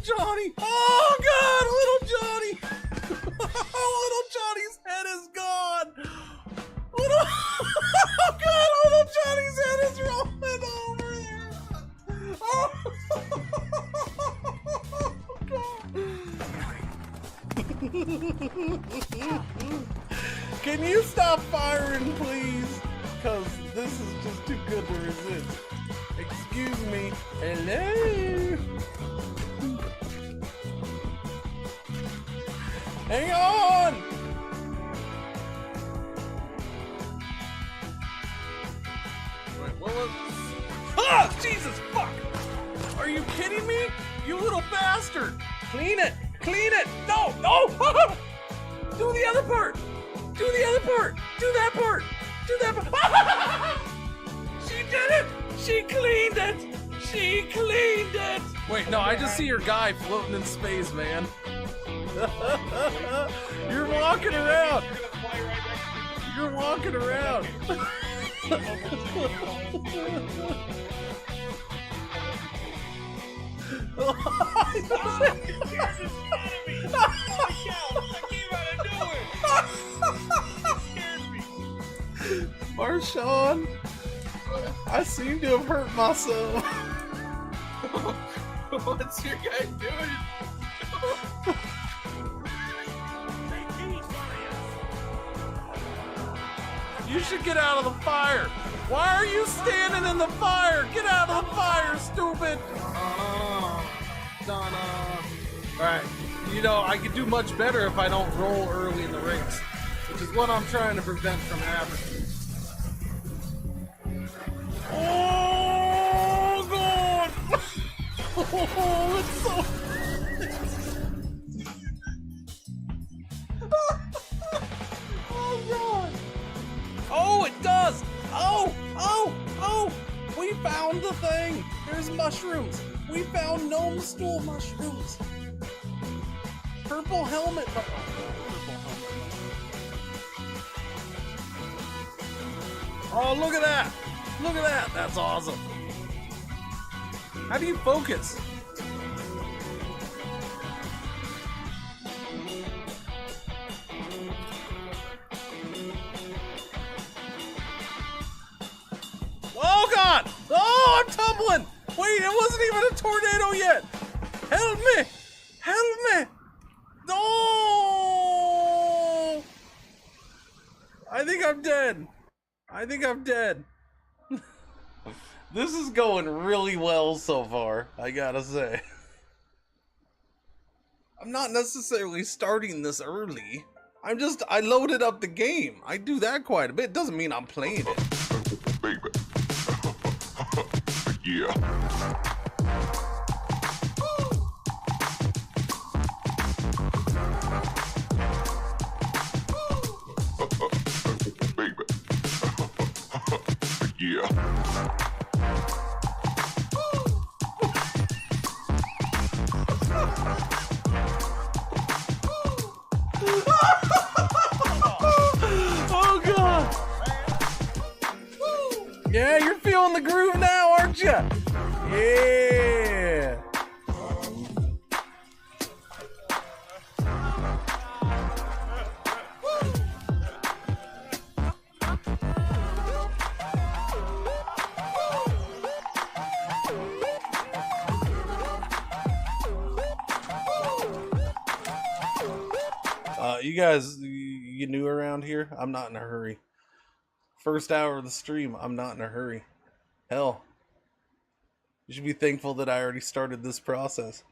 Johnny! Oh God, little Johnny! Little Johnny's head is gone! Little... Oh God, little Johnny's head is rolling over there! Oh, God. Can you stop firing, please? Because this is just too good to resist. Excuse me. Hello? Hang on! Wait, what was... Ah! Jesus, fuck! Are you kidding me? You little bastard! Clean it! Clean it! No! No! Do the other part! Do the other part! Do that part! Do that part! She did it! She cleaned it! She cleaned it! Wait, no, I just see your guy floating in space, man. You're walking around! You're walking around! Marshawn, I seem to have hurt myself. What's your guy doing? You should get out of the fire. Why are you standing in the fire? Get out of the fire, stupid. Donna. Alright, you know, I could do much better if I don't roll early in the race, which is what I'm trying to prevent from happening. Oh, God. Oh, it's so... Oh, God. Oh, it does. Oh, oh, oh. We found the thing. There's mushrooms. We found gnome stool mushrooms. Purple helmet. Purple helmet. Oh, look at that. Look at that. That's awesome. How do you focus? Oh, God. Oh, I'm tumbling. Wait, it wasn't even a tornado yet. Help me. Help me. No. I think I'm dead. I think I'm dead. This is going really well so far, I gotta say. I'm not necessarily starting this early. I loaded up the game. I do that quite a bit. Doesn't mean I'm playing it. Baby. Yeah. Baby. Yeah. Oh, God. Yeah, you're feeling the groove now, aren't you? Yeah. You guys, you new around here? I'm not in a hurry. First hour of the stream, I'm not in a hurry. Hell, you should be thankful that I already started this process.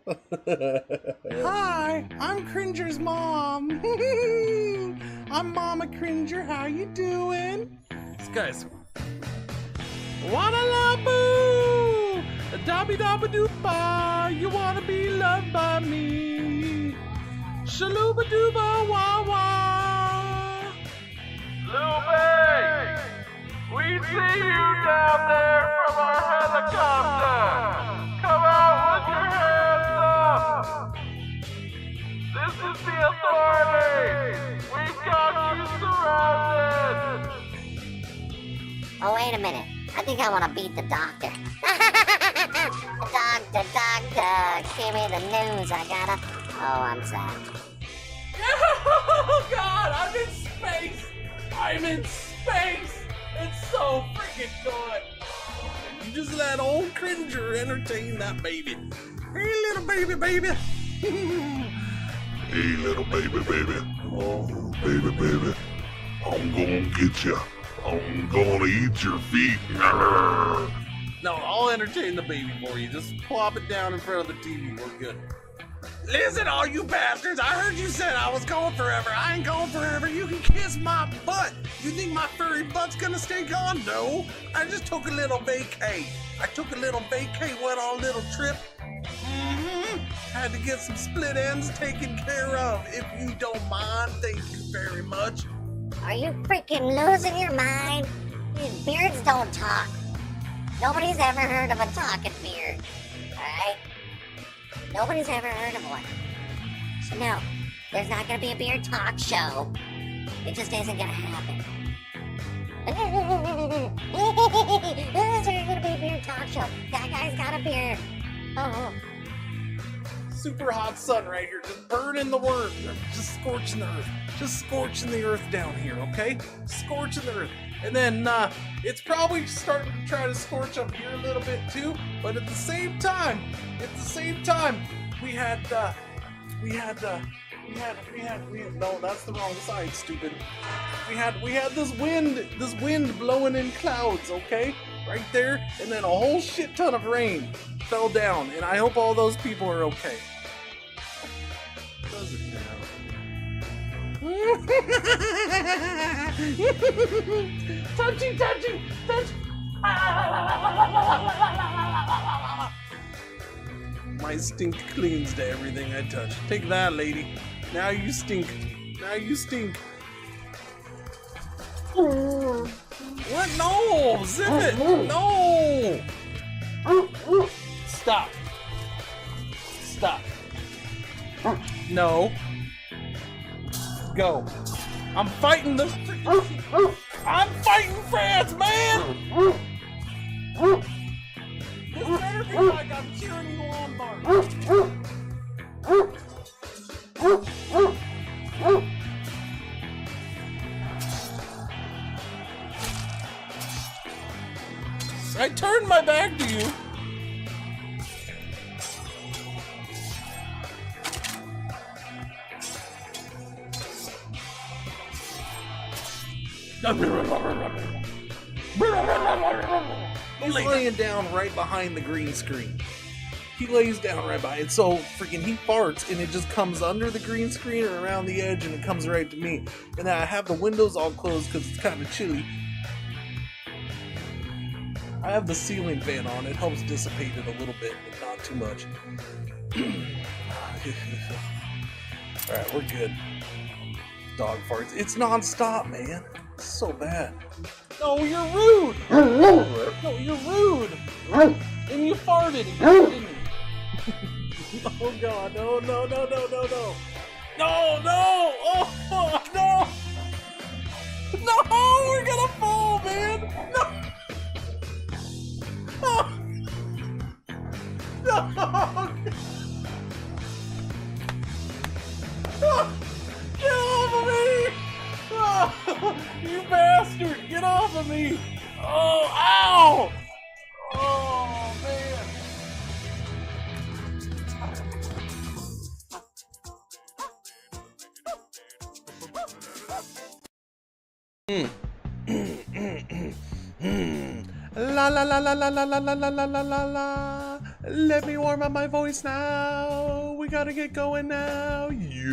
Hi, I'm Cringer's mom. I'm Mama Cringer. How you doing? This guy's... Wanna-la-boo! Dabby-dabba-doo-ba! You wanna be loved by me? Shalooba-dooba-wah-wah! Lupe! We see you down there from our helicopter! Come out with your hands up! This is the authorities! We've got you surrounded! Oh, wait a minute. I think I want to beat the doctor. Dog Doctor, give me the news. I gotta. Oh, I'm sad. Oh God, I'm in space! I'm in space! It's so freaking good! You just let old Cringer entertain that baby. Hey little baby, baby! Hey, little baby, baby. Oh, baby, baby. I'm gonna get you. I'm gonna eat your feet. Arr. No, I'll entertain the baby for you. Just plop it down in front of the TV. We're good. Listen, all you bastards, I heard you said I was going forever. I ain't going forever. You can kiss my butt. You think my furry butt's gonna stay gone? No. I just took a little vacay. Went on a little trip. Had to get some split ends taken care of. If you don't mind, thank you very much. Are you freaking losing your mind? These beards don't talk. Nobody's ever heard of a talking beard. Alright? Nobody's ever heard of one. So no, there's not gonna be a beard talk show. It just isn't gonna happen. There's gonna be a beard talk show. That guy's got a beard. Oh. Super hot sun right here, just burning the worm, just scorching the earth, down here, okay? Scorching the earth. And then it's probably starting to try to scorch up here a little bit too, but at the same time, we had no, that's the wrong side, stupid. We had this wind blowing in clouds, okay? Right there, and then a whole shit ton of rain fell down, and I hope all those people are okay. Does it now? Touchy. My stink clings to everything I touch. Take that, lady. Now you stink. What? No! Zip it! No! Stop. No. Go. I'm fighting the freaking... I'm fighting France, man! This better be like I'm cheering you on, Bart. I turned my back to you. He's laying down right behind the green screen. He lays down right by it, so freaking he farts and it just comes under the green screen or around the edge and it comes right to me. And then I have the windows all closed because it's kind of chilly. I have the ceiling fan on. It helps dissipate it a little bit, but not too much. Alright, we're good. Dog farts. It's non-stop, man. It's so bad. No, you're rude! No, you're rude! And you farted again, didn't you? Oh god, no. No, oh no! No, we're gonna fall, man! No! Oh. No! Oh. Get off of me! Oh, you bastard! Get off of me! Oh, ow! Oh, man! La la la la la la la la la la la la la. Let me warm up my voice now. We gotta get going now. Yeah.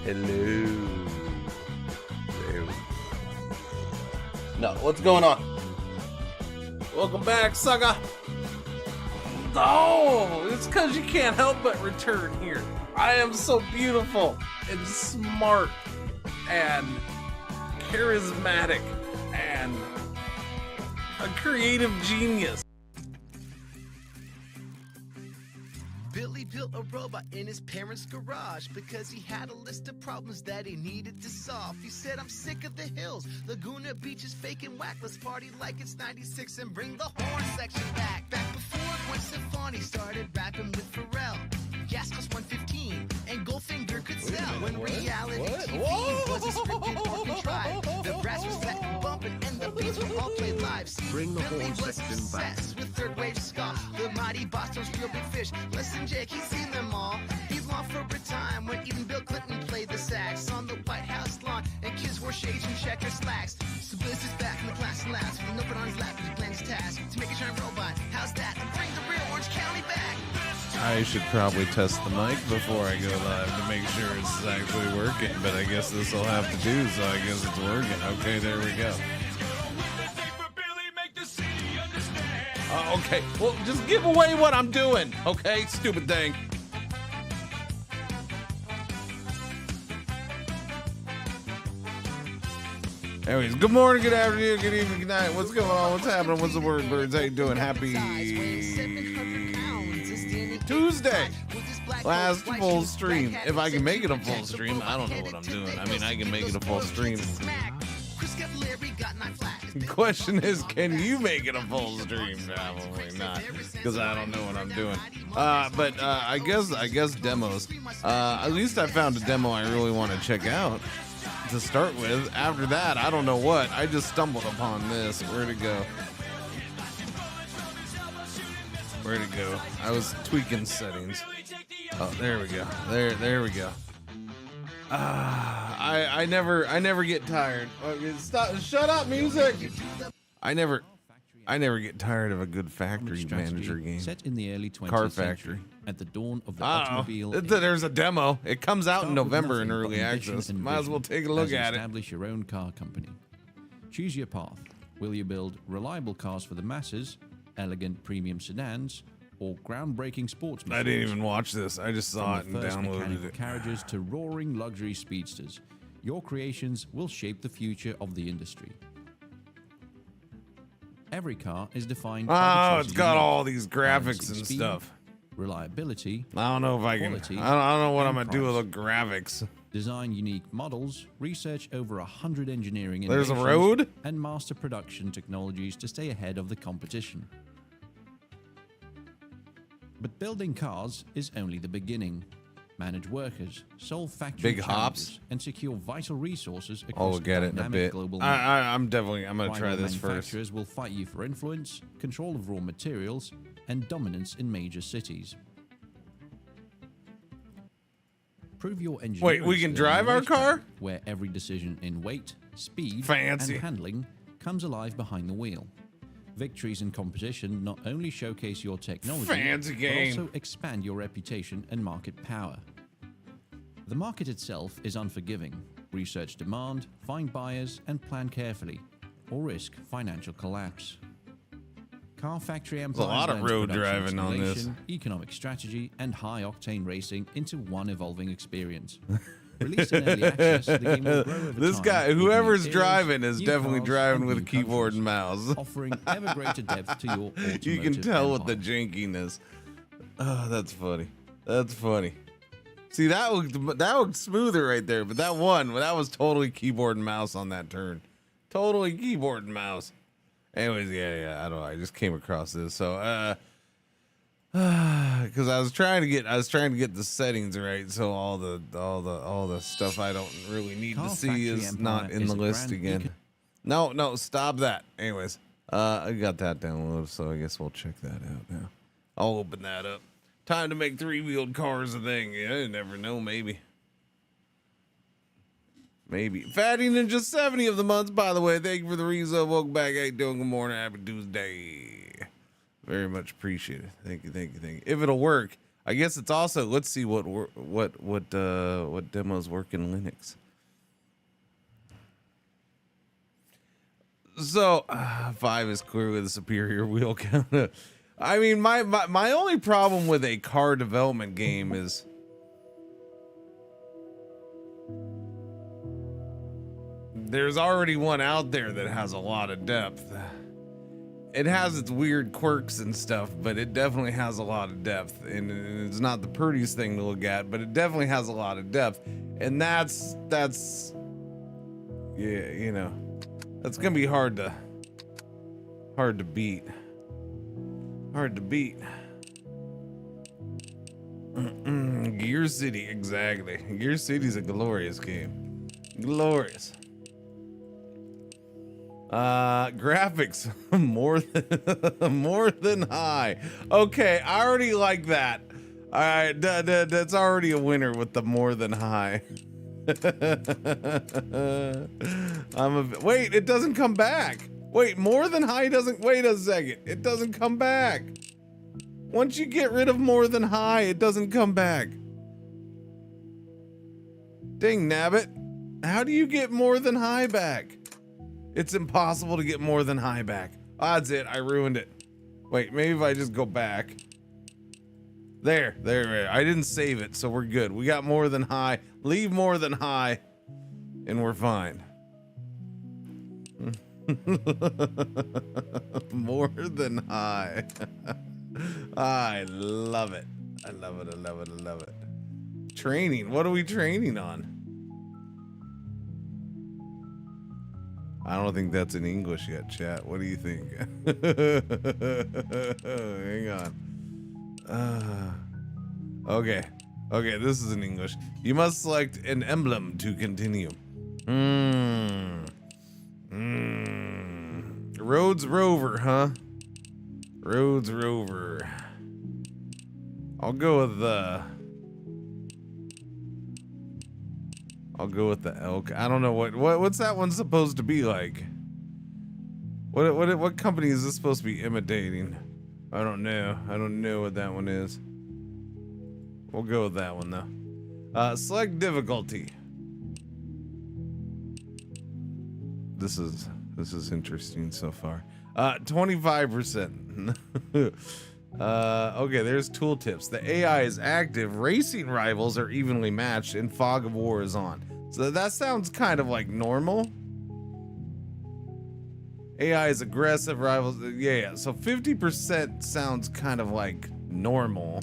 Hello. No, what's going on? Welcome back, sucker. Oh, it's because you can't help but return here. I am so beautiful and smart and charismatic and a creative genius. Billy built a robot in his parents' garage because he had a list of problems that he needed to solve. He said, I'm sick of the hills, Laguna Beach is fake and whack. Let's party like it's 96 and bring the horn section back. Back before Gwen Stefani started rapping with Pharrell. Gas cost $1.15 and Goldfinger could sell. When reality TV wasn't scripted or contrived, the brass was fat and bumping and the beats were all played live. See, Bring the Billy horn was section back. obsessed with third wave ska. The mighty Boston's real big fish. Listen, Jake, he's seen them all. He's long for a time when even Bill Clinton played the sax on the White House lawn, and kids wore shades and checker slacks. So Bliss is back in the class and laughs with an open on his lap as he plans his task to make a giant robot. How's that? And bring the real Orange County back. I should probably test the mic before I go live to make sure it's actually working, but I guess this will have to do, so I guess it's working. Okay, there we go. Okay, well, just give away what I'm doing, okay, stupid thing. Anyways, good morning, good afternoon, good evening, good night. What's going on? What's happening? What's the word, birds? How you doing? Happy Tuesday. Last full stream. If I can make it a full stream, I don't know what I'm doing. I mean, I can make it a full stream. The question is, can you make it a full stream? Probably not, because I don't know what I'm doing. But I guess demos. At least I found a demo I really want to check out to start with. After that, I don't know what. I just stumbled upon this. Where'd it go? Where'd it go? I was tweaking settings. Oh, there we go. There we go. I never get tired. Stop! Shut up, music. I never get tired of a good factory manager game. Set in the early 20th Car century, factory. at the dawn of the automobile. There's a demo. It comes out in Start with November in nothing early but ambition access. and Might as well vision take a look as you at it. Establish your own car company. Choose your path. Will you build reliable cars for the masses, elegant premium sedans, or groundbreaking sports I machines? didn't even watch this. I just saw it From and the first downloaded mechanical it. carriages to roaring luxury speedsters, your creations will shape the future of the industry. Every car is defined by the Oh, choices it's got you make, all these graphics balancing and speed, stuff. reliability, I don't know if I can. quality, I don't know what I'm and gonna do with price. the graphics. design unique models, research over 100 engineering There's a innovations, road? and master production technologies to stay ahead of the competition. But building cars is only the beginning. Manage workers, solve factory Big challenges, hops? and secure vital resources Oh, across we'll get it in a dynamic bit. global market. I'm gonna try Rival this first. manufacturers will fight you for influence, control of raw materials, and dominance in major cities. Prove your engineering Wait, we can skill on drive the our racetrack, car? where every decision in weight, speed, Fancy. and handling comes alive behind the wheel. Victories in competition not only showcase your technology, Fancy game. but also expand your reputation and market power. The market itself is unforgiving. Research demand, find buyers, and plan carefully, or risk financial collapse. Car Factory Empire lot of blends road production driving on this. escalation, economic strategy, and high-octane racing into one evolving experience. Released in early access, the game will grow over This time guy, with new whoever's eras, driving, is new definitely cars, driving and with a new keyboard countries, and mouse. offering ever greater depth to your automotive You can tell with the empire. jankiness. Oh, that's funny. That's funny. See, that looked smoother right there, but that was totally keyboard and mouse on that turn. Totally keyboard and mouse. Anyways, yeah, I don't know. I just came across this, so because I was trying to get the settings right, so all the stuff I don't really need to Car see Factory is Empire not in is the a list grand again. No, stop that. Anyways, I got that downloaded, so I guess we'll check that out now. I'll open that up. Time to make three-wheeled cars a thing. Yeah, you never know, maybe. Fatty Ninja 70 of the month, by the way. Thank you for the resub. Welcome back. How you doing? Good morning. Happy Tuesday. Very much appreciated. Thank you. If it'll work, I guess it's also, let's see what demos work in Linux. So 5 is clearly the superior wheel count. I mean, my only problem with a car development game is there's already one out there that has a lot of depth. it has its weird quirks and stuff, but it definitely has a lot of depth. And it's not the prettiest thing to look at, but it definitely has a lot of depth. And that's yeah, you know, that's gonna be hard to beat. Hard to beat. Gear City, exactly. Gear City's a glorious game. Glorious. Graphics more than high. Okay, I already like that. All right, that's already a winner with the more than high. Wait, it doesn't come back. Wait, more than high doesn't. Wait a second, it doesn't come back. Once you get rid of more than high, it doesn't come back. Dang nabbit. How do you get more than high back? It's impossible to get more than high back. That's it. I ruined it. Wait, maybe if I just go back. There. I didn't save it, so we're good. We got more than high. Leave more than high, and we're fine. More than high. I love it. I love it. Training. What are we training on? I don't think that's in English yet, chat. What do you think? Hang on. Okay, this is in English. You must select an emblem to continue. Rhodes Rover, huh? Rhodes Rover. I'll go with the elk. I don't know what's that one supposed to be like? What company is this supposed to be imitating? I don't know. I don't know what that one is. We'll go with that one though. Select difficulty. This is interesting so far. 25%. Okay, there's tooltips. The AI is active. Racing rivals are evenly matched, and fog of war is on. So that sounds kind of like normal. AI is aggressive. Rivals, yeah. So 50% sounds kind of like normal.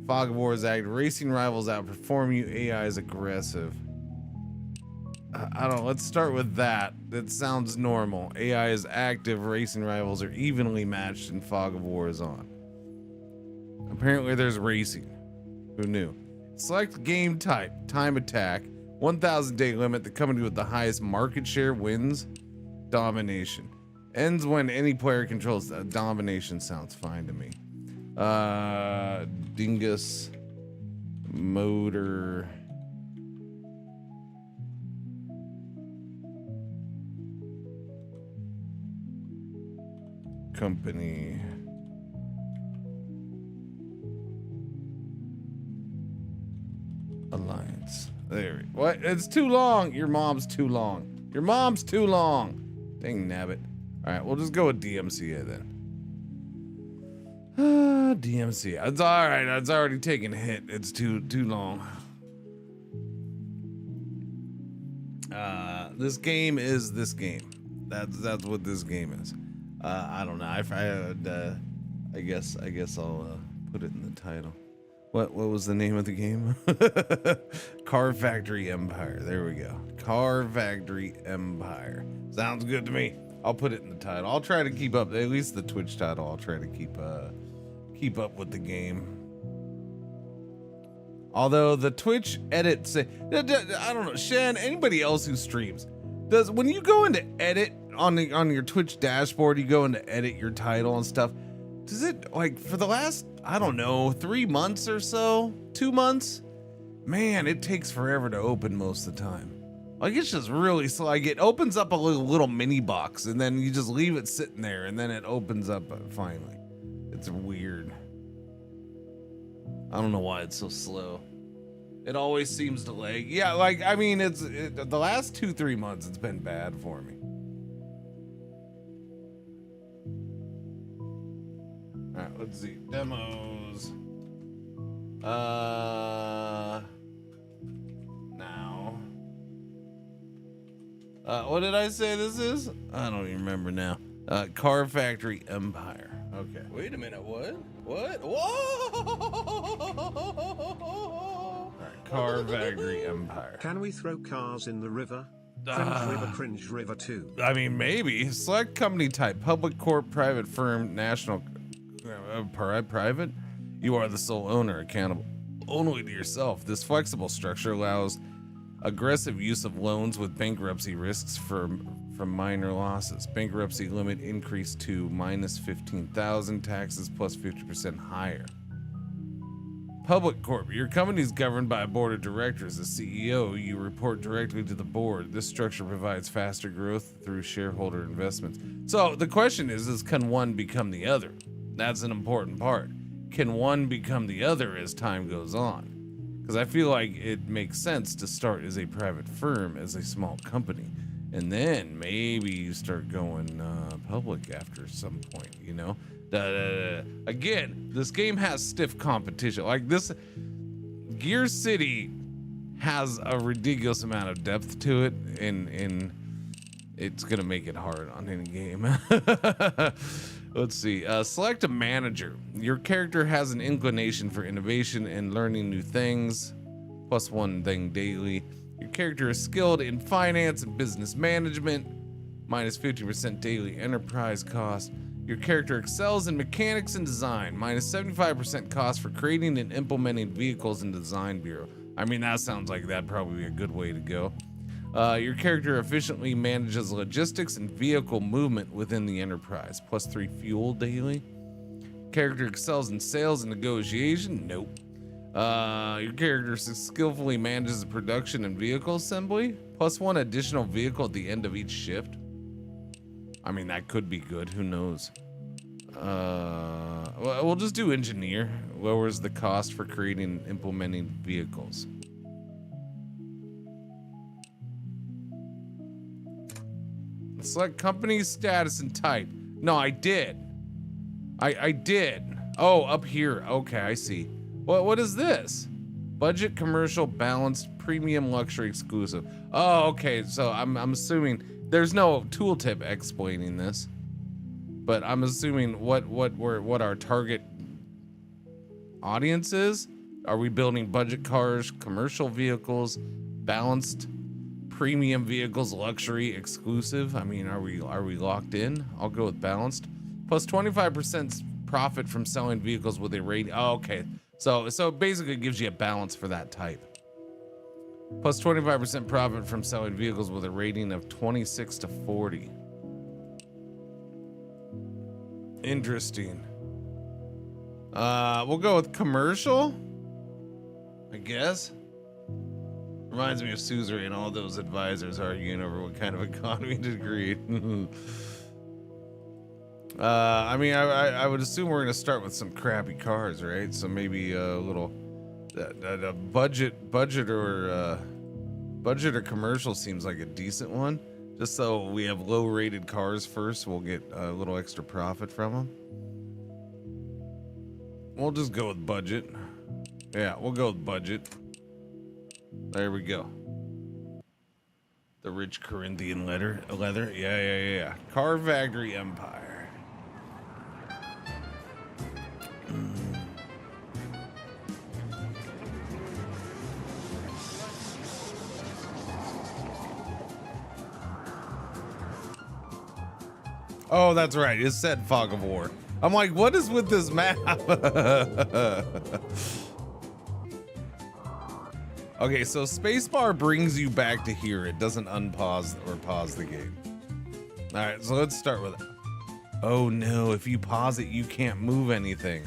Fog of war is active. Racing rivals outperform you. AI is aggressive. I don't know. Let's start with that. That sounds normal. AI is active. Racing rivals are evenly matched, and fog of war is on. Apparently, there's racing. Who knew? Select game type. Time attack. 1,000 day limit. The company with the highest market share wins. Domination. Ends when any player controls. Domination sounds fine to me. Dingus. Motor. Company. Alliance. There. What? It's too long. Your mom's too long. Your mom's too long. Dang nabbit. All right, we'll just go with DMCA then. DMCA. It's all right. It's already taken a hit. It's too long. This game is this game. That's what this game is. I don't know. I guess I'll put it in the title. What was the name of the game? Car Factory Empire. There we go. Car Factory Empire. Sounds good to me. I'll put it in the title. I'll try to keep up. At least the Twitch title. I'll try to keep up with the game. Although the Twitch edits, I don't know, Shen, anybody else who streams, when you go into edit on your Twitch dashboard, you go into edit your title and stuff, does it, like, for the last, I don't know, 3 months or so, 2 months, man, it takes forever to open most of the time. Like, it's just really slow. Like, it opens up a little mini box, and then you just leave it sitting there, and then it opens up finally. It's weird. I don't know why it's so slow. It always seems to lag. Yeah, like, I mean, the last 2-3 months, it's been bad for me. All right, let's see. Demos. Now. What did I say this is? I don't even remember now. Car Factory Empire. Okay. Wait a minute, what? What? Whoa! Car Factory Empire. Can we throw cars in the river? Cringe River 2. I mean, maybe. Select company type. Public, corp, private firm, national, private. You are the sole owner, accountable only to yourself. This flexible structure allows aggressive use of loans with bankruptcy risks from minor losses. Bankruptcy limit increased to minus 15,000, taxes plus 50% higher. Public corp. Your company is governed by a board of directors. As CEO, you report directly to the board. This structure provides faster growth through shareholder investments. So the question is can one become the other? That's an important part. Can one become the other as time goes on? Because I feel like it makes sense to start as a private firm, as a small company, and then maybe you start going public after some point, you know? Again, this game has stiff competition. Like this, Gear City has a ridiculous amount of depth to it, and it's gonna make it hard on any game. Let's see. Select a manager. Your character has an inclination for innovation and learning new things. Plus one thing daily. Your character is skilled in finance and business management. Minus 50% daily enterprise cost. Your character excels in mechanics and design. Minus 75% cost for creating and implementing vehicles in Design Bureau. I mean, that sounds like that'd probably be a good way to go. Your character efficiently manages logistics and vehicle movement within the enterprise. Plus 3 fuel daily. Character excels in sales and negotiation. Nope. Your character skillfully manages the production and vehicle assembly. Plus 1 additional vehicle at the end of each shift. I mean, that could be good. Who knows? Well, we'll just do engineer. Lowers the cost for creating and implementing vehicles. Select company status and type. No, I did. I did. Oh, up here. Okay, I see. What is this? Budget, commercial, balanced, premium, luxury, exclusive. Oh, okay. So I'm assuming there's no tooltip explaining this, but I'm assuming what our target audience is. Are we building budget cars, commercial vehicles, balanced, premium vehicles, luxury, exclusive? I mean, are we locked in? I'll go with balanced. Plus 25% profit from selling vehicles with a rating. Oh, okay. So it basically gives you a balance for that type. Plus 25% profit from selling vehicles with a rating of 26 to 40. Interesting. We'll go with commercial, I guess. Reminds me of Suzerain and all those advisors arguing over what kind of economy to create. I mean, I would assume we're gonna start with some crappy cars, right? So maybe a little budget or commercial seems like a decent one. Just so we have low-rated cars first, we'll get a little extra profit from them. We'll just go with budget. Yeah, we'll go with budget. There we go. The rich Corinthian leather. Yeah. Car Factory Empire. Oh, that's right. It said Fog of War. I'm like, what is with this map? Okay, so spacebar brings you back to here. It doesn't unpause or pause the game. All right, so let's start with it. Oh no, if you pause it, you can't move anything.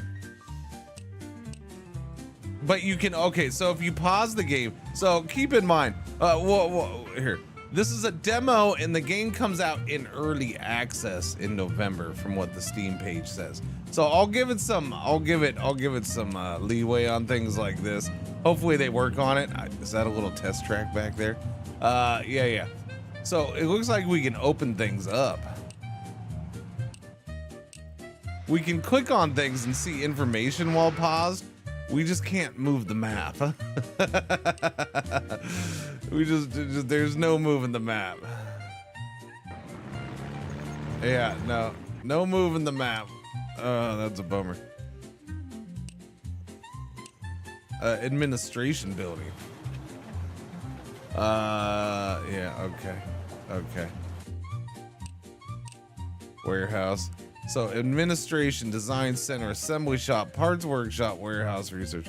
But you can, okay, so if you pause the game, so keep in mind, here. This is a demo and the game comes out in early access in November from what the Steam page says. So I'll give it some leeway on things like this. Hopefully they work on it. Is that a little test track back there? Yeah. So it looks like we can open things up. We can click on things and see information while paused. We just can't move the map. We just there's no moving the map. Yeah, no moving the map. Oh, that's a bummer. Administration building. Yeah, okay. Warehouse. So administration, design center, assembly shop, parts workshop, warehouse, research.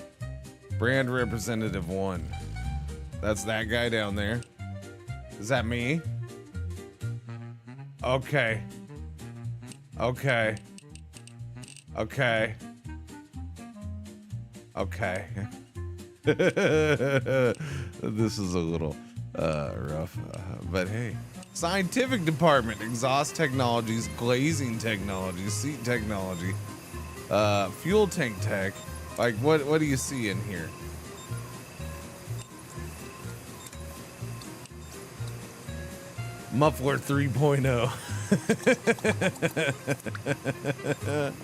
Brand representative 1. That's that guy down there. Is that me? Okay. This is a little rough, but hey. Scientific department, exhaust technologies, glazing technologies, seat technology, fuel tank tech. Like, what do you see in here? Muffler 3.0.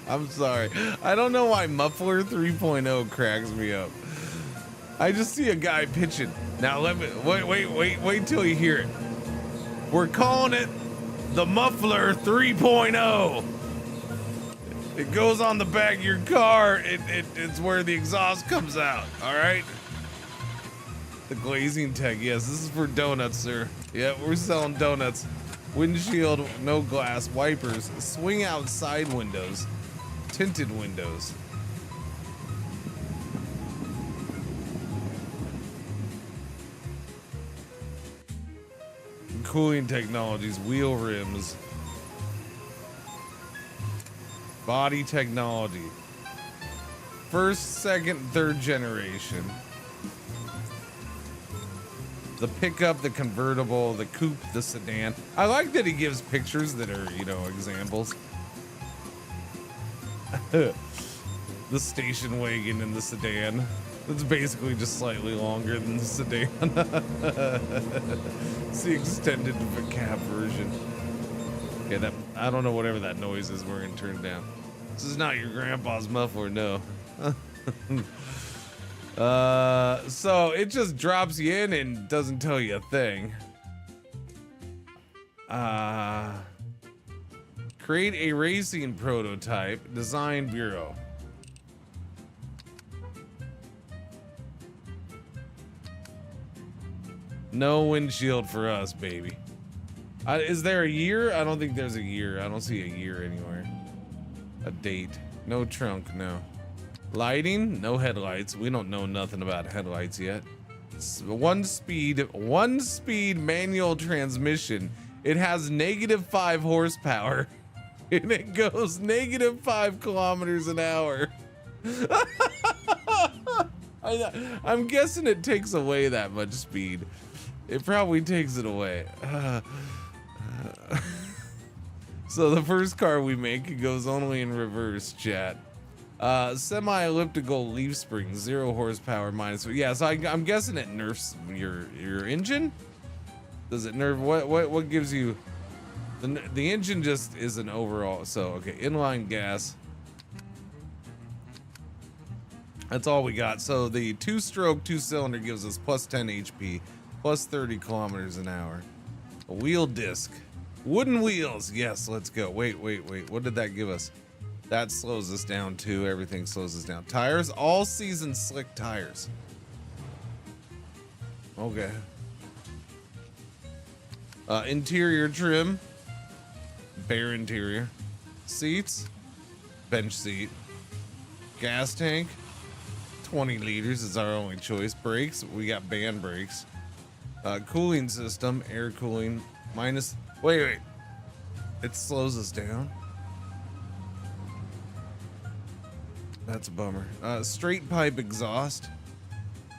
I'm sorry. I don't know why Muffler 3.0 cracks me up. I just see a guy pitching. Now let me wait till you hear it. We're calling it the Muffler 3.0. It goes on the back of your car. It's where the exhaust comes out. All right. The glazing tech. Yes, this is for donuts, sir. Yeah, we're selling donuts. Windshield, no glass, wipers, swing out side windows, tinted windows. Cooling technologies, wheel rims, body technology, first, second, third generation. The pickup, the convertible, the coupe, the sedan. I like that he gives pictures that are, examples. The station wagon and the sedan. It's basically just slightly longer than the sedan. It's the extended cab version. Okay, I don't know whatever that noise is. We're gonna turn it down. This is not your grandpa's muffler, no. So it just drops you in and doesn't tell you a thing. Create a racing prototype. Design bureau. No windshield for us, baby. Is there a year? I don't think there's a year. I don't see a year anywhere. A date. No trunk, no. Lighting, no headlights. We don't know nothing about headlights yet. One speed manual transmission. It has -5 horsepower and it goes -5 kilometers an hour. I'm guessing it takes away that much speed. It probably takes it away. So the first car we make goes only in reverse, chat. Semi-elliptical leaf spring, 0 horsepower minus. Yeah, so I'm guessing it nerfs your engine. Does it nerf what gives you the engine? Just is an overall. So okay, inline gas. That's all we got. So the 2-stroke 2-cylinder gives us plus 10 HP, plus 30 kilometers an hour. A wheel disc, wooden wheels. Yes, let's go. Wait. What did that give us? That slows us down too. Everything slows us down. Tires, all season slick tires. Okay. Interior trim, bare interior. Seats, bench seat. Gas tank, 20 liters is our only choice. Brakes, we got band brakes. Cooling system, air cooling, minus. Wait. It slows us down. That's a bummer. Straight pipe exhaust.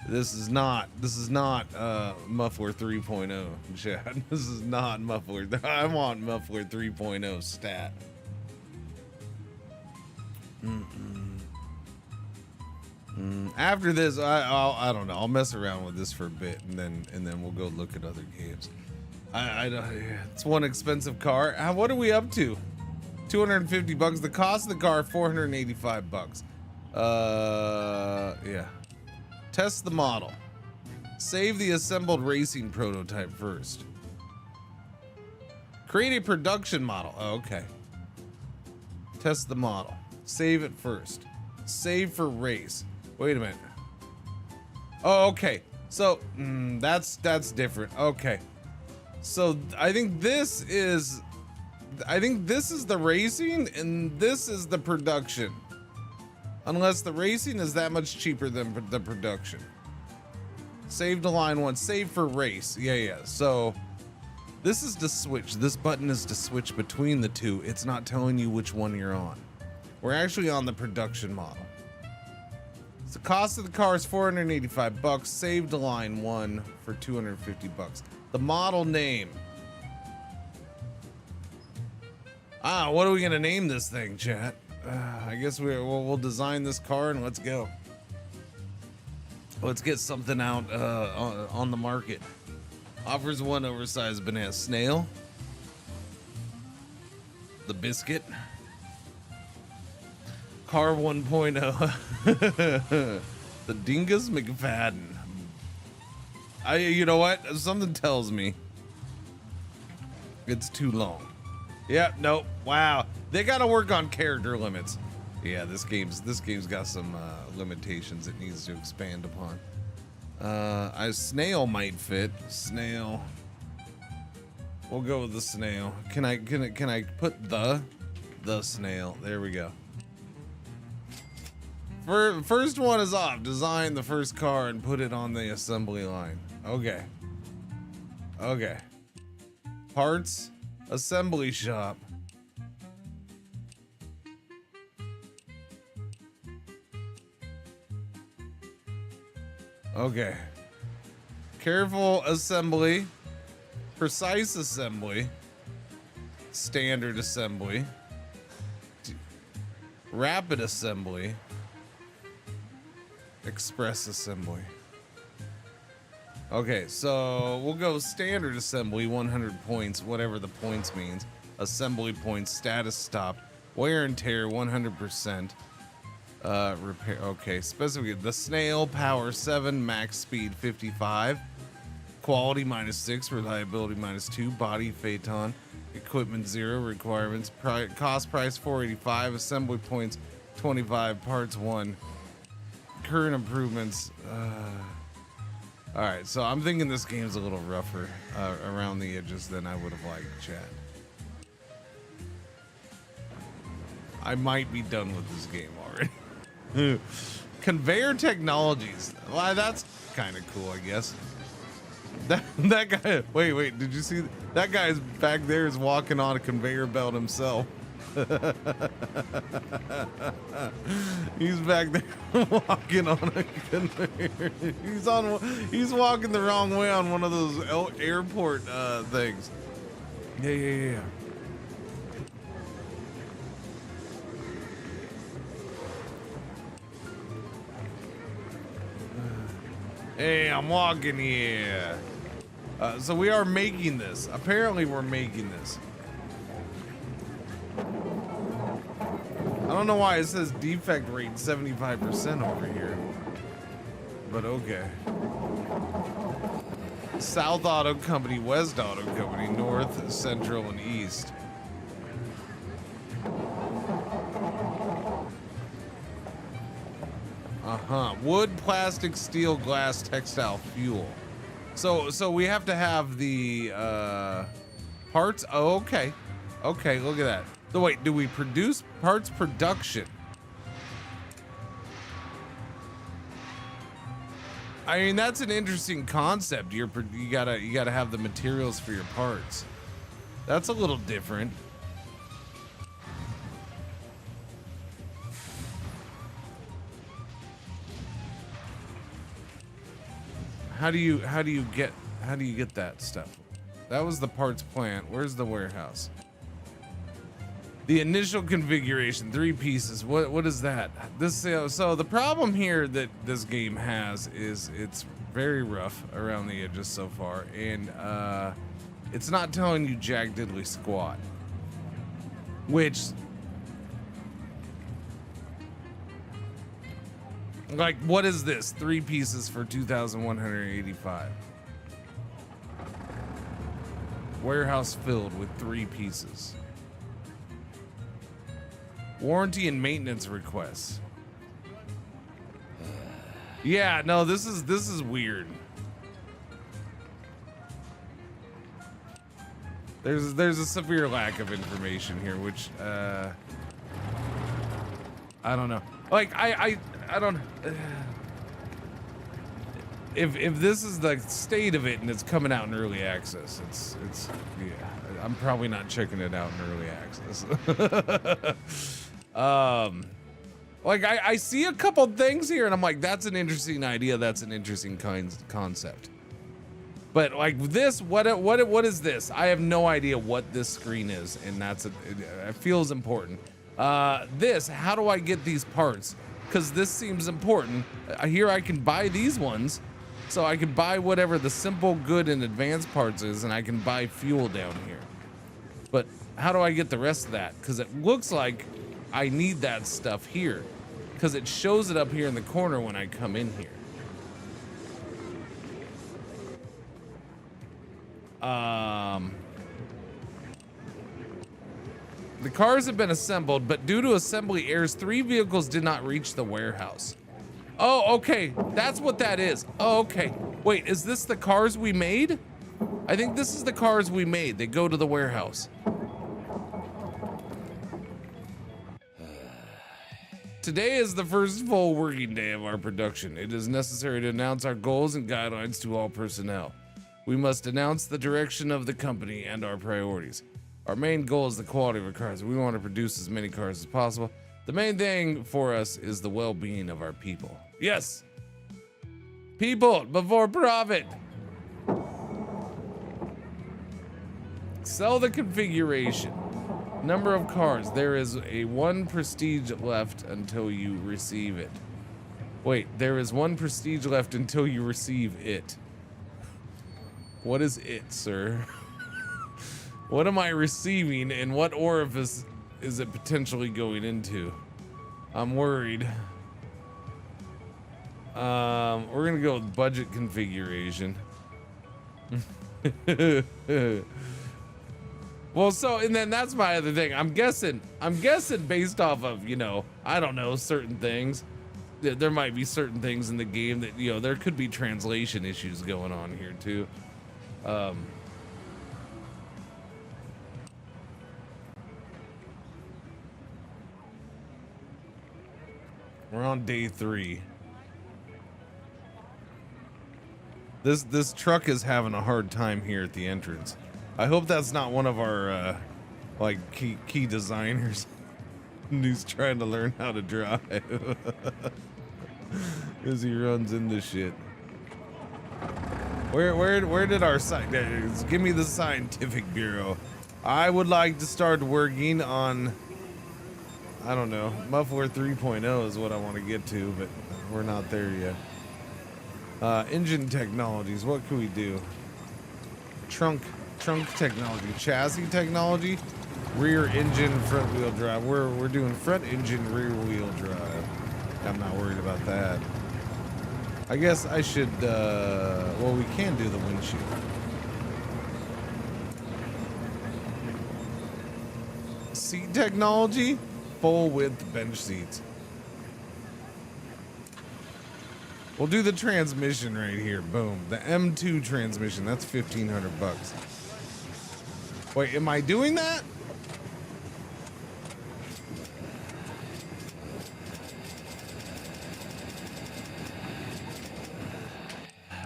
This is not Muffler 3.0, Chad. This is not Muffler. I want Muffler 3.0 stat. After this, I don't know. I'll mess around with this for a bit, and then we'll go look at other games. I don't. It's one expensive car. What are we up to? $250. The cost of the car, $485. Yeah. Test the model. Save the assembled racing prototype first. Create a production model. Oh, okay. Test the model. Save it first. Save for race. Wait a minute. Oh, okay. So that's different. Okay. So I think this is the racing and this is the production. Unless the racing is that much cheaper than the production. Save to line 1. Save for race. Yeah. So this is to switch. This button is to switch between the two. It's not telling you which one you're on. We're actually on the production model. So the cost of the car is $485. Save to line 1 for $250. The model name. What are we gonna name this thing, chat? I guess we'll design this car and let's go. Let's get something out on the market. Offers 1 oversized banana. Snail. The biscuit. Car 1.0. The Dingus McFadden. You know what? Something tells me it's too long. Yeah, nope. Wow. They got to work on character limits. Yeah, this game's got some limitations it needs to expand upon. A snail might fit. Snail. We'll go with the snail. Can I put the snail? There we go. First one is off. Design the first car and put it on the assembly line. Okay. Parts, assembly shop. Okay. Careful assembly, precise assembly, standard assembly, rapid assembly, express assembly. Okay, so we'll go standard assembly, 100 points, whatever the points means. Assembly points, status stop, wear and tear, 100%. Repair. Okay, specifically the snail, power 7, max speed 55, quality -6, reliability -2, body phaeton, equipment 0, requirements, cost price 485, assembly points 25, parts 1, current improvements. All right, so I'm thinking this game's a little rougher around the edges than I would have liked, chat. I might be done with this game already. Conveyor technologies. Well, that's kind of cool, I guess. That guy. Wait. Did you see that guy's back there is walking on a conveyor belt himself? He's back there walking on a conveyor. He's walking the wrong way on one of those airport things. Yeah. Hey, I'm walking here. So we are making this. Apparently we're making this. I don't know why it says defect rate 75% over here. But okay. South Auto Company, West Auto Company, North, Central, and East. Wood, plastic, steel, glass, textile, fuel. So we have to have the parts. Oh, okay. Okay, look at that. So wait, do we produce parts production? I mean, that's an interesting concept. You gotta have the materials for your parts. That's a little different. How do you get that stuff? That was the parts plant. Where's the warehouse? The initial configuration, 3 pieces. What is that? So the problem here that this game has is it's very rough around the edges so far, and it's not telling you jack diddly squat. Which, like, what is this? 3 pieces for 2,185. Warehouse filled with 3 pieces. Warranty and maintenance requests. Yeah, no, this is weird. There's a severe lack of information here, which I don't know. Like I don't. If this is the state of it and it's coming out in early access, it's yeah. I'm probably not checking it out in early access. Like I see a couple things here and I'm like, that's an interesting idea. That's an interesting concept. But like this, what is this? I have no idea what this screen is, and it feels important. This, how do I get these parts? Because this seems important. Here I can buy these ones, so I can buy whatever the simple, good, and advanced parts is, and I can buy fuel down here. But how do I get the rest of that? Because it looks like I need that stuff here, because it shows it up here in the corner when I come in here. The cars have been assembled, but due to assembly errors, 3 vehicles did not reach the warehouse. Oh, okay. That's what that is. Oh, okay. Wait, is this the cars we made? I think this is the cars we made. They go to the warehouse. Today is the first full working day of our production. It is necessary to announce our goals and guidelines to all personnel. We must announce the direction of the company and our priorities. Our main goal is the quality of our cars. We want to produce as many cars as possible. The main thing for us is the well-being of our people. Yes. People before profit. Sell the configuration. Number of cars. There is a 1 prestige left until you receive it. Wait, there is 1 prestige left until you receive it. What is it, sir? What am I receiving, and what orifice is it potentially going into? I'm worried. We're gonna go with budget configuration. Well, so, and then that's my other thing. I'm guessing based off of, you know, I don't know, certain things. There might be certain things in the game that, you know, there could be translation issues going on here too. We're on day 3. This truck is having a hard time here at the entrance. I hope that's not one of our like key designers who's trying to learn how to drive as he runs into shit. Where did our give me the scientific bureau. I would like to start working on, I don't know, muffler 3.0 is what I want to get to, but we're not there yet. Engine technologies, what can we do? Trunk technology, chassis technology, rear engine, front wheel drive. We're doing front engine, rear wheel drive. I'm not worried about that. I guess I should, well, we can do the windshield. Seat technology, full width bench seats. We'll do the transmission right here. Boom. The M2 transmission. That's $1,500 bucks. Wait, am I doing that?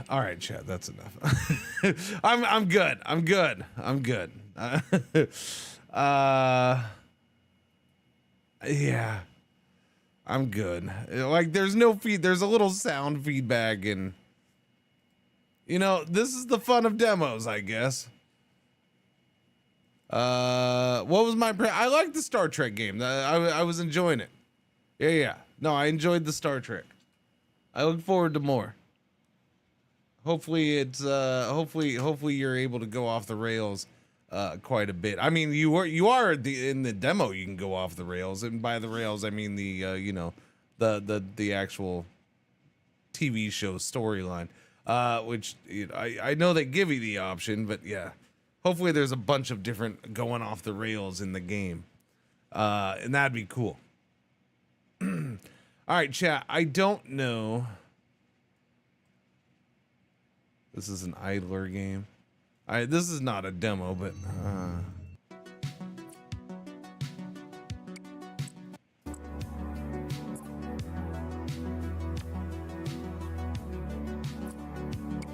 All right, chat. That's enough. I'm good. I'm good. Yeah. I'm good. Like, there's no there's a little sound feedback, and you know, this is the fun of demos, I guess. What was my I like the Star Trek game. I was enjoying it. Yeah. No, I enjoyed the Star Trek. I look forward to more. Hopefully it's hopefully you're able to go off the rails quite a bit. I mean, you are in the demo. You can go off the rails, and by the rails I mean the you know, the actual TV show storyline, which, you know, I know they give you the option, but yeah, Hopefully there's a bunch of different going off the rails in the game. And that'd be cool. All right, chat. I don't know. This is an idler game. This is not a demo, but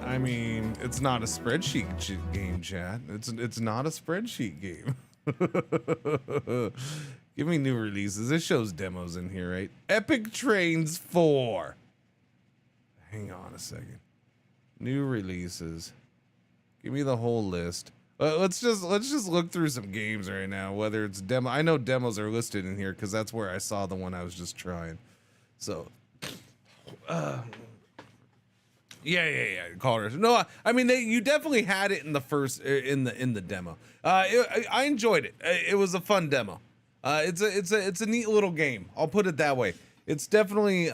I mean, it's not a spreadsheet game, chat. It's not a spreadsheet game. Give me new releases. This shows demos in here, right? Epic Trains 4. Hang on a second. New releases. Give me the whole list. Let's just look through some games right now. Whether it's demo, I know demos are listed in here because that's where I saw the one I was just trying. So, yeah. Call it. No, I mean you definitely had it in the first in the demo. I enjoyed it. It was a fun demo. It's a neat little game. I'll put it that way. It's definitely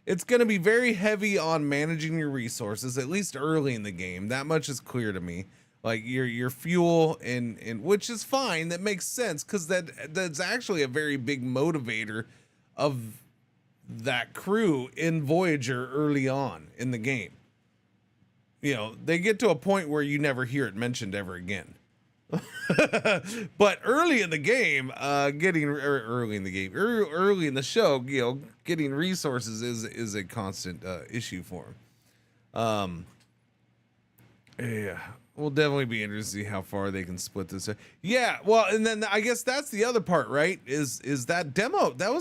it's going to be very heavy on managing your resources, at least early in the game. That much is clear to me. Like your fuel and which is fine. That makes sense because that's actually a very big motivator of that crew in Voyager early on in the game. You know, they get to a point where you never hear it mentioned ever again. But early in the game, early in the show, you know, getting resources is a constant issue for them. Yeah, we'll definitely be interested to see how far they can split this. Yeah, well, and then I guess that's the other part, right? Is that demo? It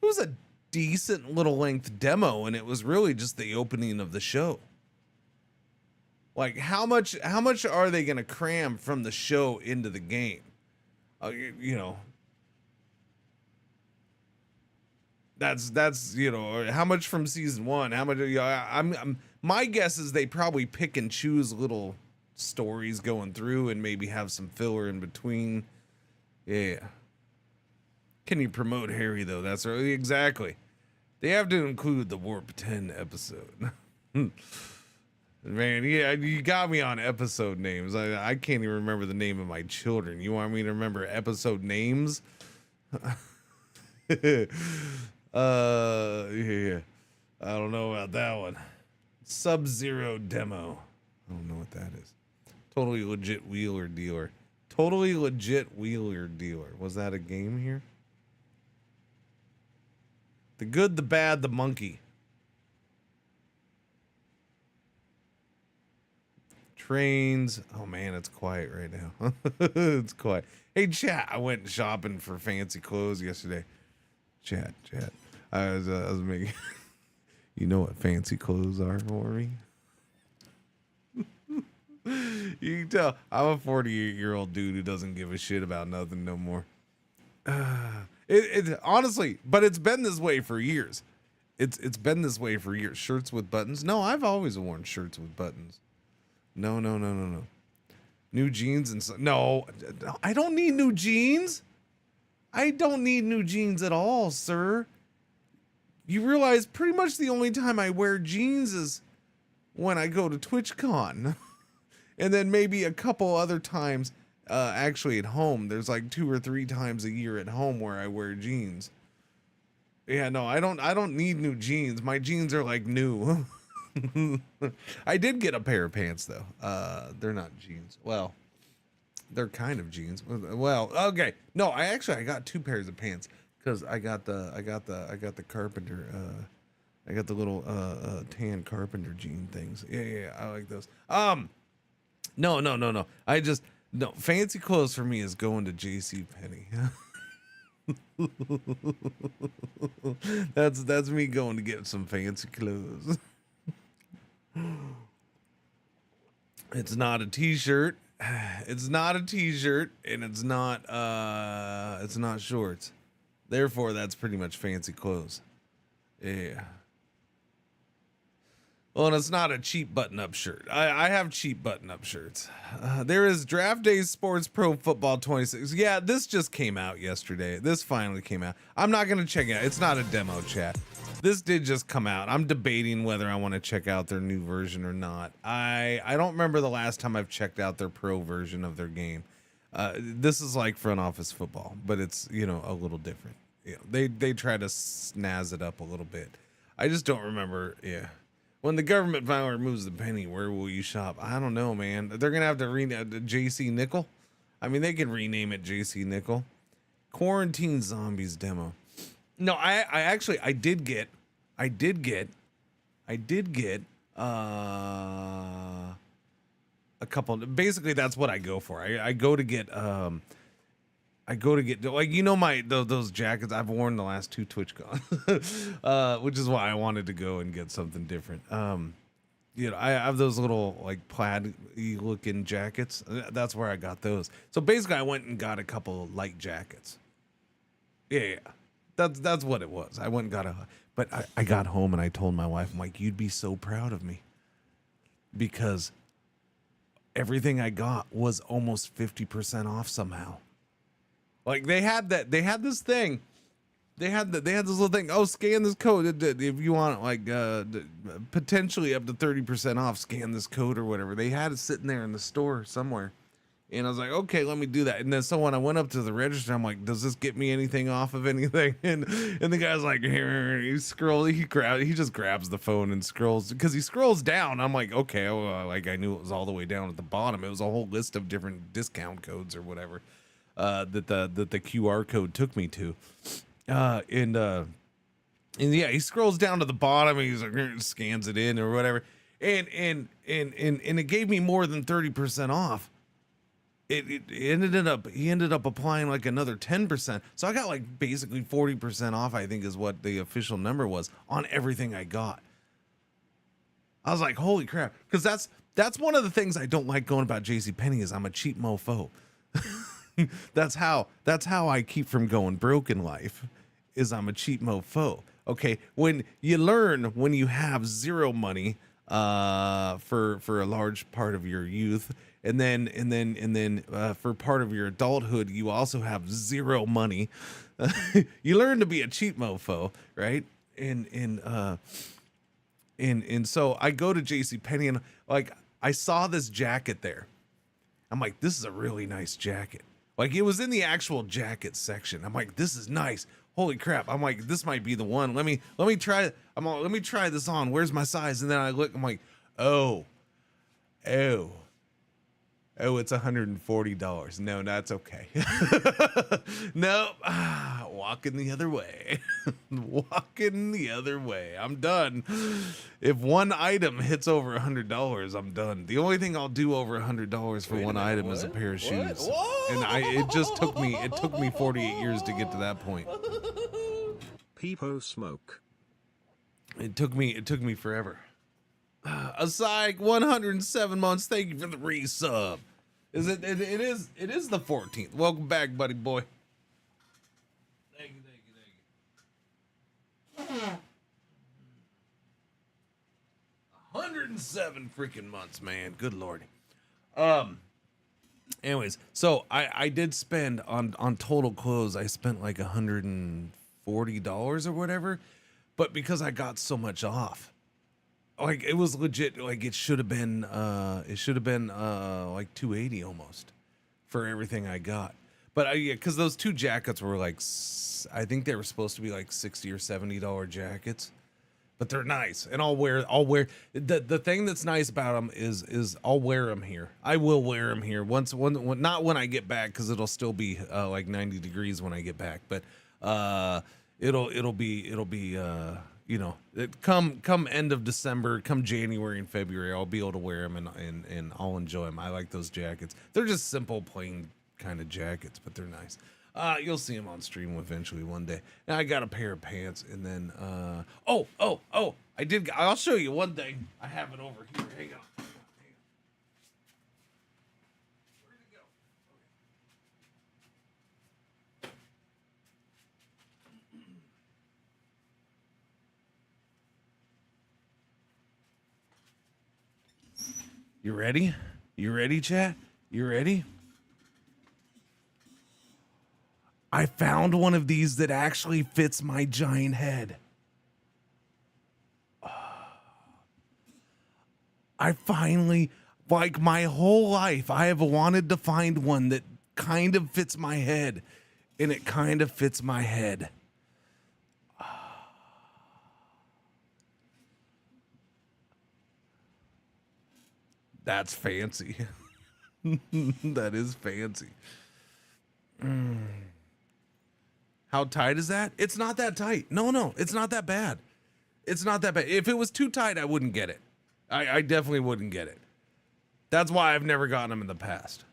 was a decent little length demo, and it was really just the opening of the show. Like how much are they going to cram from the show into the game? You know, that's you know, how much from season one? How much? You know, I'm my guess is they probably pick and choose little stories going through and maybe have some filler in between. Yeah. Can you promote Harry though? That's right. Exactly. They have to include the Warp 10 episode. Man, yeah, you got me on episode names. I can't even remember the name of my children. You want me to remember episode names? Yeah. I don't know about that one. Sub-Zero demo. I don't know what that is. Totally legit wheeler dealer. Totally legit wheeler dealer. Was that a game here? The Good, the Bad, the Monkey. Trains. Oh man, it's quiet right now. It's quiet. Hey chat, I went shopping for fancy clothes yesterday. Chat. I was making. You know what fancy clothes are for me? You can tell I'm a 48-year-old dude who doesn't give a shit about nothing no more. It honestly, but it's been this way for years. It's been this way for years. Shirts with buttons. No, I've always worn shirts with buttons. No. New jeans and no, I don't need new jeans. I don't need new jeans at all, sir. You realize pretty much the only time I wear jeans is when I go to TwitchCon. And then maybe a couple other times actually at home. There's like 2 or 3 times a year at home where I wear jeans. Yeah, no, I don't need new jeans. My jeans are like new. I did get a pair of pants though. They're not jeans. Well, they're kind of jeans. Well, okay. No, I got 2 pairs of pants because I got the carpenter. I got the little tan carpenter jean things. Yeah, I like those. No. No, fancy clothes for me is going to JCPenney. That's me going to get some fancy clothes. It's not a t-shirt. It's not a t-shirt, and it's not shorts. Therefore, that's pretty much fancy clothes. Yeah. Well, and it's not a cheap button-up shirt. I have cheap button-up shirts. There is Draft Day Sports Pro Football 26. Yeah, this just came out yesterday. This finally came out. I'm not going to check it out. It's not a demo, chat. This did just come out. I'm debating whether I want to check out their new version or not. I don't remember the last time I've checked out their pro version of their game. This is like front office football, but it's, you know, a little different. You know, they try to snazz it up a little bit. I just don't remember. Yeah. When the government finally removes the penny, where will you shop? I don't know, man. They're going to have to rename it JC Nickel. I mean, they can rename it JC Nickel. Quarantine Zombies demo. No, I did get a couple. Basically, that's what I go for. I go to get like, you know, those jackets I've worn the last 2 TwitchCon, which is why I wanted to go and get something different. You know, I have those little like plaid looking jackets. That's where I got those. So basically, I went and got a couple of light jackets. Yeah. That's what it was. I went and got but I got home and I told my wife, I'm like, you'd be so proud of me, because everything I got was almost 50% off somehow. Like they had this thing. They had this little thing. Oh, scan this code if you want, like, potentially up to 30% off. Scan this code or whatever. They had it sitting there in the store somewhere, and I was like, okay, let me do that. And then so when I went up to the register, I'm like, does this get me anything off of anything? And the guy's like, here, he just grabs the phone and scrolls, because he scrolls down. I'm like, okay, well, like I knew it was all the way down at the bottom. It was a whole list of different discount codes or whatever that the QR code took me to. And yeah, he scrolls down to the bottom and he's like, scans it in or whatever. And it gave me more than 30% off. He ended up applying like another 10%. So I got like basically 40% off, I think is what the official number was on everything I got. I was like, holy crap. Cause that's one of the things I don't like going about JCPenney is I'm a cheap mofo. That's how I keep from going broke in life, is I'm a cheap mofo. Okay, when you have zero money for a large part of your youth, and then for part of your adulthood, you also have zero money. You learn to be a cheap mofo, right? And so I go to JCPenney and like I saw this jacket there. I'm like, this is a really nice jacket. Like it was in the actual jacket section. I'm like, this is nice. Holy crap. I'm like, this might be the one. Let me try. Let me try this on. Where's my size? And then I look, I'm like, oh, it's $140. No, that's okay. No, walking the other way. Walking the other way. I'm done. If one item hits over $100, I'm done. The only thing I'll do over $100 for one item is a pair of shoes. And it took me 48 years to get to that point. Peepo smoke. It took me forever. Aside 107 months. Thank you for the resub. It is the 14th. Welcome back, buddy boy. Thank you. 107 freaking months, man. Good lord. Anyways, so I did spend on total clothes. I spent like $140 or whatever, but because I got so much off. Like it was legit. Like it should have been like $280 almost for everything I got. But because those two jackets were like, I think they were supposed to be like $60 or $70 jackets, but they're nice. And I'll wear the thing that's nice about them is I'll wear them here. I will wear them here not when I get back, because it'll still be like 90 degrees when I get back. But it'll be. You know, come end of December, come January and February, I'll be able to wear them and I'll enjoy them. I like those jackets. They're just simple, plain kind of jackets, but they're nice. You'll see them on stream eventually one day. Now I got a pair of pants, and then I'll show you one thing. I have it over here. Hang on. Where'd it go? You ready? You ready, chat? You ready? I found one of these that actually fits my giant head. I finally, like my whole life, I have wanted to find one that kind of fits my head, and it kind of fits my head. That's fancy. That is fancy. How tight is that? It's not that tight. No, it's not that bad. It's not that bad. If it was too tight, I wouldn't get it. I definitely wouldn't get it. That's why I've never gotten them in the past.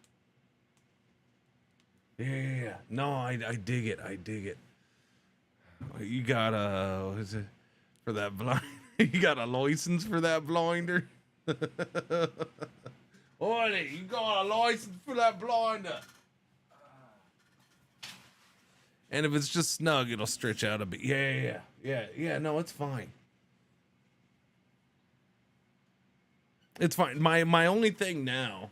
Yeah. No, I dig it. I dig it. You got what is it? For that blind. You got a license for that blinder? Ollie, you got a license for that blinder? And if it's just snug, it'll stretch out a bit. Yeah. No, it's fine. It's fine. My only thing now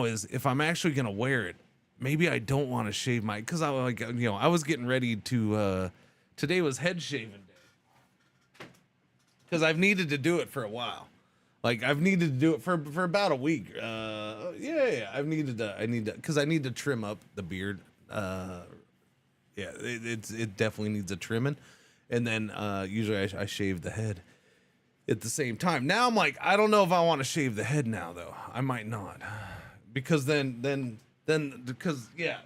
is if I'm actually gonna wear it, maybe I don't want to shave my, because I was getting ready to. Today was head shaving day because I've needed to do it for a while. Like I've needed to do it for about a week. I need to because I need to trim up the beard. It definitely needs a trimming, and then usually I shave the head at the same time. Now I'm like, I don't know if I want to shave the head now though. I might not, because then because yeah.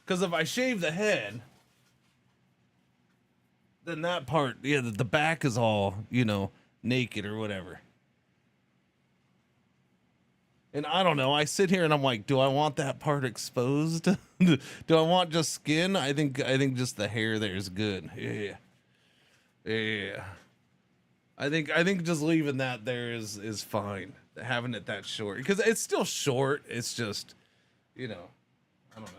Because if I shave the head, then that part, the back is all, naked or whatever. And I don't know. I sit here and I'm like, do I want that part exposed? Do I want just skin? I think just the hair there is good. Yeah. I think just leaving that there is fine. Having it that short, because it's still short. It's just, I don't know.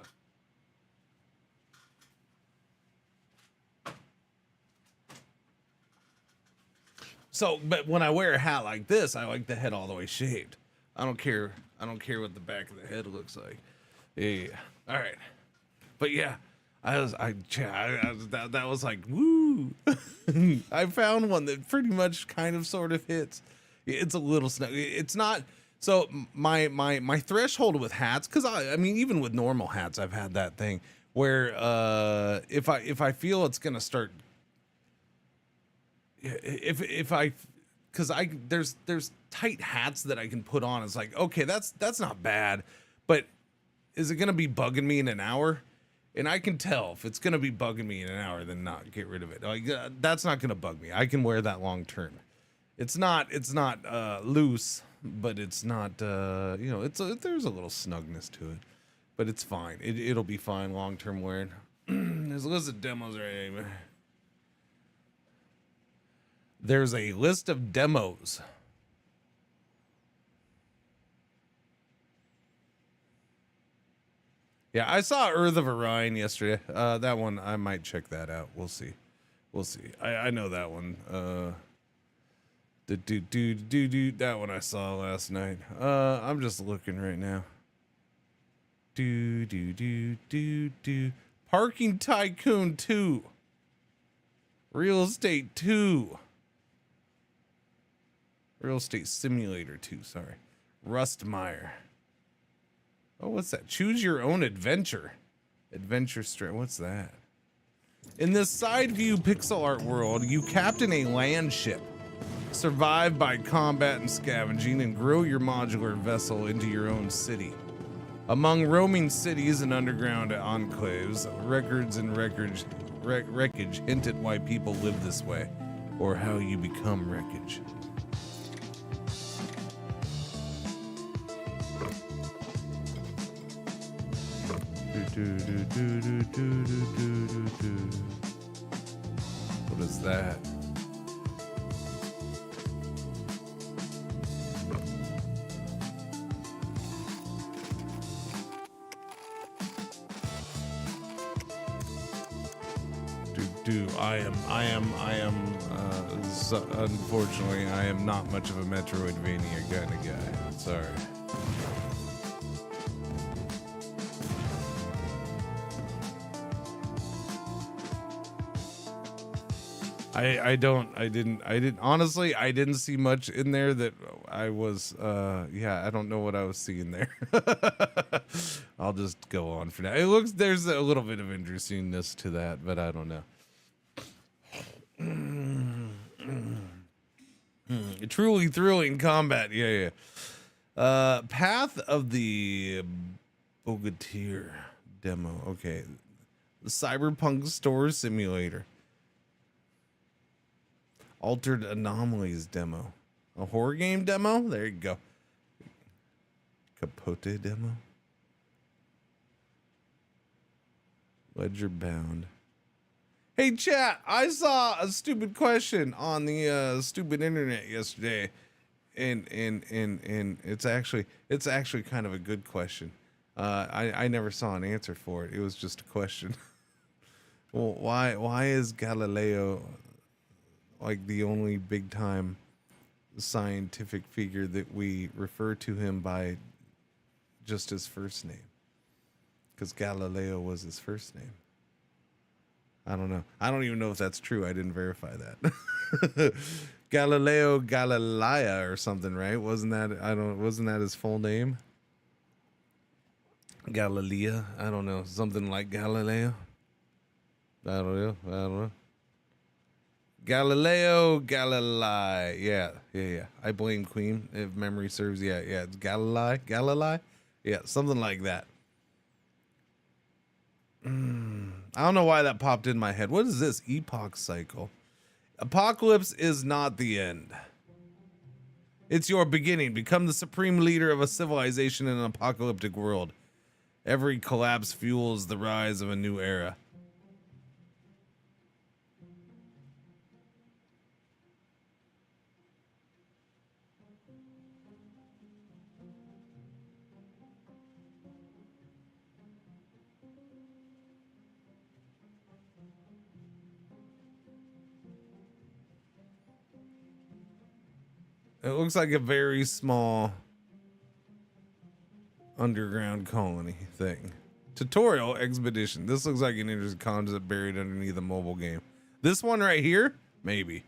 So, but when I wear a hat like this, I like the head all the way shaved. I don't care what the back of the head looks like. Yeah. All right. But yeah, that was like, woo. I found one that pretty much kind of sort of hits. It's a little snug. It's not. So my threshold with hats, because I mean, even with normal hats, I've had that thing where if I feel it's gonna start. Because there's tight hats that I can put on. It's like, okay, that's not bad, but is it gonna be bugging me in an hour? And I can tell if it's gonna be bugging me in an hour, then not get rid of it. Like that's not gonna bug me. I can wear that long term. It's not loose, but it's not there's a little snugness to it, but it's fine. It'll be fine long term wearing. There's a list of demos right now. There's a list of demos. Yeah, I saw Earth of Orion yesterday. That one, I might check that out. We'll see. I know that one. That one I saw last night. I'm just looking right now. Parking Tycoon 2. Real Estate 2. Real Estate Simulator 2, sorry. Rustmeyer. Oh, what's that? Choose Your Own Adventure. Adventure Strip. What's that? In this side view pixel art world, you captain a land ship, survive by combat and scavenging, and grow your modular vessel into your own city. Among roaming cities and underground enclaves, records and wreckage hint at why people live this way, or how you become wreckage. What is that? Unfortunately, I am not much of a Metroidvania kind of guy. Sorry. I didn't honestly, I didn't see much in there that I was yeah, I don't know what I was seeing there. I'll just go on for now. It looks, there's a little bit of interestingness to that, but I don't know. Truly thrilling combat. Yeah. Path of the Bogatir demo. Okay. The Cyberpunk Store Simulator. Altered Anomalies demo. A horror game demo? There you go. Capote demo. Ledger Bound. Hey chat, I saw a stupid question on the stupid internet yesterday. And it's actually kind of a good question. I never saw an answer for it. It was just a question. Well, why is Galileo like the only big time scientific figure that we refer to him by just his first name? Because Galileo was his first name. I don't know. I don't even know if that's true. I didn't verify that. Galileo Galilei or something, right? Wasn't that his full name? Galilea? I don't know. Something like Galileo? I don't know. Galileo Galilei. Yeah. I blame Queen if memory serves. Yeah. It's Galilei. Yeah, something like that. I don't know why that popped in my head. What is this? Epoch cycle. Apocalypse is not the end. It's your beginning. Become the supreme leader of a civilization in an apocalyptic world. Every collapse fuels the rise of a new era. It looks like a very small underground colony thing. Tutorial expedition. This looks like an interesting concept buried underneath a mobile game. This one right here? Maybe.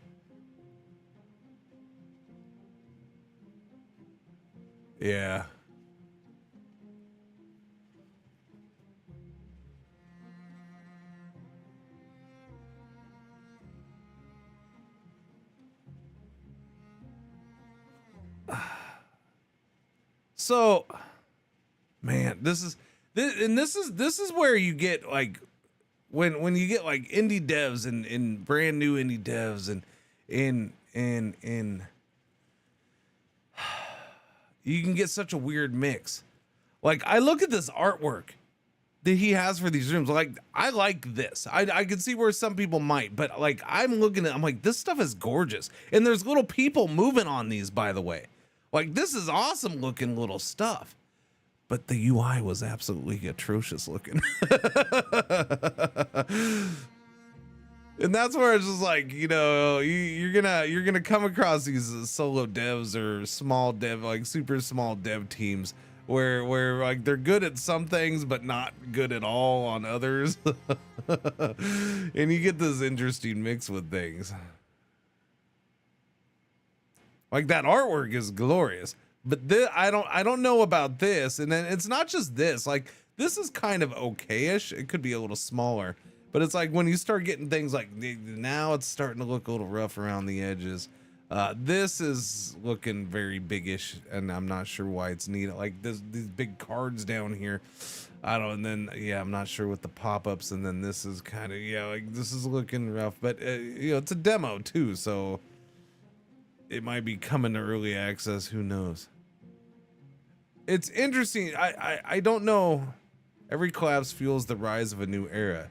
Yeah. So, man, this is where you get like when you get like indie devs and brand new indie devs and you can get such a weird mix. Like I look at this artwork that he has for these rooms. Like I like this. I can see where some people might, but like I'm like, this stuff is gorgeous. And there's little people moving on these, by the way. Like, this is awesome looking little stuff. But the UI was absolutely atrocious looking. And that's where it's just like, you know, you're gonna come across these solo devs or small dev, like super small dev teams where like they're good at some things but not good at all on others. And you get this interesting mix with things. Like that artwork is glorious, but I don't know about this. And then it's not just this, like this is kind of okay-ish. It could be a little smaller, but it's like when you start getting things like now it's starting to look a little rough around the edges. This is looking very biggish and I'm not sure why it's needed. Like these big cards down here. I don't, and then, yeah, I'm not sure with the pop-ups. And then this is kind of, yeah, like this is looking rough, but you know, it's a demo too. So it might be coming to early access. Who knows? It's interesting. I don't know. Every collapse fuels the rise of a new era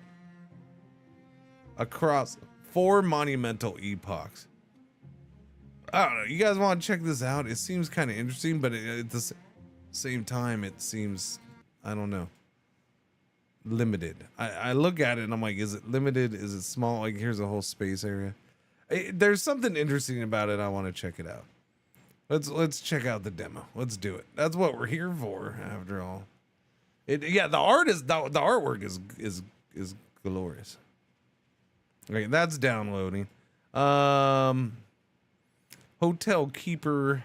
across 4 monumental epochs. I don't know. You guys want to check this out? It seems kind of interesting, but at the same time, it seems, I don't know, limited. I look at it and I'm like, is it limited? Is it small? Like here's a whole space area. There's something interesting about it. I want to check it out. Let's check out the demo. Let's do it. That's what we're here for, after all. Yeah, the artwork is glorious. Okay, that's downloading. Hotel Keeper,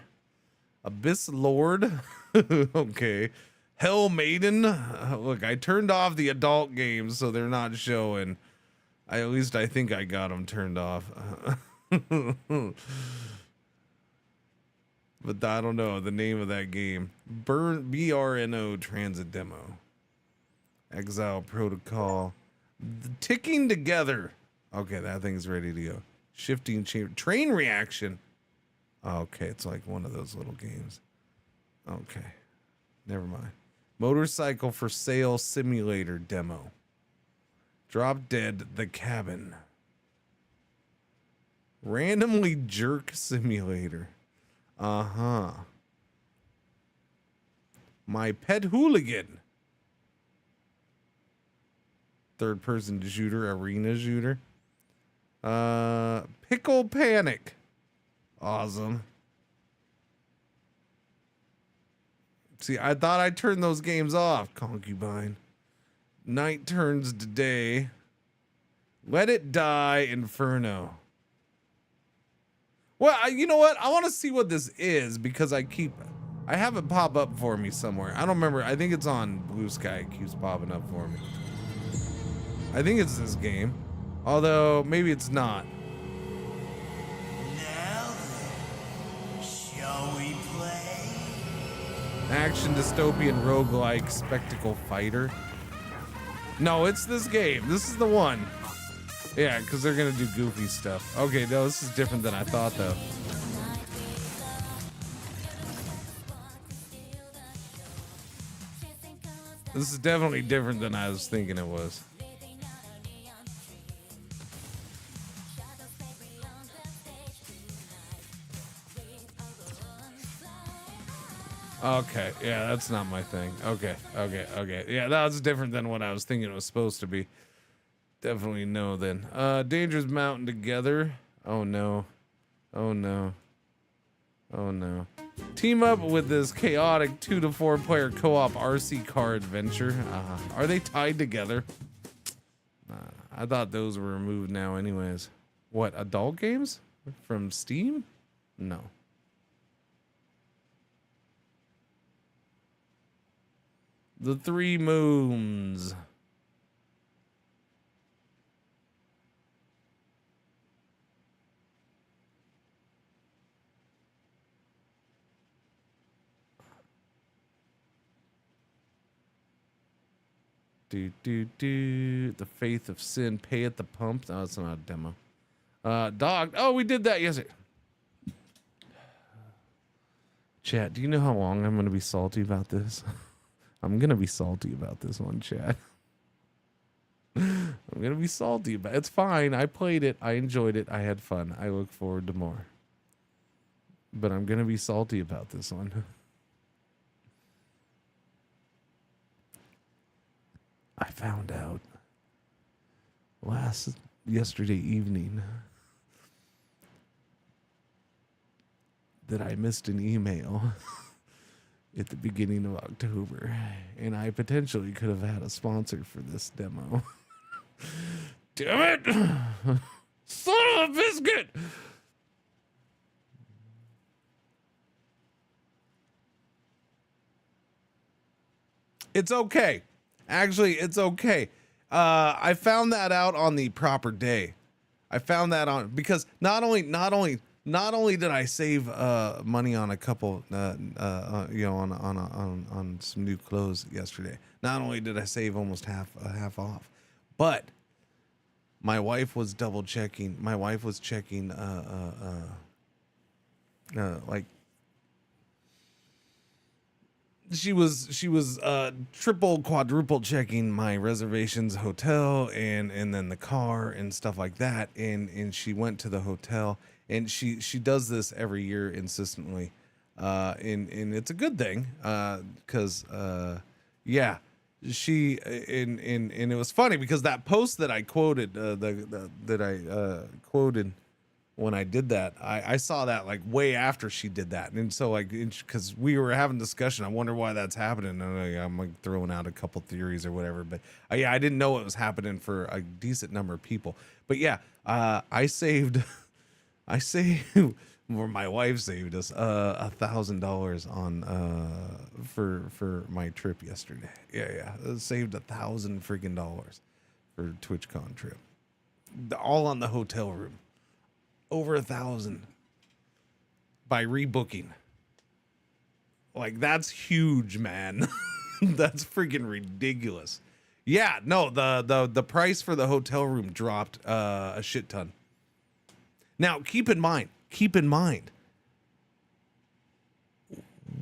Abyss Lord. Okay. Hell Maiden. Look, I turned off the adult games so they're not showing. At least I think I got them turned off. But I don't know the name of that game. BRNO Transit Demo. Exile Protocol. The Ticking Together. Okay, that thing's ready to go. Shifting Train Reaction. Okay, it's like one of those little games. Okay, never mind. Motorcycle for Sale Simulator Demo. Drop Dead The Cabin. Randomly Jerk Simulator. Uh-huh. My Pet Hooligan. Third person shooter, arena shooter. Pickle Panic. Awesome. See, I thought I turned those games off. Concubine. Night Turns to Day. Let It Die. Inferno. Well, you know what? I want to see what this is because I have it pop up for me somewhere. I don't remember. I think it's on Blue Sky. It keeps popping up for me. I think it's this game. Although, maybe it's not. Now then, shall we play? Action dystopian roguelike spectacle fighter. No, it's this game. This is the one. Yeah, because they're going to do goofy stuff. Okay, no, this is different than I thought, though. This is definitely different than I was thinking it was. Okay, yeah, that's not my thing. Okay. Yeah, that's different than what I was thinking it was supposed to be. Definitely no then. Dangerous Mountain Together. Oh no. Team up with this chaotic 2 to 4 player co-op RC car adventure. Are they tied together? I thought those were removed now anyways. What, adult games? From Steam? No. The Three Moons. The Faith of Sin. Pay at the Pump. No, that's not a demo. Dog. Oh, we did that yesterday. Chat, do you know how long I'm going to be salty about this? I'm going to be salty about this one, chat. I'm going to be salty about it. It's fine. I played it. I enjoyed it. I had fun. I look forward to more. But I'm going to be salty about this one. I found out yesterday evening that I missed an email at the beginning of October, and I potentially could have had a sponsor for this demo. Damn it! Son of a biscuit! It's okay. Actually, it's okay. I found that out on the proper day. I found that on because not only did I save money on a couple, on some new clothes yesterday. Not only did I save almost half off, but my wife was double checking. My wife was checking, she was triple quadruple checking my reservations, hotel and then the car and stuff like that, and she went to the hotel, and she does this every year insistently, and it's a good thing, because she and it was funny because that post that I quoted, that I quoted when I did that, I saw that like way after she did that. And so like, because we were having discussion, I wonder why that's happening. And I'm like throwing out a couple theories or whatever, but I didn't know it was happening for a decent number of people. But yeah, I saved I saved, or my wife saved us $1,000 on for my trip yesterday. Yeah. Saved $1,000 freaking dollars for TwitchCon trip. All on the hotel room. Over 1,000 by rebooking. Like, that's huge, man. That's freaking ridiculous. Yeah, no, the price for the hotel room dropped a shit ton. Now, keep in mind,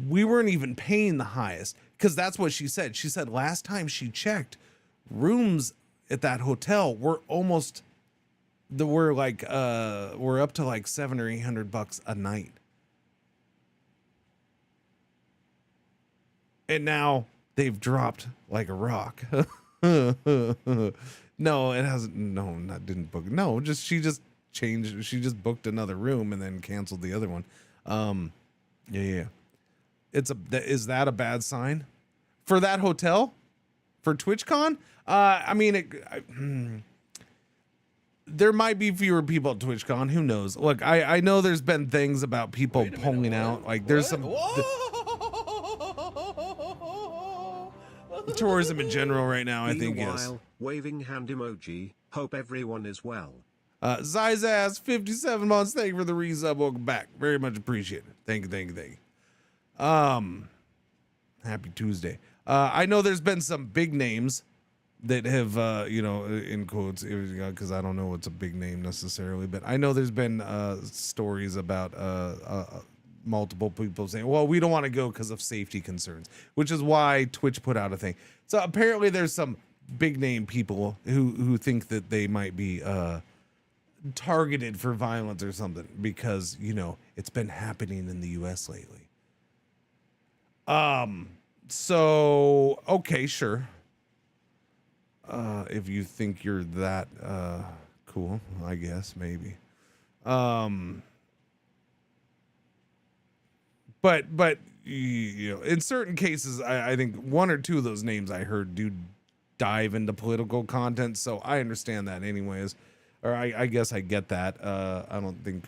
we weren't even paying the highest, because that's what she said. She said last time she checked, rooms at that hotel were almost, we're up to like $700 or $800 a night. And now they've dropped like a rock. No, it hasn't. No, didn't book. No, she just changed. She just booked another room and then canceled the other one. Yeah. Is that a bad sign for that hotel for TwitchCon? I mean, there might be fewer people at TwitchCon. Who knows? Look, I know there's been things about people pulling out. Like there's some tourism in general right now. I think is waving hand emoji. Hope everyone is well. Zizaz 57 months. Thank you for the resub. Welcome back. Very much appreciated. Thank you. Happy Tuesday. I know there's been some big names that have, in quotes, because I don't know what's a big name necessarily, but I know there's been stories about multiple people saying, well, we don't want to go because of safety concerns, which is why Twitch put out a thing. So apparently there's some big name people who think that they might be targeted for violence or something because, it's been happening in the US lately. So, okay, sure. If you think you're that cool, I guess maybe. But in certain cases, I think one or two of those names I heard do dive into political content, so I understand that anyways. Or I guess I get that. I don't think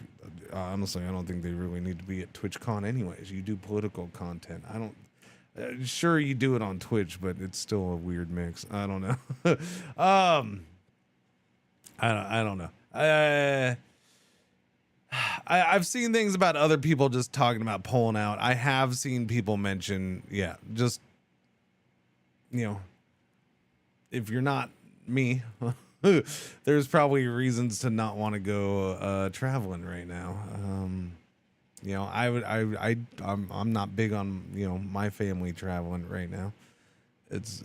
they really need to be at TwitchCon anyways. You do political content. I don't. Sure, you do it on Twitch, but it's still a weird mix. I don't know. I don't know. I've seen things about other people just talking about pulling out. I have seen people mention, just, if you're not me, there's probably reasons to not want to go traveling right now. I'm not big on, my family traveling right now. It's,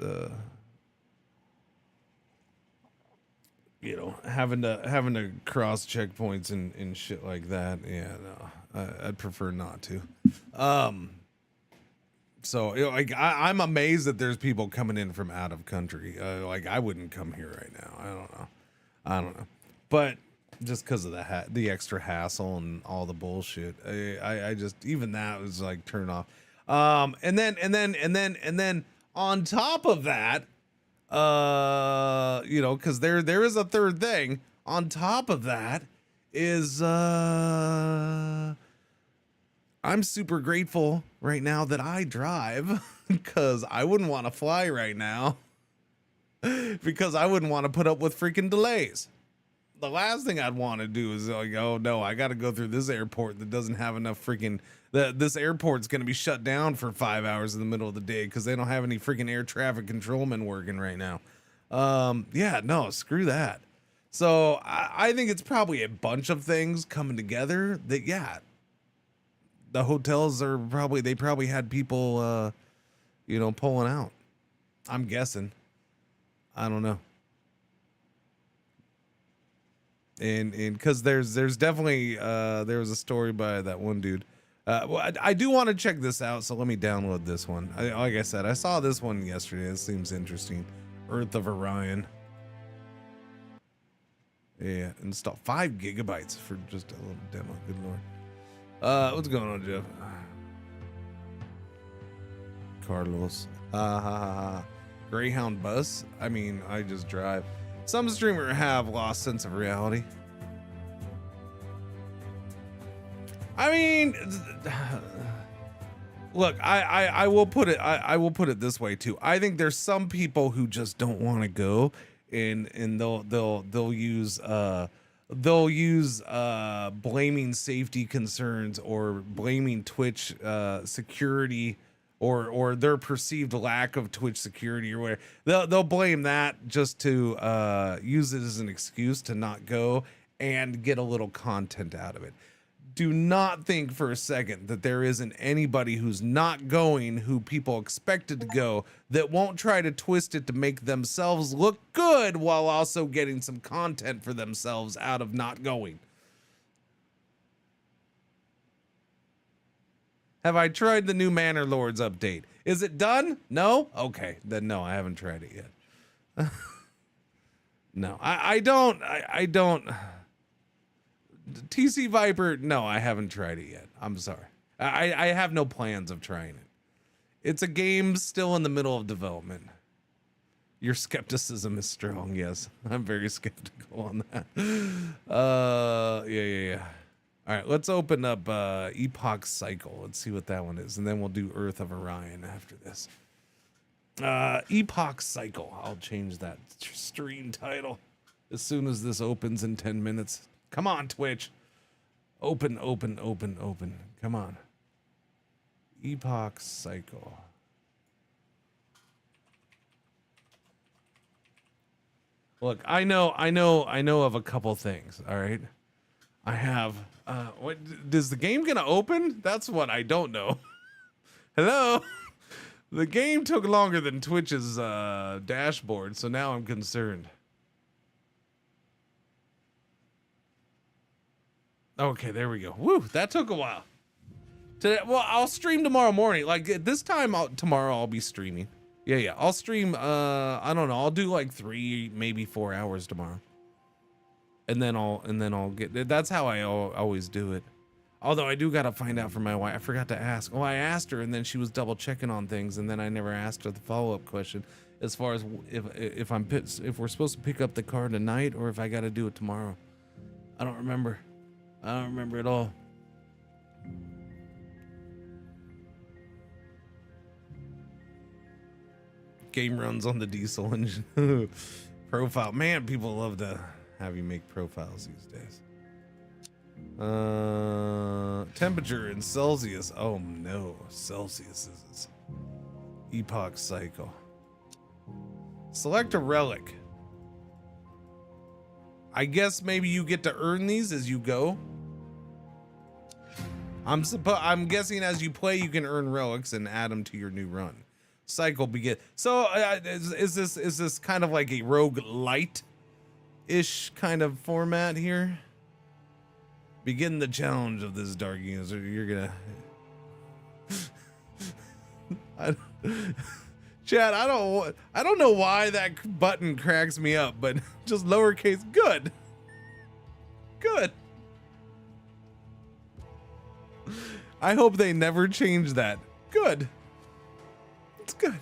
having to cross checkpoints and shit like that. Yeah, no, I'd prefer not to. So I'm amazed that there's people coming in from out of country. I wouldn't come here right now. I don't know, but just because of the extra hassle and all the bullshit, I just, even that was like turn off. And then on top of that, because there is a third thing on top of that is I'm super grateful right now that I drive because I wouldn't want to fly right now because I wouldn't want to put up with freaking delays. The last thing I'd want to do is like, oh no, I got to go through this airport that doesn't have enough freaking. This airport's going to be shut down for 5 hours in the middle of the day because they don't have any freaking air traffic controlmen working right now. No, screw that. So I think it's probably a bunch of things coming together that, the hotels they probably had people, pulling out. I'm guessing. I don't know. And because there's definitely, there was a story by that one dude. I do want to check this out, so let me download this one. Like I said, I saw this one yesterday. It seems interesting. Earth of Orion. Yeah, install 5 gigabytes for just a little demo. Good lord. What's going on, Jeff? Carlos. Greyhound bus. I mean, I just drive. Some streamers have lost sense of reality. I mean, look, I will put it I will put it this way too. I think there's some people who just don't want to go, and they'll use blaming safety concerns or blaming Twitch security or their perceived lack of Twitch security or whatever. They'll blame that just to use it as an excuse to not go and get a little content out of it. Do not think for a second that there isn't anybody who's not going, who people expected to go, that won't try to twist it to make themselves look good while also getting some content for themselves out of not going. Have I tried the new Manor Lords update? Is it done? No? Okay, then no, I haven't tried it yet. No, I don't. TC Viper, no, I haven't tried it yet. I'm sorry. I have no plans of trying it. It's a game still in the middle of development. Your skepticism is strong, yes. I'm very skeptical on that. Yeah. All right, let's open up Epoch Cycle. Let's see what that one is, and then we'll do Earth of Orion after this. Epoch Cycle. I'll change that stream title as soon as this opens in 10 minutes. Come on, Twitch. Open. Come on. Epoch Cycle. Look, I know of a couple things, all right? I have what is the game gonna open? That's what I don't know. Hello? The game took longer than Twitch's dashboard, so now I'm concerned. Okay, there we go. Woo, that took a while. Today, well, I'll stream tomorrow morning. Like this time tomorrow I'll be streaming. Yeah. I'll stream I don't know, I'll do like 3, maybe 4 hours tomorrow. And then I'll get, that's how I always do it. Although I do got to find out from my wife. I forgot to ask. Well, I asked her and then she was double checking on things, and then I never asked her the follow-up question as far as if we're supposed to pick up the car tonight or if I got to do it tomorrow. I don't remember at all. Game runs on the diesel engine. Profile. Man, people love to have you make profiles these days. Temperature in Celsius. Oh no, Celsius is Epoch Cycle. Select a relic. I guess maybe you get to earn these as you go. I'm guessing as you play, you can earn relics and add them to your new run. Cycle begin. So is this kind of like a rogue light-ish kind of format here? Begin the challenge of this dark user. You're gonna. Chad, I don't know why that button cracks me up, but just lowercase good. Good. I hope they never change that. Good. It's good.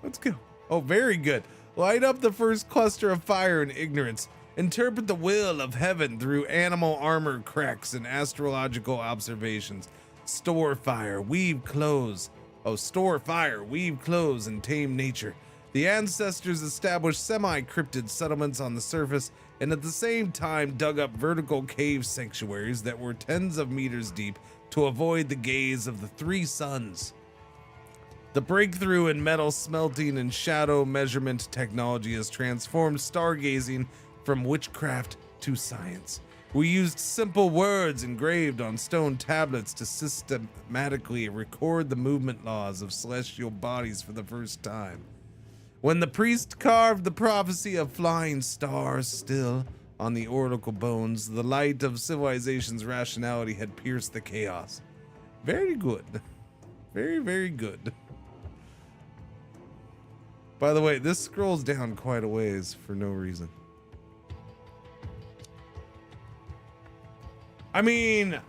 Let's go. Oh, very good. Light up the first cluster of fire in ignorance. Interpret the will of heaven through animal armor cracks and astrological observations. Store fire, weave clothes. Store fire, weave clothes, and tame nature. The ancestors established semi-cryptid settlements on the surface and at the same time dug up vertical cave sanctuaries that were tens of meters deep to avoid the gaze of the three suns. The breakthrough in metal smelting and shadow measurement technology has transformed stargazing from witchcraft to science. We used simple words engraved on stone tablets to systematically record the movement laws of celestial bodies for the first time. When the priest carved the prophecy of flying stars still on the oracle bones, the light of civilization's rationality had pierced the chaos. Very good. Very, very good. By the way, this scrolls down quite a ways for no reason. I mean,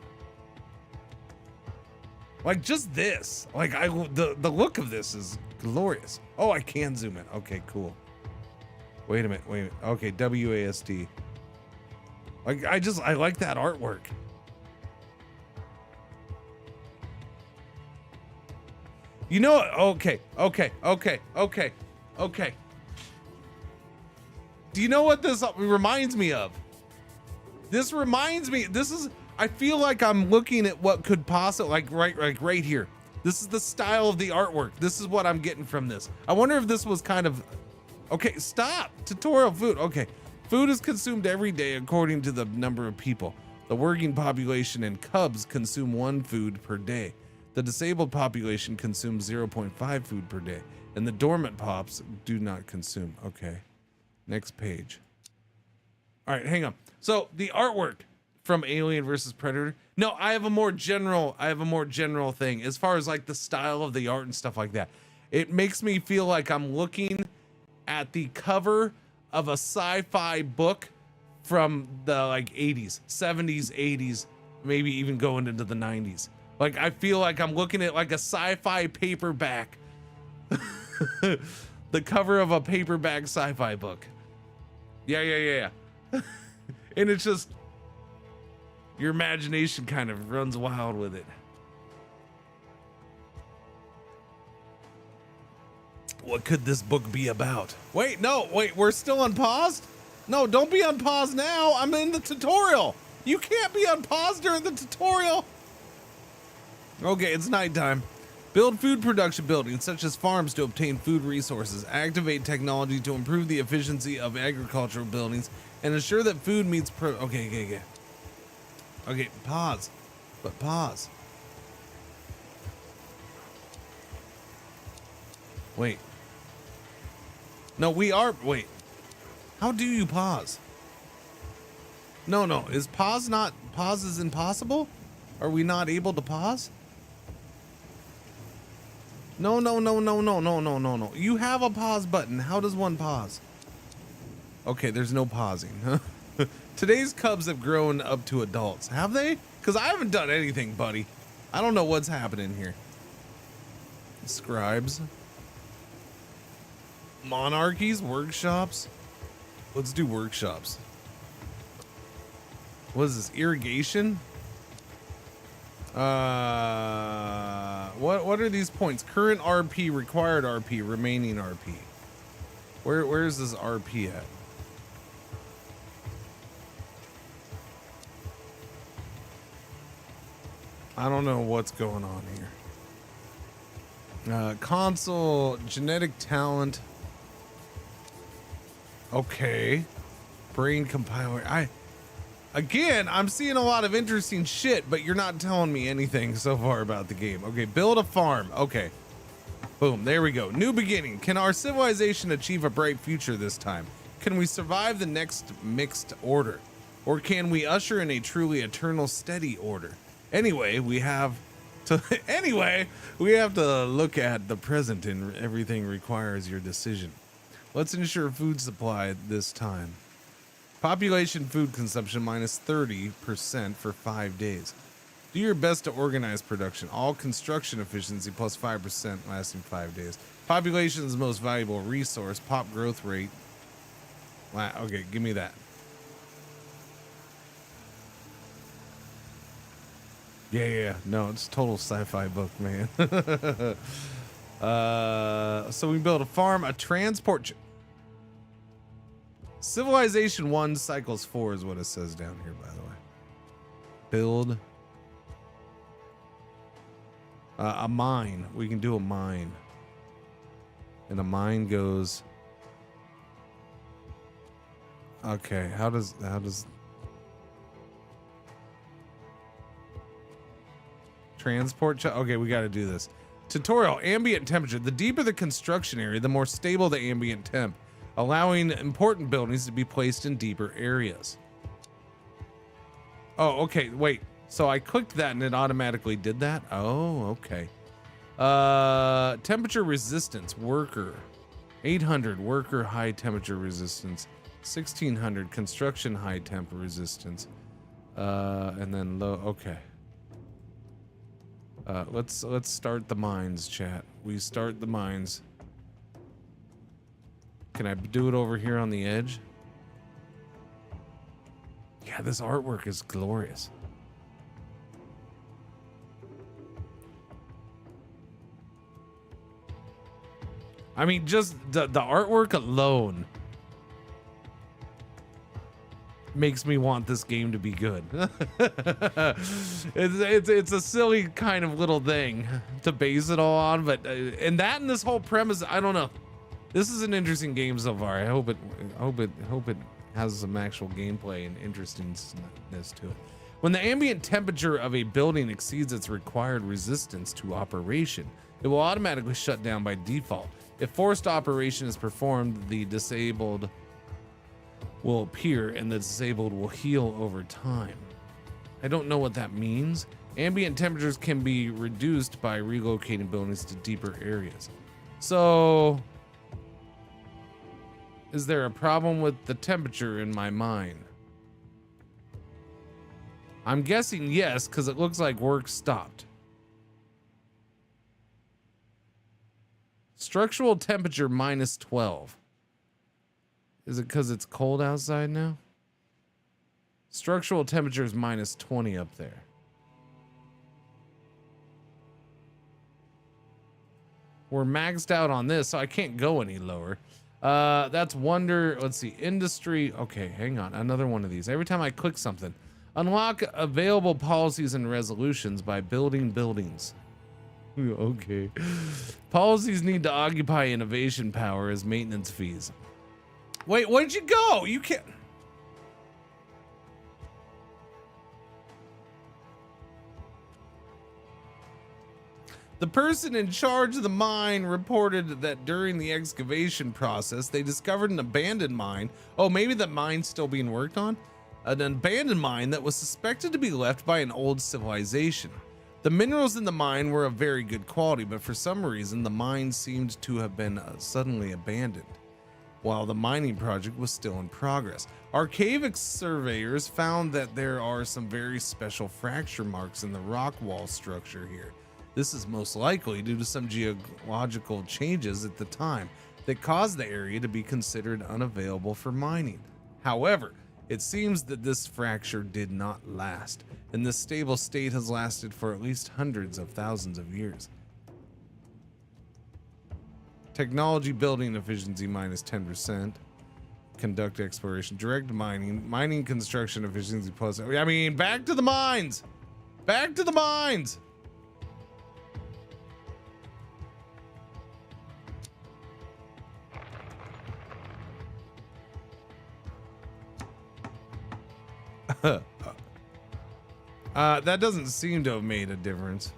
like just this, like the look of this is glorious. Oh, I can zoom in. Okay, cool. Wait a minute. Okay, WASD. Like I like that artwork. You know what? Okay. Do you know what this reminds me of? This reminds me, I feel like I'm looking at what could possibly, like right here. This is the style of the artwork. This is what I'm getting from this. I wonder if this was kind of, okay, stop. Tutorial food. Okay. Food is consumed every day according to the number of people. The working population and cubs consume 1 food per day. The disabled population consumes 0.5 food per day. And the dormant pops do not consume. Okay. Next page. All right, hang on. So the artwork from Alien versus Predator. No, I have a more general thing as far as like the style of the art and stuff like that. It makes me feel like I'm looking at the cover of a sci-fi book from the like 80s, 70s, 80s, maybe even going into the 90s. Like I feel like I'm looking at like a sci-fi paperback. The cover of a paperback sci-fi book. Yeah. And it's just, your imagination kind of runs wild with it. What could this book be about? Wait, we're still unpaused? No, don't be unpaused now. I'm in the tutorial. You can't be unpaused during the tutorial. Okay, it's nighttime. Build food production buildings such as farms to obtain food resources. Activate technology to improve the efficiency of agricultural buildings and ensure that food meets Okay, pause. But pause. Wait. No, wait. How do you pause? No, is pause is impossible? Are we not able to pause? No. You have a pause button. How does one pause? Okay, there's no pausing. Today's cubs have grown up to adults. Have they? Because I haven't done anything, buddy. I don't know what's happening here. Scribes. Monarchies, workshops. Let's do workshops. What is this? Irrigation? What are these points? Current RP, required RP, remaining RP. Where is this RP at? I don't know what's going on here. Console, genetic talent. Okay. Brain compiler. I'm seeing a lot of interesting shit, but you're not telling me anything so far about the game. Okay, build a farm. Okay. Boom, there we go. New beginning. Can our civilization achieve a bright future this time? Can we survive the next mixed order? Or can we usher in a truly eternal steady order? Anyway, we have to look at the present, and everything requires your decision. Let's ensure food supply this time. Population food consumption minus 30% for 5 days. Do your best to organize production. All construction efficiency plus 5% lasting 5 days. Population's most valuable resource. Pop growth rate. Wow, okay, give me that. Yeah. No, it's a total sci-fi book, man. So we build a farm, a transport. Civilization 1 cycles 4 is what it says down here, by the way. Build a mine. We can do a mine. And a mine goes. Okay, how does transport? Okay, we got to do this. Tutorial, ambient temperature. The deeper the construction area, the more stable the ambient temp, allowing important buildings to be placed in deeper areas. Oh, okay, wait. So I clicked that and it automatically did that? Oh, okay. Temperature resistance, worker. 800, worker high temperature resistance. 1600, construction high temp resistance. And then low, okay. Let's start the mines, chat. We start the mines. Can I do it over here on the edge? Yeah, this artwork is glorious. I mean, just the artwork alone makes me want this game to be good. it's a silly kind of little thing to base it all on, but and this whole premise, I don't know. This is an interesting game so far. I hope it has some actual gameplay and interestingness to it. When the ambient temperature of a building exceeds its required resistance to operation, it will automatically shut down by default. If forced operation is performed, the disabled will appear and the disabled will heal over time. I don't know what that means. Ambient temperatures can be reduced by relocating buildings to deeper areas. So, is there a problem with the temperature in my mind? I'm guessing yes, because it looks like work stopped. Structural temperature minus 12. Is it because it's cold outside now? Structural temperature is minus 20 up there. We're maxed out on this, so I can't go any lower. That's wonder. Let's see. Industry. Okay, hang on. Another one of these. Every time I click something, unlock available policies and resolutions by building buildings. Okay. Policies need to occupy innovation power as maintenance fees. Wait, where'd you go? You can't. The person in charge of the mine reported that during the excavation process, they discovered an abandoned mine. Oh, maybe the mine's still being worked on? An abandoned mine that was suspected to be left by an old civilization. The minerals in the mine were of very good quality, but for some reason, the mine seemed to have been suddenly abandoned while the mining project was still in progress. Archaic surveyors found that there are some very special fracture marks in the rock wall structure here. This is most likely due to some geological changes at the time that caused the area to be considered unavailable for mining. However, it seems that this fracture did not last, and this stable state has lasted for at least hundreds of thousands of years. Technology building efficiency minus 10%. Conduct exploration. Direct mining. Mining construction efficiency plus. I mean, back to the mines! Back to the mines! That doesn't seem to have made a difference.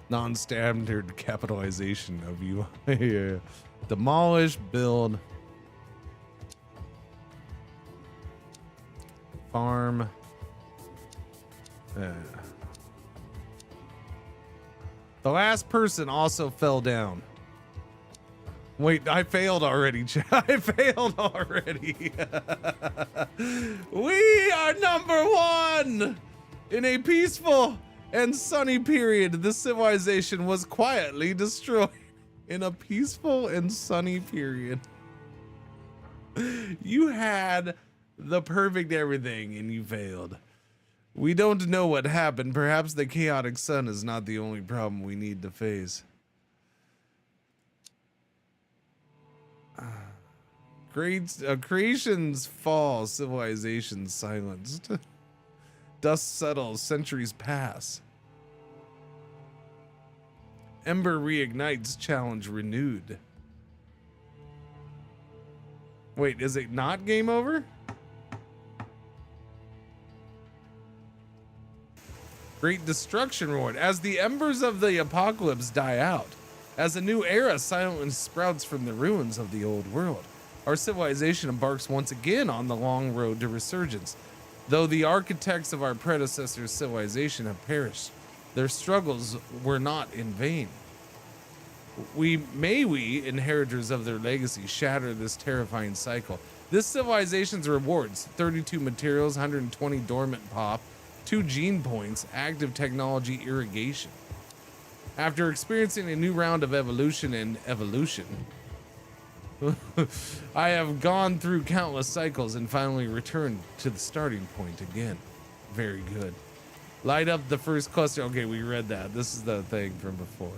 Non-standard capitalization of you. Yeah. Demolish, build, farm. The last person also fell down. Wait, I failed already. I failed already. We are number one. In a peaceful and sunny period, the civilization was quietly destroyed. In a peaceful and sunny period. You had the perfect everything and you failed. We don't know what happened. Perhaps the chaotic sun is not the only problem we need to face. Creations fall, civilizations silenced. Dust settles, centuries pass. Ember reignites, challenge renewed. Wait, is it not game over? Great destruction reward. As the embers of the apocalypse die out, as a new era silently sprouts from the ruins of the old world, our civilization embarks once again on the long road to resurgence. Though the architects of our predecessors' civilization have perished, their struggles were not in vain. We, inheritors of their legacy, shatter this terrifying cycle. This civilization's rewards: 32 materials, 120 dormant pop, 2 gene points, active technology irrigation. After experiencing a new round of evolution and evolution, I have gone through countless cycles and finally returned to the starting point again. Very good. Light up the first cluster. Okay, we read that. This is the thing from before.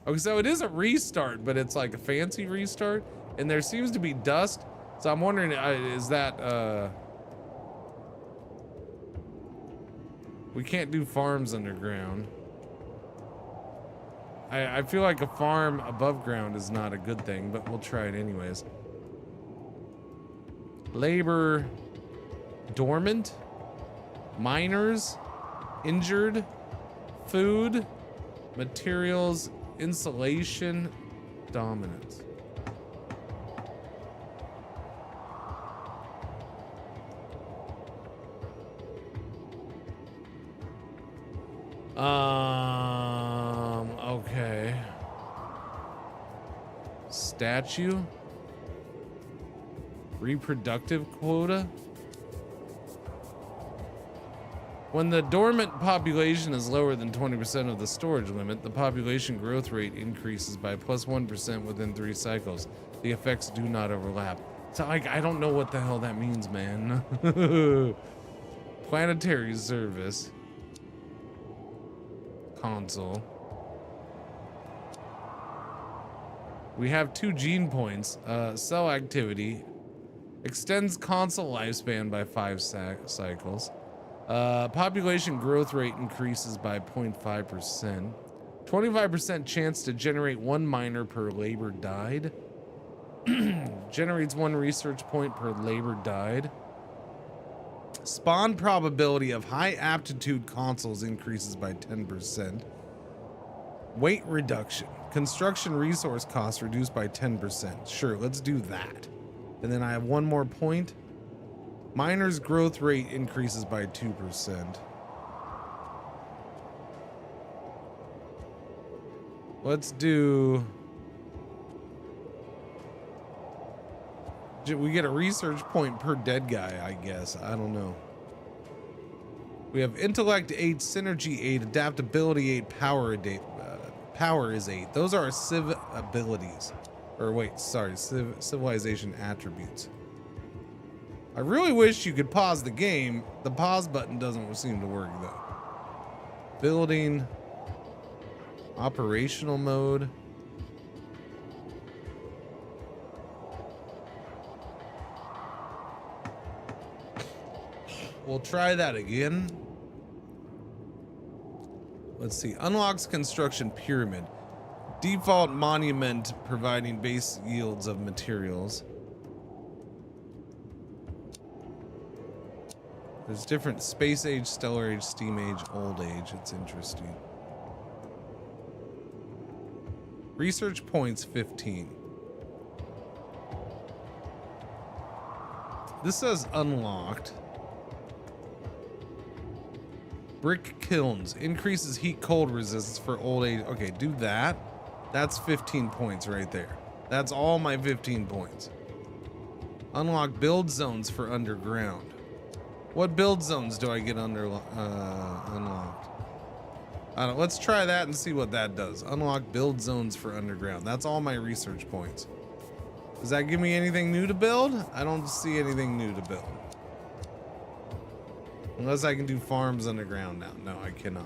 Okay, so it is a restart, but it's like a fancy restart, and there seems to be dust. So I'm wondering, is that we can't do farms underground. I feel like a farm above ground is not a good thing, but we'll try it anyways. Labor dormant, miners injured, food, materials, insulation, dominance. Okay. Statue. Reproductive quota. When the dormant population is lower than 20% of the storage limit, the population growth rate increases by +1% within 3 cycles. The effects do not overlap. So I don't know what the hell that means, man. Planetary service. Console. We have 2 gene points. Cell activity extends console lifespan by 5 cycles. Population growth rate increases by 0.5%. 25% chance to generate 1 miner per labor died. Generates 1 research point per labor died. Spawn probability of high aptitude consoles increases by 10%. Weight reduction. Construction resource costs reduced by 10%. Sure, let's do that. And then I have 1 more point. Miners growth rate increases by 2%. Let's do... We get a research point per dead guy, I guess. I don't know. We have intellect 8, synergy 8, adaptability 8, power 8. Power is 8. Those are our civ abilities. Or wait, sorry, civilization attributes. I really wish you could pause the game. The pause button doesn't seem to work though. Building. Operational mode. We'll try that again. Let's see. Unlocks construction pyramid. Default monument providing base yields of materials. There's different space age, stellar age, steam age, old age. It's interesting. Research points 15. This says unlocked. Brick kilns increases heat cold resistance for old age. Okay, do that. That's 15 points right there. That's all my 15 points. Unlock build zones for underground. What build zones do I get unlocked? I don't know. Let's try that and see what that does. Unlock build zones for underground. That's all my research points. Does that give me anything new to build? I don't see anything new to build. Unless I can do farms underground now. No, I cannot.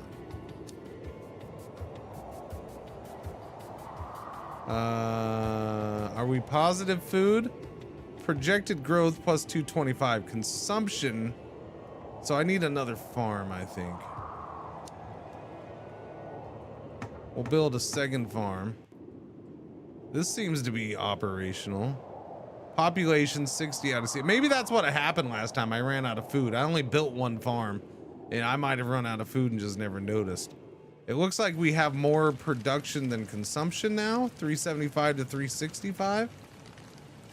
Are we positive food? Projected growth plus 225. Consumption. So I need another farm, I think. We'll build a second farm. This seems to be operational. Population 60 out of 60. Maybe that's what happened last time. I ran out of food. I only built 1 farm, and I might have run out of food and just never noticed. It looks like we have more production than consumption now. 375 to 365.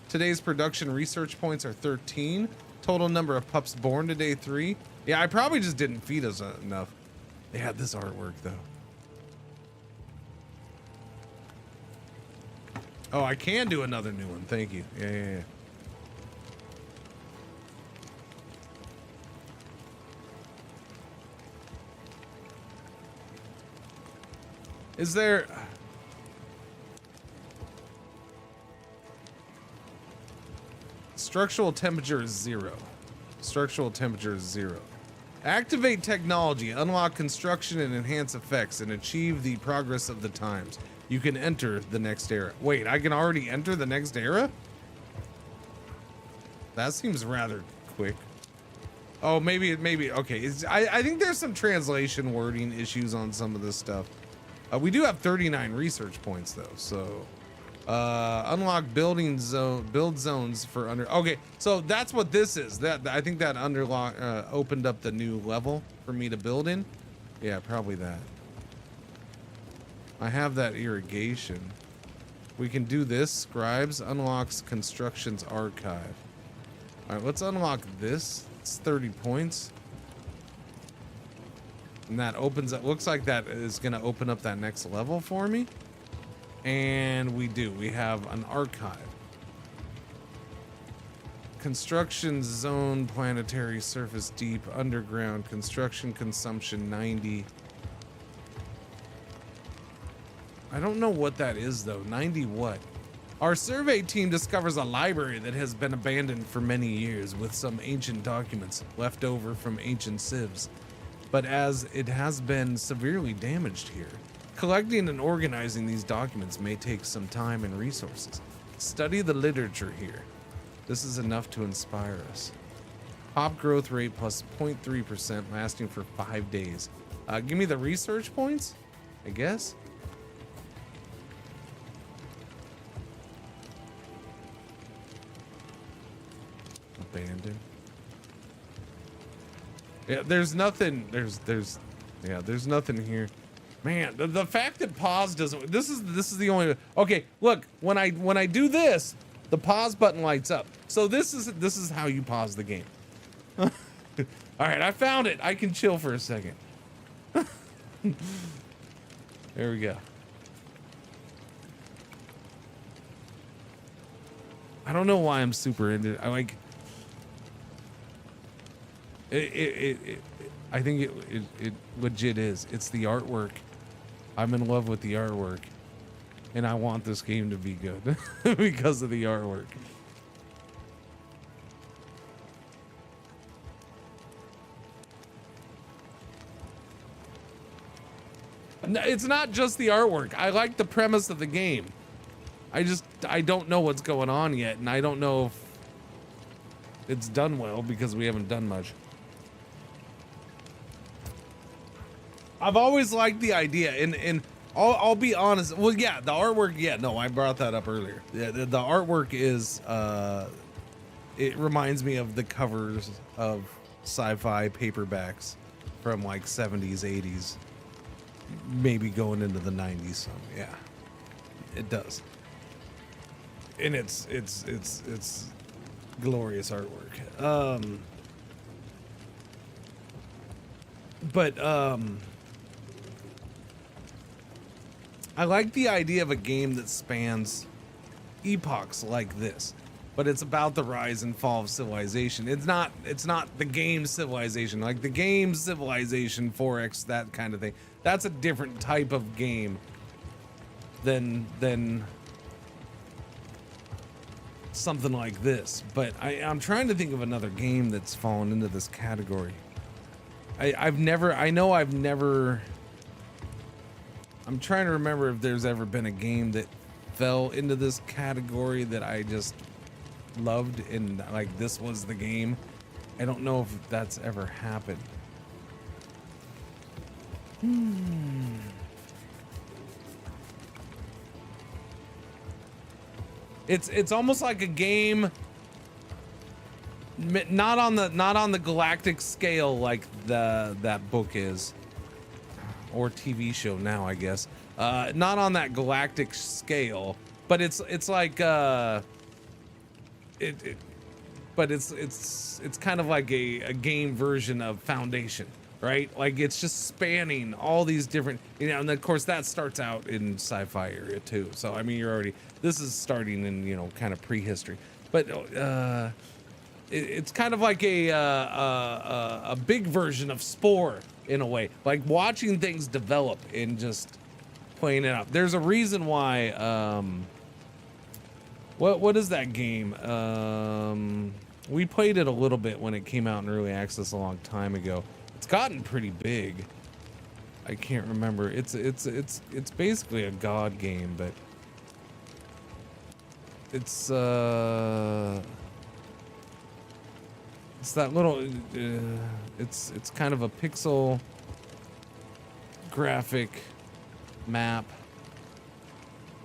Today's production research points are 13. Total number of pups born today 3. Yeah, I probably just didn't feed us enough. They had this artwork though. Oh, I can do another new one. Thank you. Yeah. Is there... Structural temperature is 0. Structural temperature is 0. Activate technology, unlock construction and enhance effects, and achieve the progress of the times. You can enter the next era. Wait, I can already enter the next era? That seems rather quick. Oh, maybe, okay. I think there's some translation wording issues on some of this stuff. We do have 39 research points though, so unlock build zones for under. Okay, so that's what this is. That I think that opened up the new level for me to build in. Yeah, probably that. I have that irrigation. We can do this. Scribes unlocks constructions archive. All right, let's unlock this. It's 30 points. And that opens up, looks like that is going to open up that next level for me. And we do. We have an archive. Construction zone, planetary surface deep, underground, construction consumption 90. I don't know what that is though. 90 what? Our survey team discovers a library that has been abandoned for many years with some ancient documents left over from ancient civs. But as it has been severely damaged here, collecting and organizing these documents may take some time and resources. Study the literature here. This is enough to inspire us. Pop growth rate plus 0.3% lasting for 5 days. Give me the research points, I guess. Abandoned. Yeah, there's nothing. There's nothing here. Man, the fact that pause doesn't. This is the only. Okay, look. When I do this, the pause button lights up. So this is how you pause the game. All right, I found it. I can chill for a second. There we go. I don't know why I'm super into it. I like. I think it legit is. It's the artwork. I'm in love with the artwork, and I want this game to be good because of the artwork. No, it's not just the artwork. I like the premise of the game. I don't know what's going on yet, and I don't know if it's done well because we haven't done much. I've always liked the idea, and I'll be honest. Well, yeah, the artwork. Yeah, no, I brought that up earlier. Yeah, the artwork is. It reminds me of the covers of sci-fi paperbacks from like 70s, 80s, maybe going into the 90s. So yeah, it does. And it's glorious artwork. But I like the idea of a game that spans epochs like this, but it's about the rise and fall of civilization. It's not the game Civilization, like the game Civilization 4X, that kind of thing. That's a different type of game than something like this. But I'm trying to think of another game that's fallen into this category. I'm trying to remember if there's ever been a game that fell into this category that I just loved and like this was the game. I don't know if that's ever happened. It's almost like a game not on the galactic scale like that book is, or TV show now, I guess. Not on that galactic scale, but it's like but it's kind of like a game version of Foundation, right? Like it's just spanning all these different, and of course that starts out in sci-fi area too. So I mean, this is starting in kind of prehistory, but it's kind of like a big version of Spore in a way, like watching things develop and just playing it out. There's a reason why. What is that game? We played it a little bit when it came out in early access a long time ago. It's gotten pretty big. I can't remember. It's basically a God game, but it's that little it's kind of a pixel graphic map.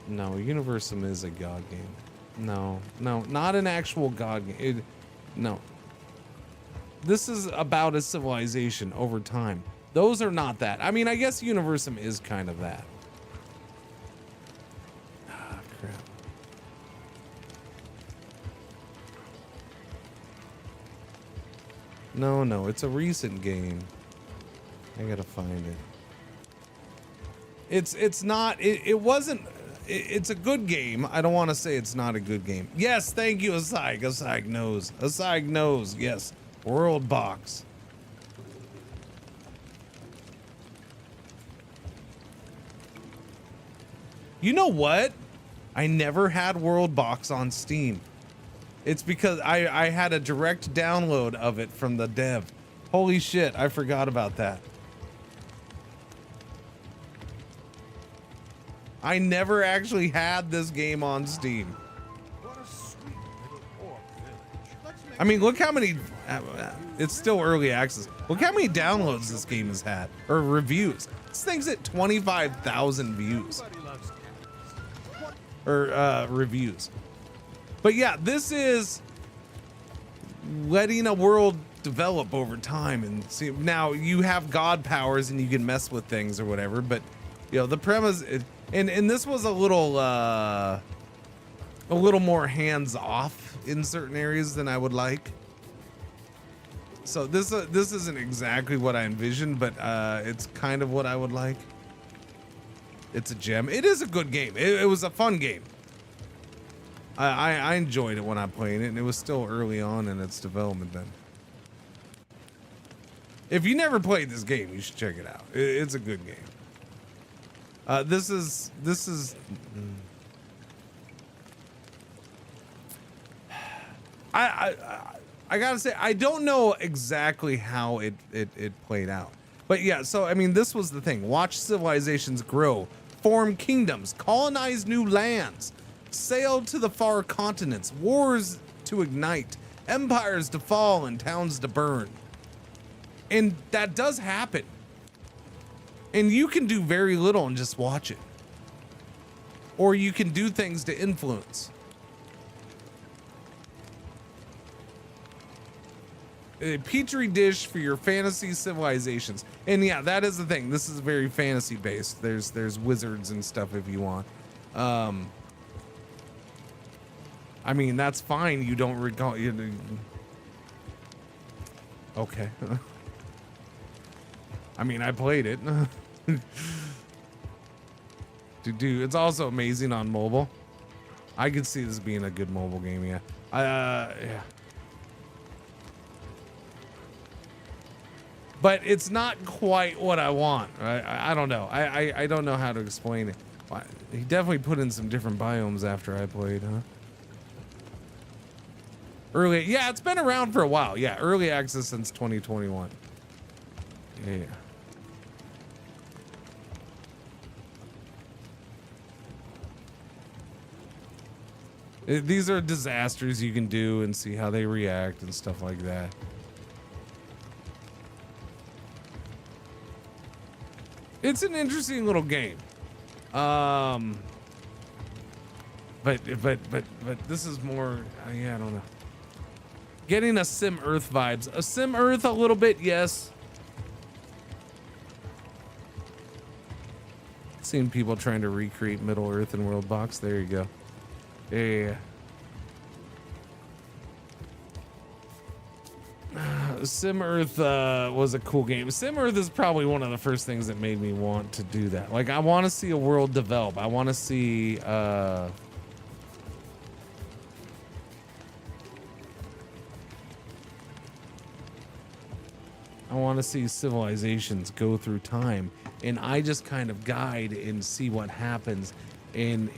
No, Universum is a God game. No, not an actual God game. No. This is about a civilization over time. Those are not that. I mean, I guess Universum is kind of that. Ah, crap. No, it's a recent game. I gotta find it. It's not, it wasn't, it's a good game. I don't want to say it's not a good game. Yes, thank you, Asig. Asig knows. Asig knows, yes. World Box. You know what? I never had World Box on Steam. It's because I had a direct download of it from the dev. Holy shit, I forgot about that. I never actually had this game on Steam. I mean, look how many, it's still early access. Look how many downloads this game has had, or reviews. This thing's at 25,000 views. Or reviews. But yeah, this is letting a world develop over time and see. Now you have god powers and you can mess with things or whatever, but you know, the premise, and this was a little more hands off in certain areas than I would like. So this isn't exactly what I envisioned, but it's kind of what I would like. It's a gem. It is a good game. It was a fun game. I enjoyed it when I played it, and it was still early on in its development then. If you never played this game, you should check it out. It's a good game. This is I gotta say, I don't know exactly how it played out. But yeah, so I mean, this was the thing. Watch civilizations grow, form kingdoms, colonize new lands, sail to the far continents, wars to ignite, empires to fall, and towns to burn. And that does happen. And you can do very little and just watch it. Or you can do things to influence. A petri dish for your fantasy civilizations. And yeah, that is the thing. This is very fantasy based. There's wizards and stuff if you want. I mean, that's fine. You don't recall. Okay. I mean, I played it. Dude, it's also amazing on mobile. I could see this being a good mobile game. Yeah. Yeah. But it's not quite what I want. I don't know. I don't know how to explain it. He definitely put in some different biomes after I played, huh? Early, yeah, it's been around for a while. Yeah, early access since 2021. Yeah. These are disasters you can do and see how they react and stuff like that. It's an interesting little game. But this is more, yeah, I don't know. Getting a Sim Earth vibes. A Sim Earth a little bit, yes. Seen people trying to recreate Middle Earth in World Box. There you go. Yeah. Sim Earth was a cool game. Sim Earth is probably one of the first things that made me want to do that. Like, I want to see a world develop. I want to see civilizations go through time, and I just kind of guide and see what happens, and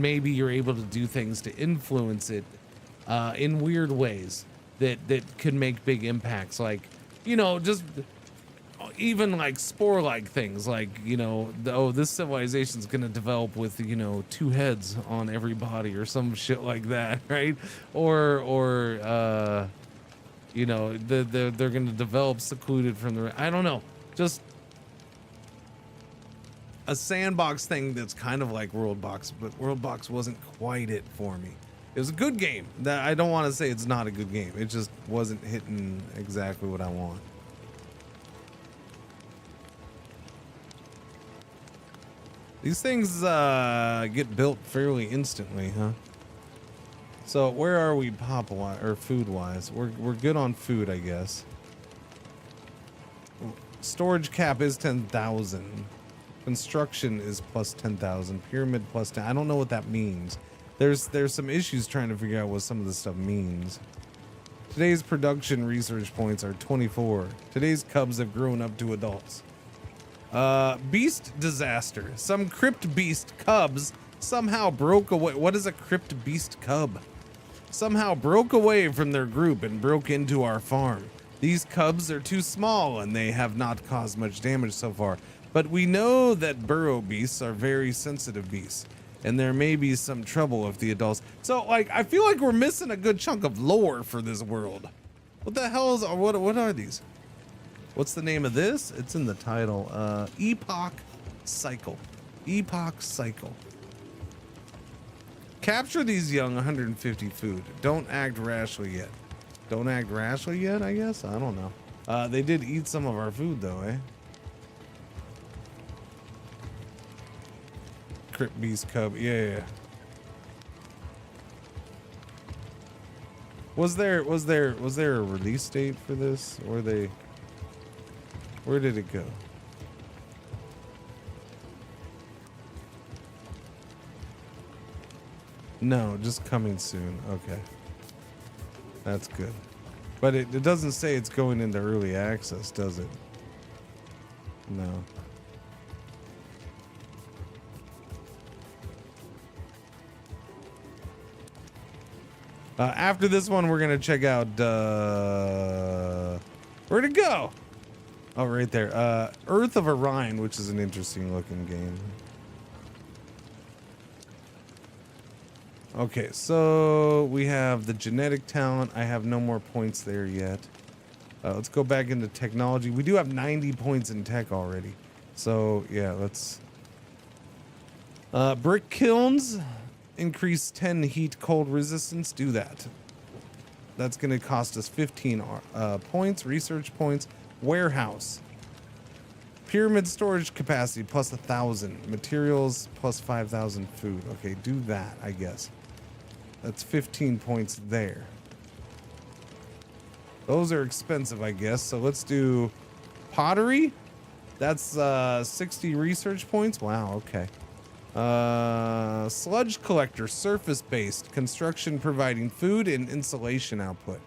maybe you're able to do things to influence it in weird ways that could make big impacts. Like, you know, just even like spore-like things, like, you know, this civilization's gonna develop with, you know, 2 heads on every body or some shit like that, right? Or you know, they're gonna develop secluded from the. I don't know, just a sandbox thing that's kind of like Worldbox, but Worldbox wasn't quite it for me. It was a good game. That I don't want to say it's not a good game. It just wasn't hitting exactly what I want. These things get built fairly instantly, huh? So where are we pop-wise or food-wise? We're good on food, I guess. Storage cap is 10,000. Construction is plus 10,000. Pyramid plus 10. I don't know what that means. There's some issues trying to figure out what some of this stuff means. Today's production research points are 24. Today's cubs have grown up to adults. Beast disaster. Some crypt beast cubs somehow broke away. What is a crypt beast cub? Somehow broke away from their group and broke into our farm. These cubs are too small and they have not caused much damage so far. But we know that burrow beasts are very sensitive beasts, and there may be some trouble if the adults. So, like, I feel like we're missing a good chunk of lore for this world. What the hell is? What are these? What's the name of this? It's in the title. Epoch Cycle. Epoch Cycle. Capture these young, 150 food. Don't act rashly yet. Don't act rashly yet, I guess? I don't know. They did eat some of our food, though, eh? Crypt Beast Cub. Yeah. Was there a release date for this? Or where did it go? No, just coming soon. Okay. That's good. But it doesn't say it's going into early access, does it? No. After this one, we're gonna check out, where'd it go? Oh, right there. Earth of Orion, which is an interesting looking game. Okay, so we have the genetic talent. I have no more points there yet. Let's go back into technology. We do have 90 points in tech already. So, yeah, let's... brick kilns. Increase 10 heat cold resistance. Do that. That's going to cost us 15 points, research points. Warehouse. Pyramid storage capacity plus 1,000. Materials plus 5,000 food. Okay, do that, I guess. That's 15 points there. Those are expensive, I guess. So let's do pottery. That's 60 research points. Wow, okay. Sludge collector, surface-based. Construction providing food and insulation output.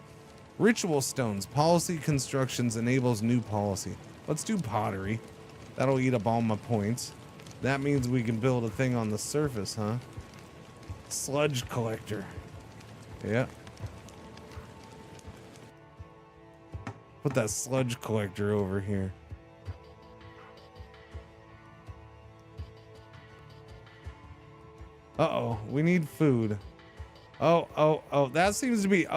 Ritual stones, policy constructions enables new policy. Let's do pottery. That'll eat up all my points. That means we can build a thing on the surface, huh? Sludge collector. Yeah. Put that sludge collector over here. Uh-oh, we need food. Oh, that seems to be,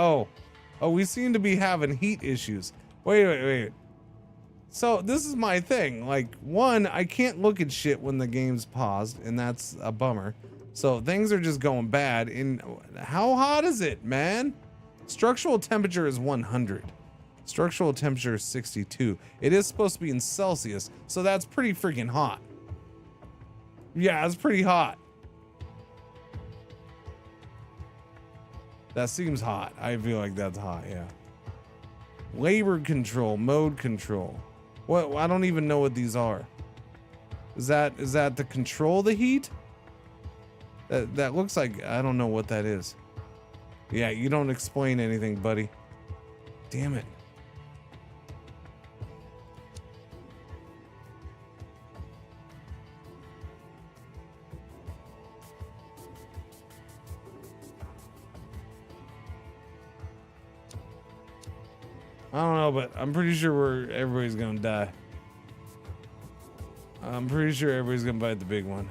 we seem to be having heat issues. Wait. So this is my thing. Like, one, I can't look at shit when the game's paused, and that's a bummer. So things are just going bad. And how hot is it, man? Structural temperature is 100. Structural temperature is 62. It is supposed to be in Celsius, so that's pretty freaking hot. Yeah, it's pretty hot. That seems hot. I feel like that's hot, yeah. Labor control, mode control. What? I don't even know what these are. Is that to control the heat? That looks like, I don't know what that is. Yeah, you don't explain anything, buddy. Damn it. I don't know, but I'm pretty sure everybody's gonna die. I'm pretty sure everybody's gonna bite the big one.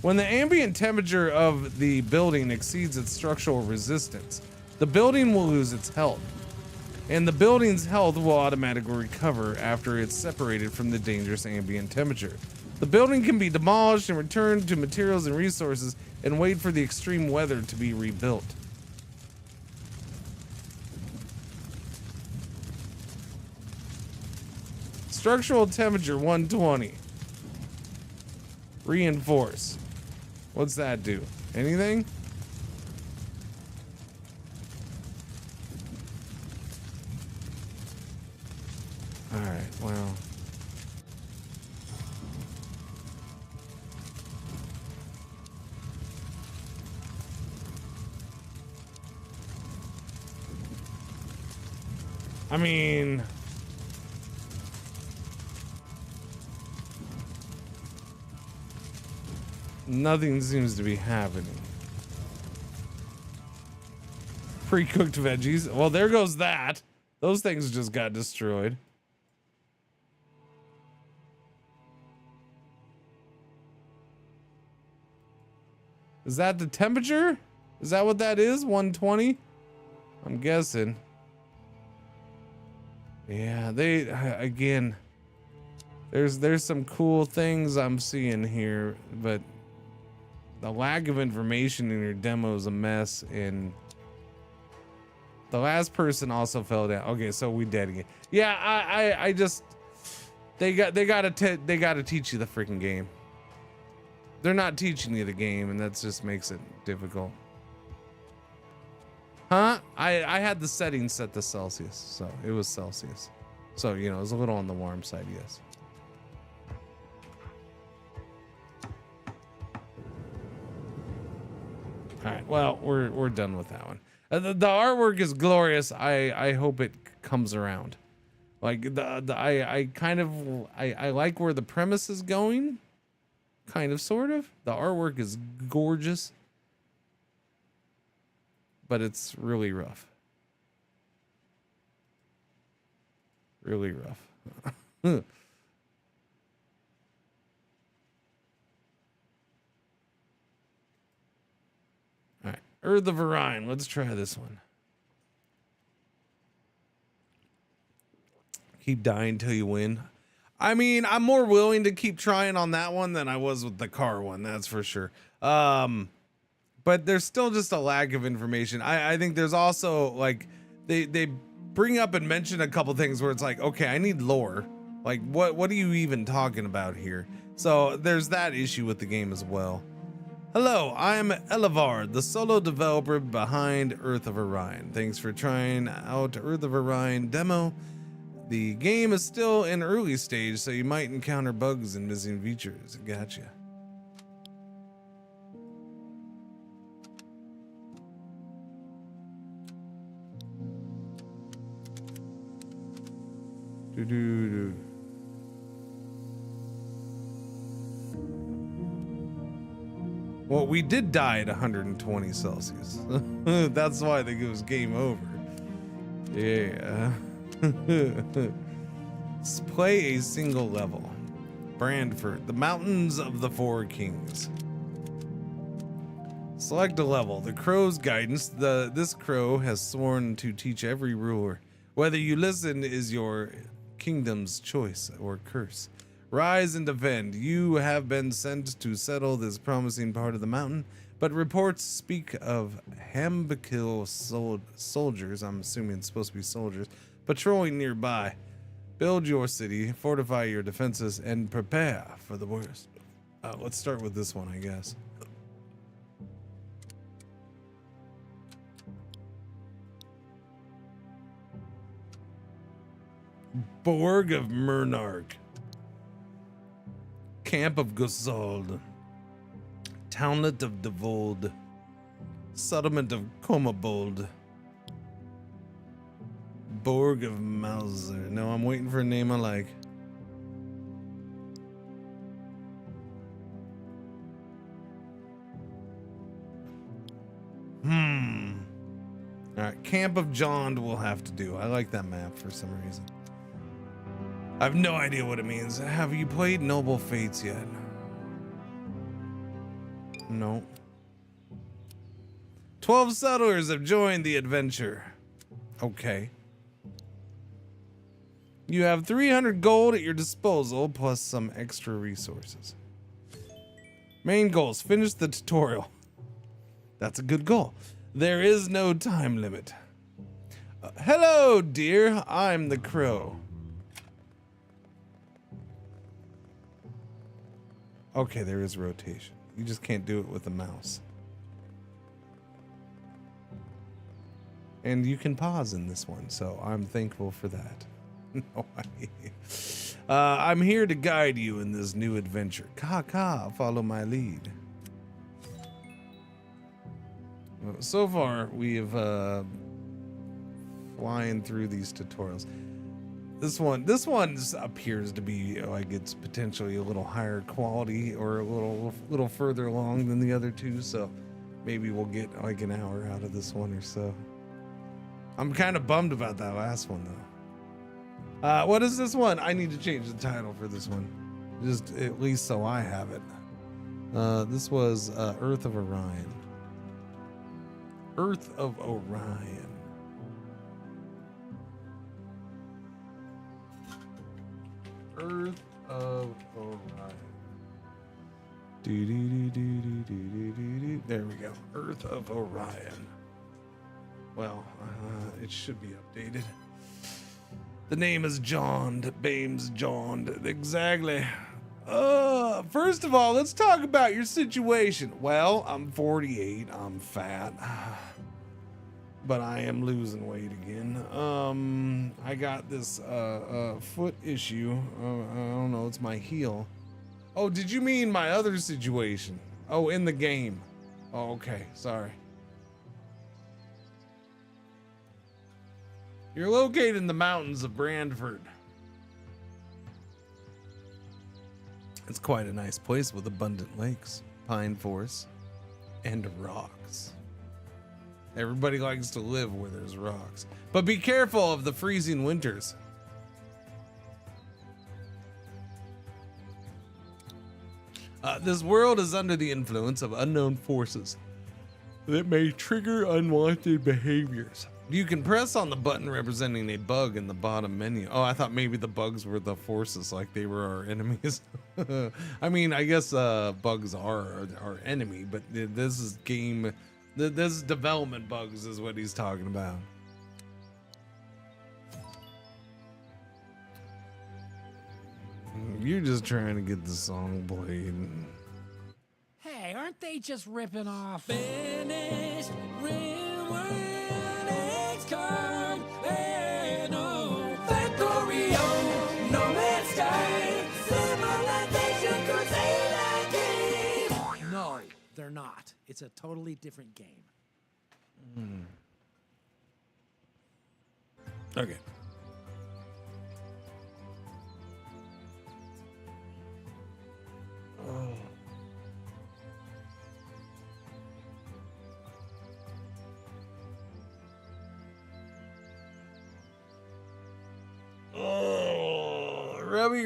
When the ambient temperature of the building exceeds its structural resistance, the building will lose its health, and the building's health will automatically recover after it's separated from the dangerous ambient temperature. The building can be demolished and returned to materials and resources and wait for the extreme weather to be rebuilt. Structural temperature 120. Reinforce. What's that do? Anything? All right, well. I mean, nothing seems to be happening. Pre-cooked veggies. Well, there goes that. Those things just got destroyed. Is that the temperature? Is that what that is? 120? I'm guessing. Yeah, they again. There's some cool things I'm seeing here, but the lack of information in your demo is a mess. And the last person also fell down. Okay, so we dead again. Yeah, I just they gotta teach you the freaking game. They're not teaching you the game, and that just makes it difficult. Huh? I had the settings set to Celsius, so it was Celsius. So, you know, it was a little on the warm side, yes. All right, well, we're done with that one. The artwork is glorious. I hope it comes around. Like I kind of I like where the premise is going. Kind of, sort of. The artwork is gorgeous, but it's really rough. Really rough. All right, Earth of Orion. Let's try this one. Keep dying till you win. I mean, I'm more willing to keep trying on that one than I was with the car one, that's for sure. But there's still just a lack of information. I think there's also, like, they bring up and mention a couple things where it's like, okay, I need lore. Like, what are you even talking about here? So there's that issue with the game as well. Hello, I'm Elevard, the solo developer behind Earth of Orion. Thanks for trying out Earth of Orion demo. The game is still in early stage, so you might encounter bugs and missing features. Gotcha. Do. Well, we did die at 120 Celsius. That's why I think it was game over. Yeah. Let's play a single level. Brandford, the Mountains of the Four Kings. Select a level. The crow's guidance. This crow has sworn to teach every ruler. Whether you listen is your kingdom's choice or curse. Rise and defend. You have been sent to settle this promising part of the mountain, but reports speak of Hambakil soldiers, I'm assuming it's supposed to be soldiers, patrolling nearby. Build your city, fortify your defenses, and prepare for the worst. Let's start with this one, I guess. Borg of Murnarg. Camp of Gusald. Townlet of Devold. Settlement of Comabold. Borg of Mauser. No, I'm waiting for a name I like. All right, Camp of Jond will have to do. I like that map for some reason. I have no idea what it means. Have you played Noble Fates yet? No. 12 settlers have joined the adventure. Okay. You have 300 gold at your disposal, plus some extra resources. Main goals, finish the tutorial. That's a good goal. There is no time limit. Hello, dear. I'm the crow. Okay, there is rotation. You just can't do it with a mouse. And you can pause in this one, so I'm thankful for that. No, I'm here to guide you in this new adventure. Follow my lead. Well, so far, we have flying through these tutorials. This one appears to be like it's potentially a little higher quality or a little further along than the other two. So maybe we'll get like an hour out of this one or so. I'm kind of bummed about that last one though. What is this one? I need to change the title for this one, just at least so I have it. This was Earth of Orion. Earth of Orion. Earth of Orion. There we go. Earth of Orion. Well, it should be updated. The name is Jond. Bames Jond. Exactly. First of all, let's talk about your situation. Well, I'm 48. I'm fat. But I am losing weight again. I got this foot issue. I don't know, it's my heel. Oh, did you mean my other situation? Oh, in the game. Oh, okay, sorry. You're located in the mountains of Brandford. It's quite a nice place with abundant lakes, pine forests, and rocks. Everybody likes to live where there's rocks. But be careful of the freezing winters. This world is under the influence of unknown forces that may trigger unwanted behaviors. You can press on the button representing a bug in the bottom menu. Oh, I thought maybe the bugs were the forces, like they were our enemies. I mean, I guess bugs are our enemy, but this is game... This is development bugs is what he's talking about. You're just trying to get the song played. Hey, aren't they just ripping off? Finished, rewind, XCOM, no, Factorio, No Man's Sky, Civilization Crusader game. No, they're not. It's a totally different game. Okay. Oh,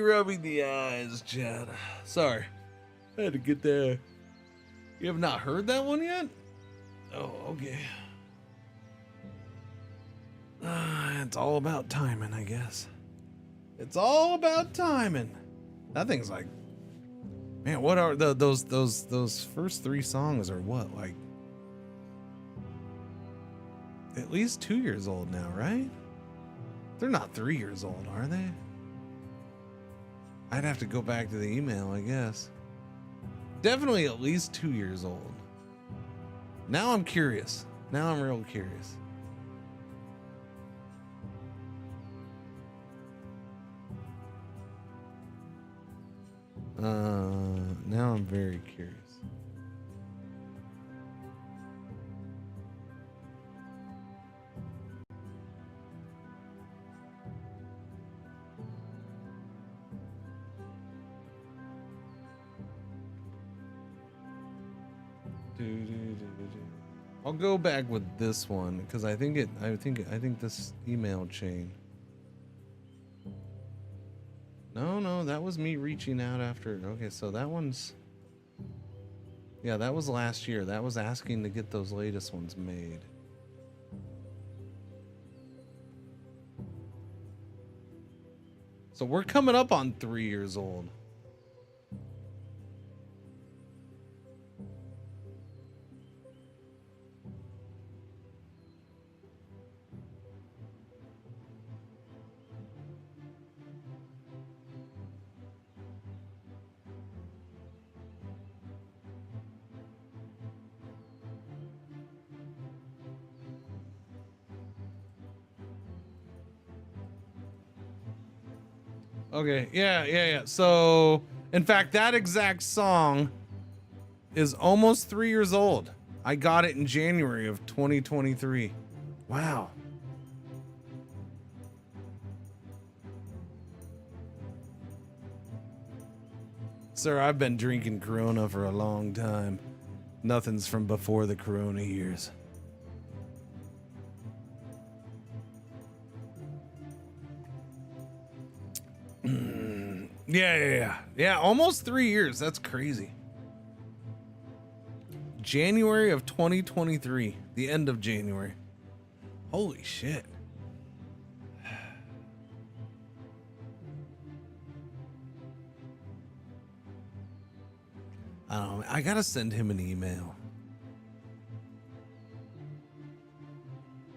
rubbing the eyes, Chad. Sorry, I had to get there. You have not heard that one yet? Oh, okay. It's all about timing, I guess. It's all about timing. That thing's like, man, what are those first three songs are what, like at least 2 years old now, right? They're not 3 years old, are they? I'd have to go back to the email, I guess. Definitely at least 2 years old. Now I'm curious. Now I'm real curious. Now I'm very curious. I'll go back with this one because I think this email chain. No, that was me reaching out after. Okay, so that one's. Yeah, that was last year. That was asking to get those latest ones made. So we're coming up on 3 years old. Okay, yeah. So, in fact, that exact song is almost 3 years old. I got it in January of 2023. Wow. Sir, I've been drinking Corona for a long time. Nothing's from before the Corona years. Yeah, almost 3 years. That's crazy. January of 2023, the end of January. Holy shit. I don't know. I gotta send him an email.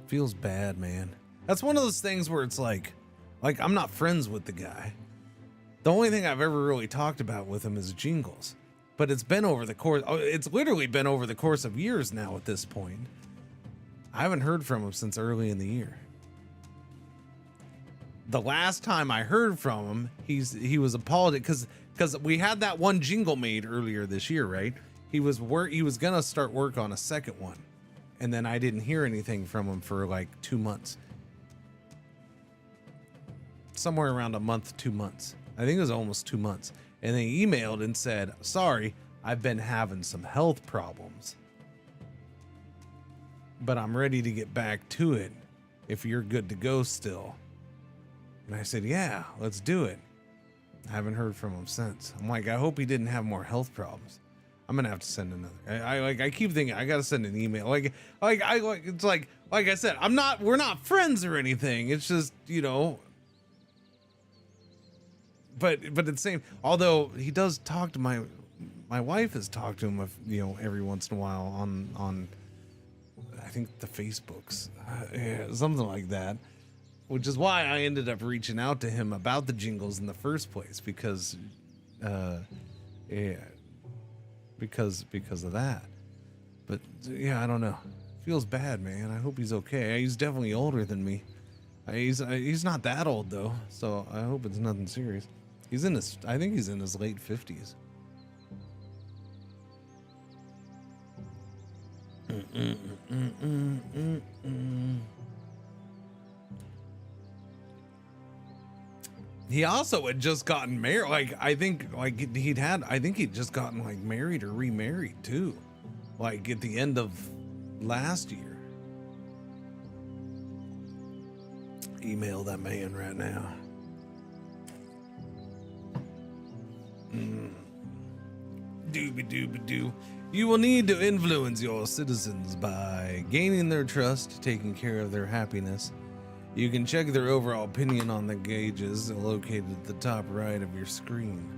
Feels bad, man. That's one of those things where it's like I'm not friends with the guy. The only thing I've ever really talked about with him is jingles. But it's been over the course, it's literally been over the course of years now at this point. I haven't heard from him since early in the year. The last time I heard from him, he was apologetic because we had that one jingle made earlier this year, right? He was gonna start work on a second one. And then I didn't hear anything from him for like 2 months. Somewhere around a month, 2 months. I think it was almost 2 months. And they emailed and said, sorry, I've been having some health problems. But I'm ready to get back to it if you're good to go still. And I said, yeah, let's do it. I haven't heard from him since. I'm like, I hope he didn't have more health problems. I'm gonna have to send another. I keep thinking I gotta send an email. It's like I said, we're not friends or anything. It's just, you know. But it's the same. Although he does talk to my wife has talked to him, every once in a while on I think the Facebooks, something like that. Which is why I ended up reaching out to him about the jingles in the first place because of that. But yeah, I don't know. Feels bad, man. I hope he's okay. He's definitely older than me. He's not that old though, so I hope it's nothing serious. I think he's in his late 50s. He also had just gotten married. I think he'd just gotten married or remarried too. Like at the end of last year. Email that man right now. Dooby-dooby-doo. You will need to influence your citizens by gaining their trust, taking care of their happiness. You can check their overall opinion on the gauges located at the top right of your screen.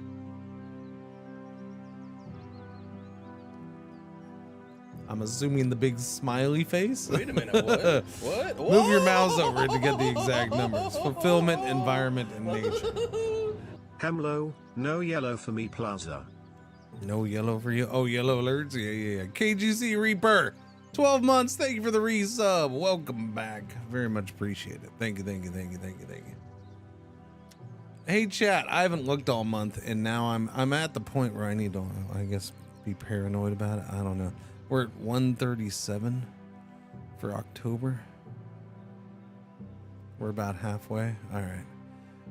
I'm assuming the big smiley face? Wait a minute, what? What? Move your mouse over to get the exact numbers. Fulfillment, environment, and nature. Hamlo, no yellow for me plaza. No yellow for you? Oh, yellow alerts? Yeah. KGC Reaper, 12 months. Thank you for the resub. Welcome back. Very much appreciate it. Thank you. Hey, chat. I haven't looked all month, and now I'm at the point where I need to, I guess, be paranoid about it. I don't know. We're at 137 for October. We're about halfway. All right.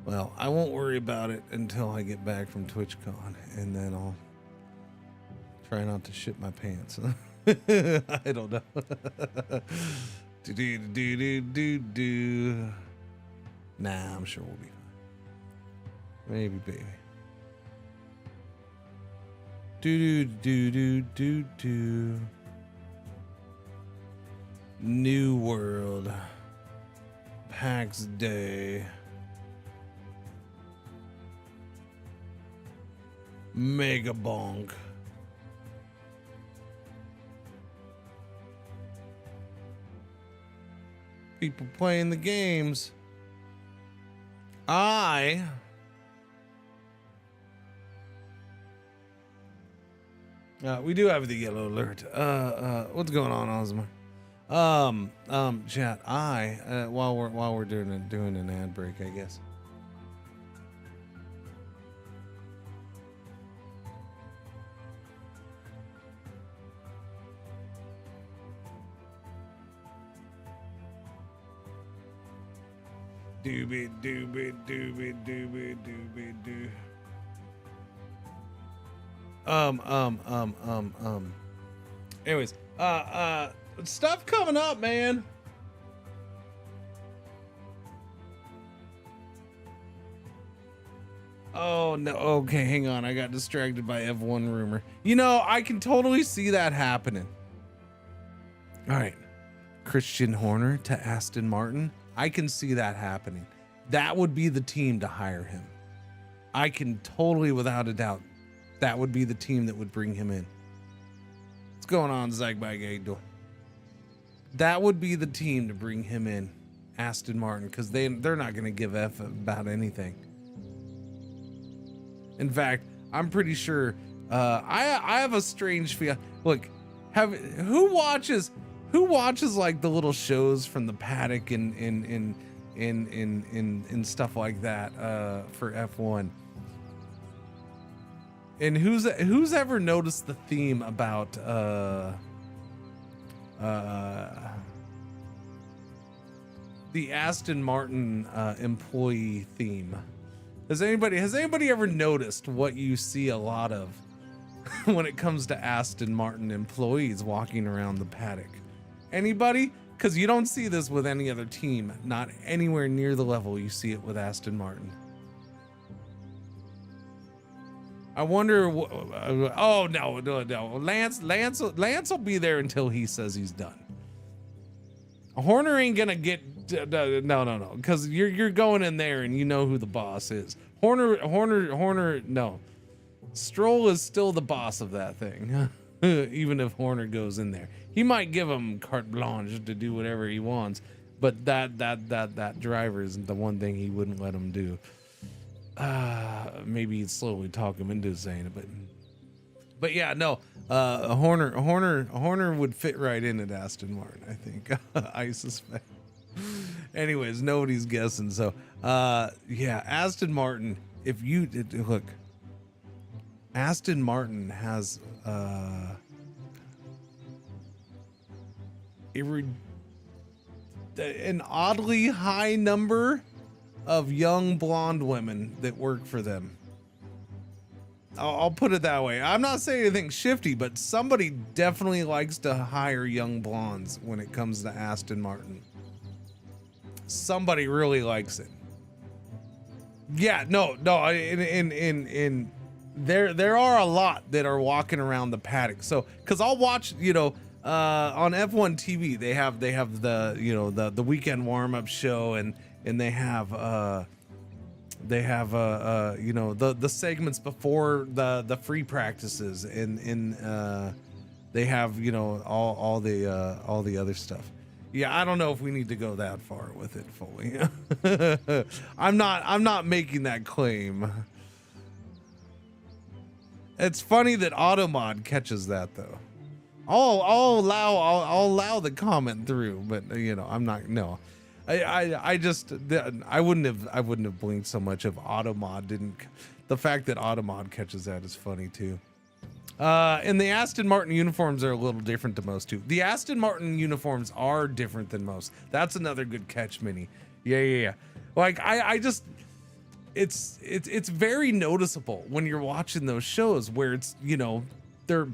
Well, I won't worry about it until I get back from TwitchCon, and then I'll try not to shit my pants. I don't know. Do. Nah, I'm sure we'll be fine. Maybe, baby. Do. New World. PAX Day. Mega Bonk. People playing the games. We do have the yellow alert. What's going on, Ozma? Chat. While we're doing an ad break, I guess. Doobie. Anyways, stuff coming up, man. Oh no. Okay, hang on. I got distracted by F1 rumor. You know, I can totally see that happening. All right. Christian Horner to Aston Martin. I can see that happening. That would be the team to hire him. I can totally, without a doubt, that would be the team that would bring him in. What's going on, Zagbag? That would be the team to bring him in, Aston Martin, because they're not going to give F about anything. In fact, I'm pretty sure I have a strange feel. Look, who watches like the little shows from the paddock and stuff like that for F1? And who's ever noticed the theme about the Aston Martin employee theme? Has anybody ever noticed what you see a lot of when it comes to Aston Martin employees walking around the paddock? Anybody? Because you don't see this with any other team, not anywhere near the level you see it with Aston Martin. I wonder. Oh no! Lance will be there until he says he's done. Horner ain't gonna get no. Because you're going in there and you know who the boss is. Horner. No, Stroll is still the boss of that thing. Even if Horner goes in there, he might give him carte blanche to do whatever he wants. But that driver isn't the one thing he wouldn't let him do. Maybe he'd slowly talk him into saying it, but yeah, no. Horner would fit right in at Aston Martin, I think. I suspect. Anyways, nobody's guessing. So, yeah, Aston Martin. If you look, Aston Martin has an oddly high number of young blonde women that work for them. I'll put it that way. I'm not saying anything shifty, but somebody definitely likes to hire young blondes when it comes to Aston Martin. Somebody really likes it. Yeah, no. In there are a lot that are walking around the paddock. So, because I'll watch, on F1 TV, they have the the weekend warm up show and they have the segments before the free practices and they have all the other stuff. Yeah, I don't know if we need to go that far with it fully. I'm not making that claim. It's funny that Automod catches that though. I'll allow the comment through, but I'm not. No, I wouldn't have blinked so much if Automod didn't. The fact that Automod catches that is funny too. And the Aston Martin uniforms are a little different than most too. The Aston Martin uniforms are different than most. That's another good catch, Minnie. Yeah. Like I just. It's very noticeable when you're watching those shows where it's they're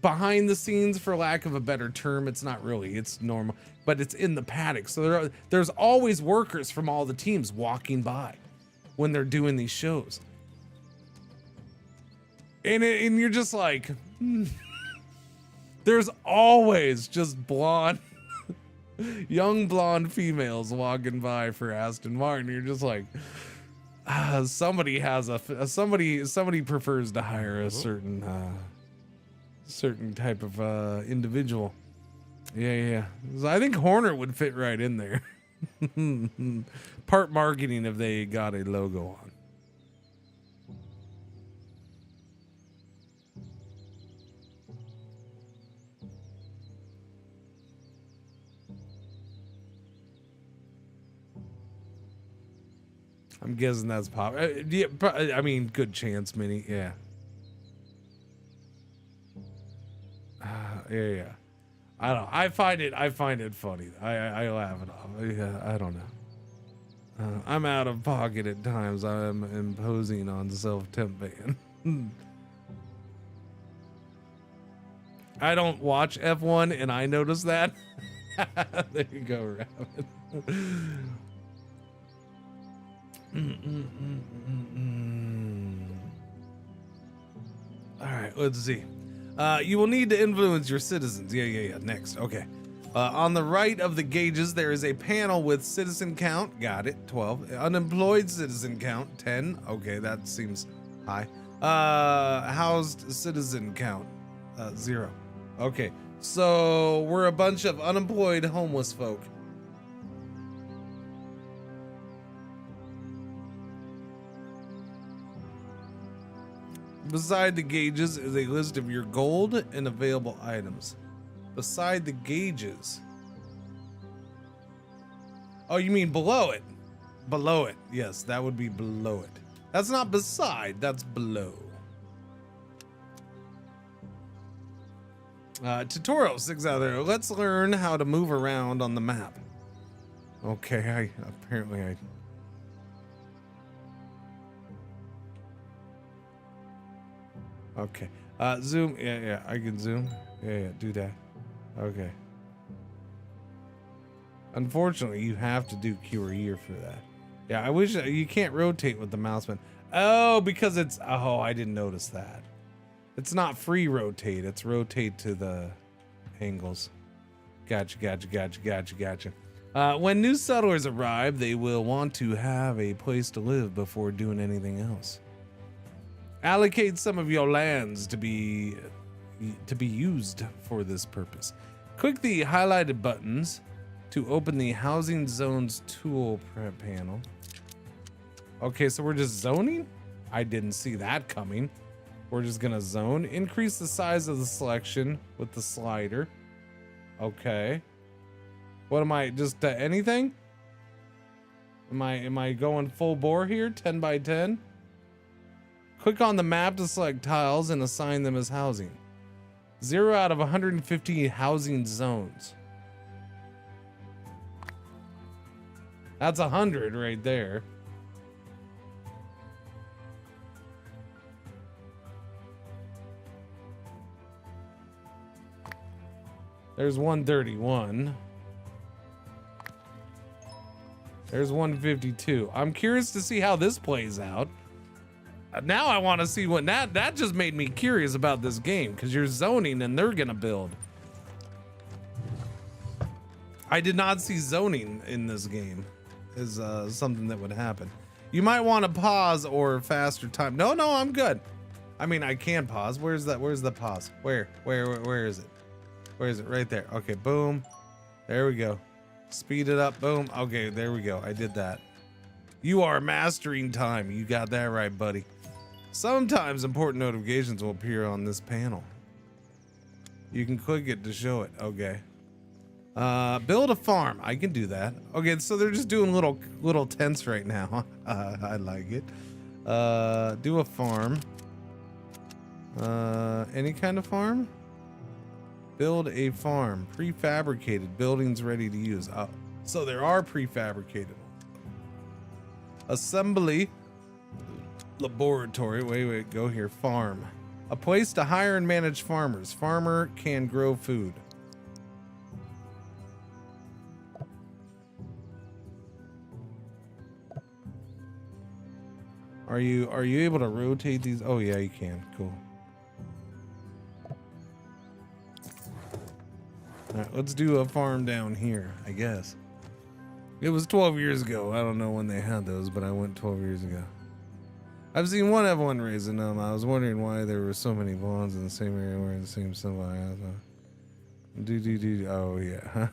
behind the scenes, for lack of a better term. It's not really, it's normal, but it's in the paddock. So there's always workers from all the teams walking by when they're doing these shows. And you're just like, there's always just blonde, young blonde females walking by for Aston Martin. You're just like, somebody has somebody prefers to hire a certain type of individual. Yeah. So I think Horner would fit right in there. Part marketing if they got a logo on. I'm guessing that's pop. Yeah, I mean, good chance, Minnie. Yeah. Yeah. I don't know. I find it funny. I laugh it off. Yeah, I don't know. I'm out of pocket at times. I'm imposing on self-temp ban. I don't watch F1 and I notice that. There you go, Rabbit. All right, let's see. You will need to influence your citizens. Yeah. Next. Okay. On the right of the gauges, there is a panel with citizen count. Got it. 12. Unemployed citizen count. 10. Okay, that seems high. Housed citizen count. 0. Okay. So we're a bunch of unemployed homeless folk. Beside the gauges is a list of your gold and available items. Beside the gauges. Oh, you mean below it? Below it. Yes, that would be below it. That's not beside, that's below. Tutorial 6 out there. Let's learn how to move around on the map. Okay, apparently okay. Zoom. Yeah, I can zoom. Yeah, do that. Okay. Unfortunately, you have to do Q or E for that. Yeah, I wish you can't rotate with the mouse button. Oh, because it's, oh, I didn't notice that. It's not free rotate. It's rotate to the angles. Gotcha. When new settlers arrive, they will want to have a place to live before doing anything else. Allocate some of your lands to be used for this purpose. Click the highlighted buttons to open the housing zones tool panel. Okay, so we're just zoning? I didn't see that coming. We're just gonna zone. Increase the size of the selection with the slider. Okay. What am I, just anything? Am I going full bore here? 10 by 10? Click on the map to select tiles and assign them as housing. 0 out of 150 housing zones. That's 100 right there. There's 131. There's 152. I'm curious to see how this plays out. Now I want to see what that just made me curious about this game, because you're zoning and they're gonna build. I did not see zoning in this game as something that would happen. You might want to pause or faster time. No, I'm good. I mean, I can pause. Where's that? Where's the pause? Where is it? Where is it? Right there. Okay, boom. There we go. Speed it up. Boom. Okay, there we go. I did that. You are mastering time. You got that right, buddy. Sometimes important notifications will appear on this panel. You can click it to show it. Okay. Build a farm. I can do that. Okay, so they're just doing little tents right now. I like it. Do a farm. Any kind of farm? Build a farm. Prefabricated. Buildings ready to use. Oh, so there are prefabricated ones. Assembly. Laboratory. Wait. Go here. Farm. A place to hire and manage farmers. Farmer can grow food. Are you able to rotate these? Oh yeah, you can. Cool. All right, let's do a farm down here, I guess. It was 12 years ago. I don't know when they had those, but I went 12 years ago. I've seen one have one raising them. I was wondering why there were so many blondes in the same area wearing the same symbol. Oh yeah.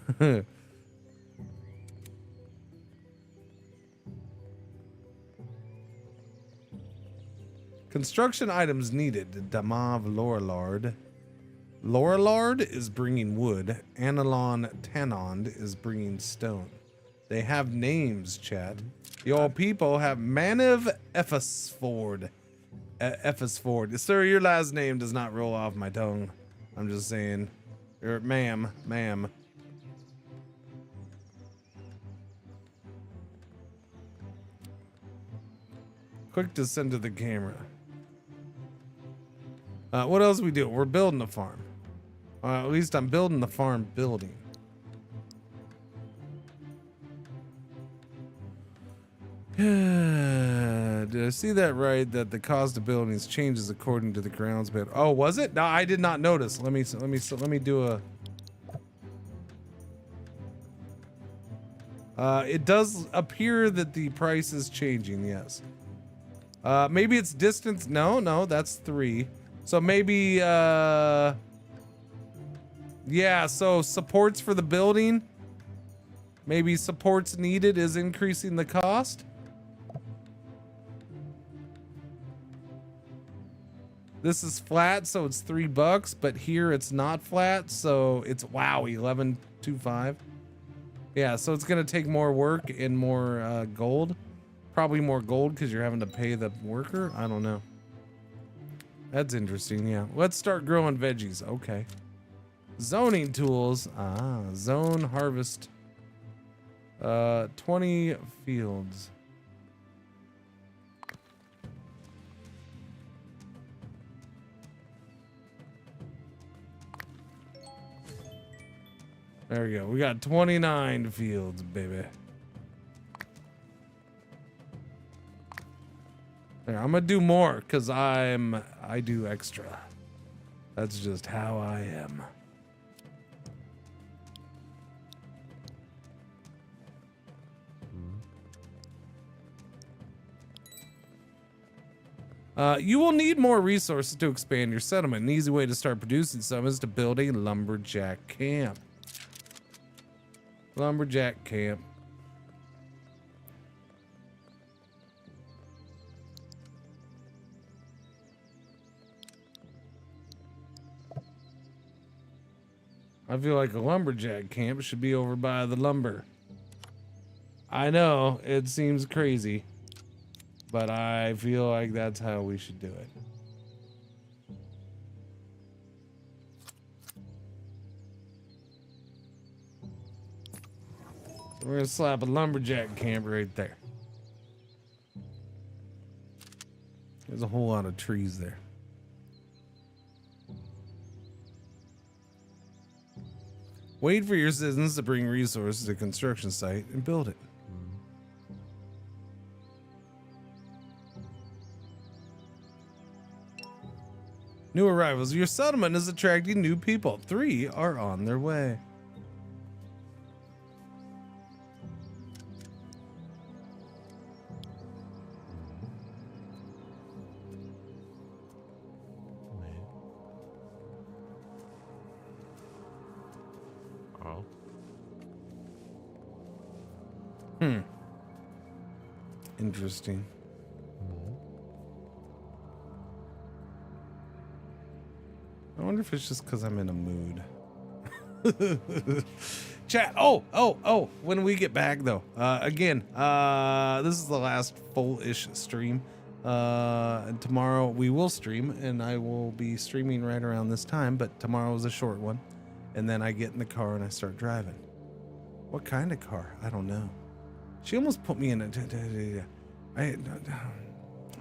Construction items needed. Damav Lorelard. Lorelard is bringing wood. Anilon Tanond is bringing stone. They have names, chat. Your people have Maniv Ephesford. Ephesford. Sir, your last name does not roll off my tongue. I'm just saying. Ma'am. Quick to send to the camera. What else we do? We're building a farm. At least I'm building the farm building. Did I see that right? That the cost of buildings changes according to the grounds bid. Oh, was it? No, I did not notice. Let me do a. It does appear that the price is changing. Yes. Maybe it's distance. No, that's 3. So maybe, yeah, so supports for the building, maybe supports needed is increasing the cost. This is flat, so it's $3, but here it's not flat, so it's, wow, 11.25. Yeah, so it's gonna take more work and more gold. Probably more gold because you're having to pay the worker. I don't know. That's interesting, yeah. Let's start growing veggies. Okay. Zoning tools. Zone harvest. 20 fields. There we go. We got 29 fields, baby. There, I'm gonna do more because I do extra. That's just how I am. You will need more resources to expand your settlement. An easy way to start producing some is to build a lumberjack camp. Lumberjack camp. I feel like a lumberjack camp should be over by the lumber. I know, it seems crazy, but I feel like that's how we should do it. We're gonna slap a lumberjack camp right there. There's a whole lot of trees there. Wait for your citizens to bring resources to the construction site and build it. New arrivals. Your settlement is attracting new people. 3 are on their way. Interesting. I wonder if it's just because I'm in a mood. Chat. Oh, when we get back though, again, this is the last full-ish stream. And tomorrow we will stream, and I will be streaming right around this time, but tomorrow is a short one. And then I get in the car and I start driving. What kind of car? I don't know. She almost put me in a...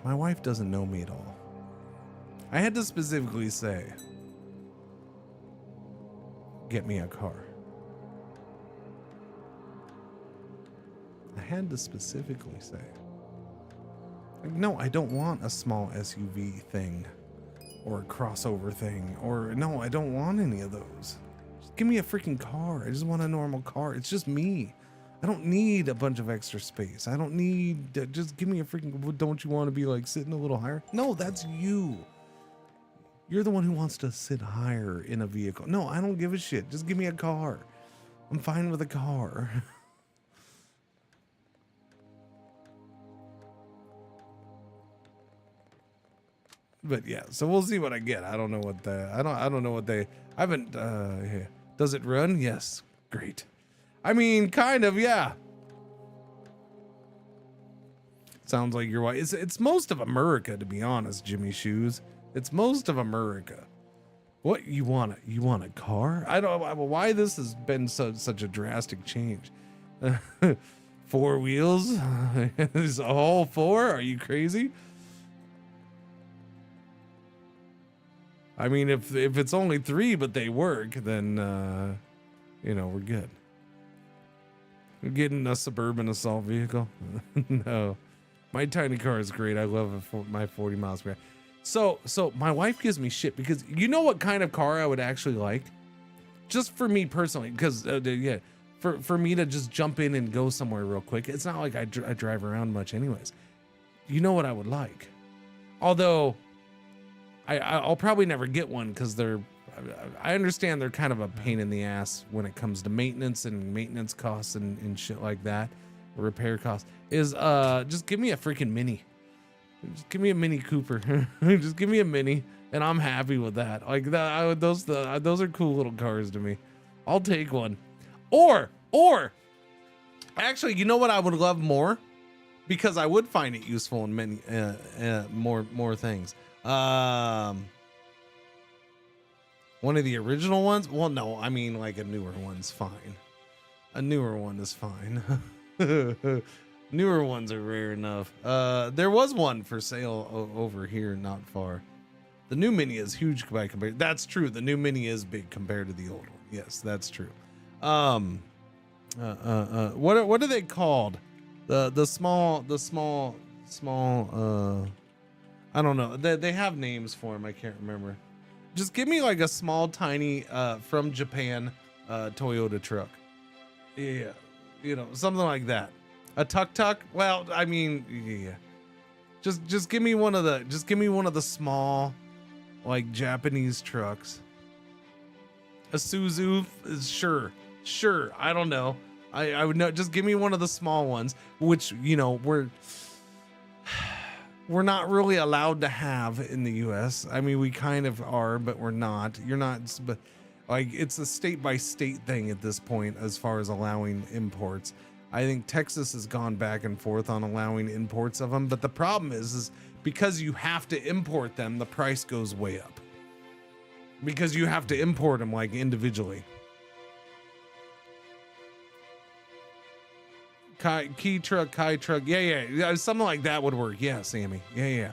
My wife doesn't know me at all. I had to specifically say, get me a car. I had to specifically say, like, no, I don't want a small SUV thing or a crossover thing, or no, I don't want any of those. Just give me a freaking car. I just want a normal car. It's just me. I don't need a bunch of extra space. I don't need, just give me a freaking, don't you want to be like sitting a little higher? No, that's you. You're the one who wants to sit higher in a vehicle. No, I don't give a shit. Just give me a car. I'm fine with a car. But yeah, so we'll see what I get. I don't know what the, I don't know what they, I haven't, yeah. Does it run? Yes. Great. I mean, kind of, yeah. Sounds like you're white. It's most of America, to be honest, Jimmy Shoes. It's most of America. What you want? You want a car? I don't know why this has been such a drastic change. 4 wheels? Is a whole 4? Are you crazy? I mean, if it's only 3 but they work, then you know, we're good. We're getting a suburban assault vehicle. No, my tiny car is great. I love it for my 40 miles per hour. So my wife gives me shit because you know what kind of car I would actually like, just for me personally, because yeah, for me to just jump in and go somewhere real quick. It's not like I drive around much anyways. You know what I would like, although I'll probably never get one because I understand they're kind of a pain in the ass when it comes to maintenance costs and shit like that, repair costs. Is just give me a freaking Mini. Just give me a Mini Cooper. Just give me a Mini, and I'm happy with that. Like that, those are cool little cars to me. I'll take one. Or actually, you know what I would love more, because I would find it useful in many more things. One of the original ones? Well, no, I mean like a newer one's fine. A newer one is fine. Newer ones are rare enough. There was one for sale over here not far. The new Mini is huge by comparison. That's true. The new Mini is big compared to the old one. Yes, that's true. What are they called? The small I don't know. They have names for them. I can't remember. Just give me like a small, tiny, from Japan, Toyota truck. Yeah, you know, something like that. A tuk-tuk. Well, I mean, yeah. Just give me one of the small, like Japanese trucks. A Suzu, sure. I don't know. I would know. Just give me one of the small ones, which, you know, we're not really allowed to have in the US. I mean, we kind of are, but we're not. You're not, but like it's a state by state thing at this point as far as allowing imports. I think Texas has gone back and forth on allowing imports of them, but the problem is because you have to import them, the price goes way up. Because you have to import them like individually. Kai truck. Yeah, something like that would work. Yeah, Sammy. Yeah.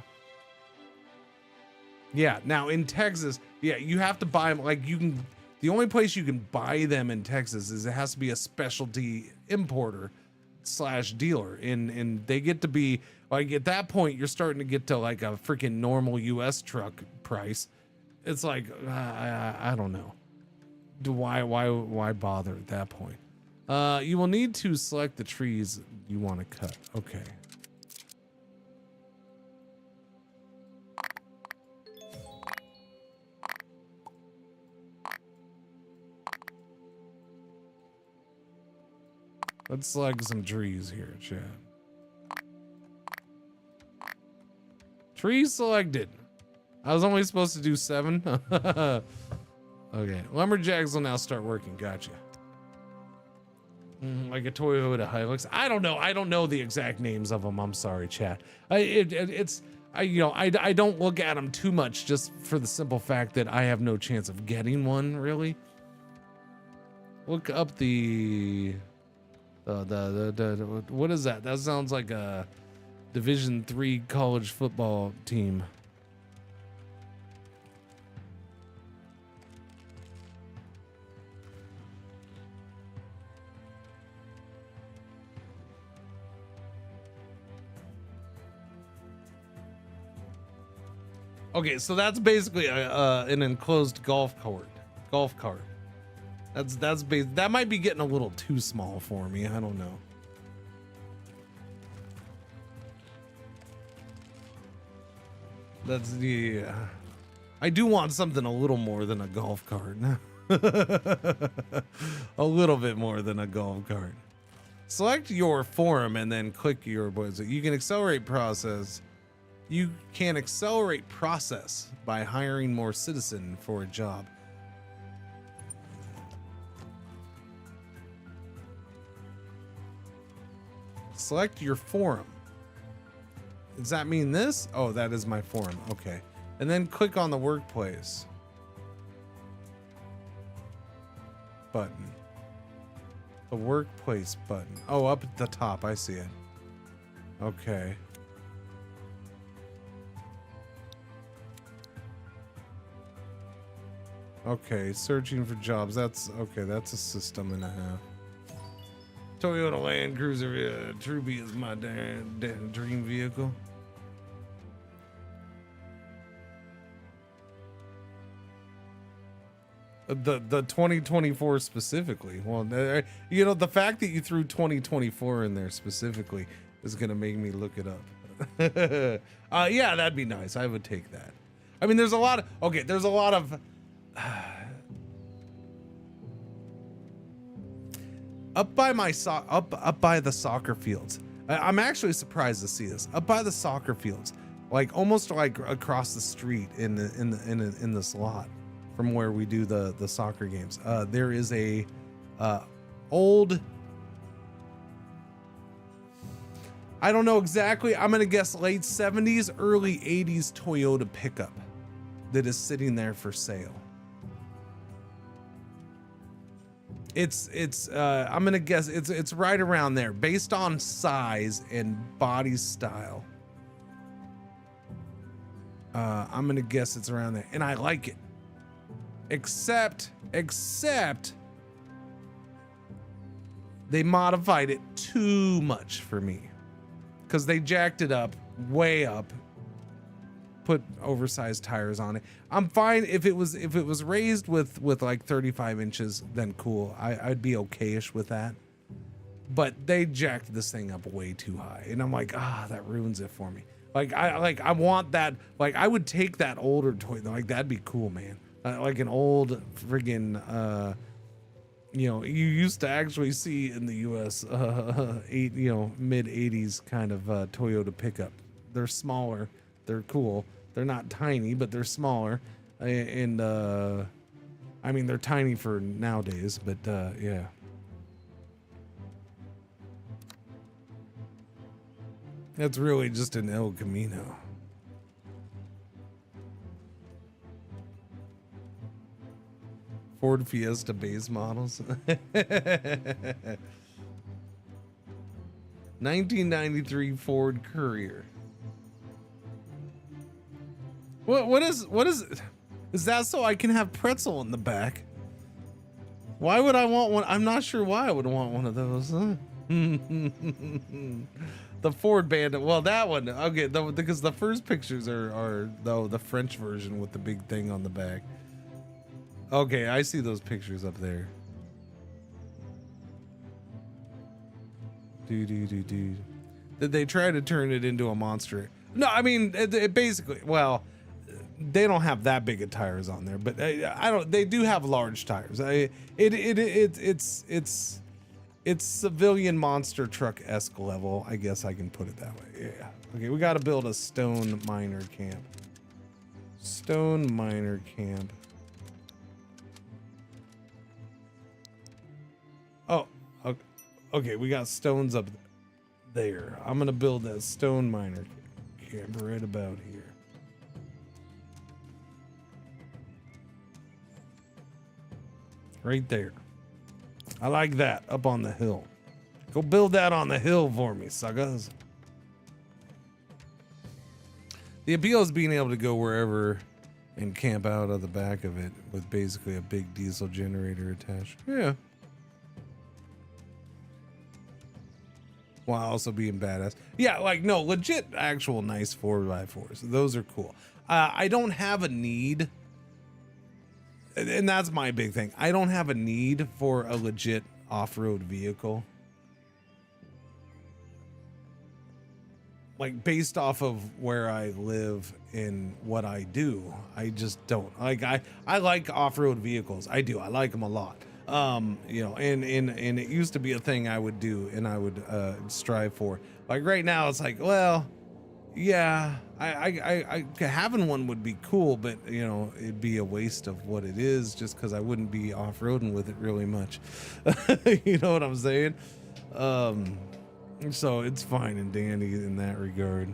Now in Texas, yeah, you have to buy them. Like you can, the only place you can buy them in Texas is it has to be a specialty importer / dealer, and they get to be like at that point you're starting to get to like a freaking normal US truck price. It's like I don't know. Why bother at that point? You will need to select the trees you want to cut. Okay. Let's select some trees here, Chad. Trees selected. I was only supposed to do 7. Okay. Lumberjacks will now start working. Gotcha. Like a Toyota Hilux. I don't know. I don't know the exact names of them. I'm sorry, chat. I don't look at them too much just for the simple fact that I have no chance of getting one, really. Look up the what is that? That sounds like a Division III college football team. Okay, so that's basically an enclosed golf cart. That might be getting a little too small for me. I don't know. Yeah. I do want something a little more than a golf cart. A little bit more than a golf cart. Select your forum and then click your boys. You can accelerate process. You can accelerate process by hiring more citizen for a job. Select your forum. Does that mean this? Oh, that is my forum. Okay. And then click on the workplace button. The workplace button. Oh, up at the top. I see it. Okay. Okay, searching for jobs. That's okay. That's a system and a half. Toyota Land Cruiser Truby is my dream vehicle. The 2024 specifically. Well, you know, the fact that you threw 2024 in there specifically is gonna make me look it up. Yeah, that'd be nice. I would take that. I mean, there's a lot of up by the soccer fields. I'm actually surprised to see this. Up by the soccer fields, like almost like across the street in this lot from where we do the soccer games. There is a old, I don't know exactly, I'm gonna guess late 70s, early 80s Toyota pickup that is sitting there for sale. It's I'm gonna guess it's right around there based on size and body style. I'm gonna guess it's around there, and I like it. Except they modified it too much for me, because they jacked it up way up, put oversized tires on it. I'm fine if it was raised with like 35 inches, then cool. I'd be okay-ish with that. But they jacked this thing up way too high, and I'm like, that ruins it for me. I want that. Like, I would take that older toy. Like, that'd be cool, man. Like an old friggin', you used to actually see in the U.S. Mid 80s kind of Toyota pickup. They're smaller. They're cool. They're not tiny, but they're smaller. And I mean, they're tiny for nowadays, but yeah. That's really just an El Camino. Ford Fiesta base models. 1993 Ford Courier. What is is that so I can have pretzel in the back? Why would I want one? I'm not sure why I would want one of those. Huh? The Ford Bandit. Well, that one. Okay, because the first pictures are the French version with the big thing on the back. Okay, I see those pictures up there. Did they try to turn it into a monster? No, I mean it basically. Well, they don't have that big of tires on there, but I don't. They do have large tires. It's civilian monster truck-esque level. I guess I can put it that way. Yeah. Okay, we got to build a stone miner camp. Stone miner camp. Oh, okay. We got stones up there. I'm gonna build that stone miner camp right about here. Right there. I like that up on the hill. Go build that on the hill for me, suckers. The appeal is being able to go wherever and camp out of the back of it with basically a big diesel generator attached. Yeah. while also being badass. Yeah, like no, legit actual nice 4x4s. Those are cool. I don't have a need, and that's my big thing. I don't have a need for a legit off-road vehicle. Like based off of where I live and what I do, I just don't like. I like off-road vehicles. I do. I like them a lot. You know, and it used to be a thing I would do and I would strive for. Like right now, it's like, well, yeah, I having one would be cool, but you know, it'd be a waste of what it is just because I wouldn't be off-roading with it really much. You know what I'm saying? So it's fine and dandy in that regard.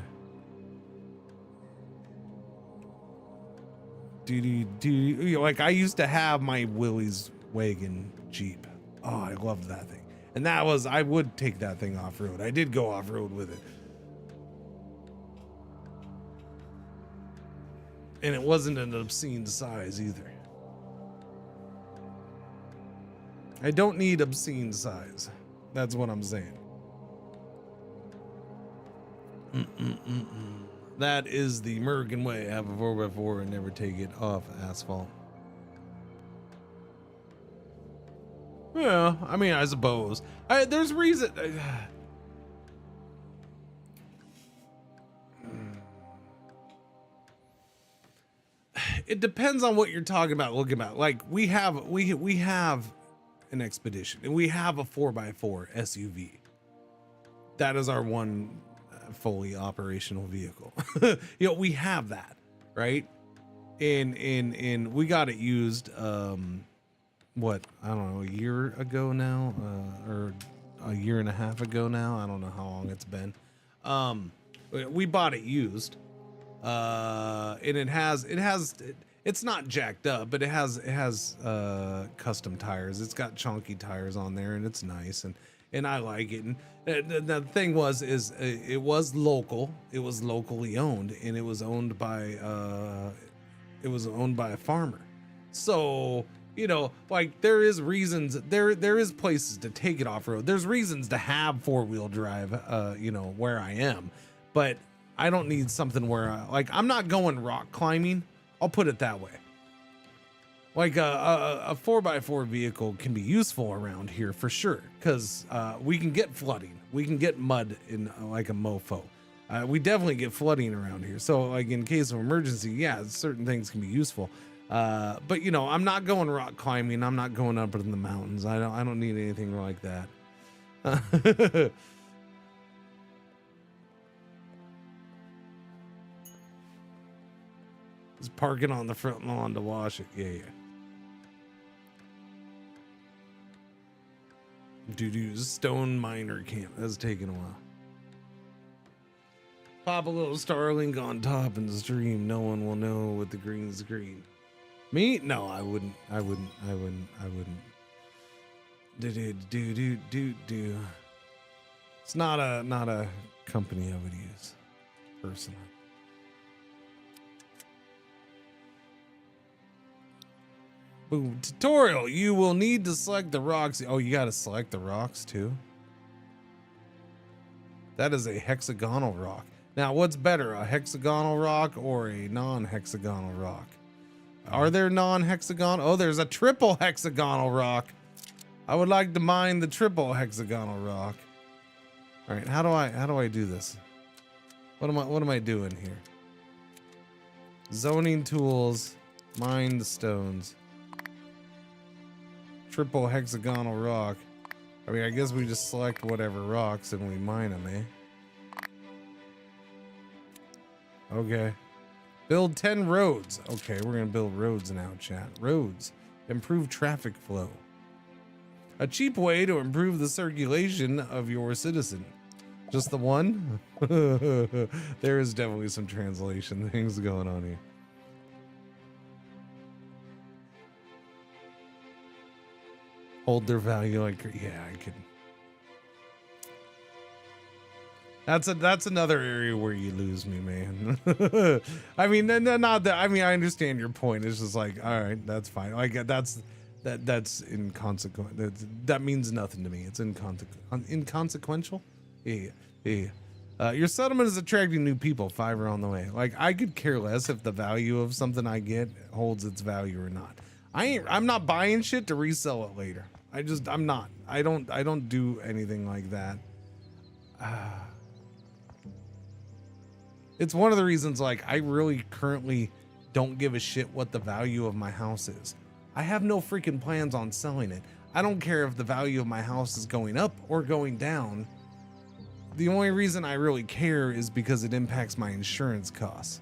Like I used to have my Willie's wagon Jeep. Oh, I loved that thing. And that was, I would take that thing off-road. I did go off-road with it. And it wasn't an obscene size either. I don't need obscene size. That's what I'm saying. That is the American way. Have a 4x4 and never take it off asphalt. Yeah, I mean, I suppose. There's reason. It depends on what you're talking about. Looking about, like we have an expedition and we have a 4x4 SUV. That is our one fully operational vehicle. You know, we have that, right? And we got it used what, I don't know, a year ago now, or a year and a half ago now. I don't know how long it's been. We bought it used, and it's not jacked up, but it has custom tires. It's got chunky tires on there, and it's nice, and I like it. And the thing was, it was local. It was locally owned, and it was owned by a farmer. So, you know, like there is reasons, there is places to take it off road. There's reasons to have 4-wheel drive, you know, where I am, but I don't need something where I'm not going rock climbing. I'll put it that way. Like a 4x4 vehicle can be useful around here for sure, because we can get flooding, we can get mud in like a mofo. We definitely get flooding around here. So like in case of emergency, yeah, certain things can be useful. But you know, I'm not going rock climbing. I'm not going up in the mountains. I don't need anything like that. Just parking on the front lawn to wash it. Yeah. Stone miner camp. That's taking a while. Pop a little Starlink on top in the stream. No one will know what the green's green. Me? No, I wouldn't. Do. It's not a company I would use personally. Boom. Tutorial. You will need to select the rocks. Oh, you got to select the rocks too. That is a hexagonal rock. Now, what's better, a hexagonal rock or a non-hexagonal rock? Are there non-hexagonal? Oh, there's a triple hexagonal rock. I would like to mine the triple hexagonal rock. All right, how do I do this? What am I doing here? Zoning tools, mine the stones. Triple hexagonal rock. I mean, I guess we just select whatever rocks and we mine them, eh? Okay. Build 10 roads. Okay, we're gonna build roads now, chat. Roads. Improve traffic flow. A cheap way to improve the circulation of your citizen. Just the one? There is definitely some translation things going on here. Hold their value like, yeah, I could. That's another area where you lose me, man. I mean, not that. I mean, I understand your point. It's just like, all right, that's fine. Like that's inconsequential. That means nothing to me. It's inconsequential. Your settlement is attracting new people. 5 are on the way. Like, I could care less if the value of something I get holds its value or not. I'm not buying shit to resell it later. I'm not. I don't do anything like that. It's one of the reasons, like, I really currently don't give a shit what the value of my house is. I have no freaking plans on selling it. I don't care if the value of my house is going up or going down. The only reason I really care is because it impacts my insurance costs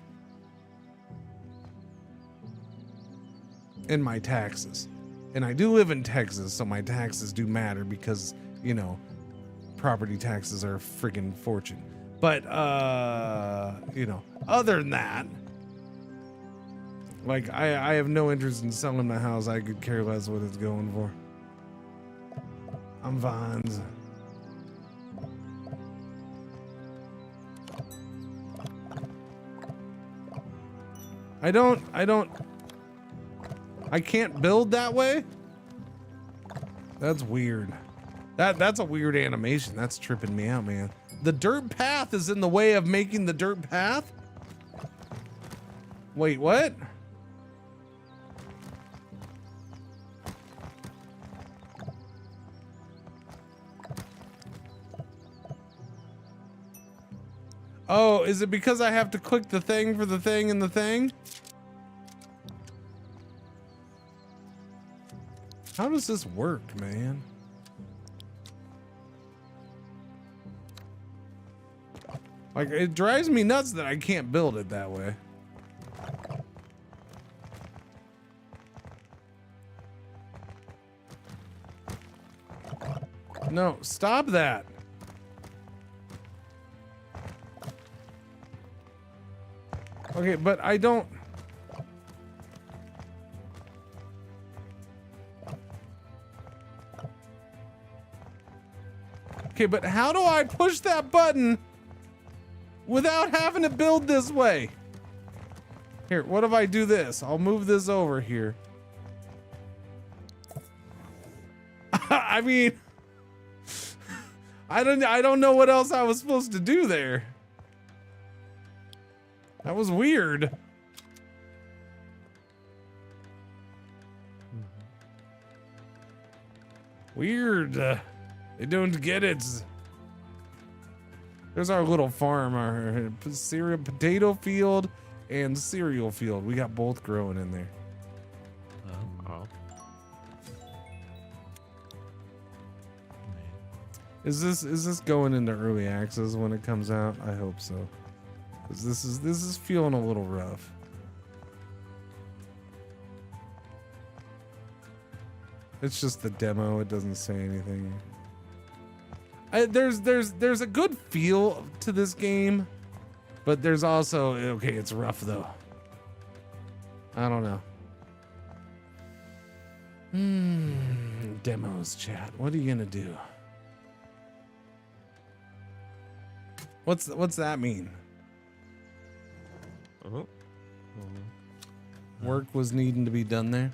and my taxes. And I do live in Texas, so my taxes do matter because, you know, property taxes are a freaking fortune. But, you know, other than that, like, I have no interest in selling my house. I could care less what it's going for. I'm Vines. I can't build that way? That's weird. That's a weird animation. That's tripping me out, man. The dirt path is in the way of making the dirt path? Wait, what? Oh, is it because I have to click the thing for the thing and the thing? How does this work, man? Like, it drives me nuts that I can't build it that way. No, stop that. Okay, but I don't... Okay, but how do I push that button without having to build this way? Here, what if I do this? I'll move this over here. I mean, I don't know what else I was supposed to do there. That was weird. Weird. I don't get it. There's our little farm, our cereal potato field and cereal field. We got both growing in there. Is this going into early access when it comes out? I hope so. 'Cause this is feeling a little rough. It's just the demo. It doesn't say anything. There's a good feel to this game, but there's also, okay, it's rough though. I don't know. Demos, chat. What are you gonna do? What's that mean? Work was needing to be done there.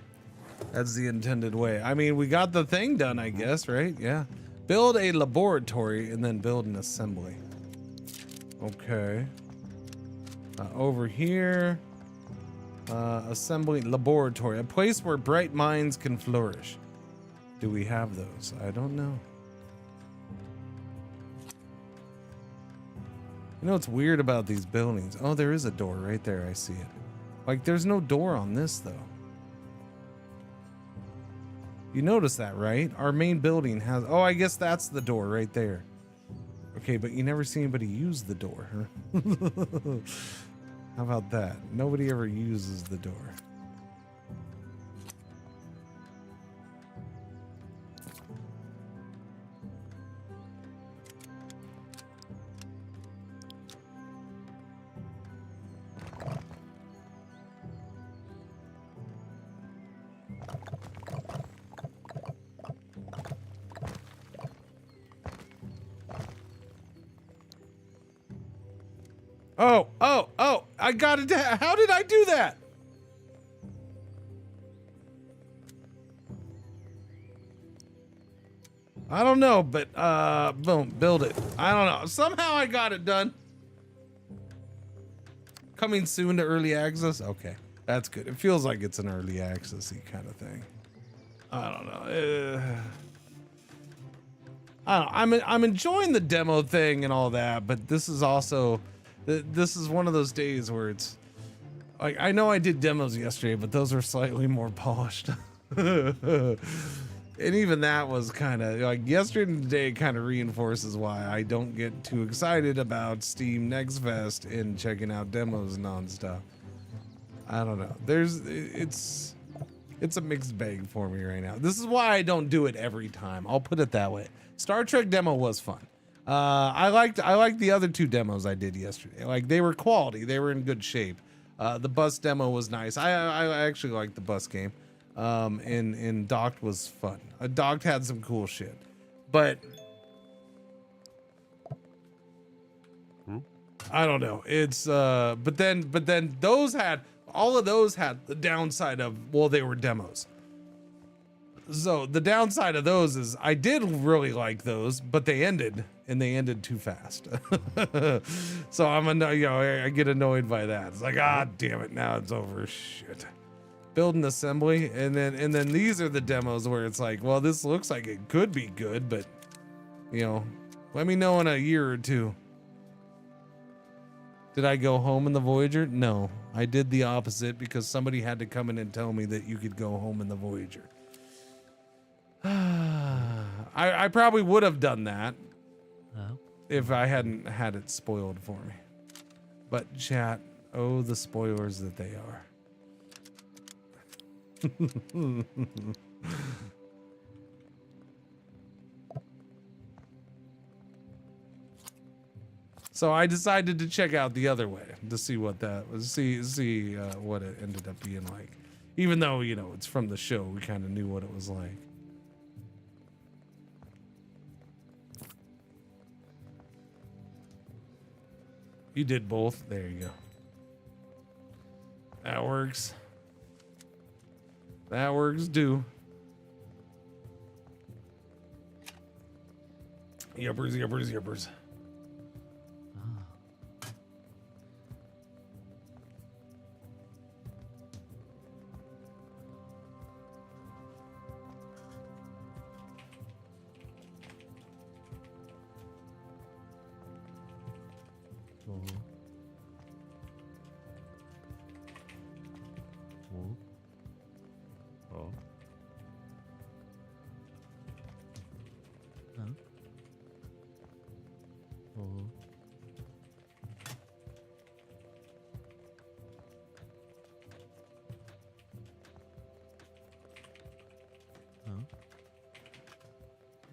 That's the intended way. I mean, we got the thing done, I guess, right? Yeah. Build a laboratory and then build an assembly. Okay. Over here. Assembly laboratory. A place where bright minds can flourish. Do we have those? I don't know. You know what's weird about these buildings? Oh, there is a door right there. I see it. Like, there's no door on this, though. You notice that, right? Our main building has... Oh, I guess that's the door right there. Okay, but you never see anybody use the door, huh? How about that? Nobody ever uses the door. Oh, I got it. How did I do that? I don't know, but boom, build it. I don't know. Somehow I got it done. Coming soon to early access. Okay, that's good. It feels like it's an early access-y kind of thing. I don't know. I'm enjoying the demo thing and all that, but this is also this is one of those days where it's like, I know I did demos yesterday, but those are slightly more polished. And even that was kind of like yesterday and today kind of reinforces why I don't get too excited about Steam Next Fest and checking out demos nonstop. I don't know. It's a mixed bag for me right now. This is why I don't do it every time. I'll put it that way. Star Trek demo was fun. I liked the other two demos I did yesterday. Like, they were quality. They were in good shape. The bus demo was nice. I actually liked the bus game. And Docked was fun. Docked had some cool shit, but I don't know. It's but then all of those had the downside of, well, they were demos. So the downside of those is I did really like those, but they ended too fast. So I get annoyed by that. It's like, damn it, now it's over. Shit. Build an assembly, and then these are the demos where it's like, well, this looks like it could be good, but let me know in a year or two. Did I go home in the Voyager? No, I did the opposite because somebody had to come in and tell me that you could go home in the Voyager. I probably would have done that if I hadn't had it spoiled for me. But chat, oh, the spoilers that they are. So I decided to check out the other way to see what that was, see what it ended up being like. Even though, it's from the show, we kind of knew what it was like. You did both. There you go. That works. That works too. Yuppers.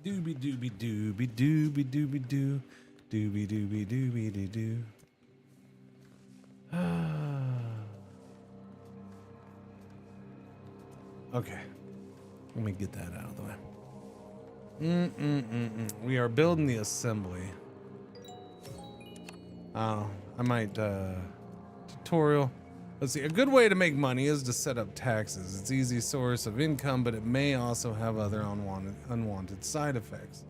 Doobie doobie doobie doobie doobie doo. Doobie doobie doobie doo doo. Okay. Let me get that out of the way. We are building the assembly. I might tutorial. Let's see. A good way to make money is to set up taxes. It's an easy source of income, but it may also have other unwanted side effects.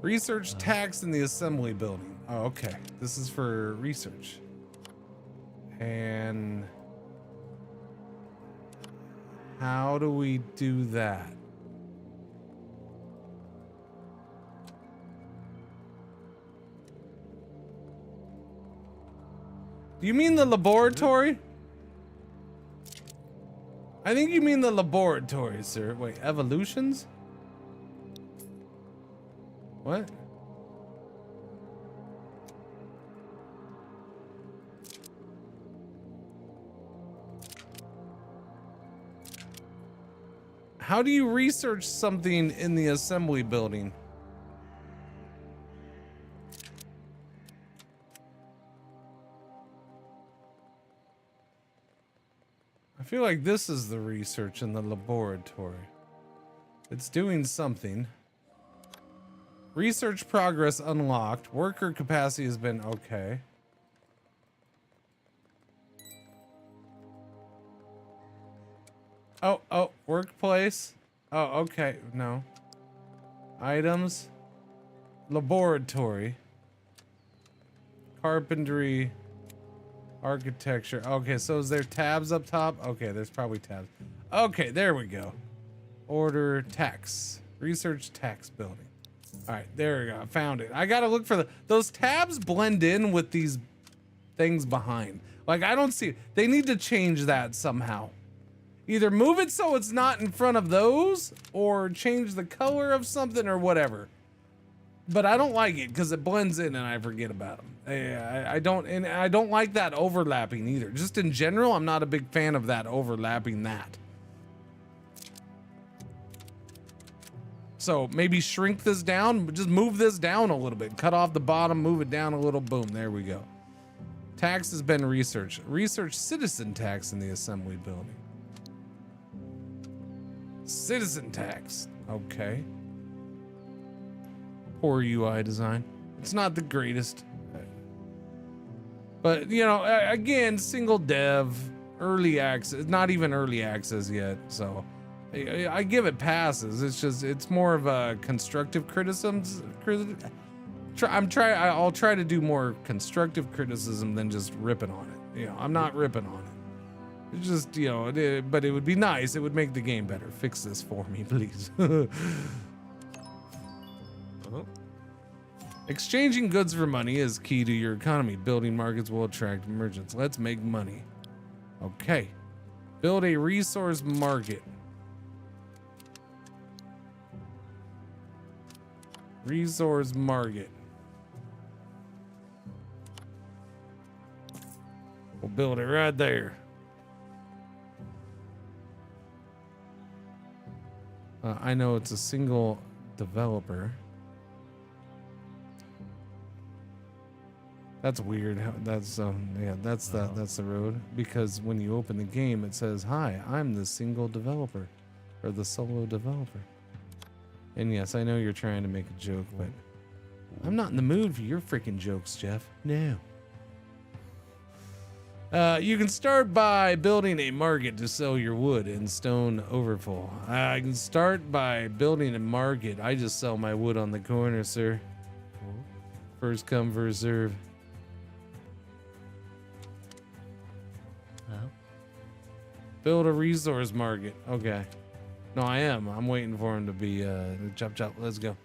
Research tax in the assembly building. Oh, okay. This is for research. And how do we do that? Do you mean the laboratory? I think you mean the laboratory, sir. Wait, evolutions? What? How do you research something in the assembly building? I feel like this is the research in the laboratory. It's doing something. Research progress unlocked. Worker capacity has been okay. Oh, workplace. Oh, okay. No. Items. Laboratory. Carpentry. Architecture. Okay, so is there tabs up top? Okay, there's probably tabs. Okay, there we go. Order tax. Research tax building. All right, there we go. I found it. I gotta look for those tabs blend in with these things behind. Like, I don't see it. They need to change that somehow. Either move it so it's not in front of those, or change the color of something or whatever. But I don't like it because it blends in and I forget about them. I don't like that overlapping either. Just in general, I'm not a big fan of that overlapping that. So maybe shrink this down, just move this down a little bit. Cut off the bottom, move it down a little, boom, there we go. Tax has been researched. Research citizen tax in the assembly building. Citizen tax, okay. Poor UI design. It's not the greatest. But, you know, again, single dev, early access, not even early access yet, so I give it passes. It's just, it's more of a constructive criticisms. I'll try to do more constructive criticism than just ripping on it. You know, I'm not ripping on it. It's just, you know, but it would be nice. It would make the game better. Fix this for me, please. Exchanging goods for money is key to your economy. Building markets will attract merchants. Let's make money. Okay. Build a resource market. Resource market. We'll build it right there. I know it's a single developer. That's weird. That's yeah, that's the road, because when you open the game it says, "Hi, I'm the single developer," or the solo developer. And yes, I know you're trying to make a joke, but I'm not in the mood for your freaking jokes, Jeff. No. You can start by building a market to sell your wood and stone overfull. I can start by building a market. I just sell my wood on the corner, sir. First come, first serve. Build a resource market. Okay. No, I am. I'm waiting for him to be chop. Let's go.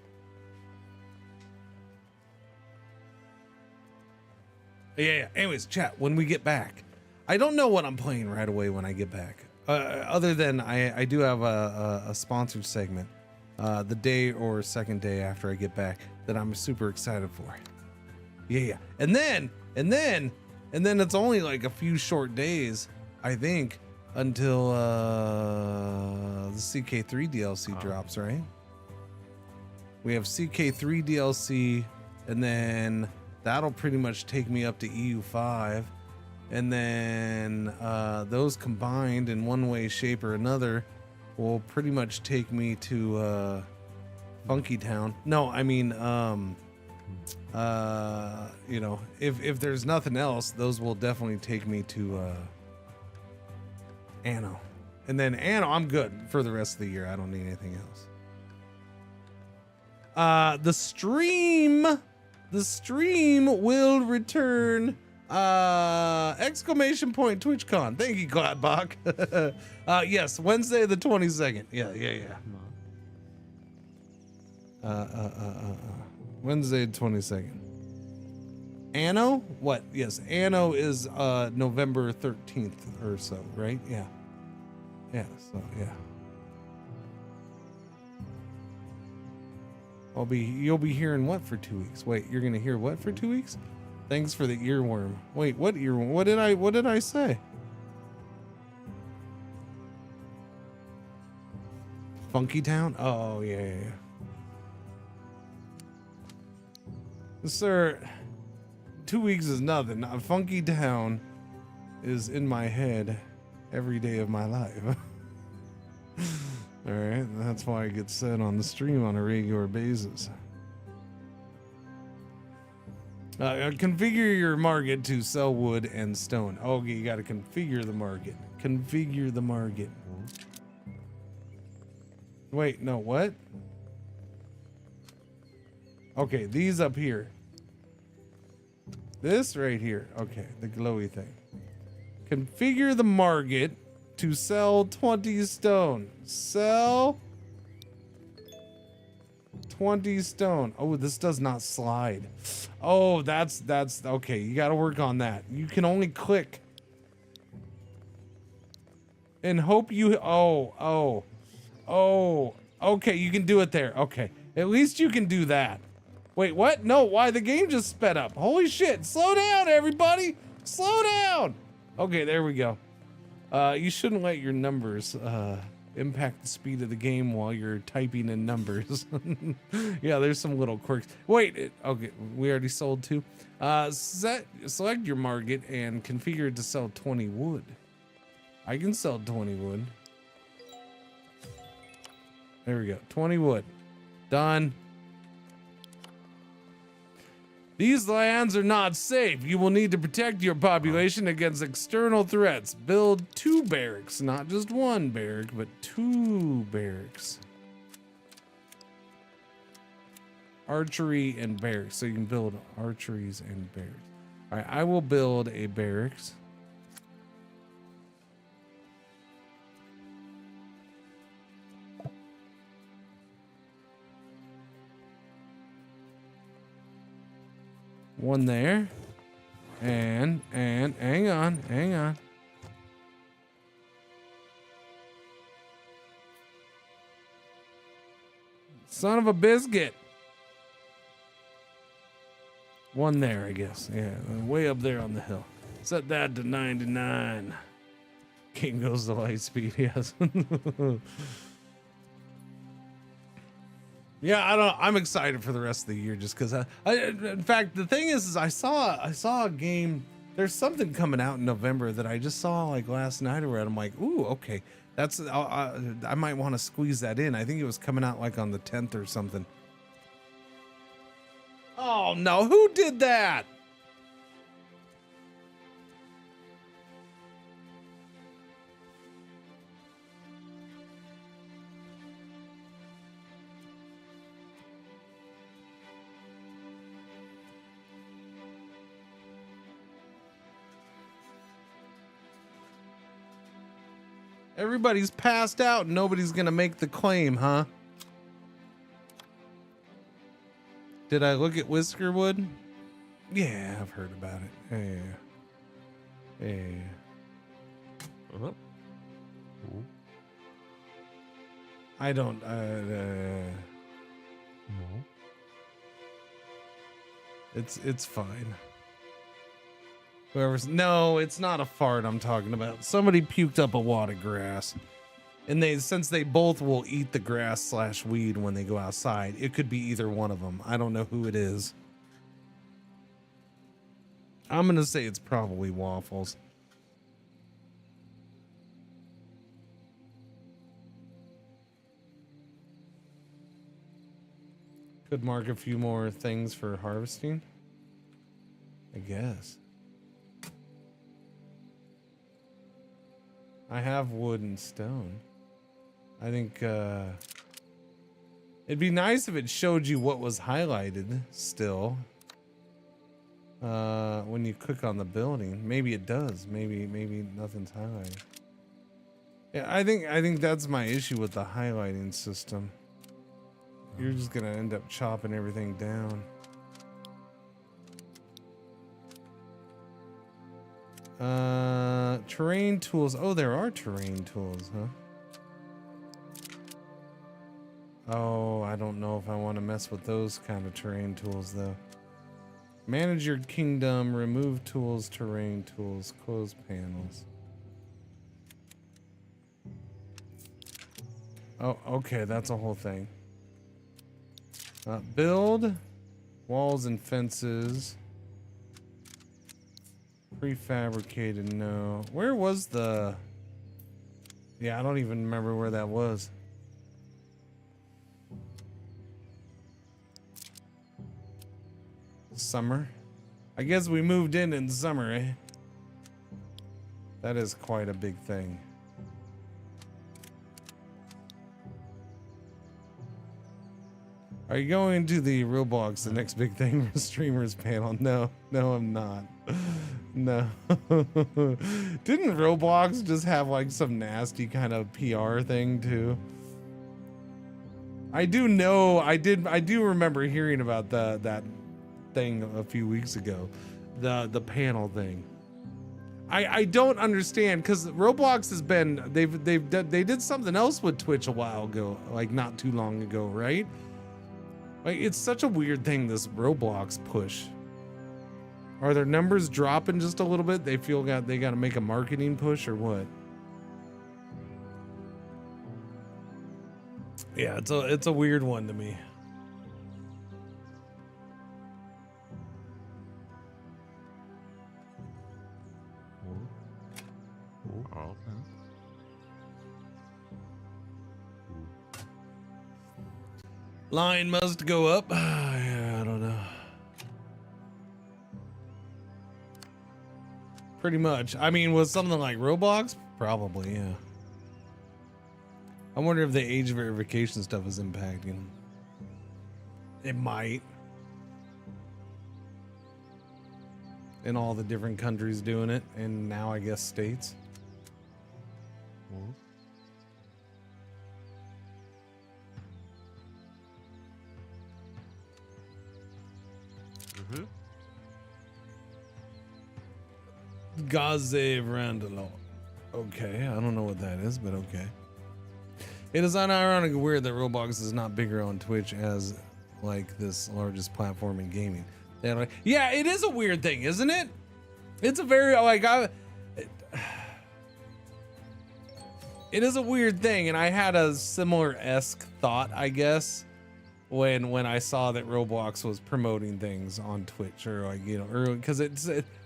Yeah. Anyways, chat, when we get back, I don't know what I'm playing right away when I get back. Other than I do have a sponsored segment the day or second day after I get back that I'm super excited for. Yeah. And then it's only like a few short days, I think, until the CK3 DLC drops, right? We have CK3 DLC, and then that'll pretty much take me up to EU5, and then those combined in one way, shape, or another will pretty much take me to Funky Town. No, I mean, you know, if there's nothing else, those will definitely take me to Anno. And then Anno, I'm good for the rest of the year. I don't need anything else. The stream will return. Exclamation point TwitchCon. Thank you, Gladbach. Yes, Wednesday the 22nd. Yeah. Wednesday the 22nd. Anno? What? Yes, Anno is November 13th or so, right? Yeah. So yeah. You'll be hearing what for 2 weeks? Wait, you're gonna hear what for 2 weeks? Thanks for the earworm. Wait, what earworm? What did I say? Funky Town? Oh yeah. Sir, 2 weeks is nothing. Funky Town is in my head every day of my life. All right, that's why it gets said on the stream on a regular basis. Configure your market to sell wood and stone. Okay, you got to configure the market. Configure the market. Wait, no, what? Okay, these up here. This right here. Okay, the glowy thing. Configure the market to sell 20 stone. Sell 20 stone. Oh, this does not slide. Oh, that's okay. You got to work on that. You can only click and hope you. Oh. Okay, you can do it there. Okay, at least you can do that. Wait, what? No, why? The game just sped up. Holy shit. Slow down, everybody. Slow down. Okay, there we go. You shouldn't let your numbers impact the speed of the game while you're typing in numbers. Yeah, there's some little quirks. Wait, okay, we already sold 2. Select your market and configure it to sell 20 wood. I can sell 20 wood. There we go, 20 wood. Done. These lands are not safe. You will need to protect your population against external threats. Build 2 barracks, not just 1 barrack, but 2 barracks. Archery and barracks. So you can build archeries and barracks. All right, I will build a barracks. One there, and hang on. Son of a biscuit. One there, I guess. Yeah, way up there on the hill. Set that to 99. King goes to light speed, yes. Yeah, I'm excited for the rest of the year just because in fact, the thing is I saw a game. There's something coming out in November that I just saw like last night or whatever. I'm like, ooh, okay, that's I might want to squeeze that in. I think it was coming out like on the 10th or something. Oh no, who did that? Everybody's passed out and nobody's gonna make the claim, huh? Did I look at Whiskerwood? Yeah, I've heard about it. Yeah. Uh-huh. I don't, No. It's fine. No, it's not a fart I'm talking about. Somebody puked up a wad of grass. And since they both will eat the grass / weed when they go outside, it could be either one of them. I don't know who it is. I'm going to say it's probably Waffles. Could mark a few more things for harvesting, I guess. I have wood and stone. I think it'd be nice if it showed you what was highlighted still when you click on the building. Maybe it does. Maybe nothing's highlighted. Yeah, I think that's my issue with the highlighting system. You're just gonna end up chopping everything down. Terrain tools. Oh, there are terrain tools, huh? Oh, I don't know if I want to mess with those kind of terrain tools though. Manage your kingdom, remove tools, terrain tools, close panels. Oh, okay, that's a whole thing. Build walls and fences. Prefabricated, no. Where was the... Yeah, I don't even remember where that was. Summer? I guess we moved in summer, eh? That is quite a big thing. Are you going to the Roblox, the next big thing streamers panel? No, I'm not. No. Didn't Roblox just have like some nasty kind of PR thing too? I do know, I do remember hearing about that thing a few weeks ago, the panel thing. I don't understand, because Roblox has been, they did something else with Twitch a while ago, like not too long ago, right? Like, it's such a weird thing, this Roblox push. Are their numbers dropping just a little bit? They feel they got to make a marketing push or what? Yeah, it's a weird one to me. Line must go up. Yeah, I don't know. Pretty much. I mean, with something like Roblox, probably, yeah. I wonder if the age verification stuff is impacting. It might. In all the different countries doing it, and now I guess states. Gaze Randalo. Okay, I don't know what that is, but okay. It is unironically weird that Roblox is not bigger on Twitch as like this largest platform in gaming. They're like, yeah, it is a weird thing, isn't it? It's a very like it is a weird thing, and I had a similar-esque thought, I guess, when I saw that Roblox was promoting things on Twitch, or like, you know, early, because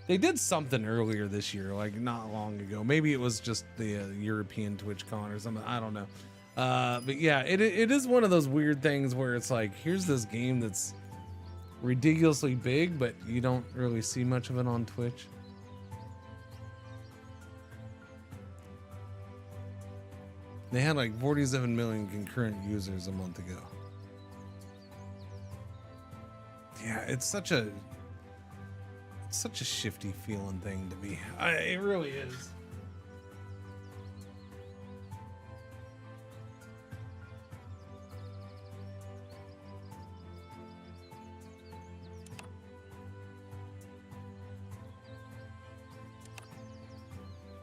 they did something earlier this year, like not long ago. Maybe it was just the European TwitchCon or something. I don't know. But yeah, it is one of those weird things where it's like, here's this game that's ridiculously big, but you don't really see much of it on Twitch. They had like 47 million concurrent users a month ago. Yeah, it's such a shifty feeling thing to me. It really is.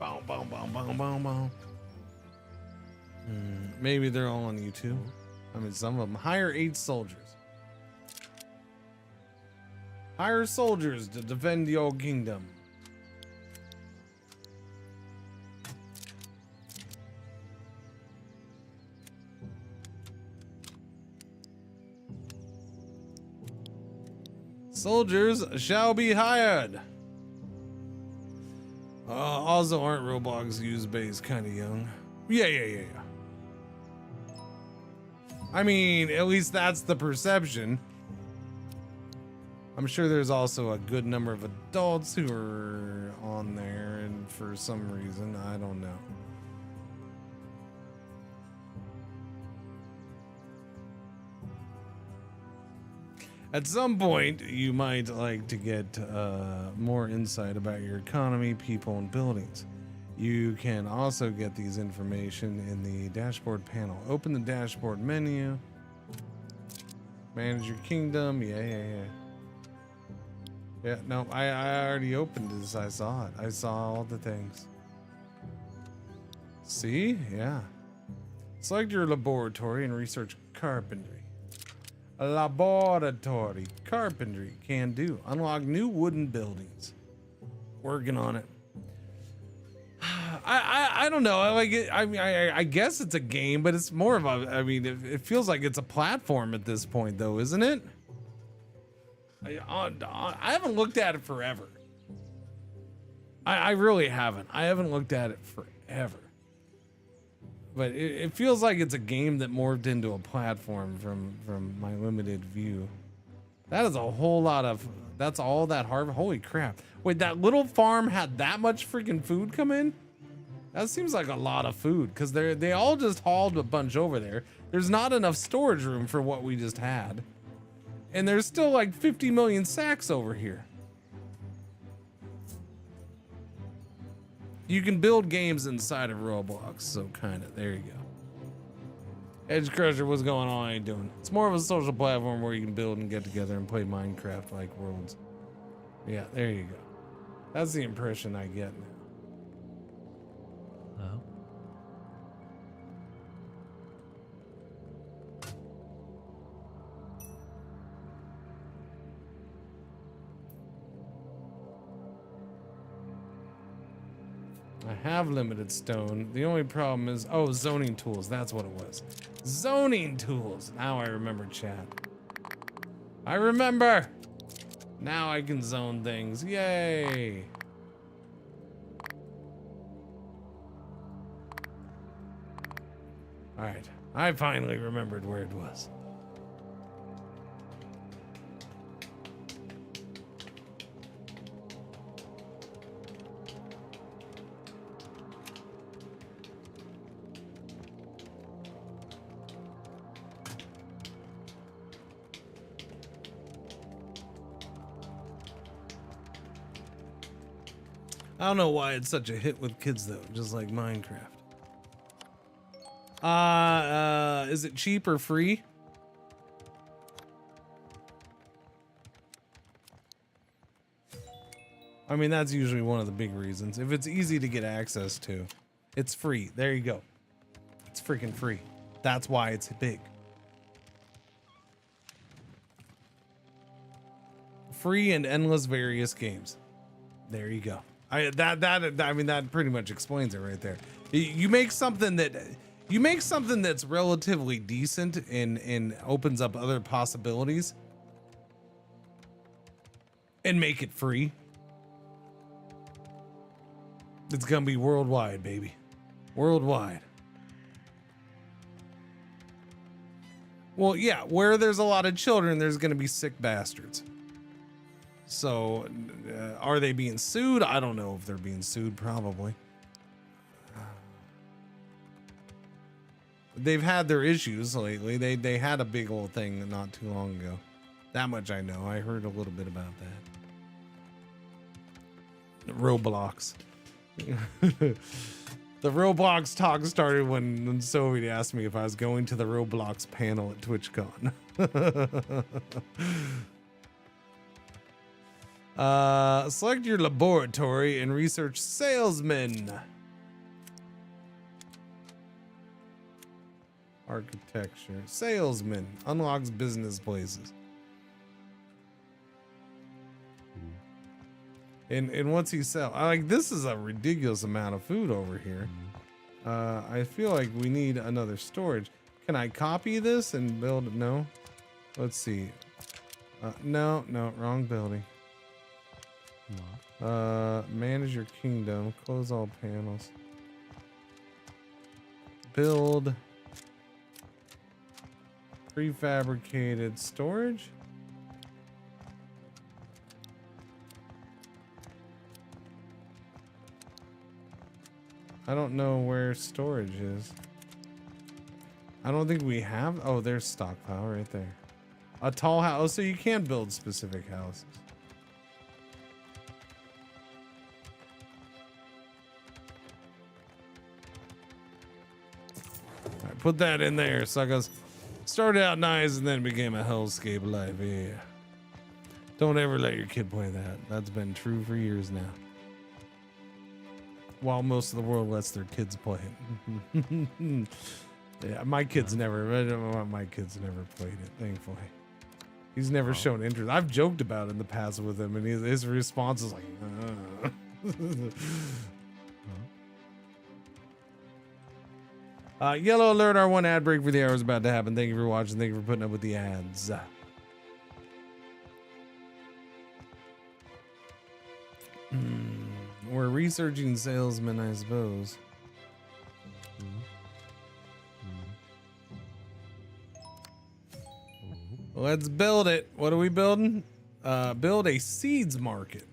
Boom, boom, boom, boom, boom, boom. Maybe they're all on YouTube. I mean, some of them. Hire 8 soldiers. Hire soldiers to defend your kingdom. Soldiers shall be hired. Also, aren't Roblox use base kind of young? Yeah. I mean, at least that's the perception. I'm sure there's also a good number of adults who are on there, and for some reason, I don't know. At some point, you might like to get more insight about your economy, people, and buildings. You can also get these information in the dashboard panel. Open the dashboard menu. Manage your kingdom. Yeah. Yeah, no, I already opened this. I saw it. I saw all the things. See? Yeah. Select your laboratory and research carpentry. A laboratory. Carpentry. Can do. Unlock new wooden buildings. Working on it. I don't know. I like it. I mean, I guess it's a game, but it's more of a. I mean, it feels like it's a platform at this point, though, isn't it? I haven't looked at it forever. I really haven't. I haven't looked at it forever. But it feels like it's a game that morphed into a platform from my limited view. That is a whole lot of. That's all that harvest. Holy crap! Wait, that little farm had that much freaking food come in? That seems like a lot of food, because they all just hauled a bunch over there. There's not enough storage room for what we just had. And there's still like 50 million sacks over here. You can build games inside of Roblox, so kind of, there you go. Edge Crusher, what's going on? How you doing? It's more of a social platform where you can build and get together and play Minecraft like worlds. Yeah, there you go. That's the impression I get now. Oh. I have limited stone. The only problem is, oh, zoning tools. That's what it was. Zoning tools. Now I remember, chat. I remember. Now I can zone things. Yay. All right. I finally remembered where it was. I don't know why it's such a hit with kids though, just like Minecraft. Is it cheap or free? I mean, that's usually one of the big reasons. If it's easy to get access to, it's free. There you go. It's freaking free. That's why it's big. Free and endless various games. There you go. I mean, that pretty much explains it right there. You make something that's relatively decent and opens up other possibilities and make it free. It's gonna be worldwide, baby. Worldwide. Well, yeah, where there's a lot of children, there's gonna be sick bastards. So, are they being sued? I don't know if they're being sued, probably. They've had their issues lately. They had a big old thing not too long ago. That much I know. I heard a little bit about that. Roblox. The Roblox talk started when Soviet asked me if I was going to the Roblox panel at TwitchCon. Select your laboratory and research salesman. Architecture. Salesman. Unlocks business places. And what's he sell? Like, this is a ridiculous amount of food over here. I feel like we need another storage. Can I copy this and build? No. Let's see. No, wrong building. Manage your kingdom. Close all panels. Build prefabricated storage. I don't know where storage is. I don't think we have. Oh, there's stockpile right there. A tall house. So you can build specific houses. All right, put that in there, suckers. Started out nice and then became a hellscape life. Yeah. Don't ever let your kid play that. That's been true for years now. While most of the world lets their kids play it. Yeah, my kids never played it, thankfully. He's never shown interest. I've joked about it in the past with him, and his response is like, yellow alert, our one ad break for the hour is about to happen. Thank you for watching. Thank you for putting up with the ads. We're researching salesmen, I suppose. Let's build it. What are we building? Build a seeds market.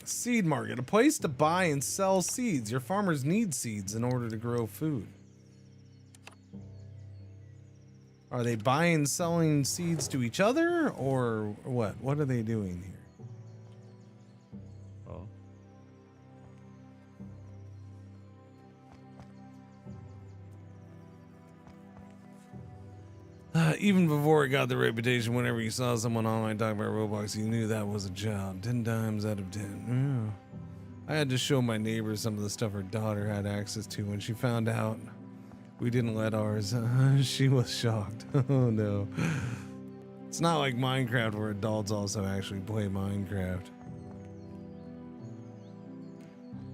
Seed market, a place to buy and sell seeds. Your farmers need seeds in order to grow food. Are they buying and selling seeds to each other, or what? What are they doing here? Even before it got the reputation, whenever you saw someone online talking about Roblox, you knew that was a job. 10 times out of 10. Yeah. I had to show my neighbor some of the stuff her daughter had access to when she found out we didn't let ours. She was shocked. Oh no. It's not like Minecraft where adults also actually play Minecraft.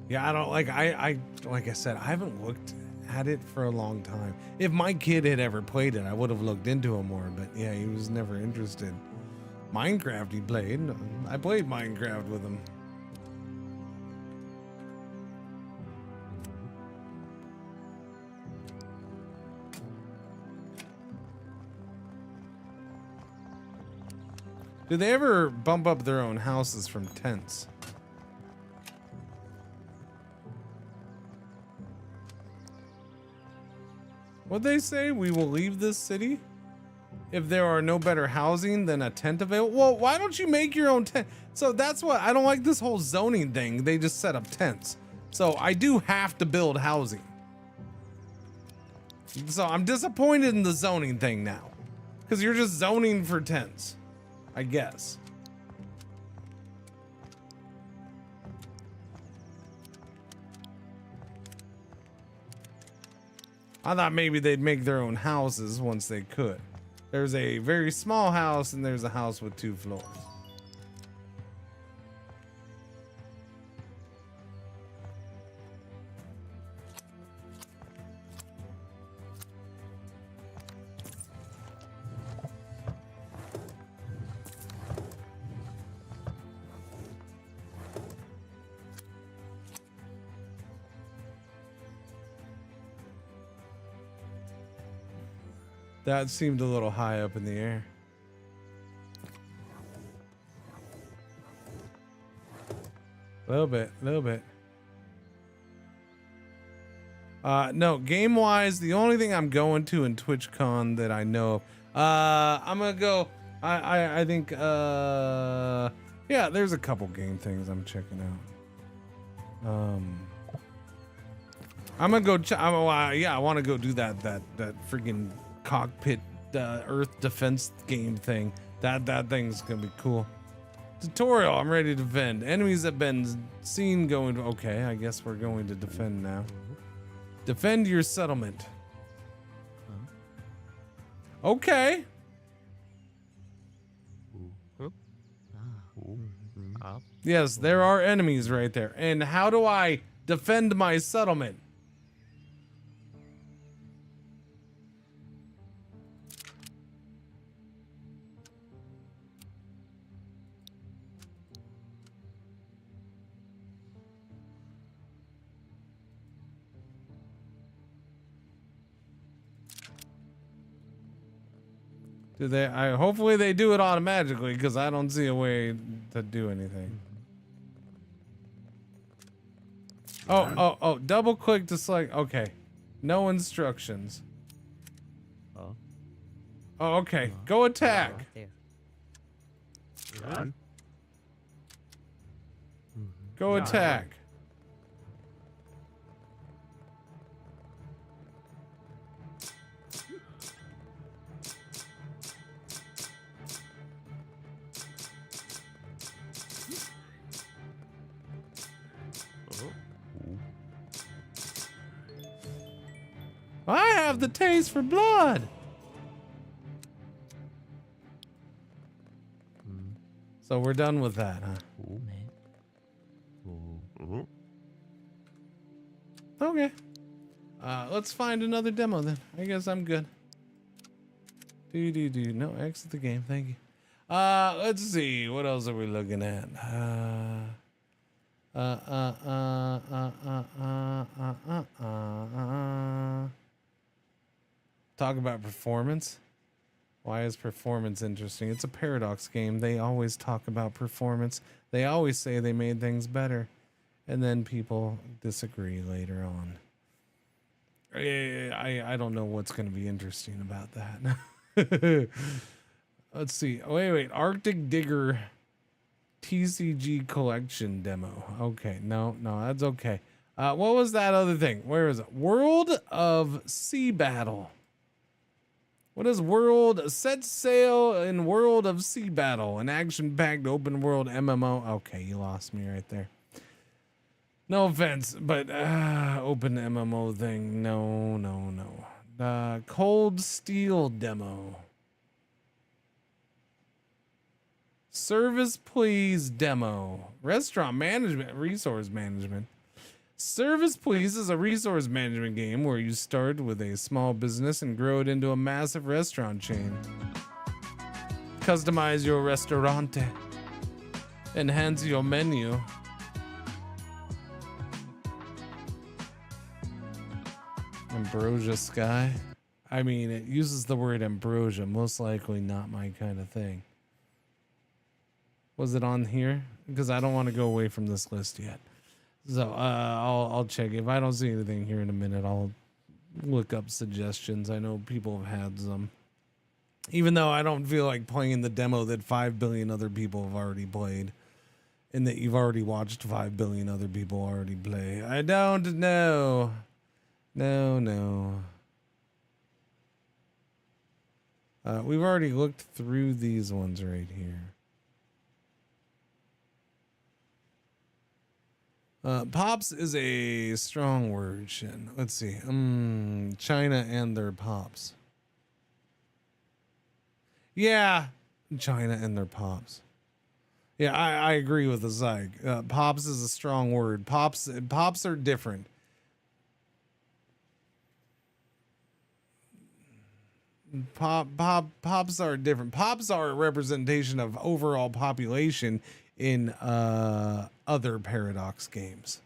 Yeah, I don't like I said, I haven't looked at it for a long time. If my kid had ever played it, I would have looked into it more, but yeah, he was never interested. Minecraft he played. I played Minecraft with him. Do they ever bump up their own houses from tents? What'd they say? We will leave this city if there are no better housing than a tent available. Well, why don't you make your own tent? So that's what I don't like, this whole zoning thing. They just set up tents. So I do have to build housing. So I'm disappointed in the zoning thing now, because you're just zoning for tents, I guess. I thought maybe they'd make their own houses once they could. There's a very small house and there's a house with 2 floors. That seemed a little high up in the air. A little bit. No, game-wise, the only thing I'm going to in TwitchCon that I know of, I'm gonna go, I think, yeah, there's a couple game things I'm checking out. I'm gonna go, yeah, I want to go do that freaking cockpit Earth defense game thing. That thing's gonna be cool. Tutorial, I'm ready to defend. Enemies have been seen going to, okay, I guess we're going to defend now. Defend your settlement. Okay. Yes, there are enemies right there. And how do I defend my settlement? Do they? Hopefully they do it automatically, because I don't see a way to do anything. Oh, double click to select. Okay. No instructions. Oh, okay. Go attack. Go attack. I have the taste for blood. So we're done with that, huh? Okay. Let's find another demo then. I guess I'm good. No, exit the game. Thank you. Let's see. What else are we looking at? Talk about performance. Why is performance interesting? It's a Paradox game. They always talk about performance. They always say they made things better. And then people disagree later on. I don't know what's going to be interesting about that. Let's see. Wait. Arctic Digger TCG collection demo. Okay. No, that's okay. What was that other thing? Where is it? World of Sea Battle. What is World? Set sail in World of Sea Battle, an action-packed open world MMO. Okay, you lost me right there. No offense, but open MMO thing. No. Cold Steel demo. Service Please demo. Restaurant management, resource management. Service Please is a resource management game where you start with a small business and grow it into a massive restaurant chain. Customize your restaurante. Enhance your menu. Ambrosia Sky. I mean, it uses the word ambrosia. Most likely not my kind of thing. Was it on here? Because I don't want to go away from this list yet. So I'll check. If I don't see anything here in a minute, I'll look up suggestions. I know people have had some. Even though I don't feel like playing the demo that 5 billion other people have already played. And that you've already watched 5 billion other people already play. I don't know. No. We've already looked through these ones right here. Pops is a strong word, Shin. Let's see. China and their pops. Yeah, China and their pops. Yeah, I agree with the Zyg. Pops is a strong word. Pops are different. Pops are different. Pops are a representation of overall population in other Paradox games.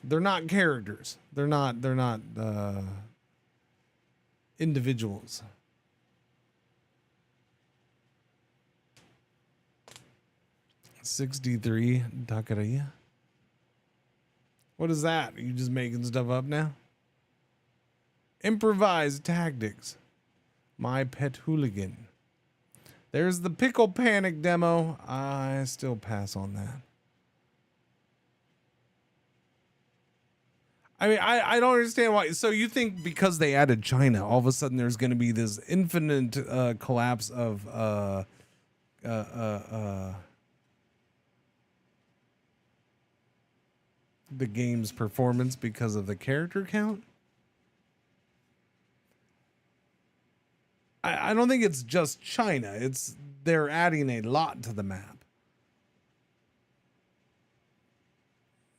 They're not characters. They're not individuals. $63 Taqueria. What is that? Are you just making stuff up now? Improvised tactics. My Pet Hooligan. There's the Pickle Panic demo. I still pass on that. I mean, I don't understand why. So you think because they added China, all of a sudden there's going to be this infinite collapse of the game's performance because of the character count? I don't think it's just China. They're adding a lot to the map.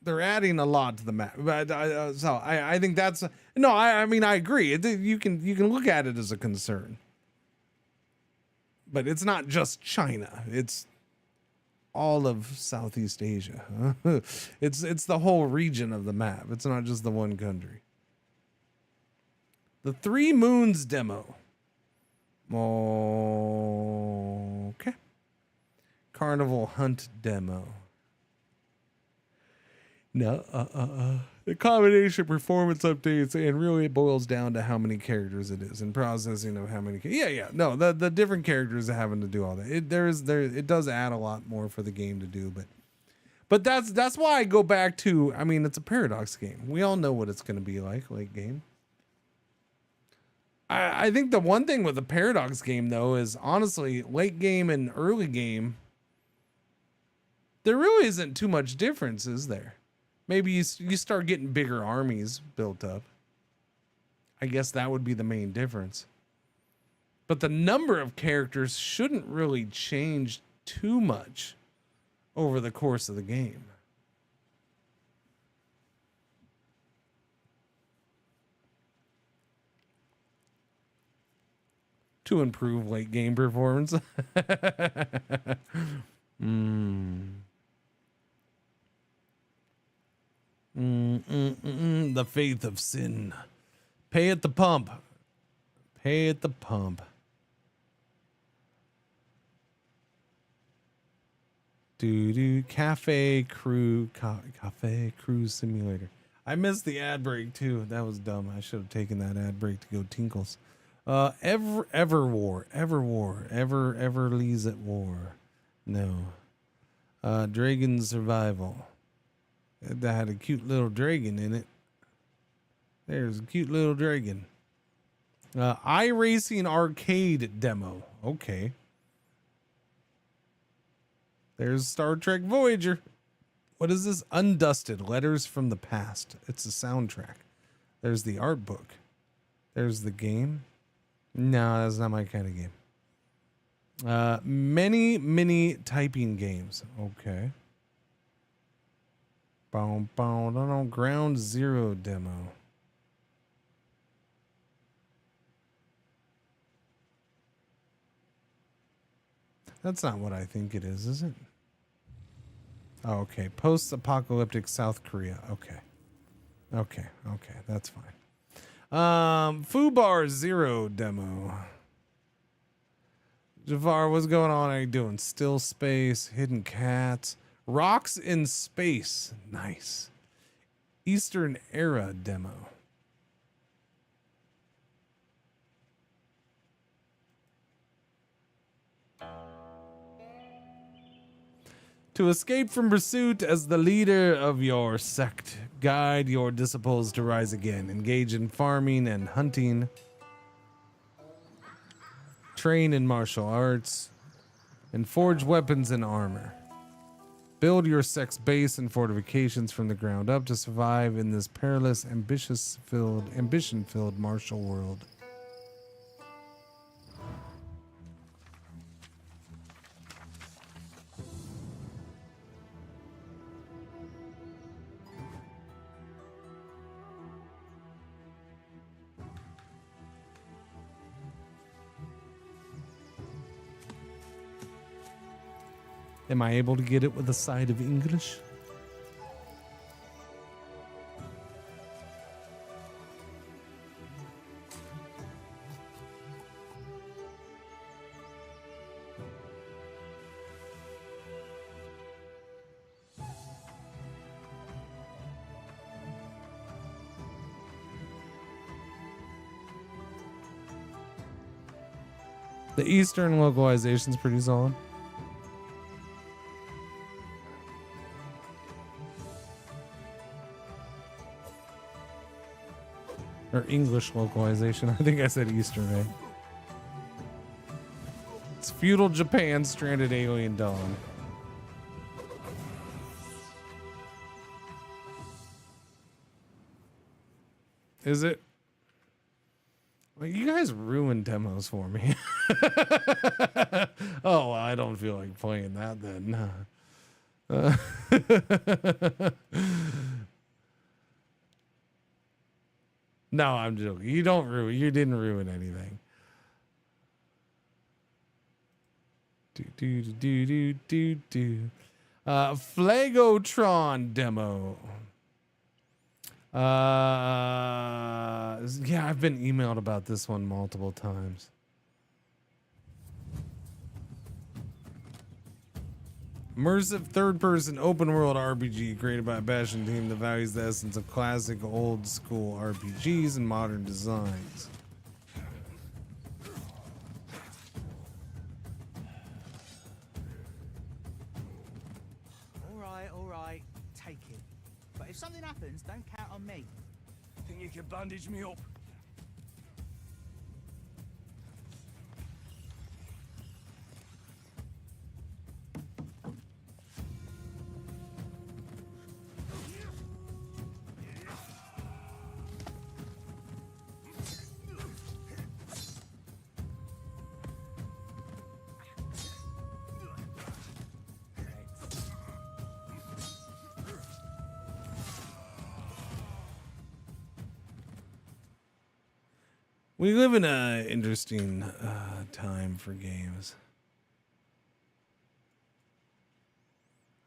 They're adding a lot to the map. But I think that's no. I mean I agree. You can look at it as a concern, but it's not just China. It's all of Southeast Asia. It's the whole region of the map. It's not just the one country. The Three Moons demo. Okay. Carnival Hunt demo. No, the combination performance updates, and really it boils down to how many characters it is and processing of how many. Yeah. No, the different characters having to do all that. It does add a lot more for the game to do, but that's why I go back to. I mean, it's a Paradox game. We all know what it's going to be like late game. I think the one thing with a Paradox game, though, is honestly, late game and early game, there really isn't too much difference, is there? Maybe you start getting bigger armies built up. I guess that would be the main difference. But the number of characters shouldn't really change too much over the course of the game. To improve late game performance. The faith of sin. Pay at the pump. Pay at the pump. Cafe Crew Simulator. I missed the ad break too. That was dumb. I should have taken that ad break to go tinkles. Ever leaves at war. No. Dragon Survival. That had a cute little dragon in it. There's a cute little dragon. iRacing Arcade demo. Okay. There's Star Trek Voyager. What is this? Undusted Letters from the Past. It's a soundtrack. There's the art book. There's the game. No, that's not my kind of game. Many typing games. Okay. Ground Zero demo. That's not what I think it is it? Oh, okay. Post-apocalyptic South Korea. Okay, that's fine. Fubar Zero demo. Javar, what's going on? How you doing? Still Space, Hidden Cats, Rocks in Space. Nice. Eastern Era demo. To escape from pursuit as the leader of your sect, guide your disciples to rise again, engage in farming and hunting, train in martial arts, and forge weapons and armor. Build your sect's base and fortifications from the ground up to survive in this perilous, ambition-filled martial world. Am I able to get it with a side of English? The Eastern localization's pretty solid. Or English localization. I think I said Eastern, right? It's feudal Japan, stranded alien dawn. Is it? Well, you guys ruined demos for me. Oh, well, I don't feel like playing that then. No, I'm joking. You didn't ruin anything. Flagotron demo. Yeah, I've been emailed about this one multiple times. Immersive third-person open-world RPG created by a passion team that values the essence of classic old-school RPGs and modern designs. All right, take it. But if something happens, don't count on me. Think you can bandage me up? We live in an interesting time for games.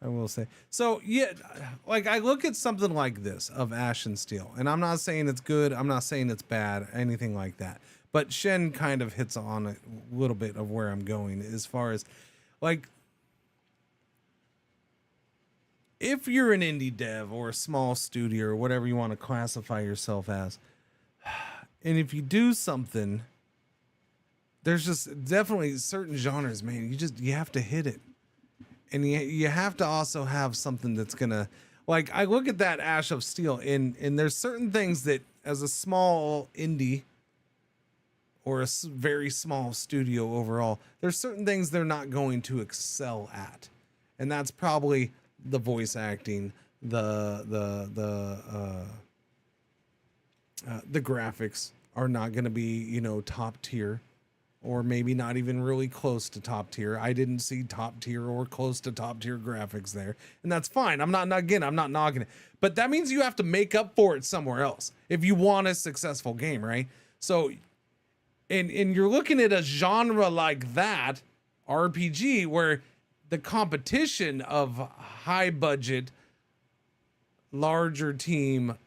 I will say. So, yeah, like I look at something like this of Ash and Steel, and I'm not saying it's good. I'm not saying it's bad, anything like that. But Shen kind of hits on a little bit of where I'm going as far as like if you're an indie dev or a small studio or whatever you want to classify yourself as, and if you do something, there's just definitely certain genres, man, you have to hit it. And you have to also have something that's gonna, like, I look at that Ash of Steel, and there's certain things that as a small indie or a very small studio overall, there's certain things they're not going to excel at. And that's probably the voice acting, the graphics are not going to be, you know, top tier, or maybe not even really close to top tier. I didn't see top tier or close to top tier graphics there, and that's fine. I'm not knocking it, but that means you have to make up for it somewhere else if you want a successful game, right? So, and you're looking at a genre like that, RPG, where the competition of high budget, larger team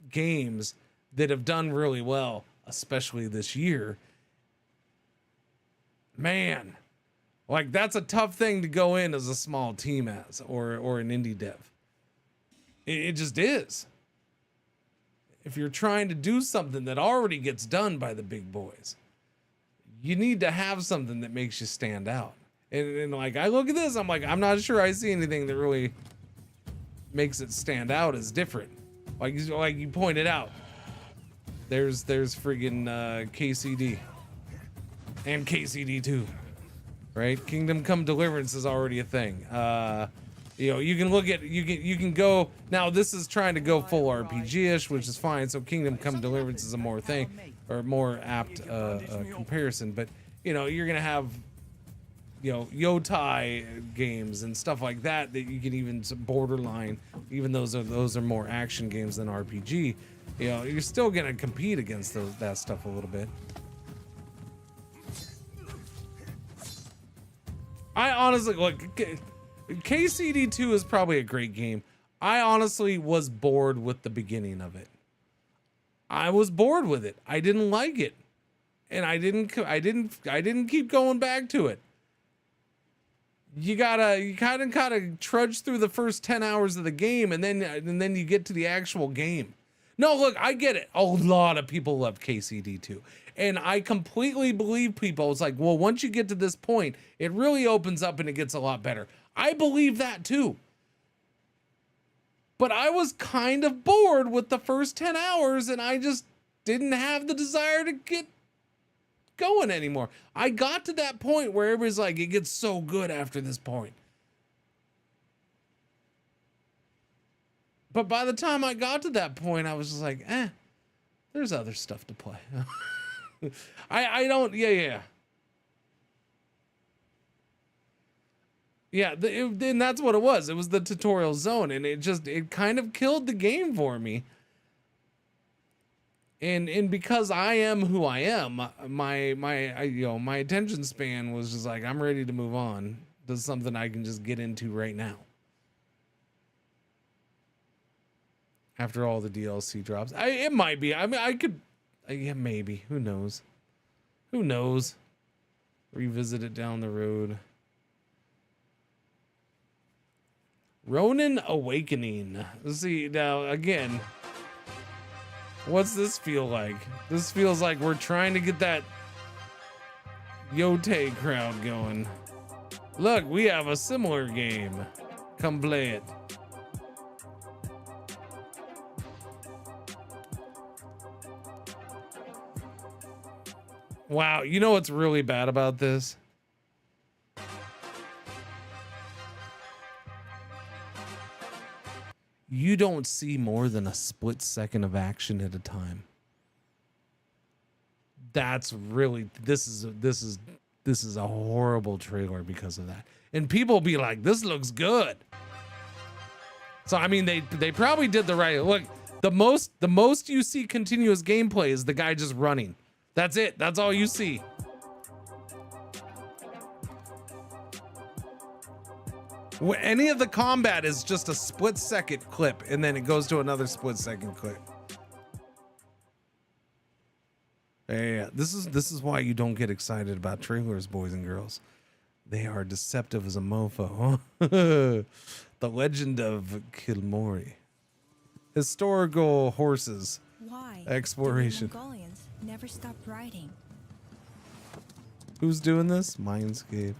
games that have done really well, especially this year, man, like, that's a tough thing to go in as a small team as, or an indie dev. It just is. If you're trying to do something that already gets done by the big boys, you need to have something that makes you stand out. And like, I look at this, I'm like, I'm not sure I see anything that really makes it stand out as different. Like you pointed out, there's friggin' KCD and KCD 2, right? Kingdom Come Deliverance is already a thing. You know, you can look at, you can go, now this is trying to go full RPG-ish, which is fine. So Kingdom Come Deliverance is a more thing, or more apt comparison. But, you know, you're gonna have, you know, yotai games and stuff like that you can even borderline, even those are more action games than RPG. You know, you're still gonna compete against that stuff a little bit. I honestly, look, KCD 2 is probably a great game. I honestly was bored with the beginning of it. I was bored with it. I didn't like it, and I didn't keep going back to it. You kind of gotta trudge through the first 10 hours of the game, and then you get to the actual game. No, look, I get it. A lot of people love KCD 2. And I completely believe people. It's like, well, once you get to this point, it really opens up and it gets a lot better. I believe that too. But I was kind of bored with the first 10 hours, and I just didn't have the desire to get going anymore. I got to that point where everybody's like, it gets so good after this point. But by the time I got to that point, I was just like, there's other stuff to play. I don't, yeah. And that's what it was. It was the tutorial zone, and it kind of killed the game for me. And because I am who I am, my attention span was just like, I'm ready to move on to something I can just get into right now. After all the DLC drops, it might be. I mean, I could, yeah, maybe. Who knows? Who knows? Revisit it down the road. Ronin Awakening. Let's see now again. What's this feel like? This feels like we're trying to get that Yote crowd going. Look, we have a similar game. Come play it. Wow, you know what's really bad about this? You don't see more than a split second of action at a time. That's really, this is a horrible trailer because of that. And people be like, this looks good. So I mean, they probably did the right look. The most you see continuous gameplay is the guy just running. That's it. That's all you see. Any of the combat is just a split second clip, and then it goes to another split second clip. Yeah, this is why you don't get excited about trailers, boys and girls. They are deceptive as a mofo. The Legend of Kilmori. Historical horses. Why Exploration. do the Mongolians never stop writing? Who's doing this? Mindscape.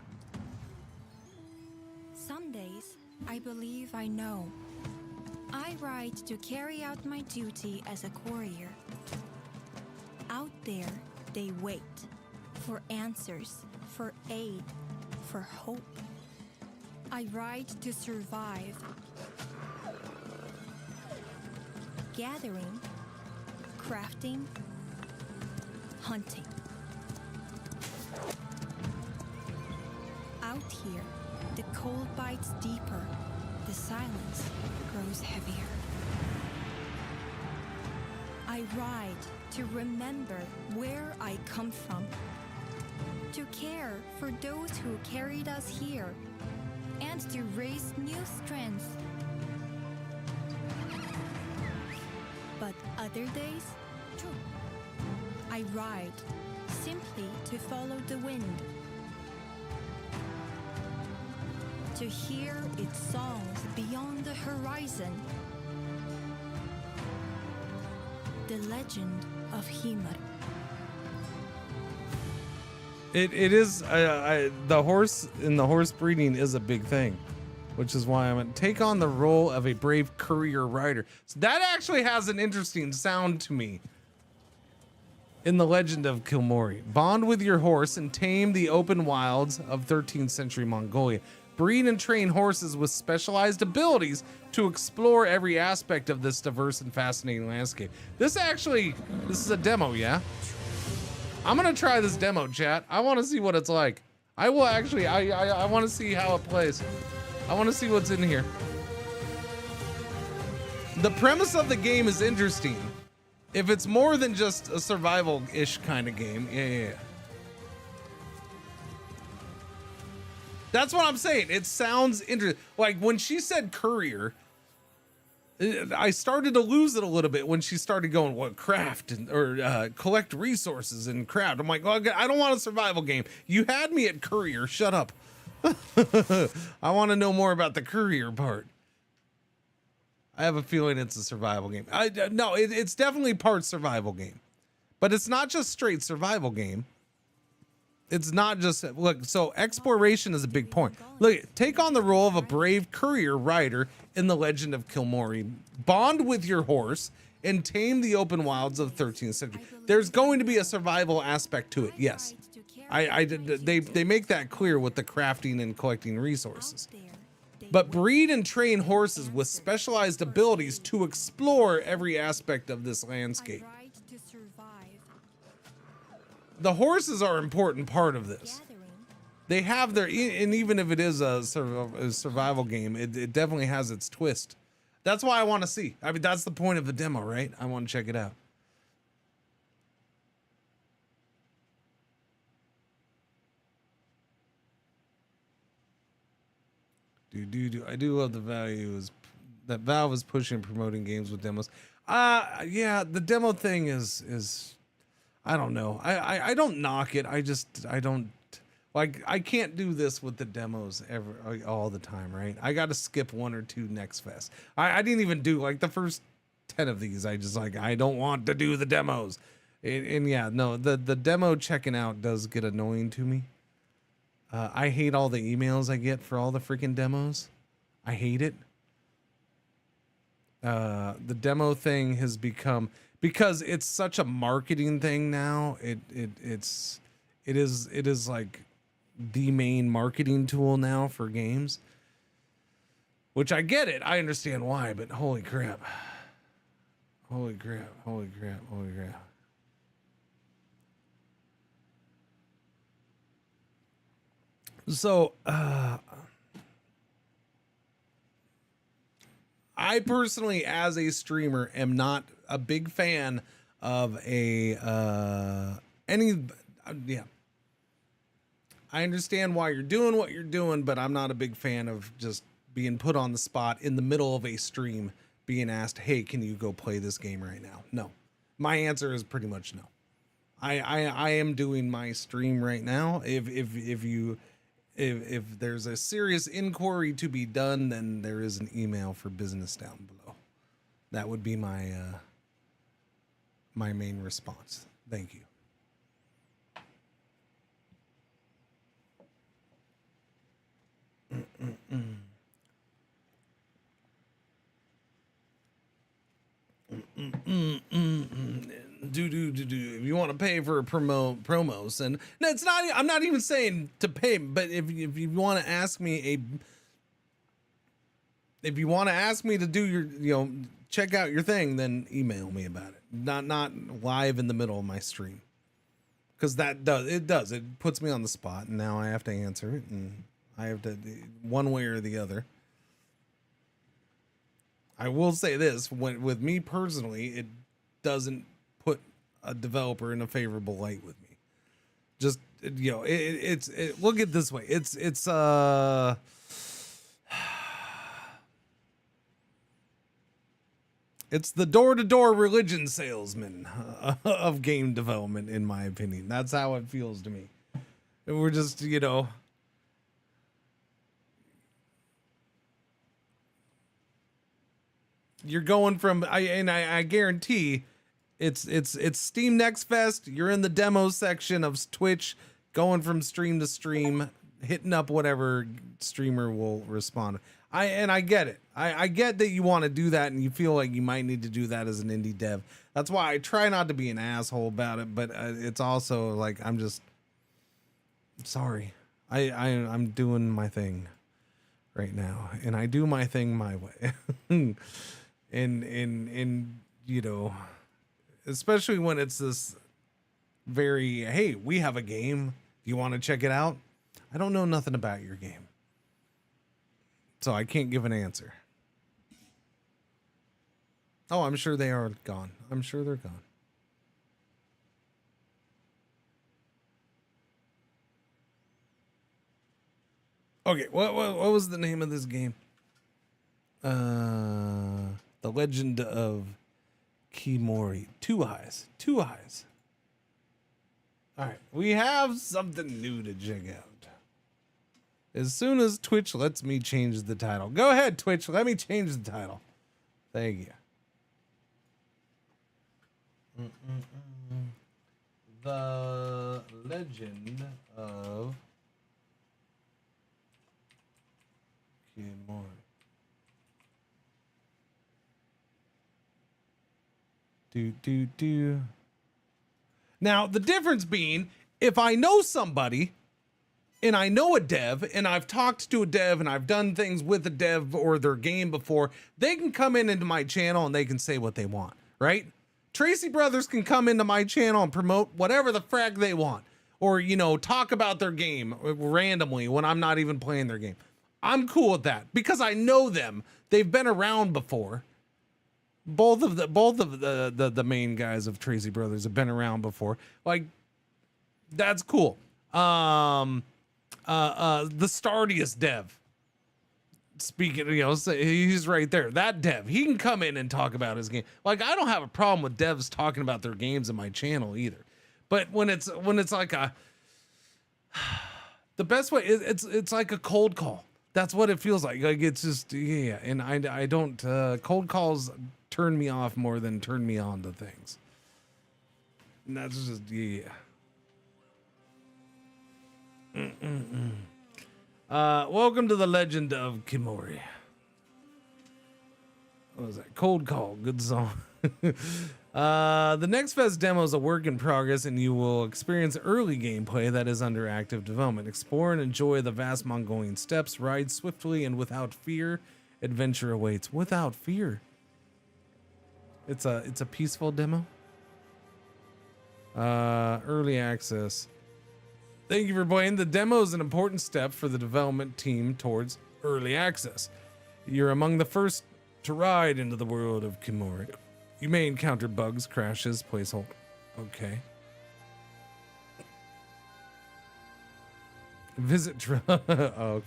Some days, I believe I know. I write to carry out my duty as a courier. Out there, they wait for answers, for aid, for hope. I write to survive. Gathering, crafting, hunting. Out here, the cold bites deeper, the silence grows heavier. I ride to remember where I come from, to care for those who carried us here, and to raise new strength. But other days, I ride simply to follow the wind, to hear its songs beyond the horizon. The Legend of Himar. It is the horse in the horse breeding is a big thing, which is why I'm gonna take on the role of a brave courier rider. So that actually has an interesting sound to me. In the Legend of Kilmori, bond with your horse and tame the open wilds of 13th century Mongolia. Breed and train horses with specialized abilities to explore every aspect of this diverse and fascinating landscape. This is a demo, yeah? I'm gonna try this demo, chat. I want to see what it's like. I will actually, I want to see how it plays. I want to see what's in here. The premise of the game is interesting. If it's more than just a survival-ish kind of game, yeah. That's what I'm saying. It sounds interesting. Like when she said courier, I started to lose it a little bit when she started going, what, craft or collect resources and craft. I'm like, well, I don't want a survival game. You had me at courier. Shut up. I want to know more about the courier part. I have a feeling it's a survival game. No, it's definitely part survival game, but it's not just straight survival game. It's not just, look, so exploration is a big point. Look, take on the role of a brave courier rider in the Legend of Kilmori. Bond with your horse and tame the open wilds of the 13th century. There's going to be a survival aspect to it, yes. They make that clear with the crafting and collecting resources. But breed and train horses with specialized abilities to explore every aspect of this landscape. The horses are an important part of this. They have their, and even if it is a survival game, it definitely has its twist. That's why I want to see. I mean, that's the point of the demo, right? I want to check it out. I do love the value that Valve is pushing and promoting games with demos. Yeah, the demo thing is I don't know. I don't knock it. I don't like, I can't do this with the demos all the time, right? I got to skip one or two next fest. I didn't even do like the first 10 of these. I don't want to do the demos. And yeah, no, the demo checking out does get annoying to me. I hate all the emails I get for all the freaking demos. I hate it. The demo thing has become, because it's such a marketing thing now. It is like the main marketing tool now for games. Which I get it. I understand why, but holy crap. Holy crap. Holy crap. Holy crap. So, I personally, as a streamer, am not a big fan of yeah. I understand why you're doing what you're doing, but I'm not a big fan of just being put on the spot in the middle of a stream, being asked, hey, can you go play this game right now? No. My answer is pretty much no. I am doing my stream right now. If you if there's a serious inquiry to be done, then there is an email for business down below. That would be my my main response. Thank you. If you want to pay for a promos, and no, it's not. I'm not even saying to pay, but if you want to ask me if you want to ask me to do your, check out your thing, then email me about it. Not live in the middle of my stream, because it puts me on the spot, and now I have to answer it, and I have to one way or the other. I will say this, with me personally, it doesn't put a developer in a favorable light with me. Just, look at it this way. It's the door-to-door religion salesman of game development, in my opinion. That's how it feels to me. And we're just, you're going from, I guarantee it's Steam Next Fest. You're in the demo section of Twitch, going from stream to stream, hitting up whatever streamer will respond. I get it. I get that you want to do that, and you feel like you might need to do that as an indie dev. That's why I try not to be an asshole about it, but it's also like, I'm just sorry. I'm doing my thing right now, and I do my thing my way. And especially when it's this very, hey, we have a game, do you want to check it out? I don't know nothing about your game, so I can't give an answer. Oh, I'm sure they are gone. I'm sure they're gone. Okay, what was the name of this game? The Legend of Kimori. Two eyes. All right, we have something new to check out. As soon as Twitch lets me change the title. Go ahead, Twitch. Let me change the title. Thank you. The Legend of Kimori. Now, the difference being, if I know somebody and I know a dev and I've talked to a dev and I've done things with a dev or their game before, they can come into my channel and they can say what they want, right? Tracy Brothers can come into my channel and promote whatever the frack they want, or, talk about their game randomly when I'm not even playing their game. I'm cool with that because I know them. They've been around before. Both of the main guys of Tracy Brothers have been around before. Like, that's cool. The Stardiest dev. Speaking, he's right there. That dev, he can come in and talk about his game. Like, I don't have a problem with devs talking about their games in my channel either. But when it's like the best way, it's like a cold call. That's what it feels like. Like, it's just, yeah. And I don't, cold calls turn me off more than turn me on to things. And that's just, yeah. Welcome to the Legend of Kimori. What was that? Cold Call. Good song. The Next Fest demo is a work in progress, and you will experience early gameplay that is under active development. Explore and enjoy the vast Mongolian steppes. Ride swiftly and without fear. Adventure awaits without fear. It's a peaceful demo. Early access. Thank you for playing. The demo is an important step for the development team towards early access. You're among the first to ride into the world of Kimori. You may encounter bugs, crashes, placeholder. Okay. Visit Trello. Oh,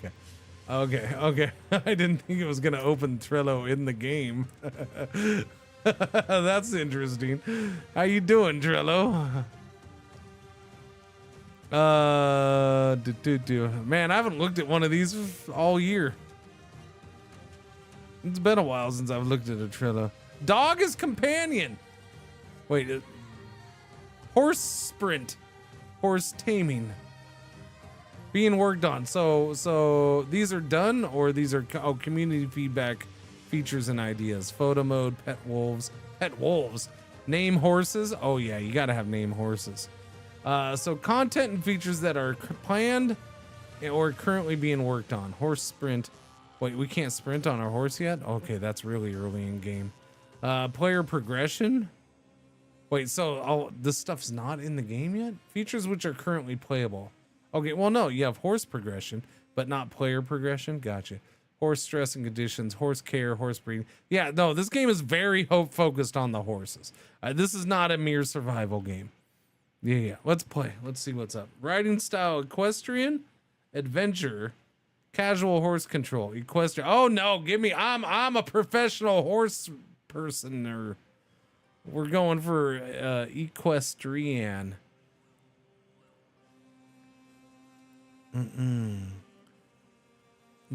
okay. Okay. I didn't think it was going to open Trello in the game. That's interesting. How you doing, Trello? Man, I haven't looked at one of these all year. It's been a while since I've looked at a Trello. Dog is companion. Wait, horse sprint, horse taming, being worked on. So these are done, or these are community feedback, features and ideas. Photo mode, pet wolves, name horses. Oh yeah, you gotta have name horses. So content and features that are planned or currently being worked on. Horse sprint. Wait, we can't sprint on our horse yet? Okay, that's really early in game. Player progression. Wait, so this stuff's not in the game yet? Features which are currently playable. Okay, well, no, you have horse progression, but not player progression. Gotcha. Horse stress and conditions, horse care, horse breeding. Yeah, no, this game is very focused on the horses. This is not a mere survival game. Yeah. Let's play. Let's see what's up. Riding style, equestrian, adventure, casual horse control, equestrian. Oh no, give me. I'm a professional horse person. Or we're going for equestrian.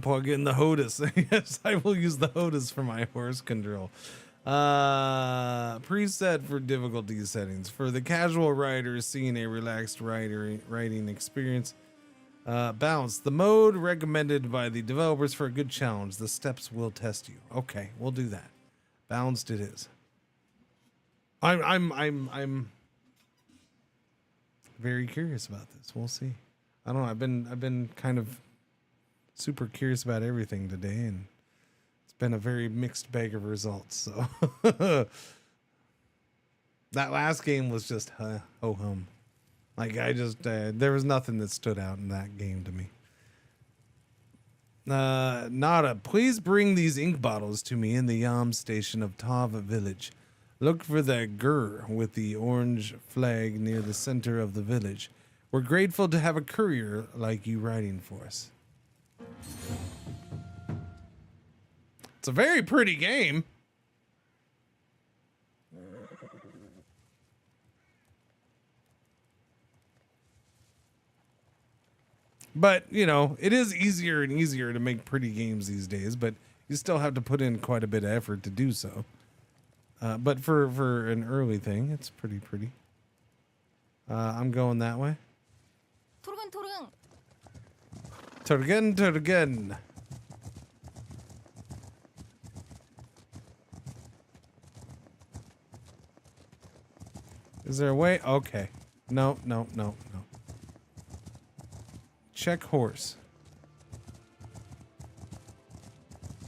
Plug in the HOTUS. Yes, I will use the HOTUS for my horse control. Preset for difficulty settings. For the casual rider seeking a relaxed riding experience. Balance. The mode recommended by the developers for a good challenge. The steps will test you. Okay, we'll do that. Balanced it is. I'm very curious about this. We'll see. I don't know. I've been kind of super curious about everything today, and it's been a very mixed bag of results. So that last game was just ho hum. Like I just there was nothing that stood out in that game to me. Nada, please bring these ink bottles to me in the Yam station of Tava village. Look for the gur with the orange flag near the center of the village. We're grateful to have a courier like you riding for us. It's a very pretty game. But, you know, it is easier and easier to make pretty games these days, but you still have to put in quite a bit of effort to do so. But for an early thing, it's pretty pretty. I'm going that way. Turgen. Is there a way? Okay. No. Check horse.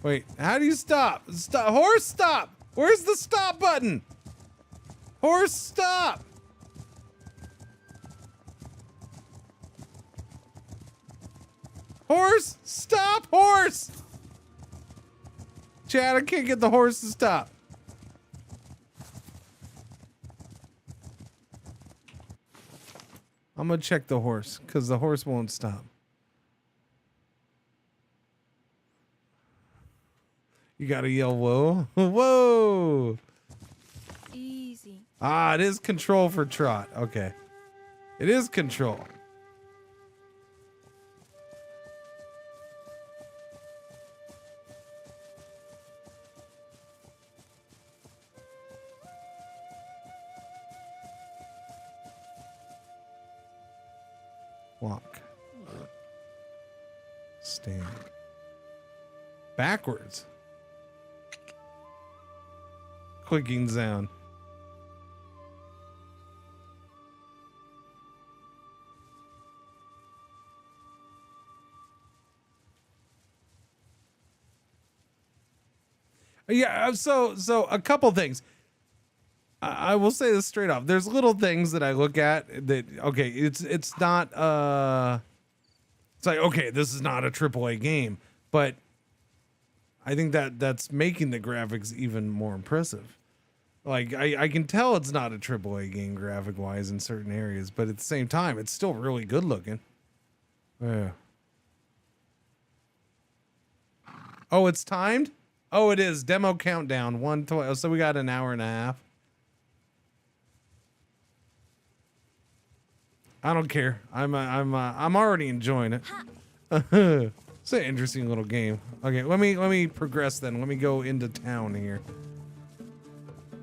Wait, how do you stop? Stop. Horse, stop. Where's the stop button? Horse, stop. Horse, stop, horse. Chad, I can't get the horse to stop. I'm gonna check the horse because the horse won't stop. You gotta yell, whoa. Whoa. Easy. Ah, it is control for trot. Okay. It is control. Walk. Stand. Backwards. Clicking sound. Yeah, so a couple things. I will say this straight off. There's little things that I look at that, okay, it's not it's like, okay, this is not a AAA game, but I think that's making the graphics even more impressive. Like I can tell it's not a AAA game graphic wise in certain areas, but at the same time, it's still really good looking. Yeah. Oh, it's timed? Oh, it is. Demo countdown 1:12. So we got an hour and a half. I don't care. I'm already enjoying it. It's an interesting little game. Okay, let me progress then. Let me go into town here.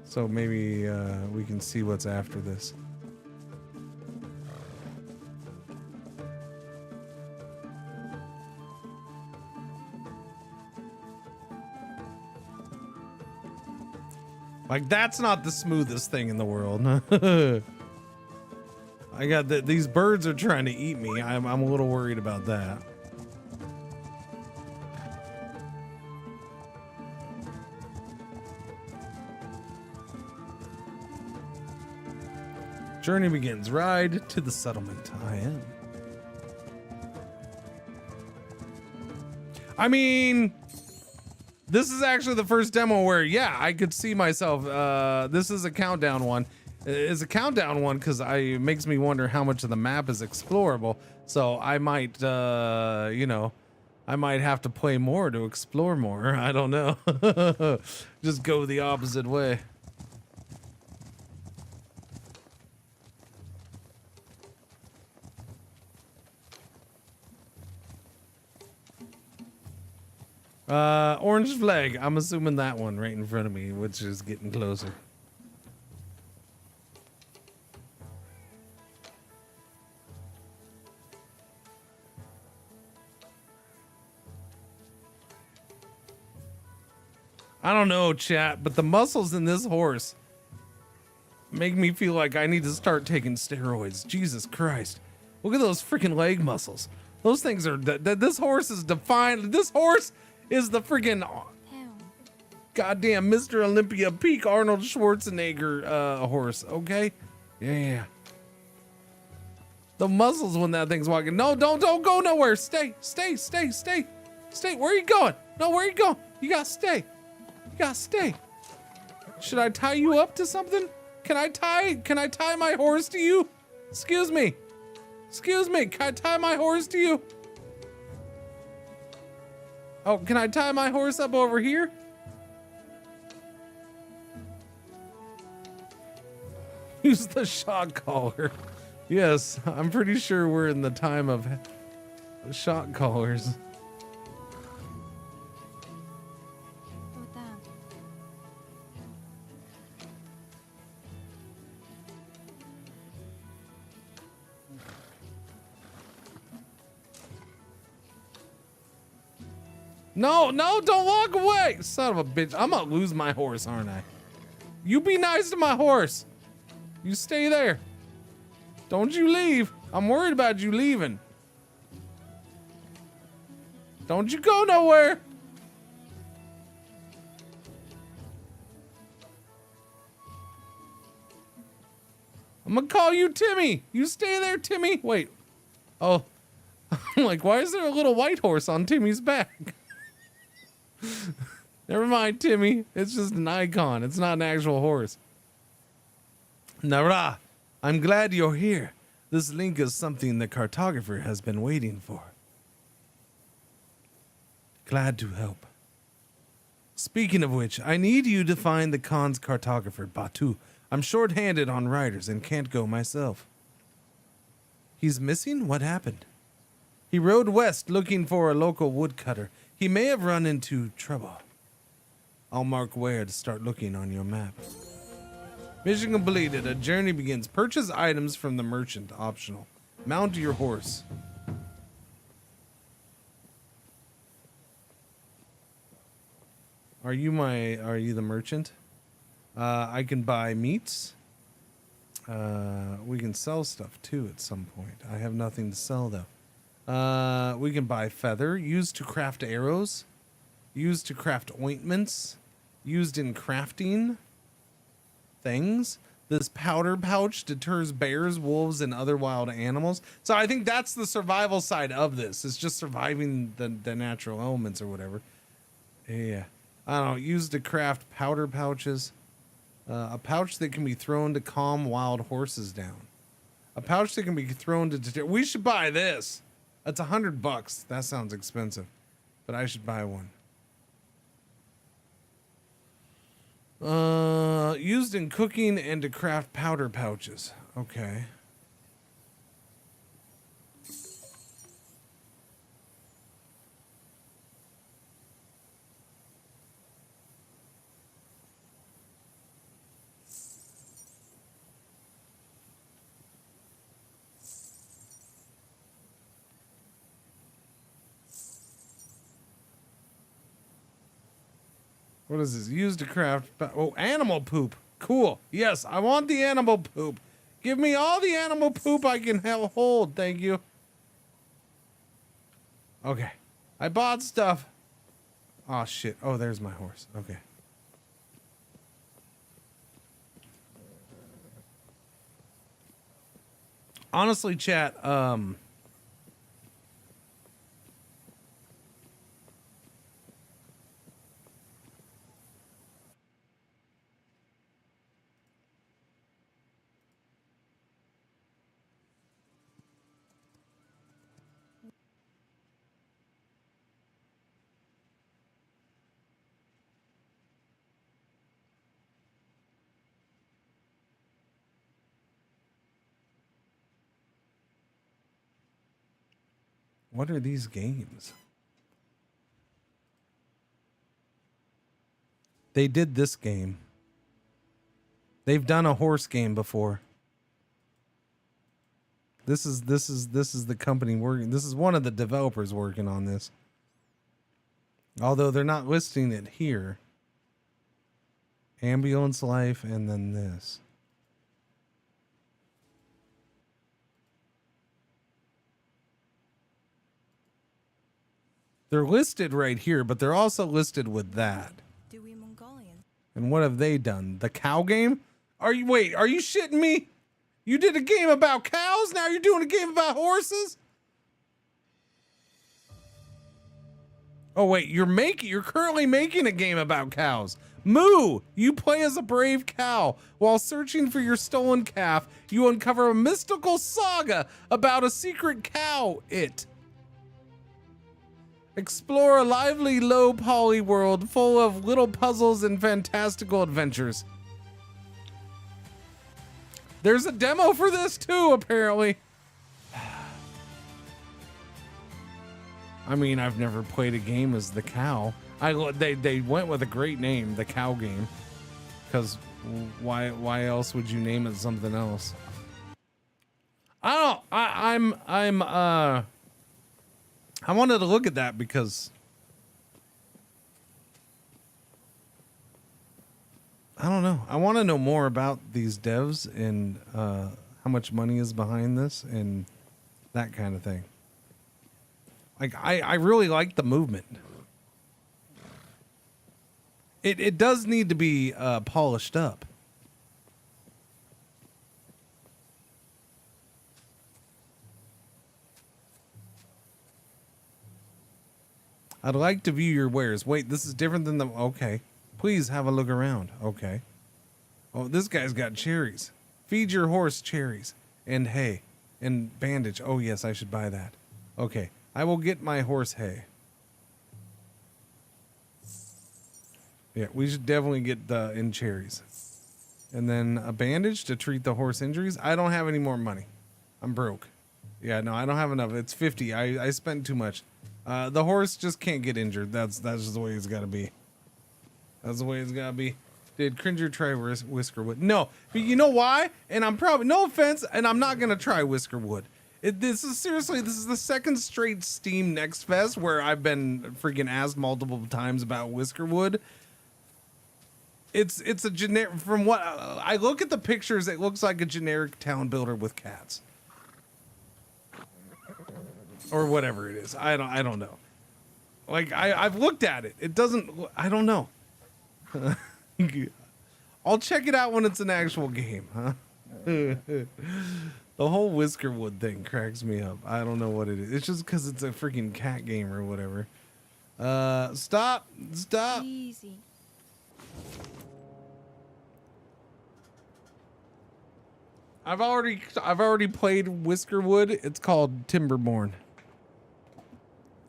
So maybe we can see what's after this. Like, that's not the smoothest thing in the world. I got these birds are trying to eat me. I'm a little worried about that. Journey begins. Ride to the settlement. I am. I mean, this is actually the first demo where, yeah, I could see myself. This is a countdown one. It's a countdown one because it makes me wonder how much of the map is explorable. So I might, you know, I might have to play more to explore more. I don't know. Just go the opposite way. Orange flag. I'm assuming that one right in front of me, which is getting closer. I don't know, chat, but the muscles in this horse make me feel like I need to start taking steroids. Jesus Christ. Look at those freaking leg muscles. Those things are, this horse is defined. This horse is the freaking goddamn Mr. Olympia peak Arnold Schwarzenegger horse, okay? Yeah. The muscles when that thing's walking. No, don't go nowhere. Stay. Where are you going? No, where are you going? You gotta stay. Should I tie you up to something? Can I tie my horse to you? Excuse me. Can I tie my horse to you? Oh, can I tie my horse up over here? Use the shock collar. Yes, I'm pretty sure we're in the time of shock collars. No, don't walk away, son of a bitch. I'm gonna lose my horse, aren't I? You be nice to my horse. You stay there. Don't you leave. I'm worried about you leaving. Don't you go nowhere. I'm gonna call you Timmy. You stay there, Timmy. Wait. Oh. I'm like, why is there a little white horse on Timmy's back? Never mind, Timmy. It's just an icon. It's not an actual horse. Nara, I'm glad you're here. This link is something the cartographer has been waiting for. Glad to help. Speaking of which, I need you to find the Khan's cartographer, Batu. I'm short-handed on riders and can't go myself. He's missing? What happened? He rode west looking for a local woodcutter. He may have run into trouble. I'll mark where to start looking on your map. Mission completed. A journey begins. Purchase items from the merchant. Optional. Mount your horse. Are you the merchant? I can buy meats. We can sell stuff too at some point. I have nothing to sell though. We can buy feather, used to craft arrows, used to craft ointments, used in crafting things. This powder pouch deters bears, wolves, and other wild animals. So I think that's the survival side of this. It's just surviving the natural elements or whatever. Yeah. I don't know. Used to craft powder pouches. A pouch that can be thrown to calm wild horses down. A pouch that can be thrown to deter. We should buy this. That's $100. That sounds expensive, but I should buy one. Used in cooking and to craft powder pouches. Okay. What is this? Used to craft. Oh, animal poop. Cool. Yes, I want the animal poop. Give me all the animal poop I can hold. Thank you. Okay. I bought stuff. Oh, shit. Oh, there's my horse. Okay. Honestly, chat, what are these games? They did this game. They've done a horse game before. This is the company working. This is one of the developers working on this. Although they're not listing it here. Ambulance Life and then this. They're listed right here, but they're also listed with that. And what have they done? The cow game? Are you shitting me? You did a game about cows, now you're doing a game about horses? Oh wait, you're currently making a game about cows. Moo! You play as a brave cow. While searching for your stolen calf, you uncover a mystical saga about a secret cow. Explore a lively, low-poly world full of little puzzles and fantastical adventures. There's a demo for this too, apparently. I mean, I've never played a game as the cow. They went with a great name, the cow game. Because why else would you name it something else? I wanted to look at that because I don't know. I want to know more about these devs and how much money is behind this and that kind of thing. Like, I really like the movement. It does need to be polished up. I'd like to view your wares. Wait, this is different than the... Okay. Please have a look around. Okay. Oh, this guy's got cherries. Feed your horse cherries. And hay. And bandage. Oh, yes, I should buy that. Okay. I will get my horse hay. Yeah, we should definitely get the in cherries. And then a bandage to treat the horse injuries. I don't have any more money. I'm broke. Yeah, no, I don't have enough. It's 50. I spent too much. The horse just can't get injured. That's just the way it's got to be. That's the way it's got to be. Did Cringer try Whiskerwood? No. But you know why? And I'm probably... No offense, and I'm not going to try Whiskerwood. This is the second straight Steam Next Fest where I've been freaking asked multiple times about Whiskerwood. It's a generic... From what... I look at the pictures, it looks like a generic town builder with cats. Or whatever it is. I don't know. Like, I've looked at it. It doesn't... I don't know. I'll check it out when it's an actual game, huh? The whole Whiskerwood thing cracks me up. I don't know what it is. It's just because it's a freaking cat game or whatever. Stop. Easy. I've already played Whiskerwood. It's called Timberborn.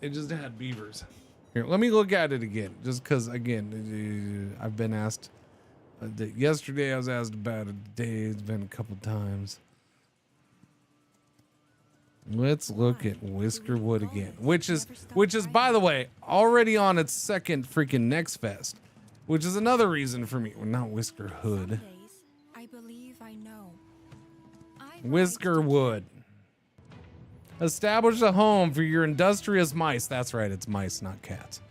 It just had beavers. Here, let me look at it again, just because, again, I've been asked. Yesterday I was asked about it. Today it's been a couple times. Let's look at Whiskerwood again, which is, by the way, already on its second freaking Next Fest, which is another reason for me. Well, not Whiskerhood. I believe I know. Whiskerwood. Establish a home for your industrious mice. That's right, it's mice, not cats.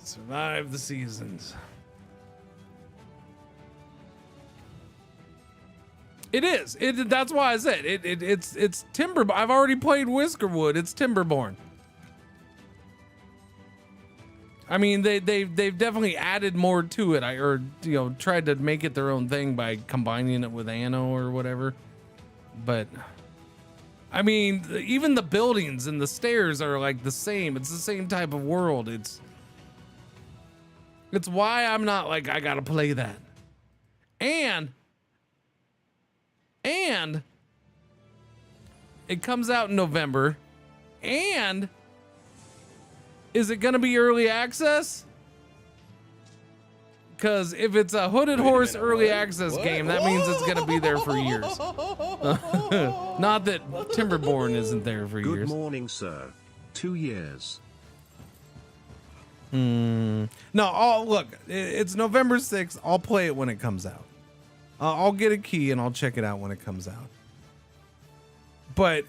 Survive the seasons. It is. That's why I said it's Timber. I've already played Whiskerwood. It's Timberborn. I mean, they've definitely added more to it. Tried to make it their own thing by combining it with Anno or whatever. But I mean, even the buildings and the stairs are like the same. It's the same type of world. It's why I'm not like I gotta play that. And it comes out in November. And is it going to be early access? Because if it's a Hooded Horse early access game, that means it's going to be there for years. Not that Timberborn isn't there for years. Good morning, sir. 2 years. No, look, it's November 6th. I'll play it when it comes out. I'll get a key and I'll check it out when it comes out. But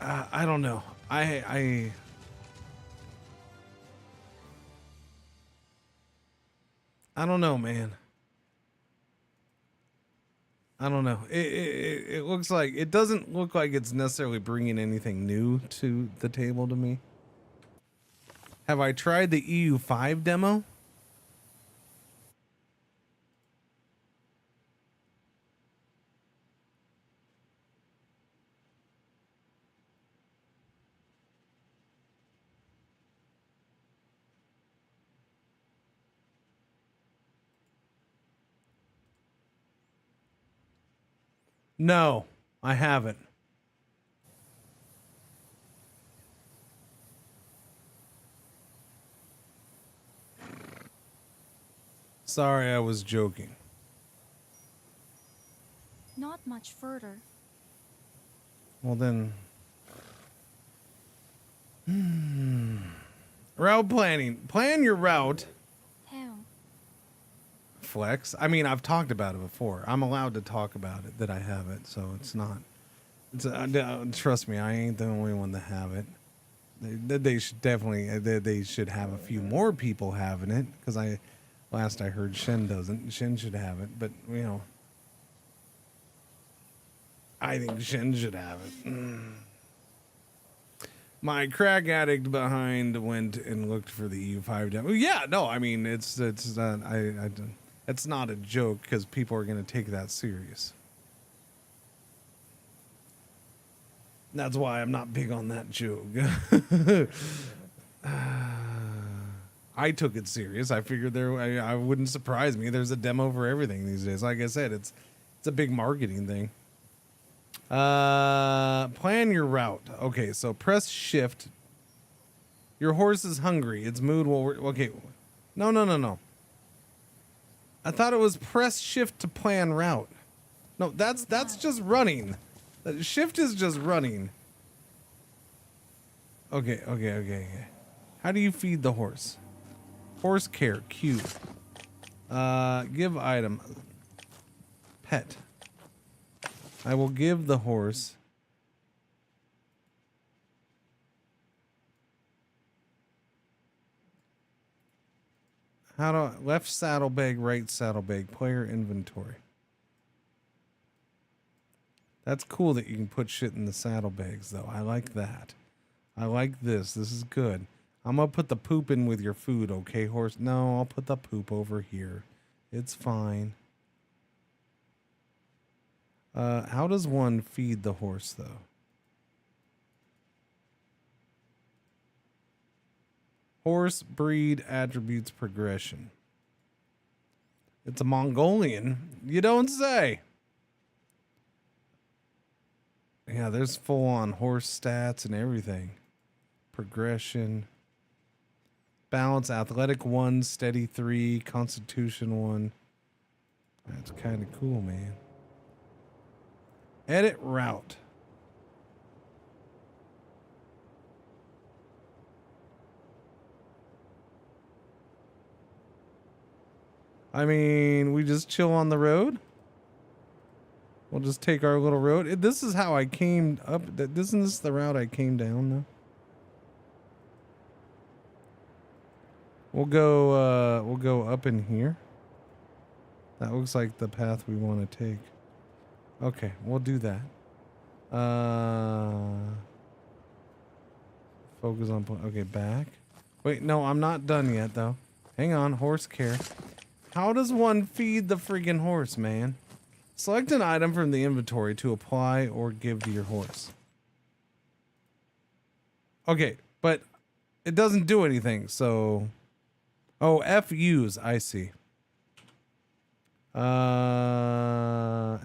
I don't know. I don't know, man. I don't know. It looks like it doesn't look like it's necessarily bringing anything new to the table to me. Have I tried the EU5 demo? No, I haven't. Sorry, I was joking. Not much further. Well then. Route planning. Plan your route. How? Flex. I mean, I've talked about it before. I'm allowed to talk about it that I have it, so it's not. Trust me, I ain't the only one to have it. They should definitely. They should have a few more people having it because last I heard Shen doesn't. Shen should have it, but I think Shen should have it. My crack addict behind went and looked for the EU5 demo. Yeah, no, I mean it's not a joke because people are going to take that serious. That's why I'm not big on that joke. I took it serious. I figured I wouldn't surprise me. There's a demo for everything these days. Like I said, it's a big marketing thing. Plan your route. Okay, so press shift. Your horse is hungry. Its mood will okay. No. I thought it was press shift to plan route. No, that's just running. Shift is just running. Okay. How do you feed the horse? Horse care, Q. Give item. Pet. I will give the horse. Left saddlebag, right saddlebag, player inventory. That's cool that you can put shit in the saddlebags, though. I like that. I like this. This is good. I'm gonna put the poop in with your food, okay, horse? No, I'll put the poop over here. It's fine. How does one feed the horse, though? Horse breed attributes progression. It's a Mongolian. You don't say. Yeah, there's full-on horse stats and everything. Progression. Balance, athletic 1, steady 3, constitution 1. That's kind of cool, man. Edit route. I mean, we just chill on the road. We'll just take our little road. This is how I came up. Isn't this the route I came down, though? We'll go up in here. That looks like the path we want to take. Okay, we'll do that. Focus on okay, back. Wait, no, I'm not done yet though. Hang on, horse care. How does one feed the freaking horse, man? Select an item from the inventory to apply or give to your horse. Okay, but it doesn't do anything, so... Oh, FUs, I see.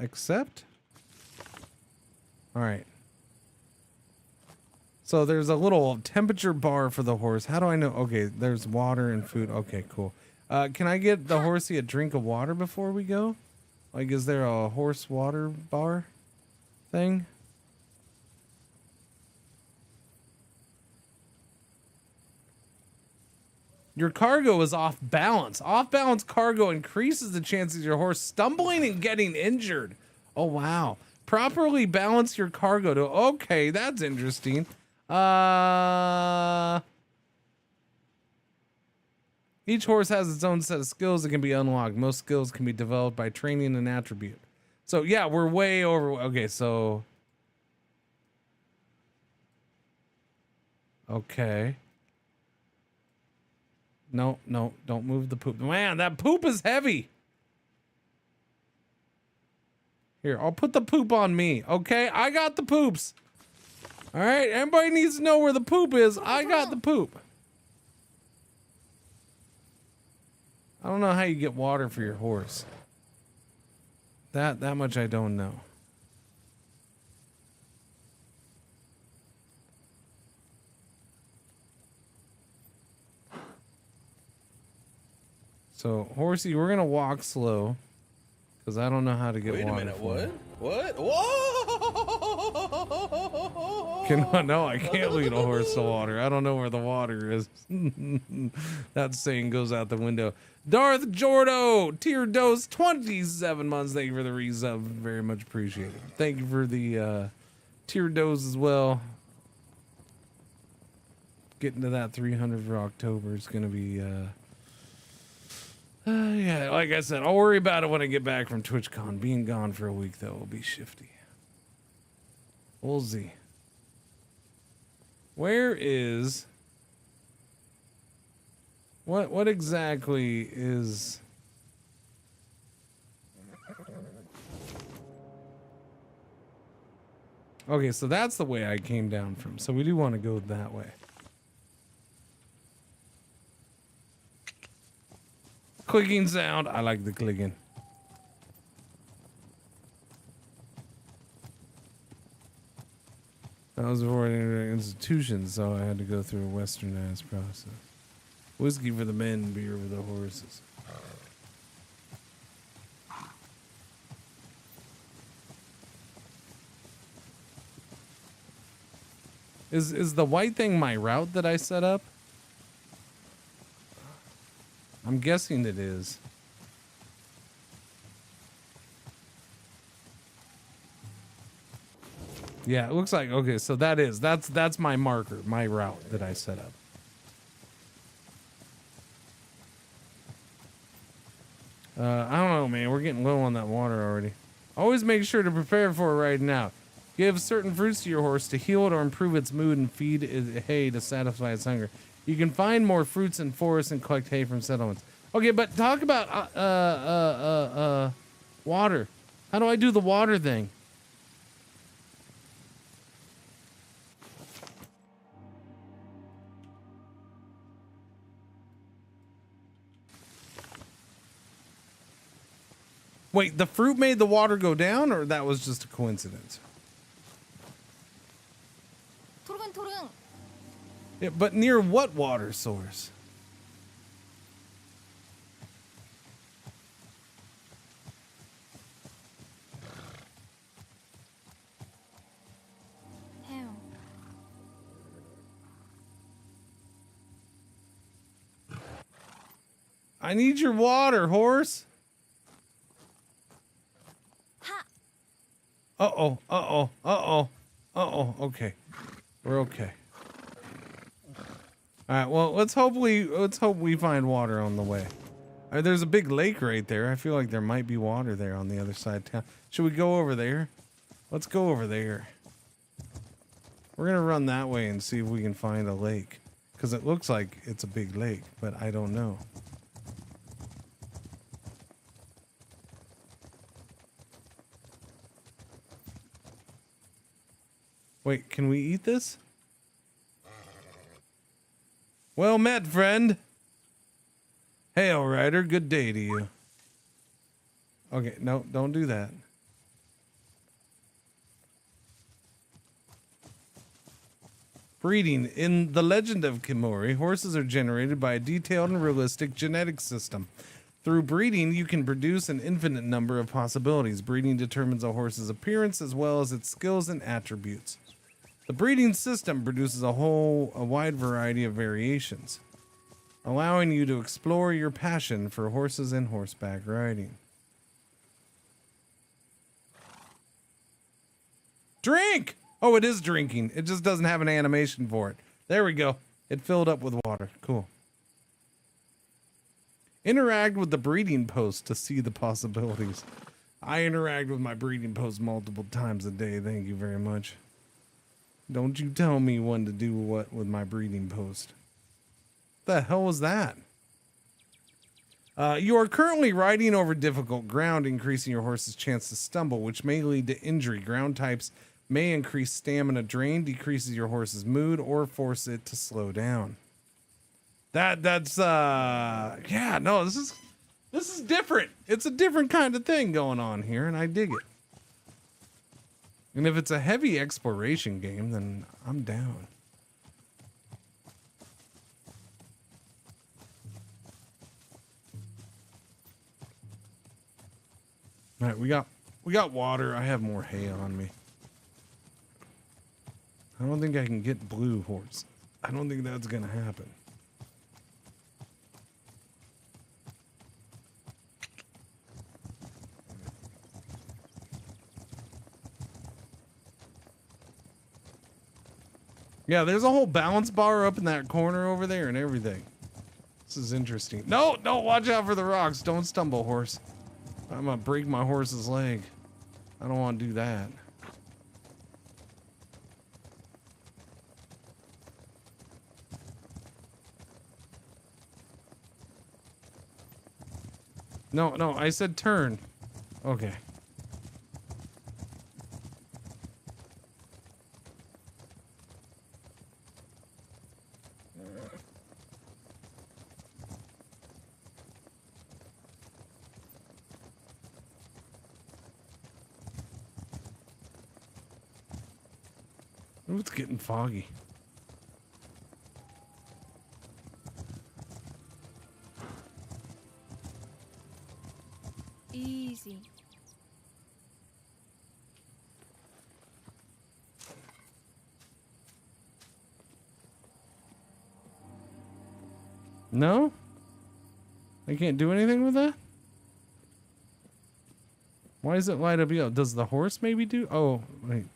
Accept? Alright. So there's a little temperature bar for the horse. How do I know? Okay, there's water and food. Okay, cool. Can I get the horsey a drink of water before we go? Like, is there a horse water bar thing? Your cargo is off balance. Off balance cargo increases the chances of your horse stumbling and getting injured. Oh, wow. Properly balance your cargo to... Okay, that's interesting. Each horse has its own set of skills that can be unlocked. Most skills can be developed by training an attribute. So, yeah, we're way over... Okay, so... Okay. No, no, don't move the poop. Man, that poop is heavy. Here, I'll put the poop on me. Okay, I got the poops. All right, everybody needs to know where the poop is. I got the poop. I don't know how you get water for your horse. That much I don't know. So, horsey, we're gonna walk slow, because I don't know how to get water. Wait a minute, what? What? Whoa! No, I can't lead a horse to water. I don't know where the water is. That saying goes out the window. Darth Jordo, tier dose, 27 months. Thank you for the resub. Very much appreciated. Thank you for the tier dose as well. Getting to that 300 for October is going to be... yeah, like I said, I'll worry about it when I get back from TwitchCon. Being gone for a week, though, will be shifty. We'll see. Where is... What exactly is... Okay, so that's the way I came down from. So we do want to go that way. Clicking sound. I like the clicking. That was before the institution, so I had to go through a westernized process. Whiskey for the men, beer for the horses. Is the white thing my route that I set up? I'm guessing it is. Yeah, it looks like, okay, so that's my marker, my route that I set up. I don't know, man. We're getting low on that water already. Always make sure to prepare for it right now. Give certain fruits to your horse to heal it or improve its mood, and feed it hay to satisfy its hunger. You can find more fruits in forests and collect hay from settlements. Okay, but talk about water. How do I do the water thing? Wait, the fruit made the water go down, or that was just a coincidence? Yeah, but near what water source? I need your water, horse. Uh-oh, uh-oh, uh-oh, uh-oh. Okay. We're okay. All right, well, let's hope we find water on the way. There's a big lake right there. I feel like there might be water there on the other side of town. Should we go over there? Let's go over there. We're gonna run that way and see if we can find a lake, because it looks like it's a big lake, but I don't know. Wait, can we eat this? Well met, friend. Hail, Ryder. Good day to you. Okay, no, don't do that. Breeding. In The Legend of Kimori, horses are generated by a detailed and realistic genetic system. Through breeding, you can produce an infinite number of possibilities. Breeding determines a horse's appearance as well as its skills and attributes. The breeding system produces a wide variety of variations, allowing you to explore your passion for horses and horseback riding. Drink! Oh, it is drinking. It just doesn't have an animation for it. There we go. It filled up with water. Cool. Interact with the breeding post to see the possibilities. I interact with my breeding post multiple times a day. Thank you very much. Don't you tell me when to do what with my breeding post. The hell was that? You are currently riding over difficult ground, increasing your horse's chance to stumble, which may lead to injury. Ground types may increase stamina drain, decreases your horse's mood, or force it to slow down. That's yeah, no, this is different. It's a different kind of thing going on here, and I dig it. And if it's a heavy exploration game, then I'm down. All right, we got water. I have more hay on me. I don't think I can get blue horse. I don't think that's gonna happen. Yeah, there's a whole balance bar up in that corner over there and everything. This is interesting. No, watch out for the rocks. Don't stumble, horse. I'm gonna break my horse's leg. I don't want to do that. No, I said turn. Okay. Oh, it's getting foggy. Easy. No? I can't do anything with that? Why does it light up yellow? Does the horse maybe do? Oh, wait.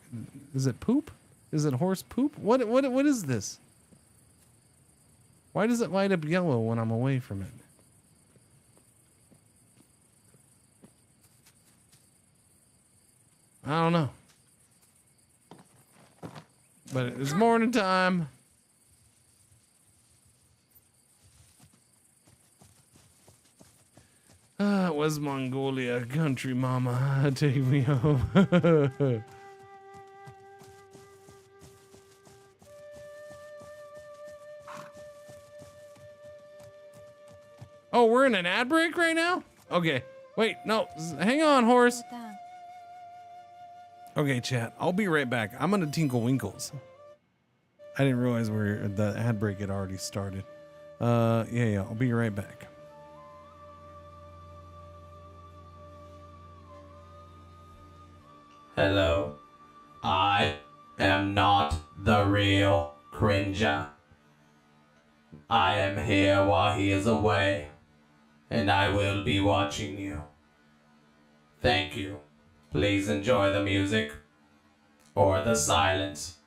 Is it poop? Is it horse poop? What is this? Why does it light up yellow when I'm away from it? I don't know. But it's morning time. West Mongolia, country mama, take me home. Oh, we're in an ad break right now? Okay. Wait, no. Hang on, horse. Okay, chat. I'll be right back. I'm gonna Tinkle Winkles. I didn't realize the ad break had already started. Yeah. I'll be right back. Hello. I am not the real Cringer. I am here while he is away, and I will be watching you. Thank you. Please enjoy the music or the silence.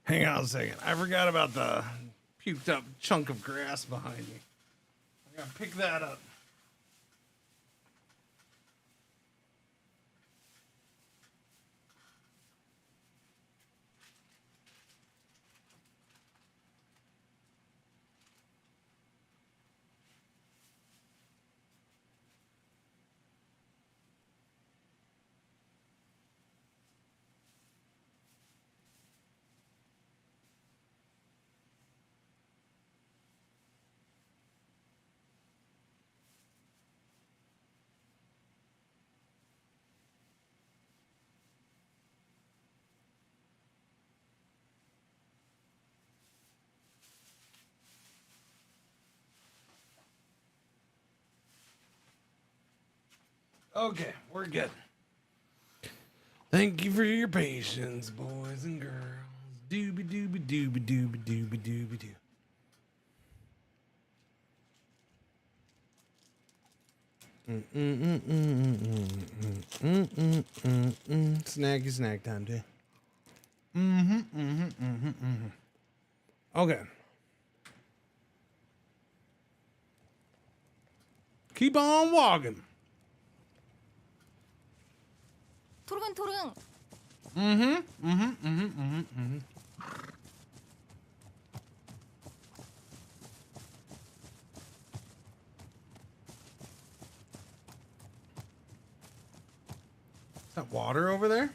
Hang on a second. I forgot about the puked up chunk of grass behind me. I gotta pick that up. Okay, we're good. Thank you for your patience, boys and girls. Doobie doobie doobie doobie doobie doobie doo. Snacky snack time, too. Okay. Keep on walking. 토릉토릉. Is that water over there?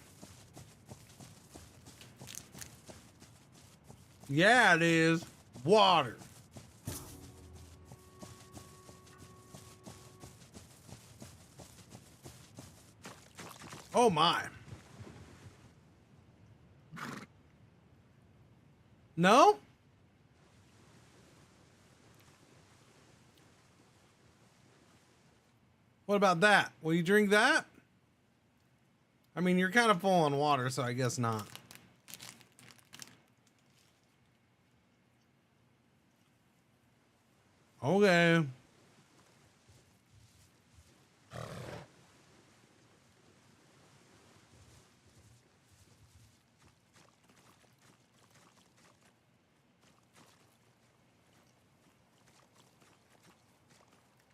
Yeah, it is. Water. Oh my. No? What about that? Will you drink that? I mean, you're kind of full on water, so I guess not. Okay.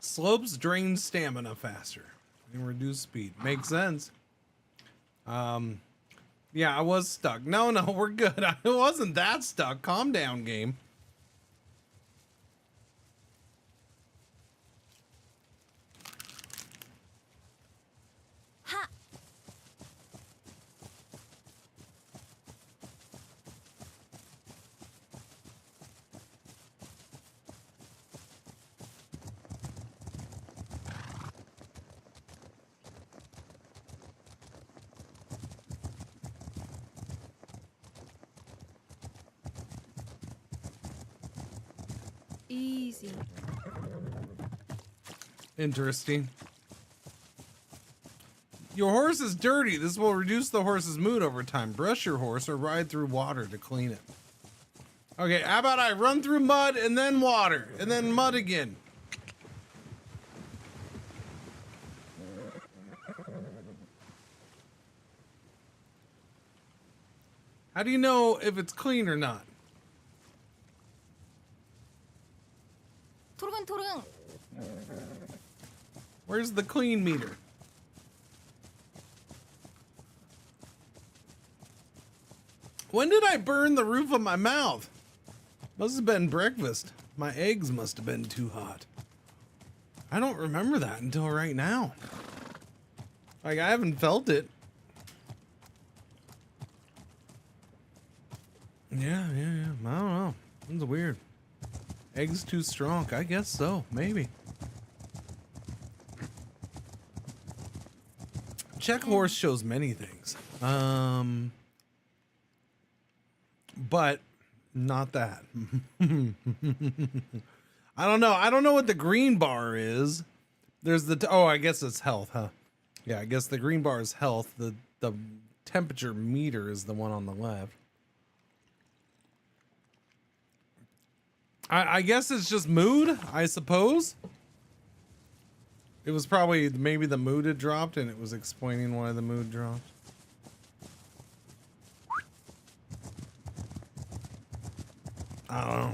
Slopes drain stamina faster and reduce speed. Makes sense. Yeah, I was stuck. No, we're good. I wasn't that stuck. Calm down, game. Ha. Easy. Interesting. Your horse is dirty. This will reduce the horse's mood over time. Brush your horse or ride through water to clean it. Okay, how about I run through mud and then water and then mud again? How do you know if it's clean or not? 토릉토릉. Where's the clean meter? When did I burn the roof of my mouth? Must have been breakfast. My eggs must have been too hot. I don't remember that until right now. Like, I haven't felt it. Yeah. I don't know. It's weird. Eggs too strong. I guess so. Maybe. Check horse shows many things. But not that. I don't know. I don't know what the green bar is. There's the oh, I guess it's health, huh? Yeah, I guess the green bar is health. The temperature meter is the one on the left. I guess it's just mood, I suppose. It was probably maybe the mood had dropped and it was explaining why the mood dropped. I don't know.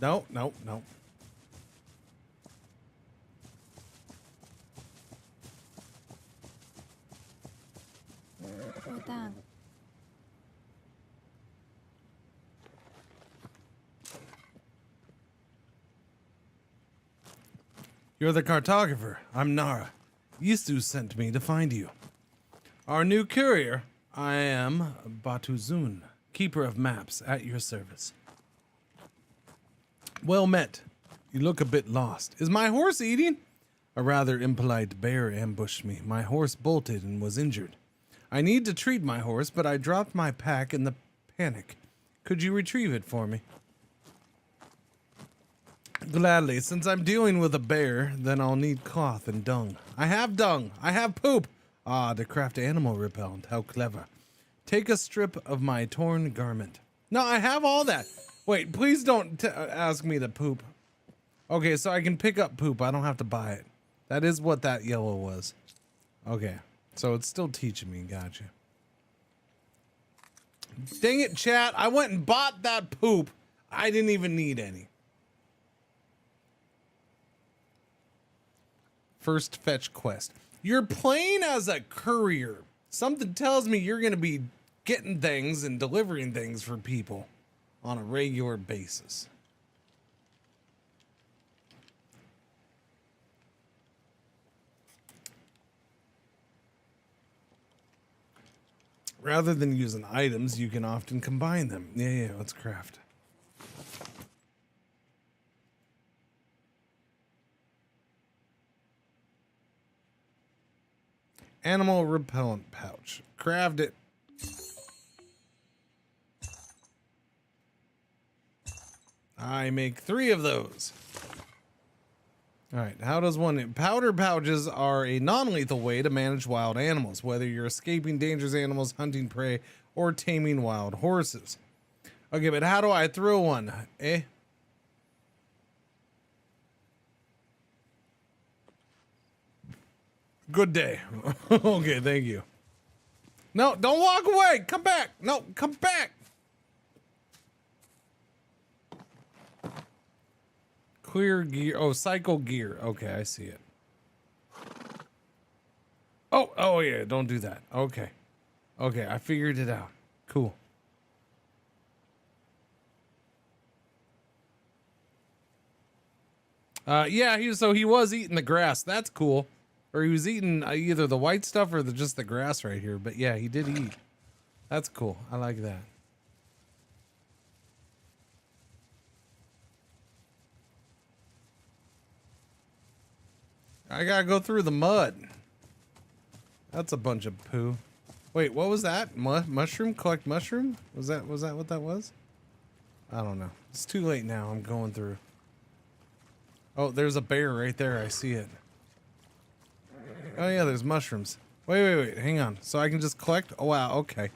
Nope, nope, nope. What that? You're the cartographer. I'm Nara. Yistu sent me to find you. Our new courier. I am Batuzun, keeper of maps, at your service. Well met. You look a bit lost. Is my horse eating? A rather impolite bear ambushed me. My horse bolted and was injured. I need to treat my horse, but I dropped my pack in the panic. Could you retrieve it for me? Gladly. Since I'm dealing with a bear, then I'll need cloth and dung. I have dung. I have poop. Ah, to craft animal repellent. How clever. Take a strip of my torn garment. No, I have all that. Wait, please don't ask me to poop. Okay, so I can pick up poop. I don't have to buy it. That is what that yellow was. Okay, so it's still teaching me. Gotcha. Dang it, chat. I went and bought that poop. I didn't even need any. First fetch quest. You're playing as a courier. Something tells me you're going to be getting things and delivering things for people on a regular basis. Rather than using items, you can often combine them. Yeah, let's craft. Animal repellent pouch. Craft it. I make 3 of those. All right, how does one... Powder pouches are a non-lethal way to manage wild animals, whether you're escaping dangerous animals, hunting prey, or taming wild horses. Okay, but how do I throw one? Good day. Okay, thank you. No, don't walk away. Come back. No, come back. Clear gear. Oh, cycle gear. Okay, I see it. Oh yeah, don't do that. Okay. Okay, I figured it out. Cool. Yeah, he was eating the grass. That's cool. Or he was eating either the white stuff or just the grass right here. But yeah, he did eat. That's cool. I like that. I gotta go through the mud. That's a bunch of poo. Wait, what was that? Mushroom? Collect mushroom? Was that what that was? I don't know. It's too late now. I'm going through. Oh, there's a bear right there. I see it. Oh yeah, there's mushrooms. Wait. Hang on. So I can just collect? Oh wow, okay.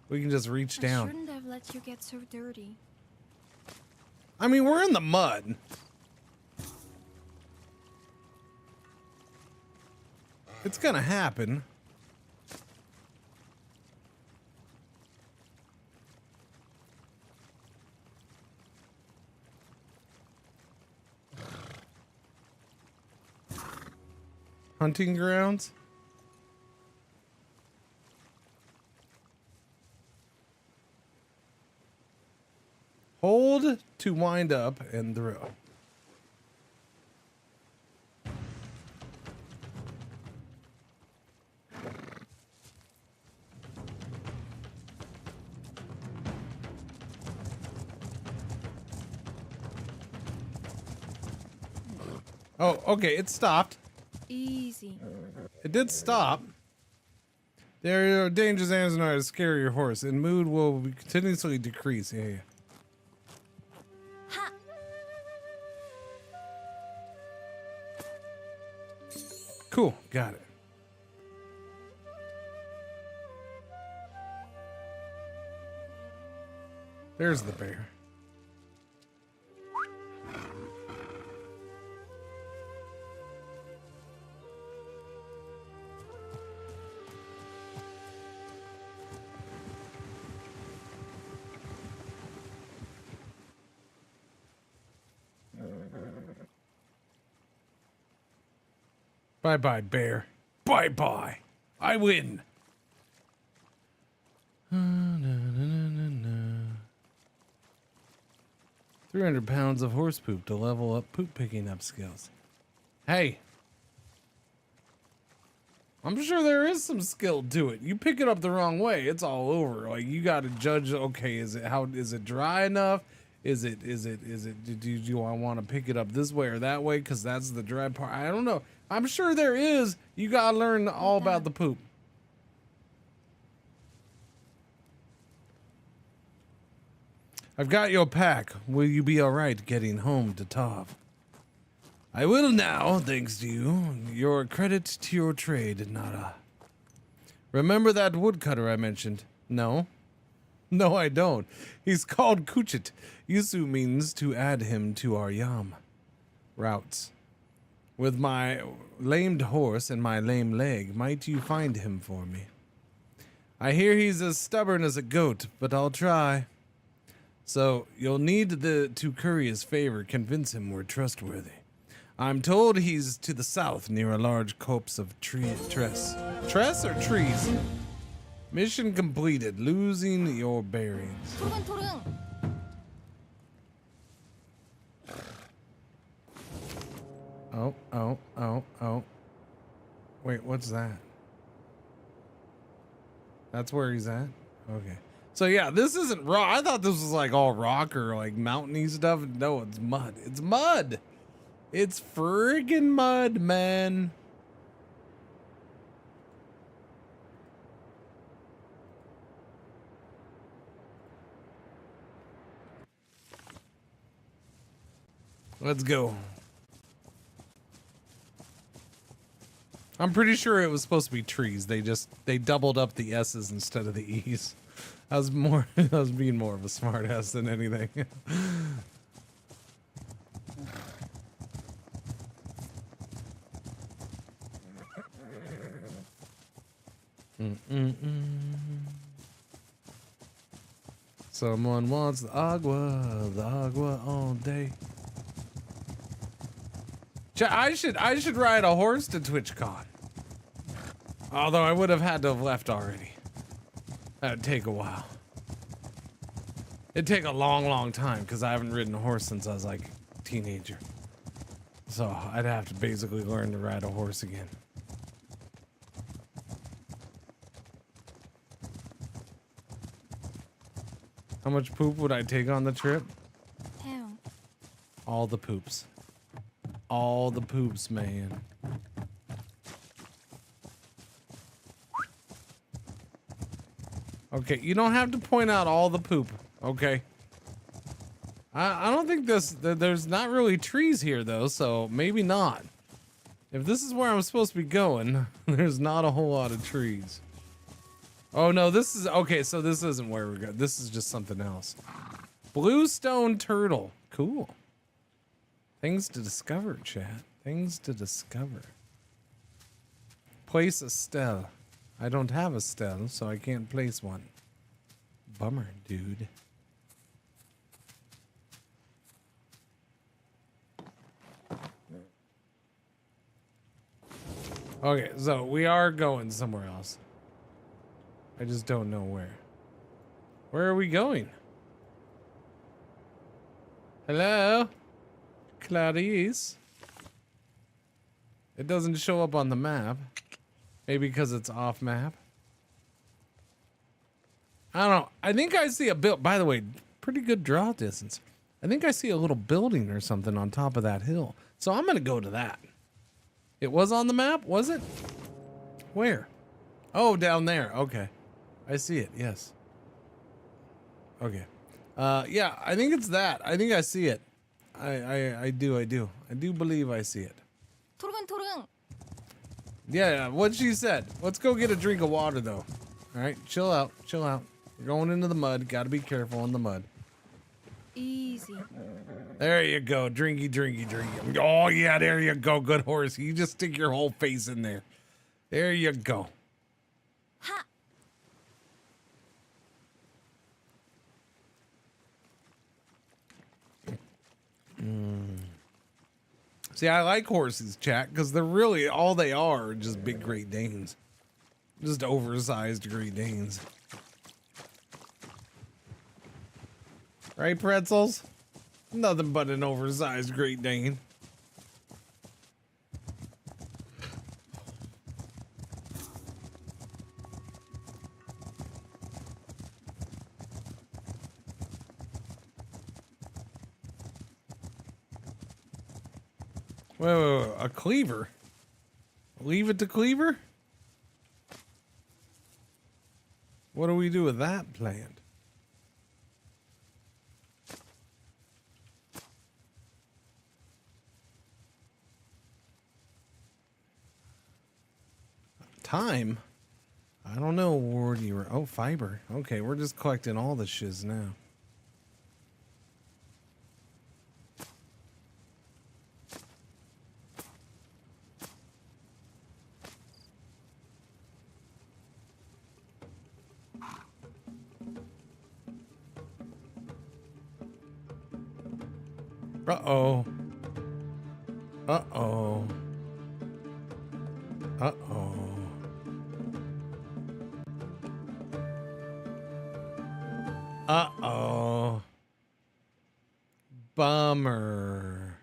We can just reach down. I shouldn't have let you get so dirty. I mean, we're in the mud. It's gonna happen. Hunting grounds? Hold to wind up and throw. Oh, okay, it stopped. Easy. It did stop. There are dangerous animals to scare your horse, and mood will continuously decrease. Yeah. Ha! Cool, got it. There's the bear. Bye-bye, bear. Bye-bye. I win. 300 pounds of horse poop to level up poop picking up skills. Hey. I'm sure there is some skill to it. You pick it up the wrong way, it's all over. Like, you got to judge, okay, is it dry enough? Do I want to pick it up this way or that way? Because that's the dry part. I don't know. I'm sure there is. You got to learn all about the poop. I've got your pack. Will you be all right getting home to Tov? I will now, thanks to you. Your credit to your trade, Nara. Remember that woodcutter I mentioned? No? No, I don't. He's called Kuchit. Yusu means to add him to our yam routes. With my lamed horse and my lame leg, might you find him for me? I hear he's as stubborn as a goat, but I'll try. So, you'll need to curry his favor, convince him we're trustworthy. I'm told he's to the south near a large copse of tress. Tress or trees? Mission completed. Losing your bearings. Oh. Wait, what's that? That's where he's at? Okay. So yeah, this isn't rock. I thought this was like all rock or like mountainy stuff. No, it's mud. It's mud. It's friggin' mud, man. Let's go. I'm pretty sure it was supposed to be trees. They doubled up the S's instead of the E's. I was being more of a smartass than anything. Someone wants the agua all day. I should ride a horse to TwitchCon. Although I would have had to have left already. That'd take a while. It'd take a long time because I haven't ridden a horse since I was like a teenager. So I'd have to basically learn to ride a horse again. How much poop would I take on the trip? Ew. All the poops. All the poops, man. Okay, you don't have to point out all the poop, okay? I don't think there's not really trees here though, so maybe not. If this is where I'm supposed to be going, there's not a whole lot of trees. Oh no, this is, okay, so this isn't where we're going. This is just something else. Bluestone turtle, cool. Things to discover, chat. Things to discover. Place a stele. I don't have a stele, so I can't place one. Bummer, dude. Okay, so we are going somewhere else. I just don't know where. Where are we going? Hello? Clarice? It doesn't show up on the map. Maybe because it's off map. I don't know. I think I see a build. By the way, pretty good draw distance. I think I see a little building or something on top of that hill. So I'm going to go to that. It was on the map, was it? Where? Oh, down there. Okay. I see it. Yes. Okay. Yeah, I think it's that. I think I see it. I do believe I see it. Yeah, what she said. Let's go get a drink of water, though. All right, chill out. We're going into the mud. Got to be careful in the mud. Easy. There you go. Drinky, drinky, drinky. Oh, yeah, there you go. Good horse. You just stick your whole face in there. There you go. Ha! See, I like horses, chat, because they're really, all they are just big Great Danes. Just oversized Great Danes. Right, Pretzels? Nothing but an oversized Great Dane. Whoa, a cleaver? Leave it to cleaver? What do we do with that plant? Time? I don't know, Ward. You were. Oh, fiber. Okay, we're just collecting all the shiz now. Uh-oh. Uh-oh. Uh-oh. Uh-oh. Bummer.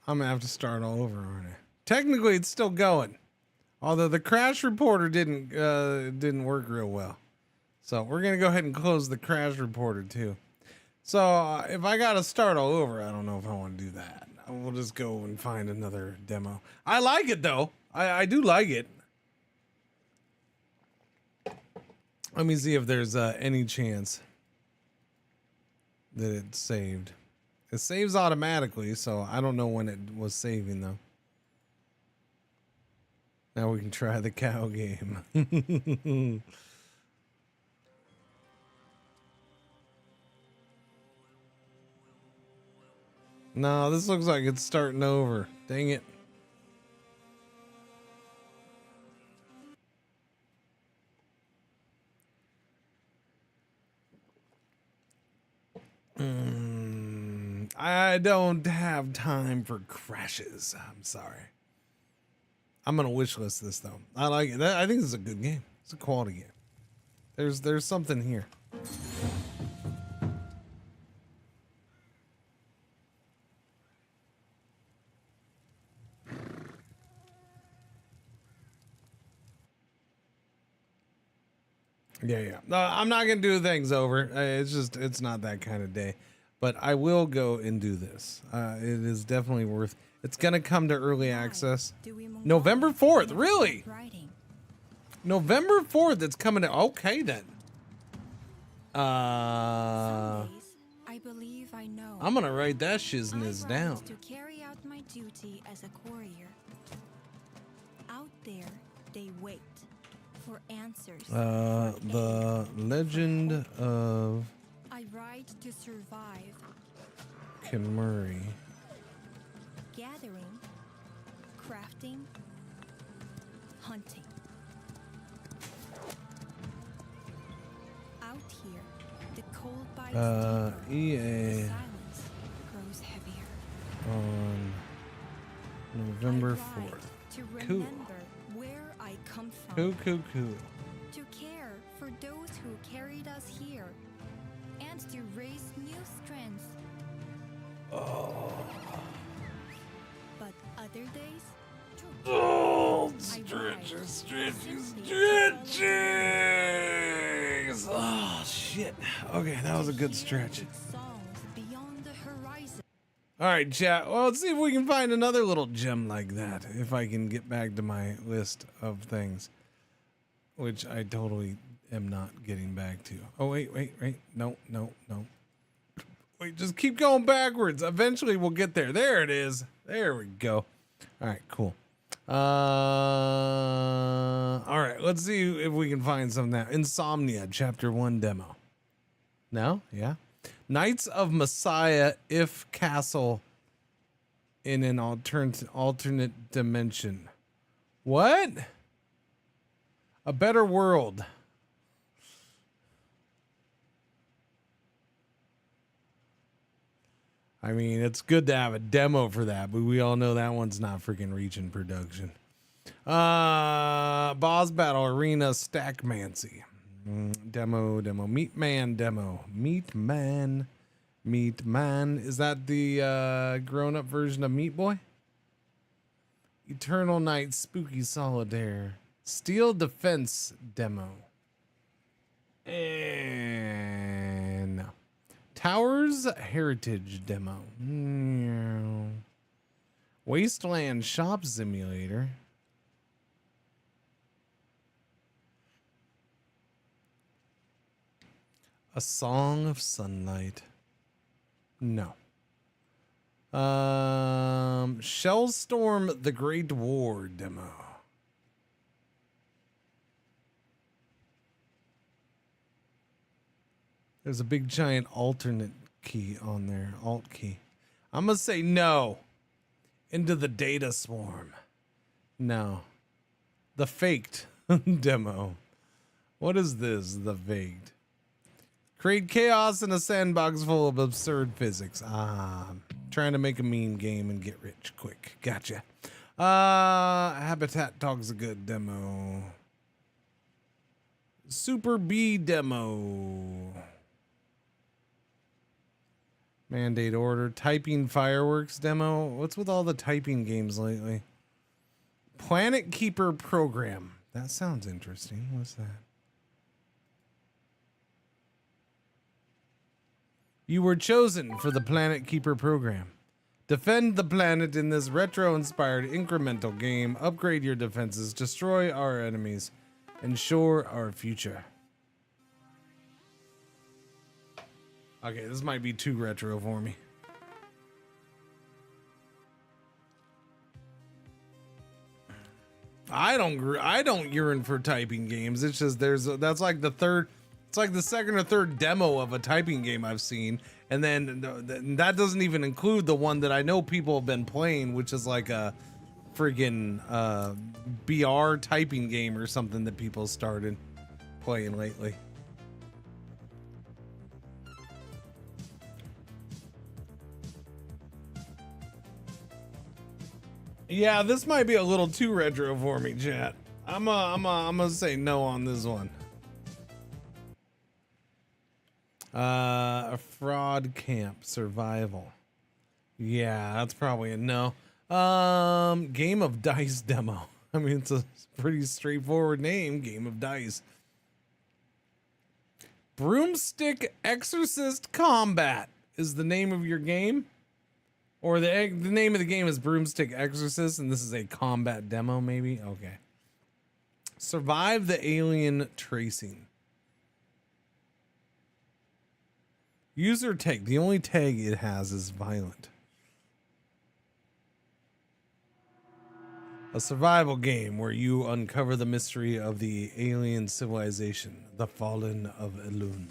I'm gonna have to start all over, aren't I? Technically, it's still going, although the crash reporter didn't work real well. So we're gonna go ahead and close the crash reporter too. So if I gotta start all over, I don't know if I want to do that. We'll just go and find another demo. I like it though. I do like it. Let me see if there's any chance that it's saved. It saves automatically, so I don't know when it was saving though. Now we can try the cow game. No, this looks like it's starting over. Dang it. I don't have time for crashes. I'm sorry. I'm gonna wishlist this though. I like it. I think this is a good game. It's a quality game. There's something here. Yeah. No, I'm not gonna do things over. It's not that kind of day. But I will go and do this. It is definitely worth. It's gonna come to early access. November 4th, really? November 4th, it's coming to. Okay then. I believe I know. I'm gonna write that shizness down. To carry out my duty as a courier. Out there, they wait for answers. The Legend of I ride to survive. Kimuri. Gathering, crafting, hunting. Out here, the cold bites deeper, EA the silence grows heavier. on November I ride 4th. to Cool. remember where I come from. Cool. To care for those who carried us here, and to raise new strengths. Oh. But other days, Oh, I stretches. ride Oh, shit. Okay, that was a good stretch. songs beyond the horizon. All right, chat. Well, let's see if we can find another little gem like that. If I can get back to my list of things, which I totally am not getting back to. Oh, wait. No. Wait, just keep going backwards. Eventually we'll get there. There it is. There we go. All right, cool. All right, let's see if we can find some now. Insomnia, Chapter 1 demo. No? Yeah? Knights of Messiah, if castle in an alternate dimension. What? A better world. I mean, it's good to have a demo for that, but we all know that one's not freaking reaching production. Boss Battle Arena Stackmancy. Demo. Meat Man demo. Meat Man. Is that the grown-up version of Meat Boy? Eternal Night Spooky Solitaire. Steel Defense demo. And no. Towers Heritage demo. Wasteland Shop Simulator. A Song of Sunlight. No. Shellstorm The Great War demo. There's a big giant alternate key on there. Alt key. I'm going to say no. Into the Data Swarm. No. The Faked demo. What is this? The Faked. Create chaos in a sandbox full of absurd physics. Trying to make a meme game and get rich quick. Gotcha. Habitat Talks a Good demo. Super B demo. Mandate Order. Typing Fireworks demo. What's with all the typing games lately? Planet Keeper Program. That sounds interesting. What's that? You were chosen for the Planet Keeper program. Defend the planet in this retro-inspired incremental game. Upgrade your defenses. Destroy our enemies. Ensure our future. Okay, this might be too retro for me. I don't yearn for typing games. It's just that's like the third. It's like the second or third demo of a typing game I've seen, and then that doesn't even include the one that I know people have been playing, which is like a friggin' BR typing game or something that people started playing lately. Yeah, this might be a little too retro for me, chat. I'm gonna say no on this one. A Fraud Camp Survival. Yeah, that's probably a no. Game of Dice demo. I mean, it's a pretty straightforward name. Game of Dice. Broomstick Exorcist Combat is the name of your game, or the name of the game is Broomstick Exorcist, and this is a combat demo, maybe. Okay. Survive the Alien Tracing. User tag. The only tag it has is violent. A survival game where you uncover the mystery of the alien civilization, the Fallen of Elun.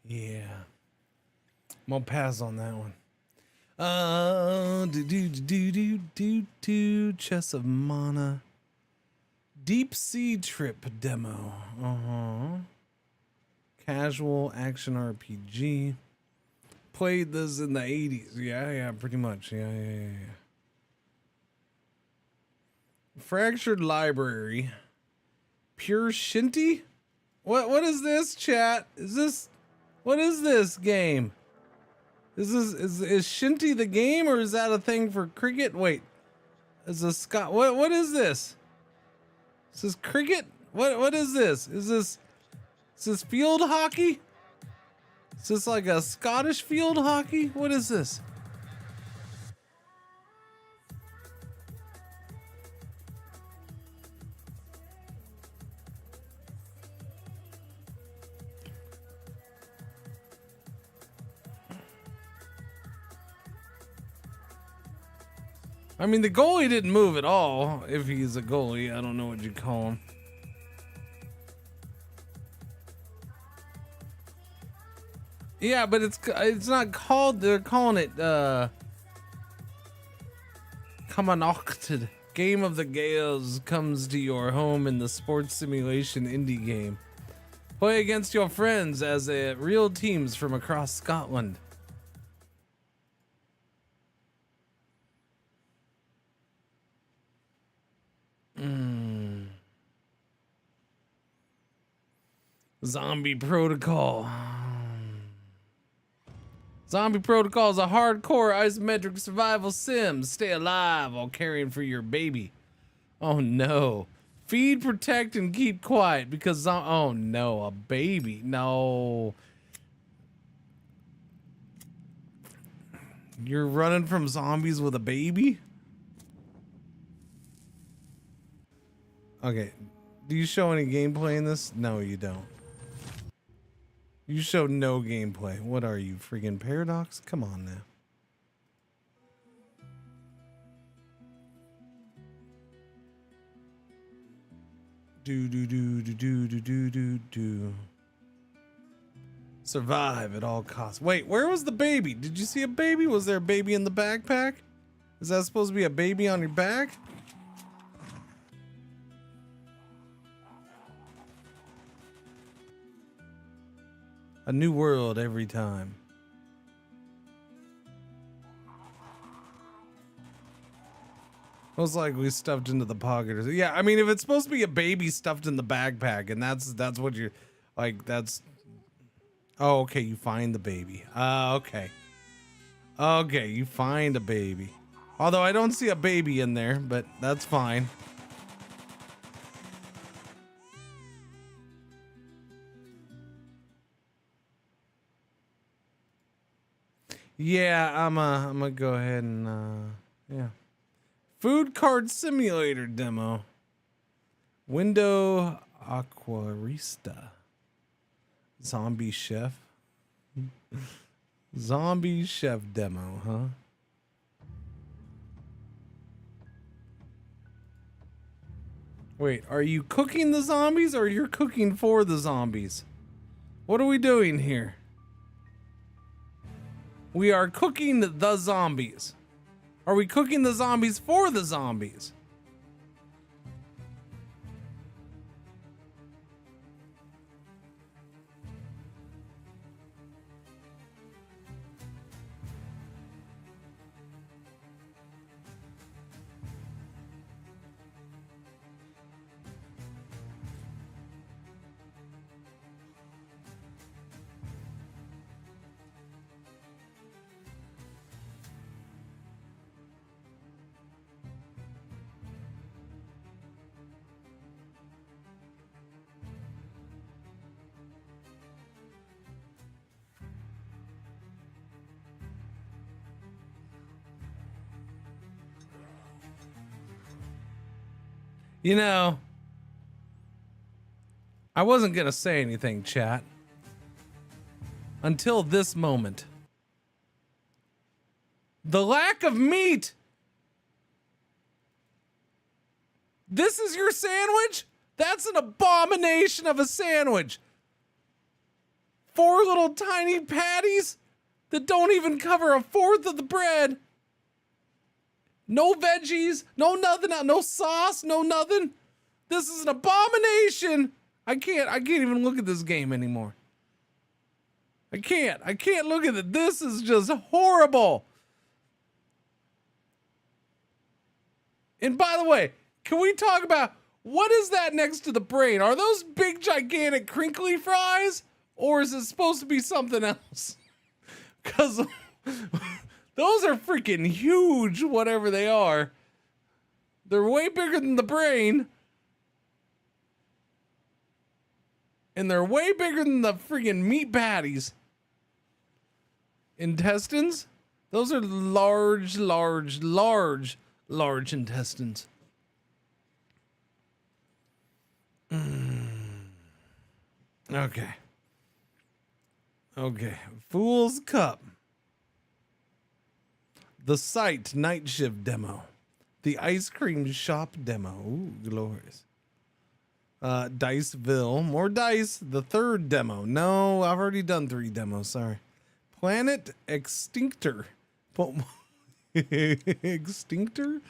Yeah. I'm gonna pass on that one. Chess of Mana. Deep Sea Trip demo. Casual action RPG. Played this in the 80s. Yeah, pretty much. Yeah. Fractured Library. Pure Shinty? What is this, chat? What is this game? Is Shinty the game, or is that a thing for cricket? Wait, is this Scott? What is this? Is this cricket? What is this? Is this field hockey? Is this like a Scottish field hockey? What is this? I mean, the goalie didn't move at all. If he's a goalie, I don't know what you call him. Yeah, but it's not called. They're calling it Kamanokted. Game of the Gales comes to your home in the sports simulation indie game. Play against your friends as real teams from across Scotland. Zombie Protocol. Zombie Protocol is a hardcore isometric survival sim. Stay alive while caring for your baby. Oh no. Feed, protect, and keep quiet because oh no, a baby. No. You're running from zombies with a baby? Okay. Do you show any gameplay in this? No, you don't. You show no gameplay. What are you, freaking Paradox? Come on now. Do. Survive at all costs. Wait, where was the baby? Did you see a baby? Was there a baby in the backpack? Is that supposed to be a baby on your back? A new world every time. Most likely stuffed into the pocket or yeah, I mean if it's supposed to be a baby stuffed in the backpack and that's what you're like that's oh okay, you find the baby. Okay. Okay, you find a baby. Although I don't see a baby in there, but that's fine. Yeah, I'm gonna go ahead and yeah. Food card simulator demo. Window Aquarista. Zombie chef. Zombie chef demo, huh? Wait, are you cooking the zombies or you're cooking for the zombies? What are we doing here? We are cooking the zombies. Are we cooking the zombies for the zombies? You know, I wasn't gonna say anything, chat, until this moment. The lack of meat. This is your sandwich? That's an abomination of a sandwich. 4 little tiny patties that don't even cover a fourth of the bread. No veggies, no nothing, no sauce, no nothing. This is an abomination. I can't even look at this game anymore. I can't look at it. This is just horrible. And by the way, can we talk about what is that next to the brain? Are those big, gigantic, crinkly fries? Or is it supposed to be something else? Because Those are freaking huge, whatever they are. They're way bigger than the brain. And they're way bigger than the freaking meat patties. Intestines? Those are large, large, large, large intestines. Okay. Okay. Fool's Cup. The Site Night Shift demo. The Ice Cream Shop demo. Ooh, glorious. Diceville. More dice. The third demo. No, I've already done 3 demos. Sorry. Planet Extinctor. Extinctor?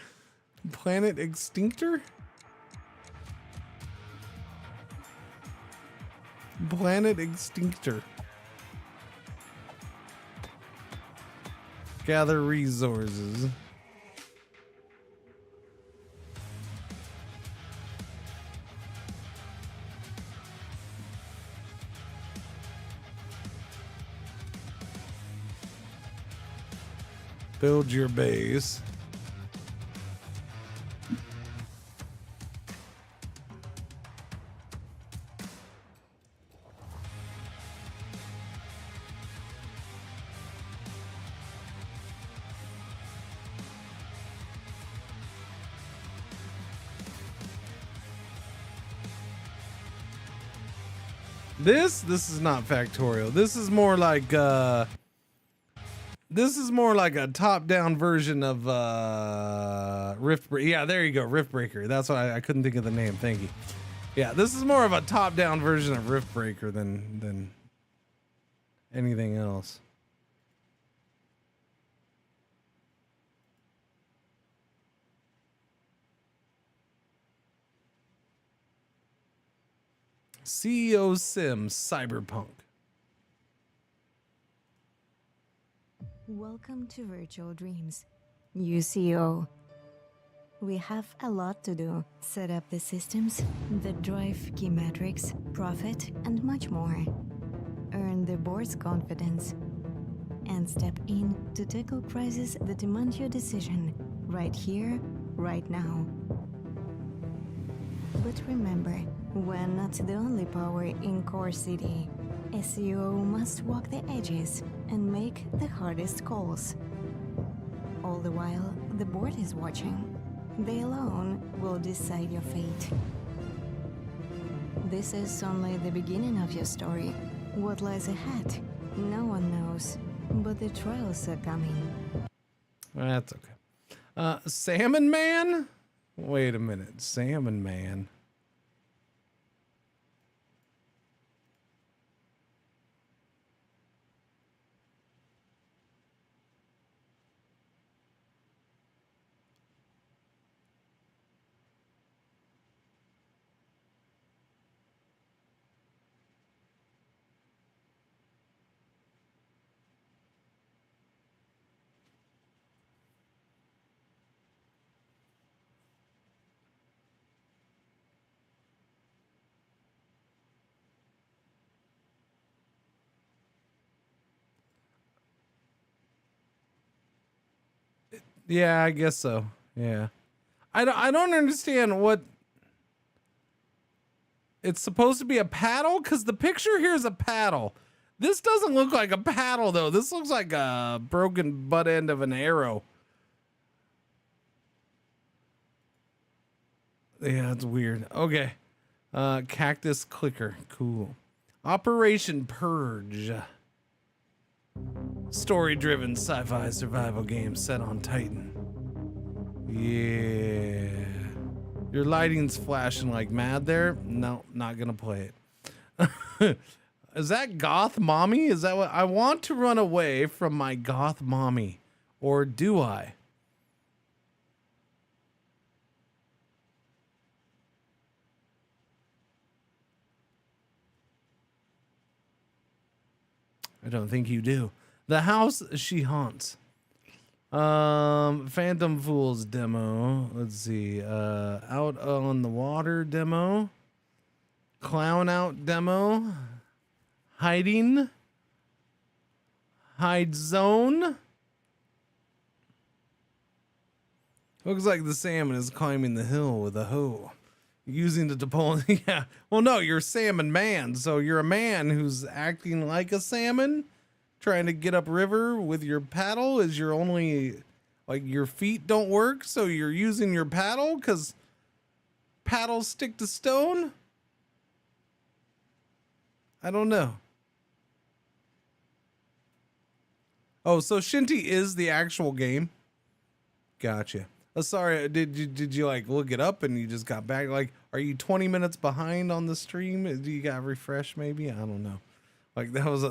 Planet Extinctor? Planet Extinctor. Gather resources. Build your base. This is not factorial. This is more like a top-down version of Rift Breaker. Yeah, there you go, Rift Breaker. That's why I couldn't think of the name. Thank you. Yeah, this is more of a top-down version of Rift Breaker than anything else. CEO Sim Cyberpunk. Welcome to Virtual Dreams, UCO. We have a lot to do. Set up the systems that drive key metrics, profit, and much more. Earn the board's confidence. And step in to tackle crises that demand your decision right here, right now. But remember, we're not the only power in Core City. A CEO must walk the edges and make the hardest calls. All the while, the board is watching. They alone will decide your fate. This is only the beginning of your story. What lies ahead, no one knows, but the trials are coming. That's okay. Salmon Man? Wait a minute. Salmon Man. Yeah, I guess so. Yeah. I don't understand what it's supposed to be, a paddle, because the picture here is a paddle. This doesn't look like a paddle though. This looks like a broken butt end of an arrow. Yeah, it's weird. Okay. Cactus clicker. Cool. Operation Purge. Story-driven sci-fi survival game set on Titan. Yeah. Your lighting's flashing like mad there. No, not gonna play it. Is that goth mommy? Is that what I want to run away from my goth mommy? Or do I? I don't think you do. The house she haunts. Phantom Fools demo. Let's see. Out on the Water demo. Clown Out demo. Hiding. Hide zone. Looks like the salmon is climbing the hill with a hoe. Using it to pull. Yeah. Well, no, you're a salmon man. So you're a man who's acting like a salmon, trying to get up river with your paddle. Is your only, like, your feet don't work, so you're using your paddle because paddles stick to stone? I don't know. Oh, so Shinty is the actual game. Gotcha. Oh, sorry, did you like look it up and you just got back? Like, are you 20 minutes behind on the stream? Do you got refresh maybe? I don't know. Like that was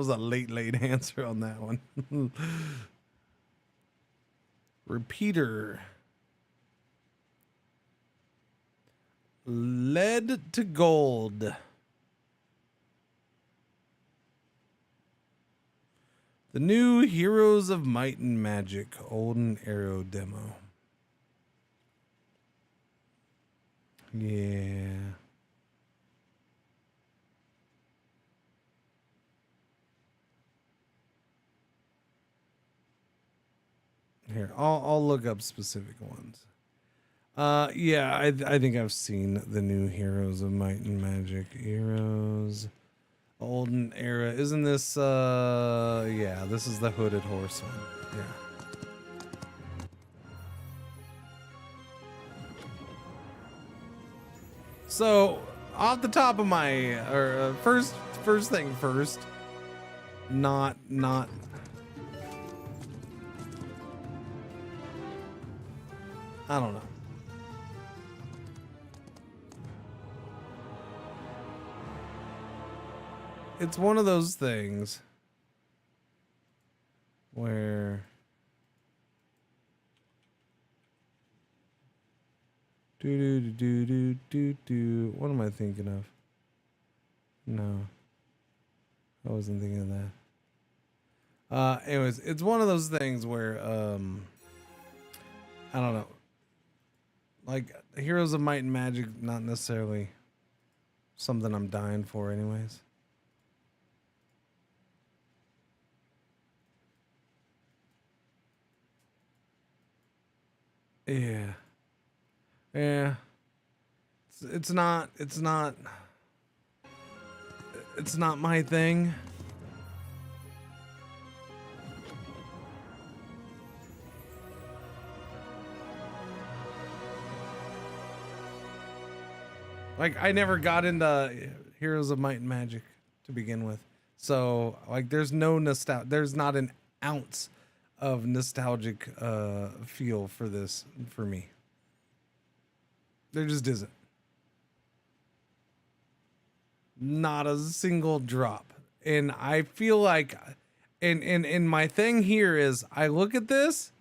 a late answer on that one. Repeater. Lead to gold. The new Heroes of Might and Magic Olden Arrow demo. Yeah. Here, I'll look up specific ones. Yeah, I think I've seen the new Heroes of Might and Magic. Heroes Olden Era. Isn't this yeah, this is the hooded horse one. Yeah. So, off the top of my first thing first, not I don't know. It's one of those things where do. What am I thinking of? No, I wasn't thinking of that. Anyways, it's one of those things where I don't know. Like Heroes of Might and Magic, not necessarily something I'm dying for, anyways. Yeah. Yeah. It's not my thing. Like, I never got into Heroes of Might and Magic to begin with. So, like, there's no nostalgia. There's not an ounce of nostalgic feel for this for me. There just isn't. Not a single drop. And I feel like, and my thing here is, I look at this,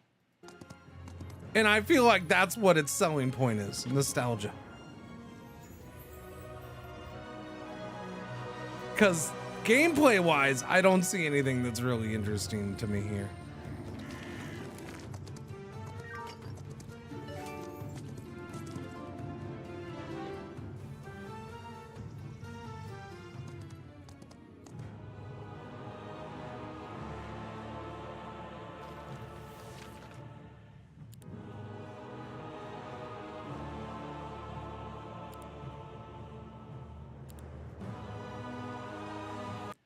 and I feel like that's what its selling point is, nostalgia. Because gameplay wise, I don't see anything that's really interesting to me here.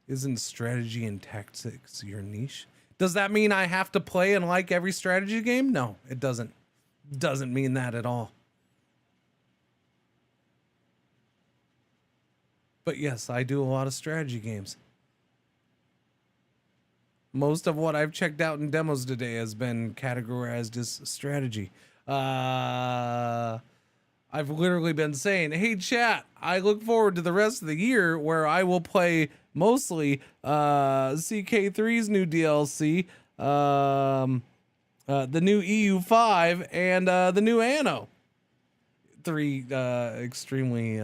Isn't strategy and tactics your niche? Does that mean I have to play and like every strategy game? No, it doesn't. Doesn't mean that at all. But yes, I do a lot of strategy games. Most of what I've checked out in demos today has been categorized as strategy. I've literally been saying, hey chat, I look forward to the rest of the year where I will play mostly CK3's new DLC, the new EU5, and the new Anno. Three extremely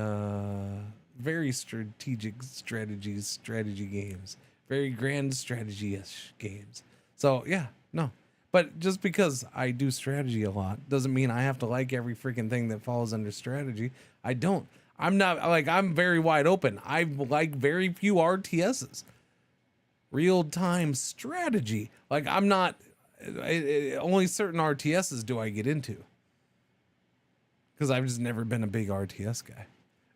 very strategic strategy games. Very grand strategy-ish games. So yeah, no. But just because I do strategy a lot doesn't mean I have to like every freaking thing that falls under strategy. I don't. I'm not like, I'm very wide open. I like very few RTSs. real-time strategy. Like I'm not, only certain RTSs do I get into. Because I've just never been a big RTS guy.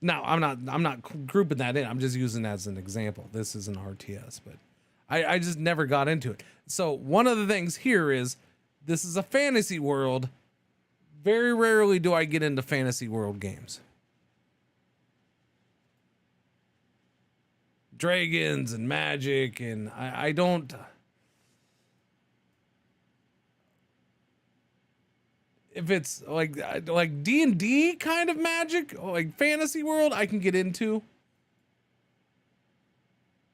Now, I'm not grouping that in. I'm just using that as an example. This is an RTS, but I just never got into it. So one of the things here is this is a fantasy world. Very rarely do I get into fantasy world games. Dragons and magic, and I don't... If it's like D&D kind of magic, like fantasy world, I can get into.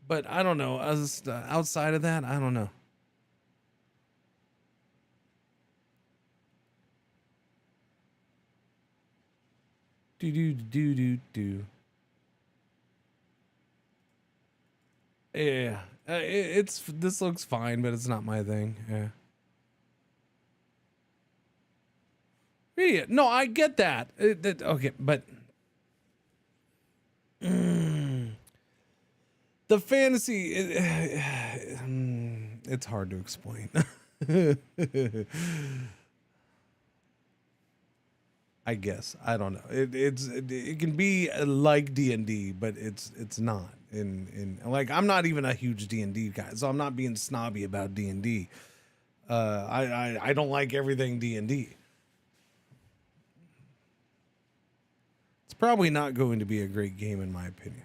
But I don't know. As outside of that, I don't know. Do. Yeah, this looks fine, but it's not my thing. Yeah. Yeah, no, I get that. Okay, but the fantasy, it's hard to explain. I guess I don't know. It can be like D&D, but it's not. In like I'm not even a huge D&D guy, so I'm not being snobby about D&D. I don't like everything D&D. Probably not going to be a great game in my opinion.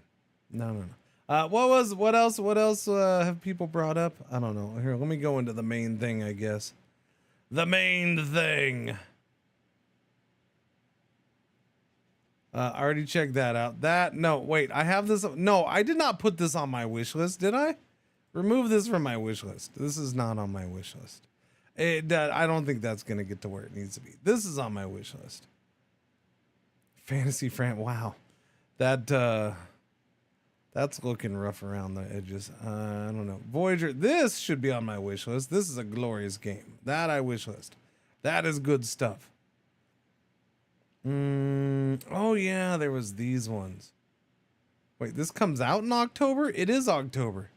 No. What else have people brought up? I don't know. Here, let me go into the main thing, I guess. The main thing. I already checked that out. No, wait, I have this. No, I did not put this on my wish list, did I? Remove this from my wish list. This is not on my wish list. I don't think that's going to get to where it needs to be. This is on my wish list. Fantasy Fran, wow, that's looking rough around the edges. I don't know. Voyager, this should be on my wish list. This is a glorious game. That I wish list. That is good stuff. Oh yeah, there was these ones. Wait, this comes out in October? It is October.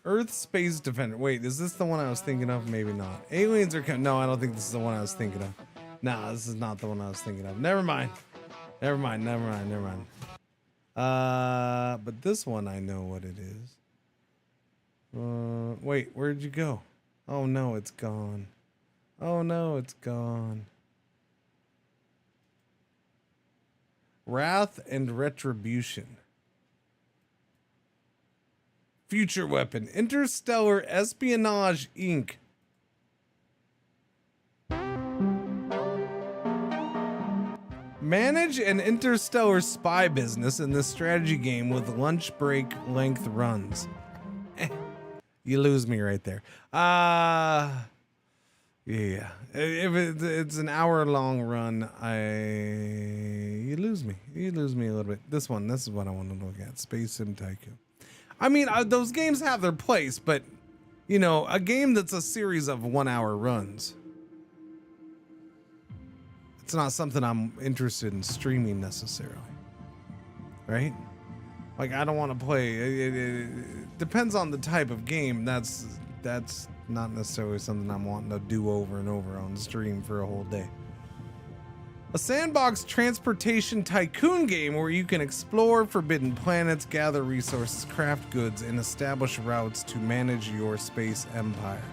Earth Space Defender. Wait, is this the one I was thinking of? Maybe not. Aliens are coming. No, I don't think this is the one I was thinking of. Nah, this is not the one I was thinking of. Never mind. But this one, I know what it is. Wait, where'd you go? Oh no, it's gone. Wrath and Retribution. Future Weapon. Interstellar Espionage Inc. Manage an interstellar spy business in this strategy game with lunch break length runs. You lose me right there. Yeah. If it's an hour long run, you lose me. You lose me a little bit. This is what I want to look at. Space Sim Tycoon. I mean, those games have their place, but you know, a game that's a series of 1 hour runs. It's not something I'm interested in streaming necessarily, right? Like I don't want to play. It depends on the type of game. That's not necessarily something I'm wanting to do over and over on stream for a whole day. A sandbox transportation tycoon game where you can explore forbidden planets, gather resources, craft goods, and establish routes to manage your space empire.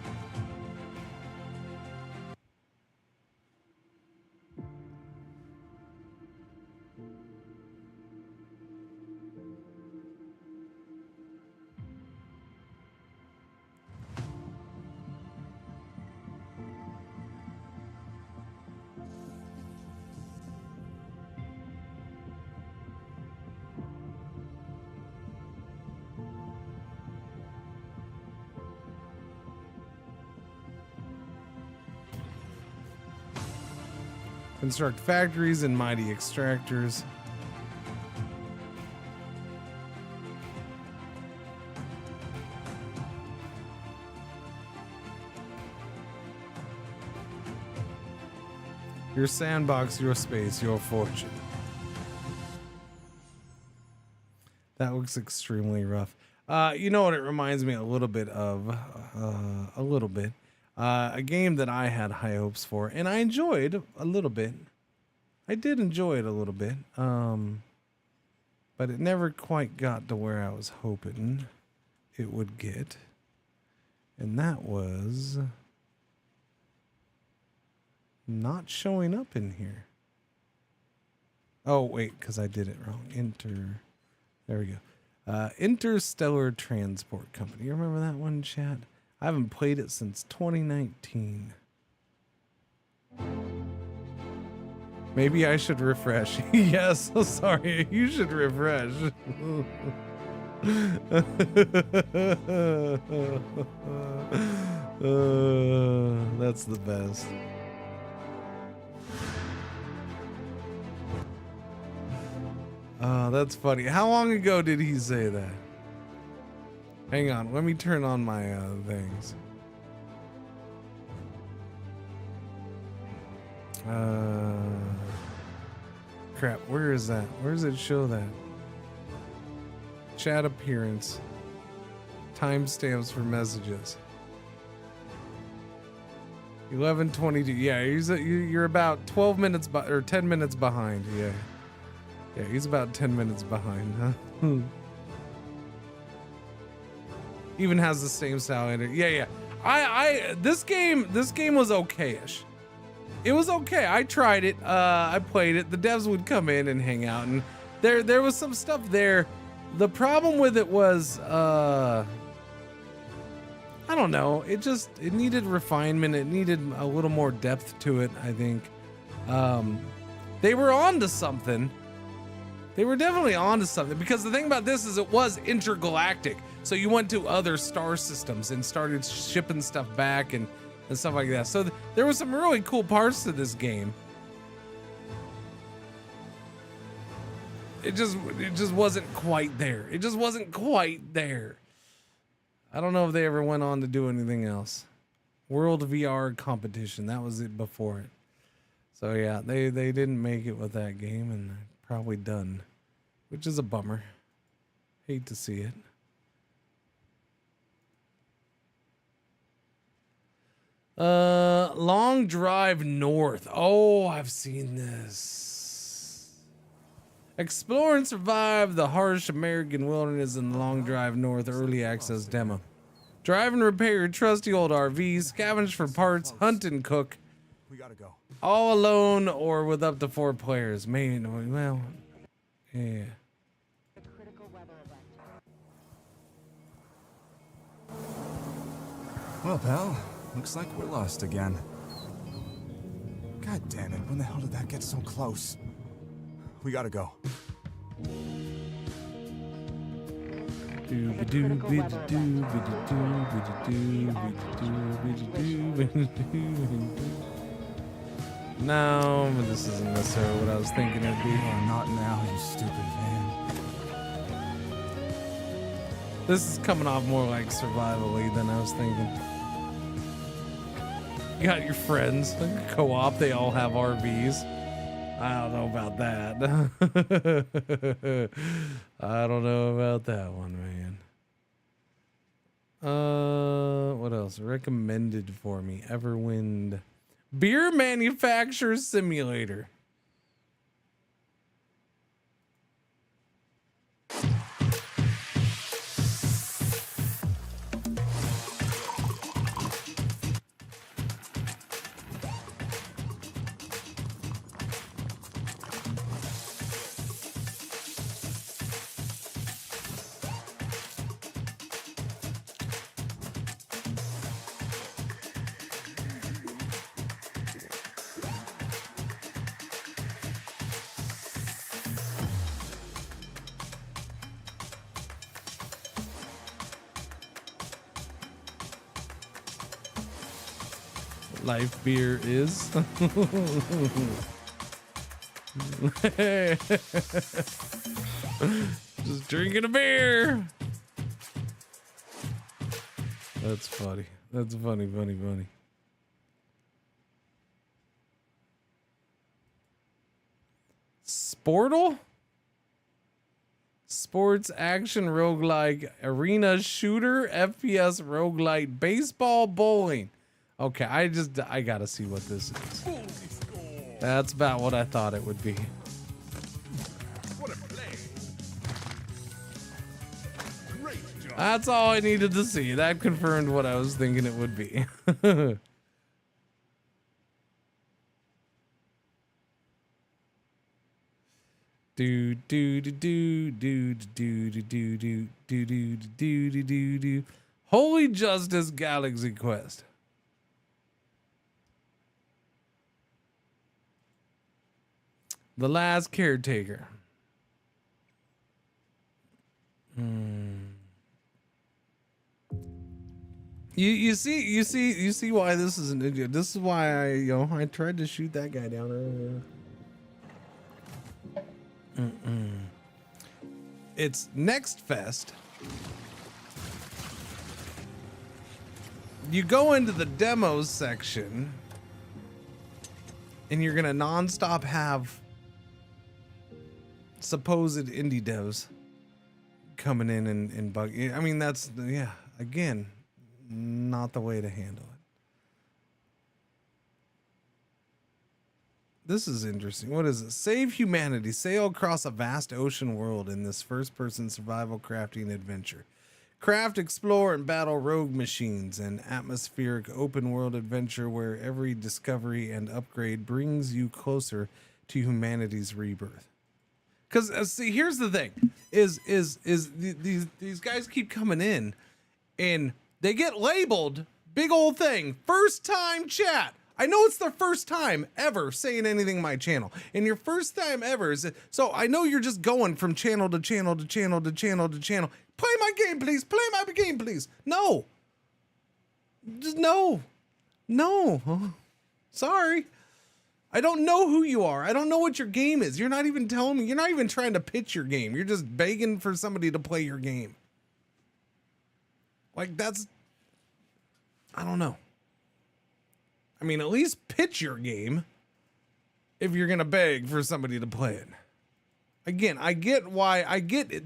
Construct factories and mighty extractors. Your sandbox, your space, your fortune. That looks extremely rough. You know what it reminds me a little bit of? A game that I had high hopes for, and I enjoyed a little bit. I did enjoy it a little bit. But it never quite got to where I was hoping it would get. And that was not showing up in here. Oh, wait, because I did it wrong. There we go. Interstellar Transport Company. You remember that one, chat? I haven't played it since 2019. Maybe I should refresh. Yes, sorry. You should refresh. That's the best. That's funny. How long ago did he say that? Hang on, let me turn on my things. Crap, where is that? Where does it show that? Chat appearance. Timestamps for messages. 11:22. Yeah, you're about 12 minutes or 10 minutes behind. Yeah. Yeah, he's about 10 minutes behind, huh? Even has the same style in it. Yeah. This game was okay-ish. It was okay. I tried it. I played it. The devs would come in and hang out, and there was some stuff there. The problem with it was I don't know. It needed refinement. It needed a little more depth to it, I think. They were on to something. They were definitely on to something, because the thing about this is it was intergalactic. So you went to other star systems and started shipping stuff back and stuff like that. So there was some really cool parts to this game. It just wasn't quite there. It just wasn't quite there. I don't know if they ever went on to do anything else. World VR competition, that was it before it. So yeah, they didn't make it with that game, and they're probably done, which is a bummer. Hate to see it. Long Drive North. Oh, I've seen this. Explore and survive the harsh American wilderness in the Long Drive North early access demo. Drive and repair your trusty old RV, scavenge for parts, hunt and cook. We gotta go. All alone or with up to 4 players. Maybe, well, yeah. Well, pal, looks like we're lost again. God damn it, when the hell did that get so close? We gotta go. No, but this isn't necessarily what I was thinking it'd be. Oh, not now, you stupid man. This is coming off more like survival-y than I was thinking. You got your friends, like co-op, they all have RVs. I don't know about that. I don't know about that one, man. What else? Recommended for me. Everwind. Beer Manufacturer Simulator. Life beer is. Just drinking a beer. That's funny. That's funny. Sportle? Sports action roguelike arena shooter FPS roguelite baseball bowling. Okay, I gotta see what this is. That's about what I thought it would be. What a play. Great job. That's all I needed to see. That confirmed what I was thinking it would be. Do do do do do do do do do do do do do do do. Holy Justice Galaxy Quest. The Last Caretaker. You see why this is an idiot. This is why I tried to shoot that guy down earlier. It's Next Fest. You go into the demos section and you're gonna nonstop have supposed indie devs coming in and bug. I mean, that's, yeah, again, not the way to handle it. This is interesting. What is it? Save humanity. Sail across a vast ocean world in this first-person survival crafting adventure. Craft, explore, and battle rogue machines. An atmospheric open-world adventure where every discovery and upgrade brings you closer to humanity's rebirth. Because see, here's the thing: these guys keep coming in, and they get labeled big old thing, first time chat. I know it's their first time ever saying anything on my channel, and your first time ever is, so I know you're just going from channel to channel to channel to channel to channel. Play my game, please. Play my game, please. No. Just no. Sorry. I don't know who you are. I don't know what your game is. You're not even telling me. You're not even trying to pitch your game. You're just begging for somebody to play your game. Like, that's, I don't know. I mean, at least pitch your game if you're going to beg for somebody to play it. Again, I get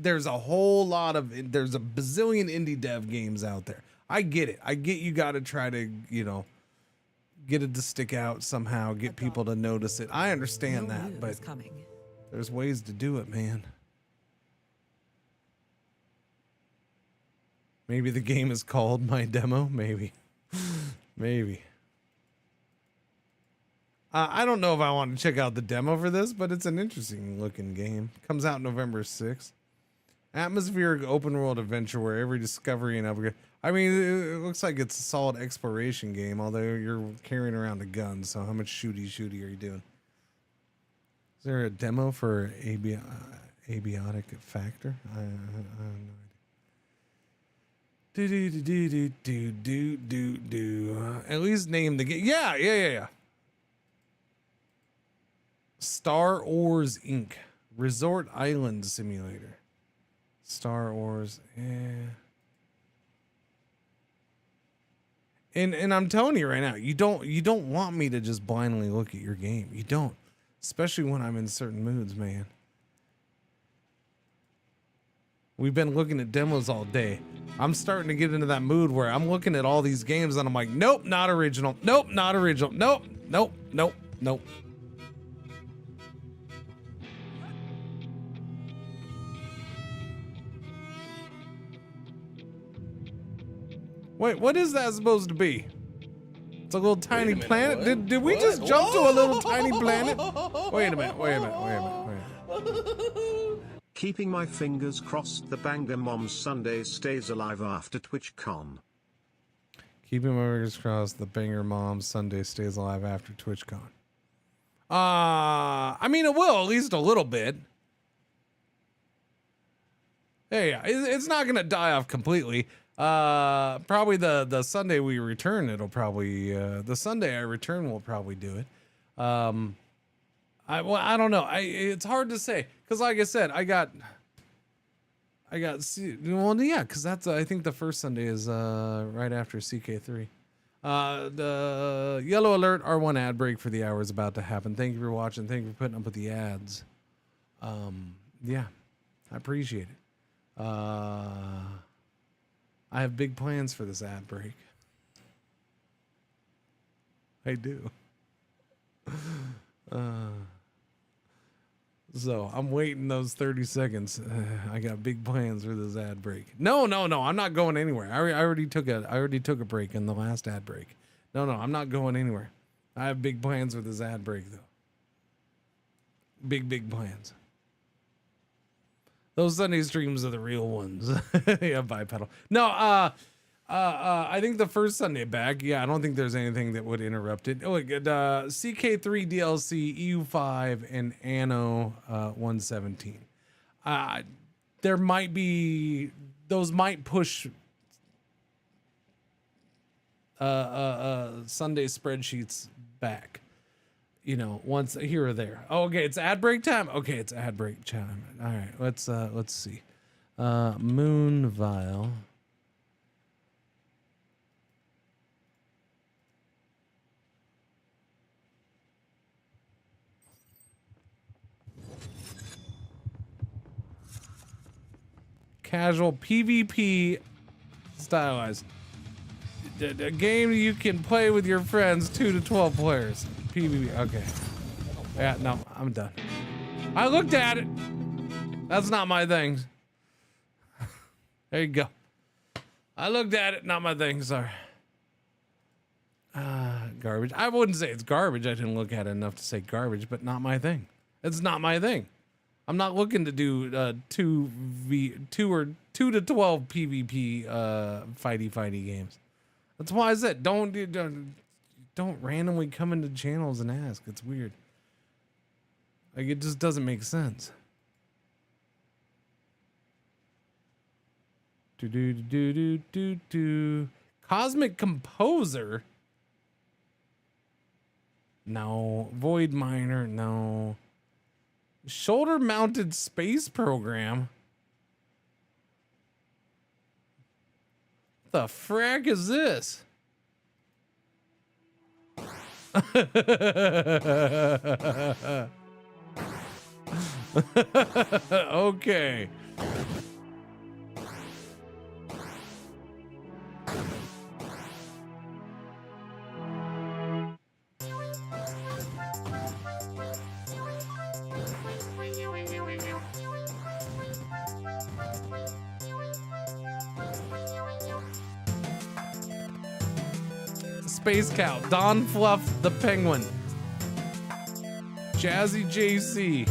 there's a there's a bazillion indie dev games out there. I get it. I get you got to try to, get it to stick out somehow, get people to notice it. I understand that, but there's ways to do it, man. Maybe the game is called My Demo. Maybe. I don't know if I want to check out the demo for this, but it's an interesting looking game. Comes out November 6th. Atmospheric open world adventure where every discovery and upgrade. I mean, it looks like it's a solid exploration game, although you're carrying around a gun. So how much shooty are you doing? Is there a demo for Abiotic Factor? I have no idea. At least name the game. Yeah. Star Wars Inc. Resort Island Simulator. Star Wars, And I'm telling you right now, you don't want me to just blindly look at your game. You don't. Especially when I'm in certain moods, man. We've been looking at demos all day. I'm starting to get into that mood where I'm looking at all these games and I'm like, nope, not original. Nope, not original. Nope. Wait, what is that supposed to be? It's a little tiny planet? Did we just jump to a little tiny planet? Wait a minute. Keeping my fingers crossed the Banger Mom Sunday stays alive after TwitchCon. Keeping my fingers crossed the Banger Mom Sunday stays alive after TwitchCon. I mean, it will, at least a little bit. Hey, it's not going to die off completely. Probably the Sunday we return, it'll probably, the Sunday I return will probably do it. I don't know. It's hard to say. Cause like I said, cause that's, I think the first Sunday is, right after CK3. The yellow alert R1 ad break for the hour is about to happen. Thank you for watching. Thank you for putting up with the ads. Yeah, I appreciate it. I have big plans for this ad break. I do. So I'm waiting those 30 seconds. I got big plans for this ad break. No. I'm not going anywhere. I already took a break in the last ad break. No, I'm not going anywhere. I have big plans for this ad break though. Big plans. Those Sunday streams are the real ones. Yeah, bipedal. No, I think the first Sunday back, yeah, I don't think there's anything that would interrupt it. Oh, look at CK3 DLC, EU5, and Anno 117. There might be, those might push Sunday spreadsheets back. You know, once here or there. Oh, okay, it's ad break time. Okay, it's ad break time. All right, let's see. Moon Vial. Casual PvP stylized. A game you can play with your friends, 2 to 12 players. PvP. Okay. Yeah, no, I'm done. I looked at it. That's not my thing. There you go. I looked at it, not my thing. Sorry. Garbage. I wouldn't say it's garbage. I didn't look at it enough to say garbage, but not my thing. It's not my thing. I'm not looking to do 2 to 12 PvP fighty games. That's why I said don't randomly come into channels and ask. It's weird. Like, it just doesn't make sense. Cosmic Composer? No. Void Miner? No. Shoulder mounted space program? What the frack is this? Okay. Space Cow, Don Fluff the Penguin, Jazzy JC.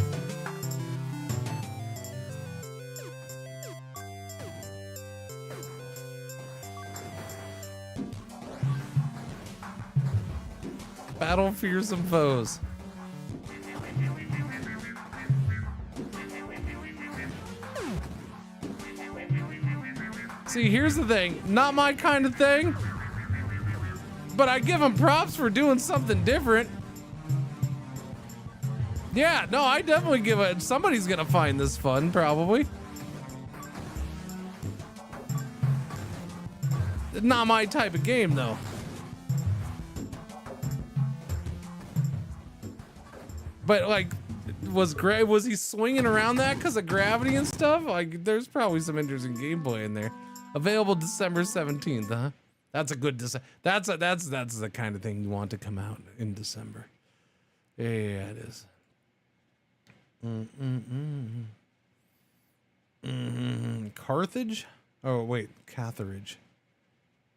Battle Fearsome Foes. See, here's the thing. Not my kind of thing. But I give them props for doing something different. Yeah, no, I definitely give it. Somebody's gonna find this fun, probably. Not my type of game, though. But like, was he swinging around that because of gravity and stuff? Like, there's probably some interesting gameplay in there. Available December 17th, huh? That's a good that's the kind of thing you want to come out in December. Yeah, it is. Carthage? Oh wait, Catherage.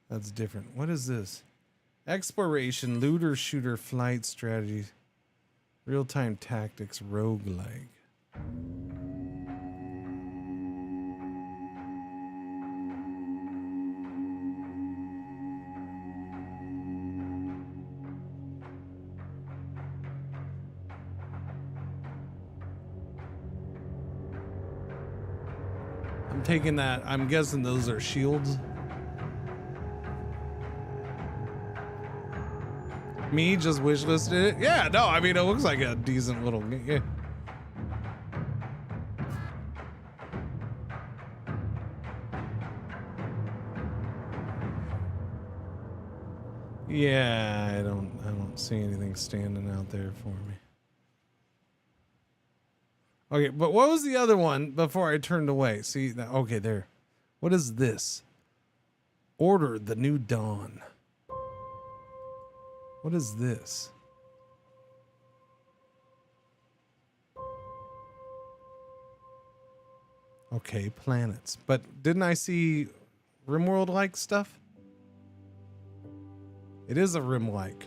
That's different. What is this? Exploration, looter, shooter, flight strategy, real-time tactics, roguelike. I'm taking that. I'm guessing those are shields. Me just wishlisted it. Yeah, no, I mean, it looks like a decent little game. Yeah, I don't see anything standing out there for me. Okay, but what was the other one before I turned away? See, okay, there. What is this? Order the New Dawn. What is this? Okay, planets. But didn't I see RimWorld-like stuff? It is a Rim-like.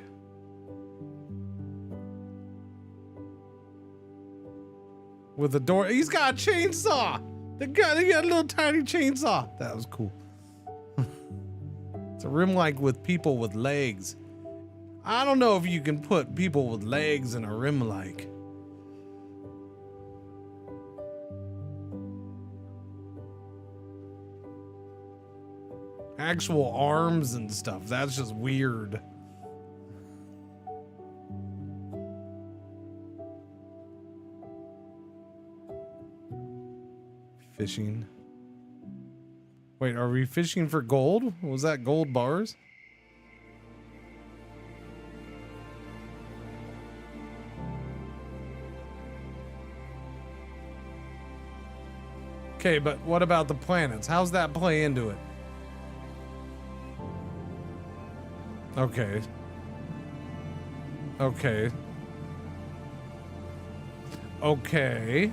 With a door. He's got a chainsaw. He got a little tiny chainsaw. That was cool. It's a Rim-like with people with legs. I don't know if you can put people with legs in a Rim-like. Actual arms and stuff. That's just weird. Fishing. Wait, are we fishing for gold? Was that gold bars? Okay, but what about the planets? How's that play into it? Okay. Okay. Okay.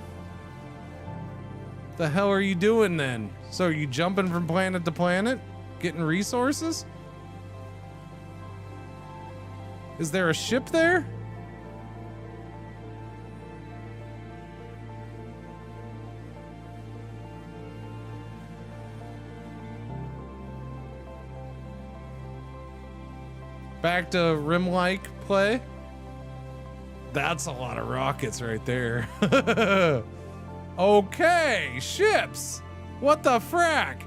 The hell are you doing then? So are you jumping from planet to planet? Getting resources? Is there a ship there? Back to Rim-like play. That's a lot of rockets right there. Okay, ships. What the frack?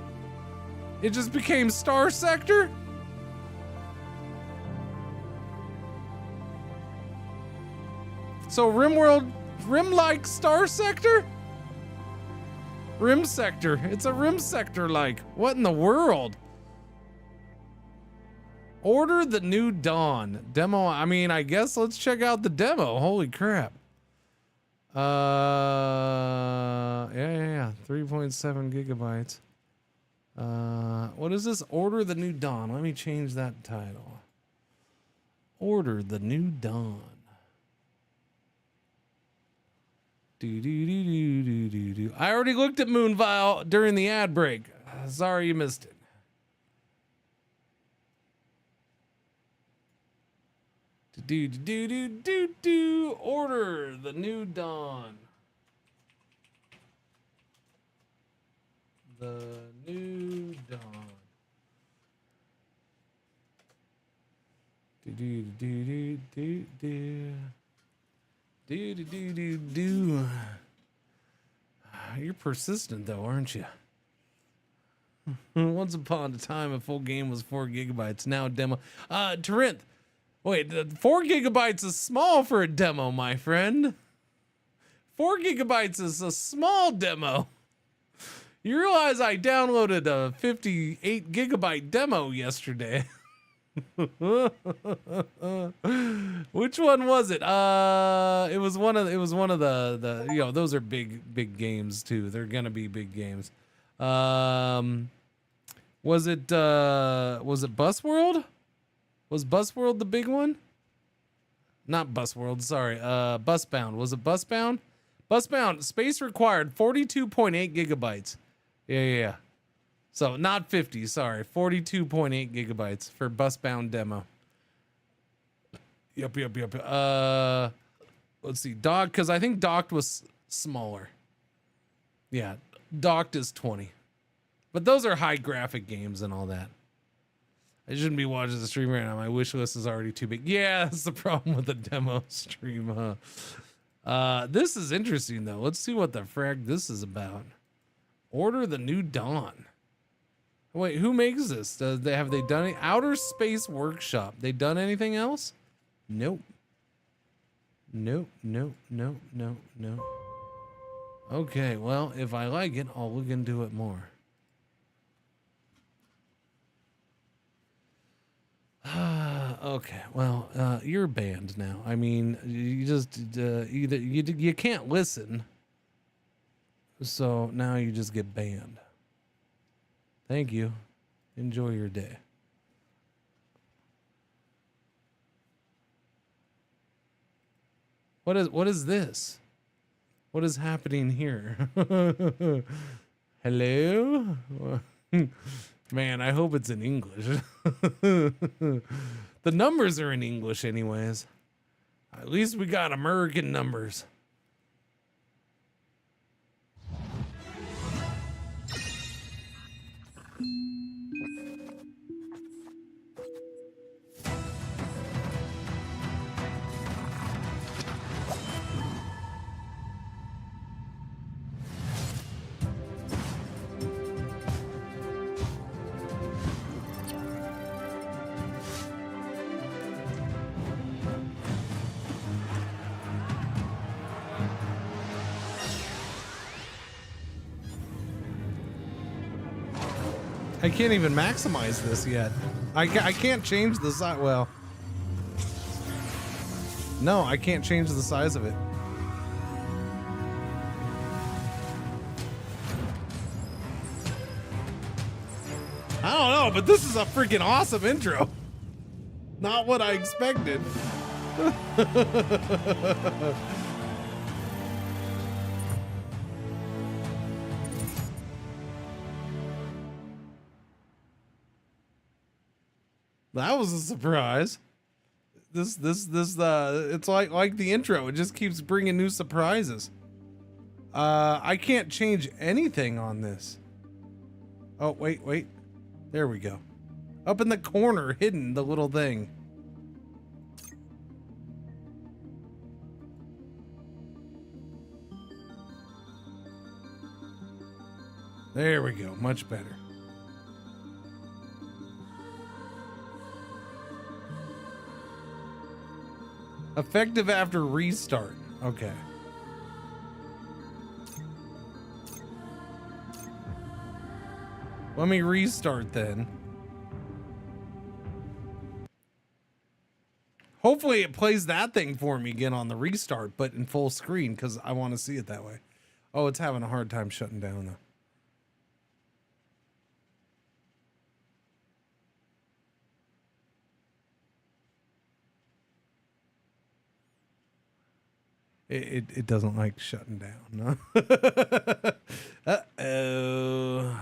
It just became Star Sector? So RimWorld, Rim-like Star Sector? Rim Sector. It's a Rim Sector-like. What in the world? Order the New Dawn. Demo, I mean, I guess let's check out the demo. Holy crap. Yeah. 3.7 gigabytes. What is this? Order the New Dawn. Let me change that title. Order the New Dawn. Do. I already looked at Moonvile during the ad break. Sorry you missed it. Do. Order the New Dawn. The New Dawn. Do. You're persistent though, aren't you? Once upon a time, a full game was 4 gigabytes. Now a demo. Torinth. Wait, 4 gigabytes is small for a demo, my friend. 4 gigabytes is a small demo. You realize I downloaded a 58 gigabyte demo yesterday. Which one was it? It was one of the you know, those are big games too. They're gonna be big games. Was it Busworld? Was Busworld the big one? Not Busworld, sorry. Busbound. Was it Busbound? Busbound, space required 42.8 gigabytes. Yeah. So not 50, sorry. 42.8 gigabytes for Busbound demo. Yep. Let's see. Docked, because I think docked was smaller. Yeah, docked is 20. But those are high graphic games and all that. I shouldn't be watching the stream right now. My wish list is already too big. Yeah, that's the problem with the demo stream, huh? This is interesting, though. Let's see what the frag this is about. Order the New Dawn. Wait, who makes this? Have they done it? Outer Space Workshop. They done anything else? Nope. Okay, well, if I like it, I'll look into it more. Okay, well, you're banned now. I mean, you just either you can't listen, So now you just get banned. Thank you. Enjoy your day. What is this? What is happening here? Hello? Man, I hope it's in English. The numbers are in English anyways. At least we got American numbers. I can't even maximize this yet. I can't change the size. Well, no, I can't change the size of it. I don't know, but this is a freaking awesome intro. Not what I expected. That was a surprise. This it's like the intro. It just keeps bringing new surprises. I can't change anything on this. Oh, wait. There we go. Up in the corner, hidden, the little thing. There we go. Much better. Effective after restart. Okay. Let me restart then. Hopefully it plays that thing for me again on the restart, but in full screen, because I want to see it that way. Oh, it's having a hard time shutting down though. It doesn't like shutting down. No? Uh-oh.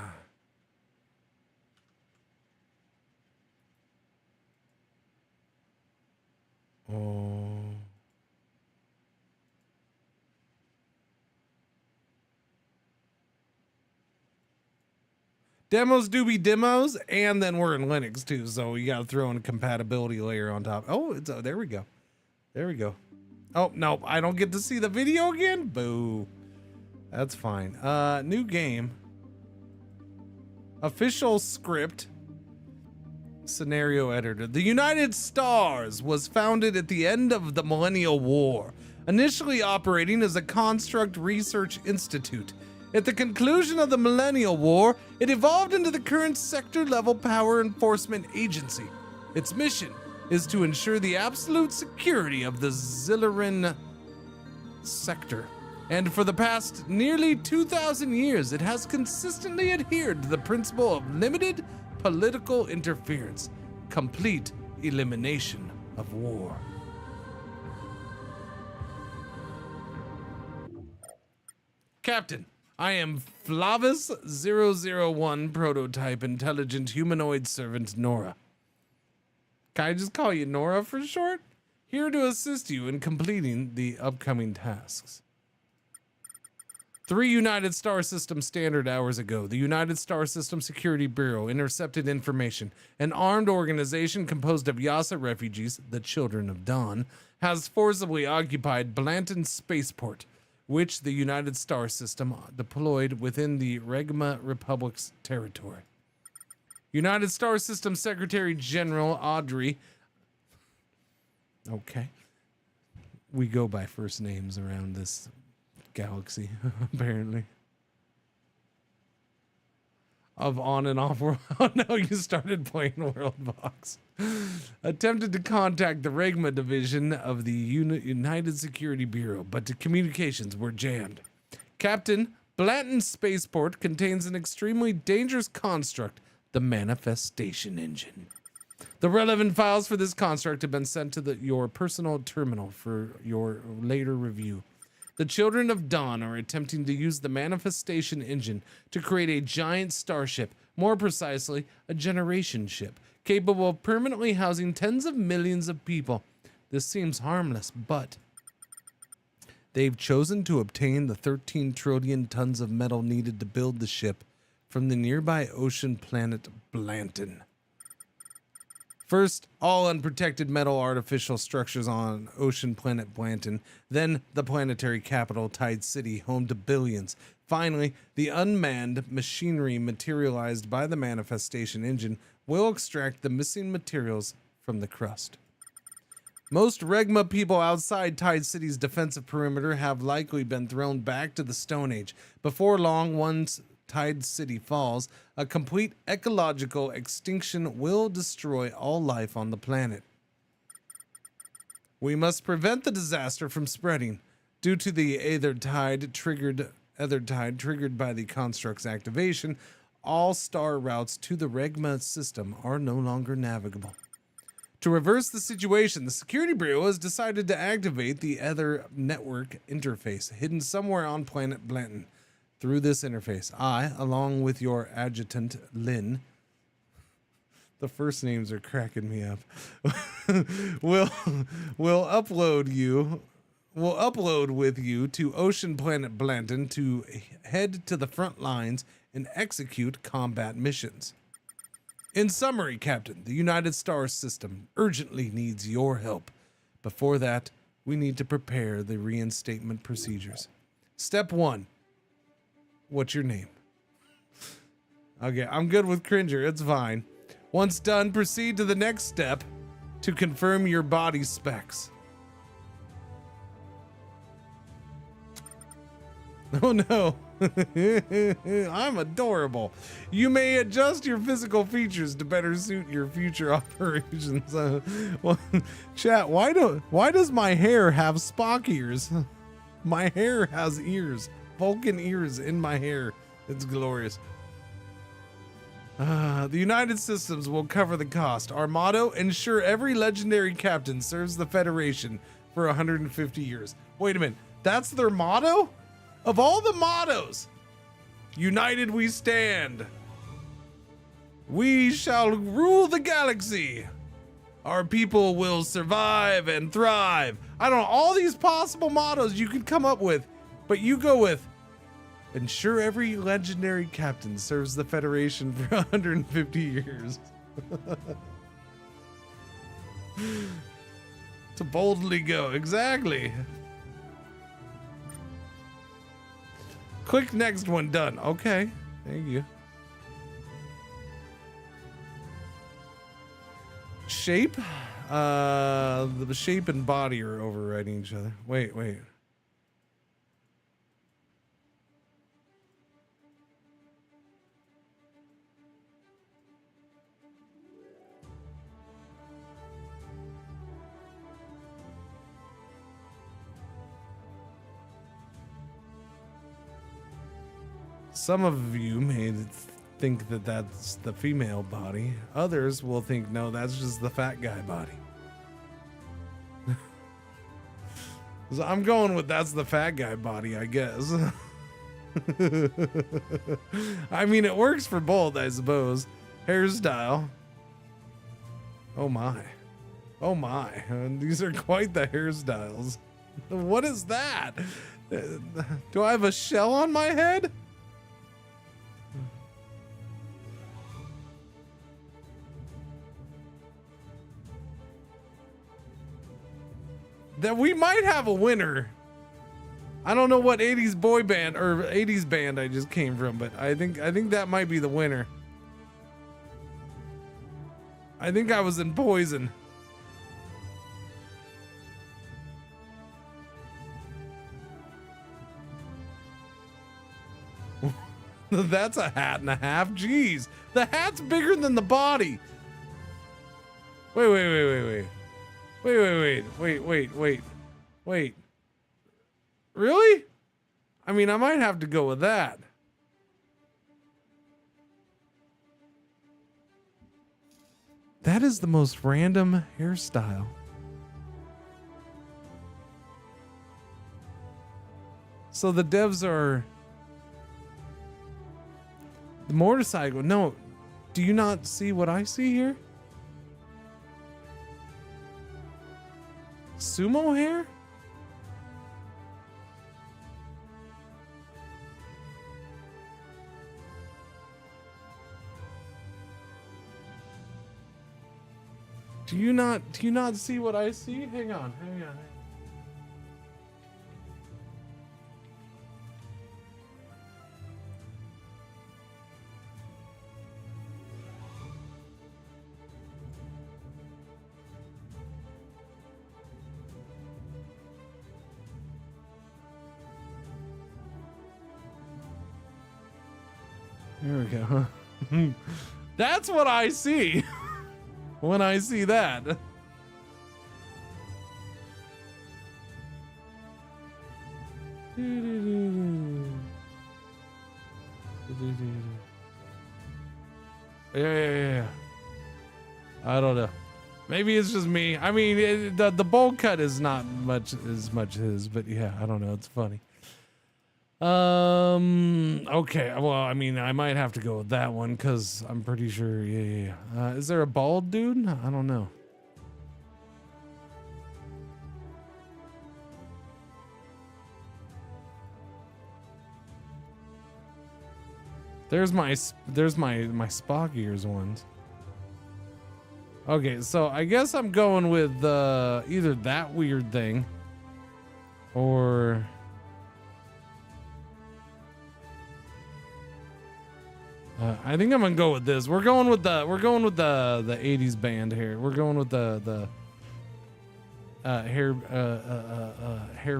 Oh. Demos do be demos, and then we're in Linux too, so you gotta throw in a compatibility layer on top. Oh, it's there we go. There we go. Oh, no, I don't get to see the video again? Boo. That's fine. New game. Official script. Scenario editor. The United Stars was founded at the end of the Millennial War, initially operating as a construct research institute. At the conclusion of the Millennial War, it evolved into the current sector-level power enforcement agency. Its mission is to ensure the absolute security of the Zilliran sector. And for the past nearly 2,000 years, it has consistently adhered to the principle of limited political interference, complete elimination of war. Captain, I am Flavis 001 prototype intelligent humanoid servant Nora. Can I just call you Nora for short? Here to assist you in completing the upcoming tasks. 3 United Star System standard hours ago, the United Star System Security Bureau intercepted information. An armed organization composed of Yasa refugees, the Children of Dawn, has forcibly occupied Blanton Spaceport, which the United Star System deployed within the Regma Republic's territory. United Star System Secretary General Audrey. Okay. We go by first names around this galaxy, apparently. Of on and off world. Oh no, you started playing Worldbox. Attempted to contact the Regma division of the United Security Bureau, but the communications were jammed. Captain, Blanton Spaceport contains an extremely dangerous construct, the Manifestation Engine. The relevant files for this construct have been sent to your personal terminal for your later review. The Children of Dawn are attempting to use the Manifestation Engine to create a giant starship, more precisely, a generation ship, capable of permanently housing tens of millions of people. This seems harmless, but they've chosen to obtain the 13 trillion tons of metal needed to build the ship from the nearby ocean planet Blanton. First, all unprotected metal artificial structures on ocean planet Blanton, then the planetary capital Tide City, home to billions. Finally, the unmanned machinery materialized by the Manifestation Engine will extract the missing materials from the crust. Most Regma people outside Tide City's defensive perimeter have likely been thrown back to the Stone Age. Before long, once Tide City falls, a complete ecological extinction will destroy all life on the planet. We must prevent the disaster from spreading. Due to the Aether Tide triggered by the construct's activation, all star routes to the Regma system are no longer navigable. To reverse the situation, the Security Bureau has decided to activate the Aether Network interface hidden somewhere on planet Blanton. Through this interface, I, along with your adjutant, Lynn, the first names are cracking me up, will upload with you to Ocean Planet Blanton to head to the front lines and execute combat missions. In summary, Captain, the United Stars system urgently needs your help. Before that, we need to prepare the reinstatement procedures. Step 1. What's your name? Okay, I'm good with Cringer. It's fine. Once done, proceed to the next step to confirm your body specs. Oh no. I'm adorable. You may adjust your physical features to better suit your future operations. Well, chat, why does my hair have Spock ears? My hair has ears. Vulcan ears in my hair. It's glorious. The United Systems will cover the cost. Our motto: ensure every legendary captain serves the Federation for 150 years. Wait a minute. That's their motto? Of all the mottos, united we stand. We shall rule the galaxy. Our people will survive and thrive. I don't know, all these possible mottos you could come up with, but you go with ensure every legendary captain serves the Federation for 150 years. To boldly go, exactly. Click next one, done. Okay, thank you. Shape? The shape and body are overriding each other. Wait. Some of you may think that that's the female body. Others will think, no, that's just the fat guy body. So I'm going with that's the fat guy body, I guess. I mean, it works for both, I suppose. Hairstyle. Oh my. These are quite the hairstyles. What is that? Do I have a shell on my head? That we might have a winner. I don't know what 80s boy band or 80s band I just came from, but I think that might be the winner. I think I was in Poison. That's a hat and a half. Jeez, the hat's bigger than the body. Wait. Wait. Really? I mean, I might have to go with that. That is the most random hairstyle. So the devs are the motorcycle. No, do you not see what I see here? Sumo hair? Do you not see what I see? Hang on. There we go. That's what I see when I see that. Yeah. I don't know. Maybe it's just me. I mean, the bowl cut is not much as much his, but yeah, I don't know. It's funny. Okay. Well, I mean, I might have to go with that one because I'm pretty sure. Yeah. Is there a bald dude? I don't know. There's my Spock ears ones. Okay, so I guess I'm going with either that weird thing or I think I'm gonna go with this. We're going with the 80s band here. We're going with the hair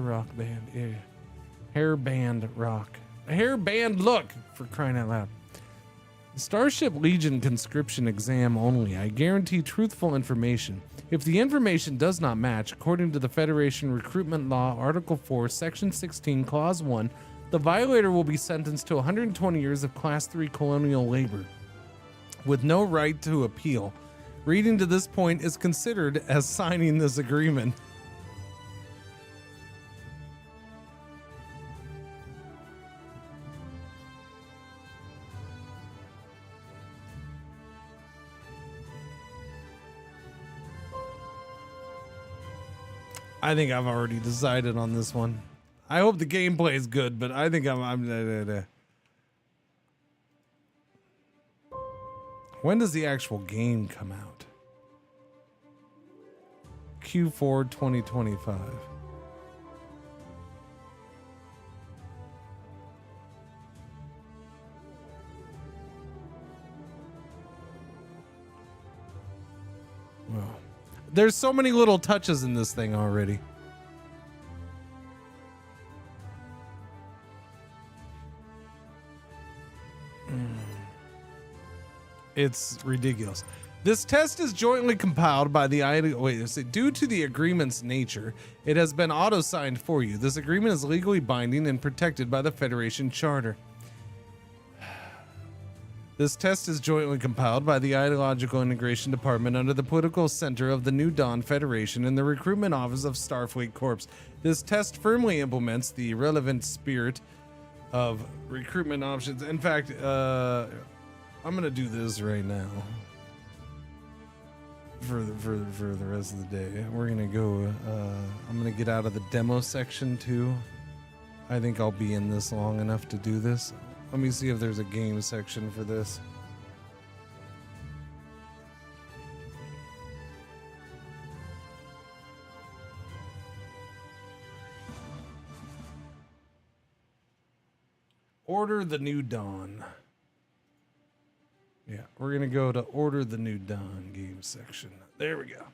rock band. Yeah. Hair band rock. A hair band look, for crying out loud. Starship Legion conscription exam only. I guarantee truthful information. If the information does not match, according to the Federation Recruitment Law, Article 4, Section 16, Clause 1, the violator will be sentenced to 120 years of Class 3 colonial labor, with no right to appeal. Reading to this point is considered as signing this agreement. I think I've already decided on this one. I hope the gameplay is good, but I think When does the actual game come out? Q4 2025. Well, there's so many little touches in this thing already. It's ridiculous. This test is jointly compiled by the due to the agreement's nature, it has been auto-signed for you. This agreement is legally binding and protected by the Federation Charter. This test is jointly compiled by the Ideological Integration Department under the Political Center of the New Dawn Federation and the Recruitment Office of Starfleet Corps. This test firmly implements the relevant spirit of recruitment options. In fact, I'm gonna do this right now for the rest of the day. We're gonna go. I'm gonna get out of the demo section too. I think I'll be in this long enough to do this. Let me see if there's a game section for this. Order the New Dawn. Yeah, we're going to go to Order the New Dawn game section. There we go.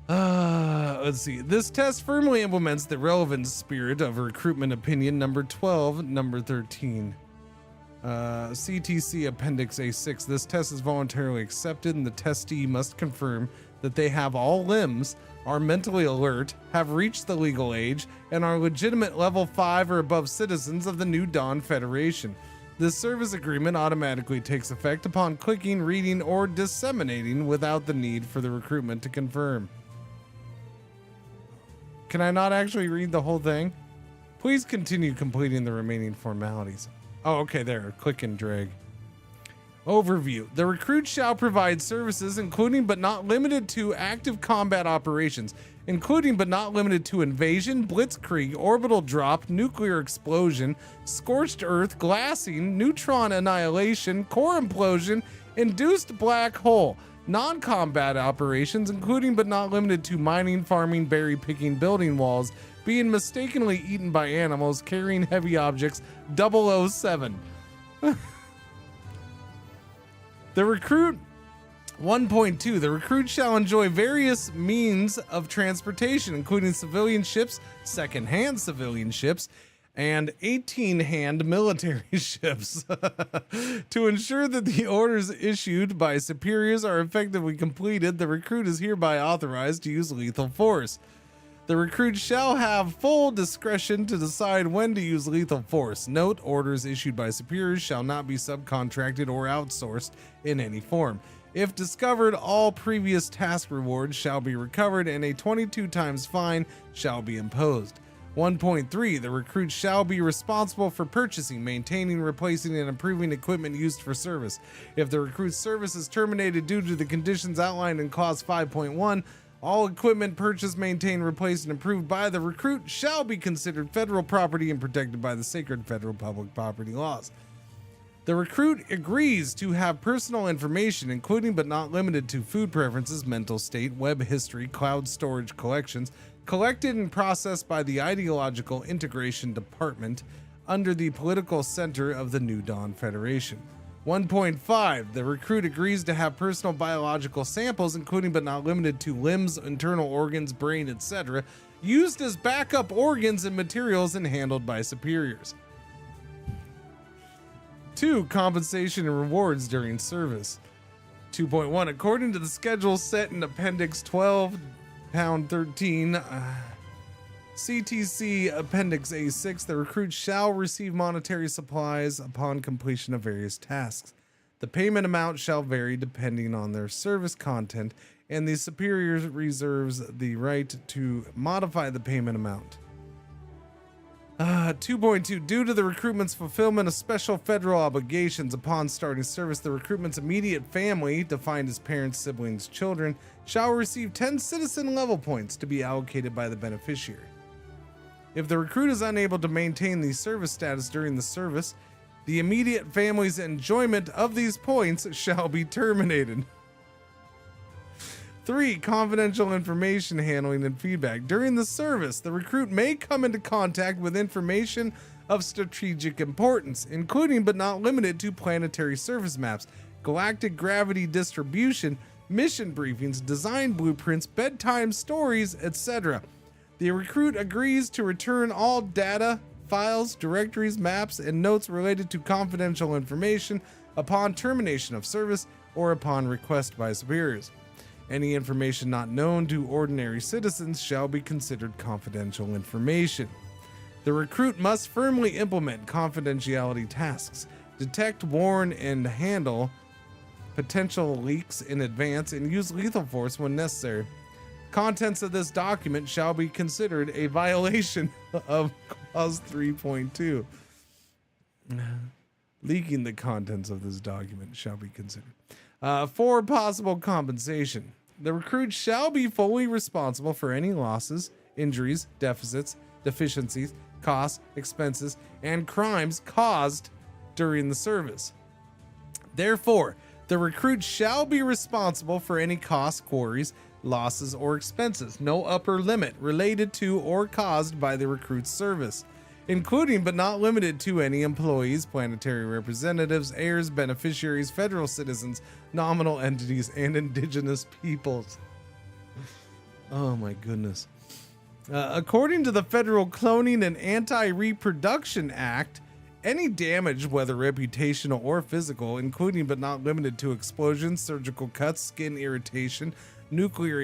Let's see. This test firmly implements the relevant spirit of recruitment opinion number 12, number 13. CTC Appendix A6. This test is voluntarily accepted, and the testee must confirm that they have all limbs, are mentally alert, have reached the legal age, and are legitimate level 5 or above citizens of the New Dawn Federation. This service agreement automatically takes effect upon clicking, reading, or disseminating without the need for the recruitment to confirm. Can I not actually read the whole thing? Please continue completing the remaining formalities. Oh, okay, there. Click and drag. Overview. The recruit shall provide services including but not limited to active combat operations, including but not limited to invasion, blitzkrieg, orbital drop, nuclear explosion, scorched earth, glassing, neutron annihilation, core implosion, induced black hole, non-combat operations, including but not limited to mining, farming, berry picking, building walls, being mistakenly eaten by animals, carrying heavy objects, 007. The recruit 1.2. The recruit shall enjoy various means of transportation, including civilian ships, second-hand civilian ships, and 18-hand military ships. To ensure that the orders issued by superiors are effectively completed, the recruit is hereby authorized to use lethal force. The recruit shall have full discretion to decide when to use lethal force. Note, orders issued by superiors shall not be subcontracted or outsourced in any form. If discovered, all previous task rewards shall be recovered and a 22 times fine shall be imposed. 1.3. The recruit shall be responsible for purchasing, maintaining, replacing, and improving equipment used for service. If the recruit's service is terminated due to the conditions outlined in Clause 5.1, all equipment purchased, maintained, replaced, and improved by the recruit shall be considered federal property and protected by the sacred federal public property laws. The recruit agrees to have personal information, including but not limited to food preferences, mental state, web history, cloud storage collections, collected and processed by the Ideological Integration Department under the political center of the New Dawn Federation. 1.5. The recruit agrees to have personal biological samples, including but not limited to limbs, internal organs, brain, etc., used as backup organs and materials and handled by superiors. 2. Compensation and rewards during service. 2.1. According to the schedule set in Appendix 12, Pound 13, CTC Appendix A6, the recruit shall receive monetary supplies upon completion of various tasks. The payment amount shall vary depending on their service content, and the superior reserves the right to modify the payment amount. 2.2. Due to the recruitment's fulfillment of special federal obligations upon starting service, the recruitment's immediate family, defined as parents, siblings, children, shall receive 10 citizen level points to be allocated by the beneficiary. If the recruit is unable to maintain the service status during the service, the immediate family's enjoyment of these points shall be terminated. 3. Confidential information handling and feedback. During the service, the recruit may come into contact with information of strategic importance, including but not limited to planetary surface maps, galactic gravity distribution, mission briefings, design blueprints, bedtime stories, etc. The recruit agrees to return all data, files, directories, maps, and notes related to confidential information upon termination of service or upon request by superiors. Any information not known to ordinary citizens shall be considered confidential information. The recruit must firmly implement confidentiality tasks, detect, warn, and handle potential leaks in advance, and use lethal force when necessary. Contents of this document shall be considered a violation of Clause 3.2. Leaking the contents of this document shall be considered. 4. Possible compensation. The recruit shall be fully responsible for any losses, injuries, deficits, deficiencies, costs, expenses, and crimes caused during the service. Therefore, the recruit shall be responsible for any costs, quarries, losses, or expenses, no upper limit, related to or caused by the recruit's service, including but not limited to any employees, planetary representatives, heirs, beneficiaries, federal citizens, nominal entities, and indigenous peoples. Oh my goodness. According to the Federal Cloning and Anti-Reproduction Act, any damage, whether reputational or physical, including but not limited to explosions, surgical cuts, skin irritation, nuclear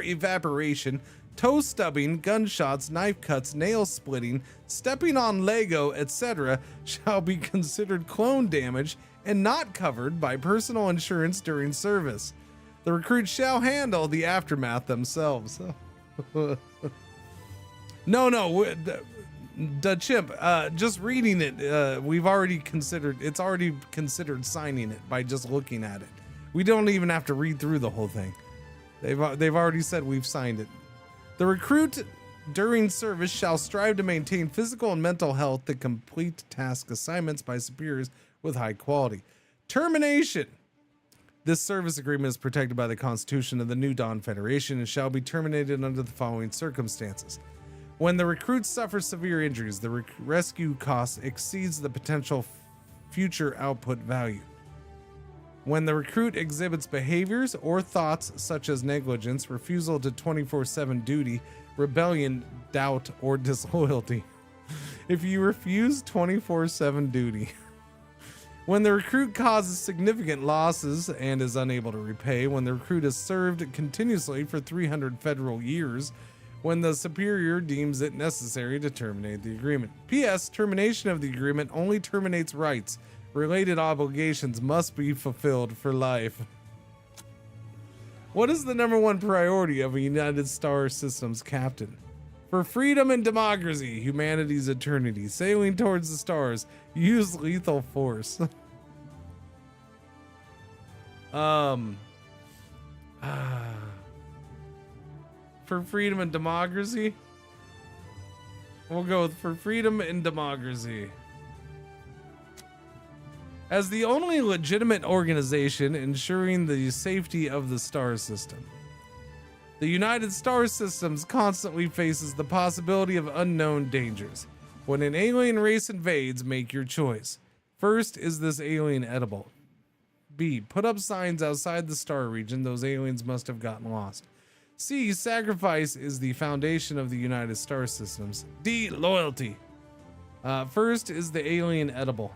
evaporation, toe stubbing, gunshots, knife cuts, nail splitting, stepping on Lego, etc. shall be considered clone damage and not covered by personal insurance during service. The recruits shall handle the aftermath themselves. No, the chimp, just reading it, it's already considered signing it by just looking at it. We don't even have to read through the whole thing. They've already said we've signed it. The recruit during service shall strive to maintain physical and mental health to complete task assignments by superiors with high quality. Termination. This service agreement is protected by the Constitution of the New Dawn Federation and shall be terminated under the following circumstances. When the recruit suffers severe injuries, the rescue cost exceeds the potential future output value. When the recruit exhibits behaviors or thoughts such as negligence, refusal to 24/7 duty, rebellion, doubt, or disloyalty. If you refuse 24/7 duty. When the recruit causes significant losses and is unable to repay. When the recruit has served continuously for 300 federal years. When the superior deems it necessary to terminate the agreement. P.S. Termination of the agreement only terminates rights. Related obligations must be fulfilled for life. What is the #1 priority of a United Star Systems captain? For freedom and democracy, humanity's eternity, sailing towards the stars, use lethal force. For freedom and democracy? We'll go with for freedom and democracy. As the only legitimate organization ensuring the safety of the star system. The United Star Systems constantly faces the possibility of unknown dangers. When an alien race invades, make your choice. First, is this alien edible? B, put up signs outside the star region. Those aliens must have gotten lost. C, sacrifice is the foundation of the United Star Systems. D, loyalty. First, is the alien edible?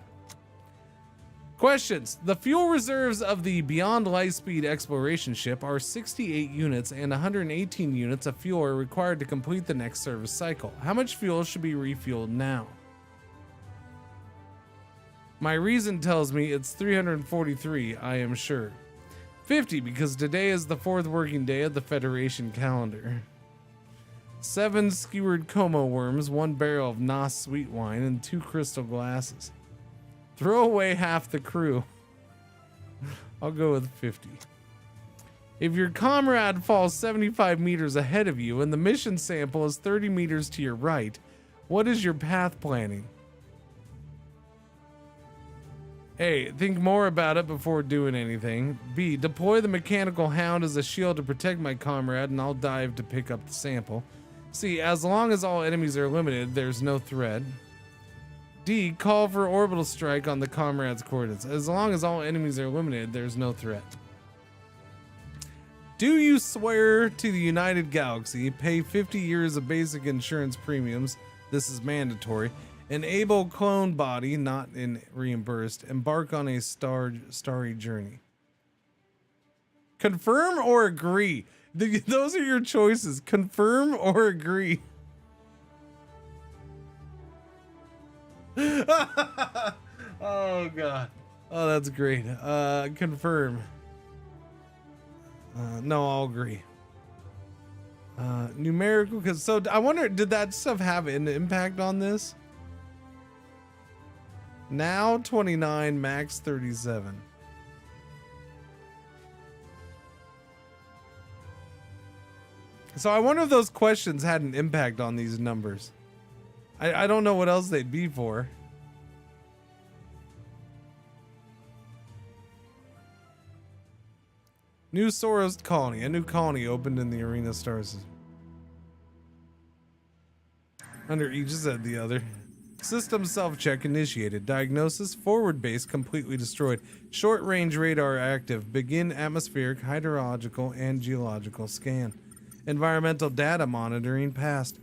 Questions. The fuel reserves of the Beyond Lightspeed exploration ship are 68 units and 118 units of fuel are required to complete the next service cycle. How much fuel should be refueled now? My reason tells me it's 343, I am sure. 50 because today is the 4th working day of the Federation calendar. 7 skewered Como worms, 1 barrel of Nos sweet wine, and 2 crystal glasses. Throw away half the crew. I'll go with 50. If your comrade falls 75 meters ahead of you and the mission sample is 30 meters to your right, what is your path planning? A, think more about it before doing anything. B, deploy the mechanical hound as a shield to protect my comrade and I'll dive to pick up the sample. C, as long as all enemies are eliminated, there's no threat. D, call for orbital strike on the comrade's coordinates. As long as all enemies are eliminated, there's no threat. Do you swear to the United Galaxy, pay 50 years of basic insurance premiums, this is mandatory, enable clone body, not in reimbursed, embark on a starry journey? Confirm or agree? Those are your choices. Confirm or agree. Oh god. Oh, that's great. Confirm. No, I'll agree. Numerical, because so I wonder, did that stuff have an impact on this? Now 29, max 37. So I wonder if those questions had an impact on these numbers. I don't know what else they'd be for. New Soros colony. A new colony opened in the Arena Stars. Under each said the other. System self-check initiated. Diagnosis, forward base completely destroyed. Short-range radar active. Begin atmospheric, hydrological, and geological scan. Environmental data monitoring passed.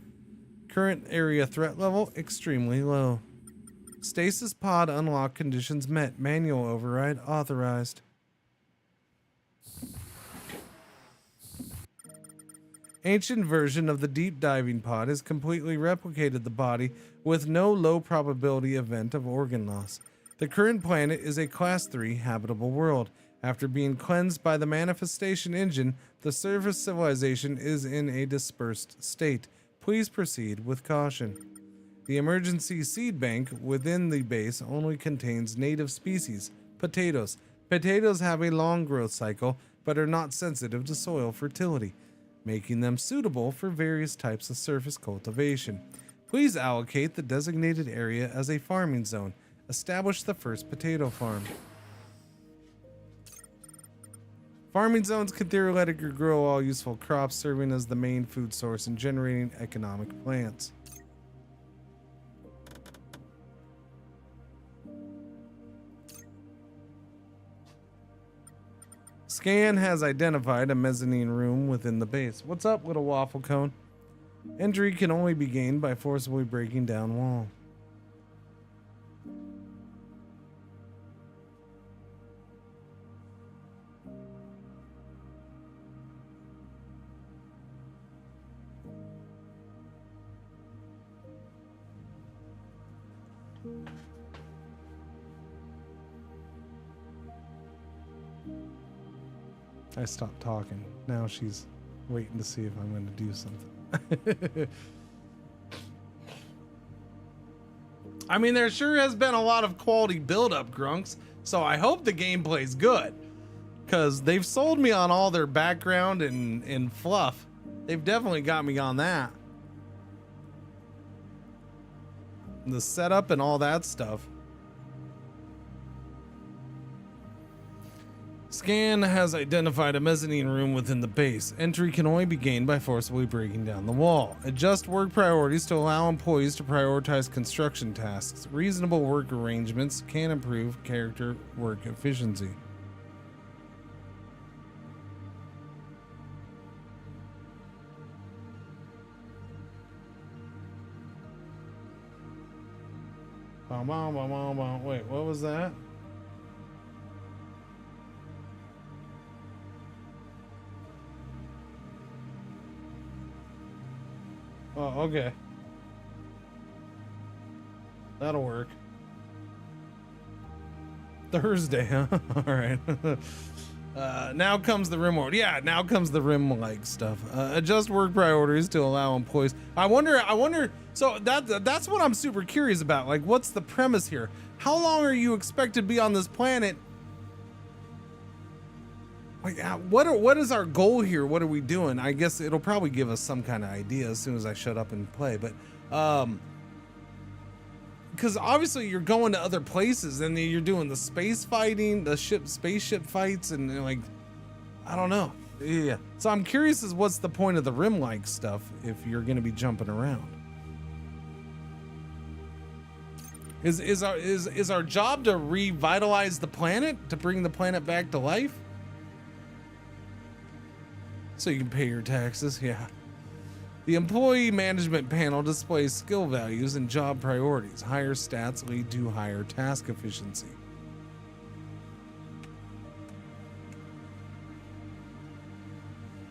Current area threat level, extremely low. Stasis pod unlock conditions met. Manual override authorized. Ancient version of the deep diving pod has completely replicated the body with no low probability event of organ loss. The current planet is a Class 3 habitable world. After being cleansed by the manifestation engine, the surface civilization is in a dispersed state. Please proceed with caution. The emergency seed bank within the base only contains native species, potatoes. Potatoes have a long growth cycle, but are not sensitive to soil fertility, making them suitable for various types of surface cultivation. Please allocate the designated area as a farming zone. Establish the first potato farm. Farming zones can theoretically grow all useful crops, serving as the main food source and generating economic plants. Scan has identified a mezzanine room within the base. What's up, little waffle cone? Entry can only be gained by forcibly breaking down wall. I stopped talking. Now she's waiting to see if I'm going to do something. I mean, there sure has been a lot of quality build-up, Grunks, so I hope the gameplay's good. Because they've sold me on all their background and fluff. They've definitely got me on that. The setup and all that stuff. Scan has identified a mezzanine room within the base. Entry can only be gained by forcibly breaking down the wall. Adjust work priorities to allow employees to prioritize construction tasks. Reasonable work arrangements can improve character work efficiency. Wait, what was that? Oh, okay. That'll work. Thursday, huh? All right. Now comes the rim world. Yeah, now comes the rim-like stuff. Adjust work priorities to allow employees. I wonder. So that's what I'm super curious about. Like, what's the premise here? How long are you expected to be on this planet? Like, what is our goal here? What are we doing? I guess it'll probably give us some kind of idea as soon as I shut up and play. But because obviously you're going to other places and you're doing the space fighting, the spaceship fights, and like, I don't know. Yeah. So I'm curious as what's the point of the rim-like stuff if you're going to be jumping around. Is our job to revitalize the planet, to bring the planet back to life? So you can pay your taxes, yeah. The employee management panel displays skill values and job priorities. Higher stats lead to higher task efficiency.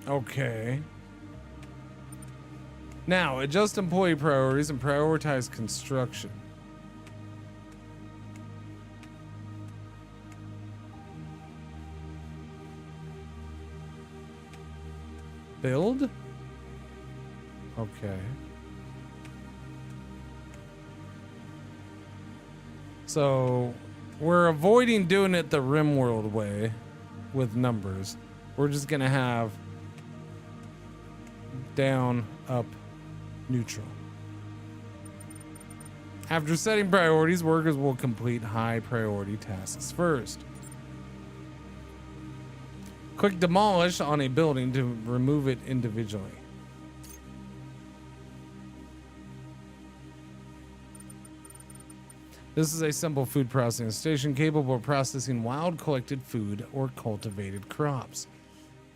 Okay. Now, adjust employee priorities and prioritize construction. Build? Okay. So we're avoiding doing it the RimWorld way with numbers. We're just gonna have down, up, neutral. After setting priorities, workers will complete high priority tasks first. Click demolish on a building to remove it individually. This is a simple food processing station capable of processing wild collected food or cultivated crops.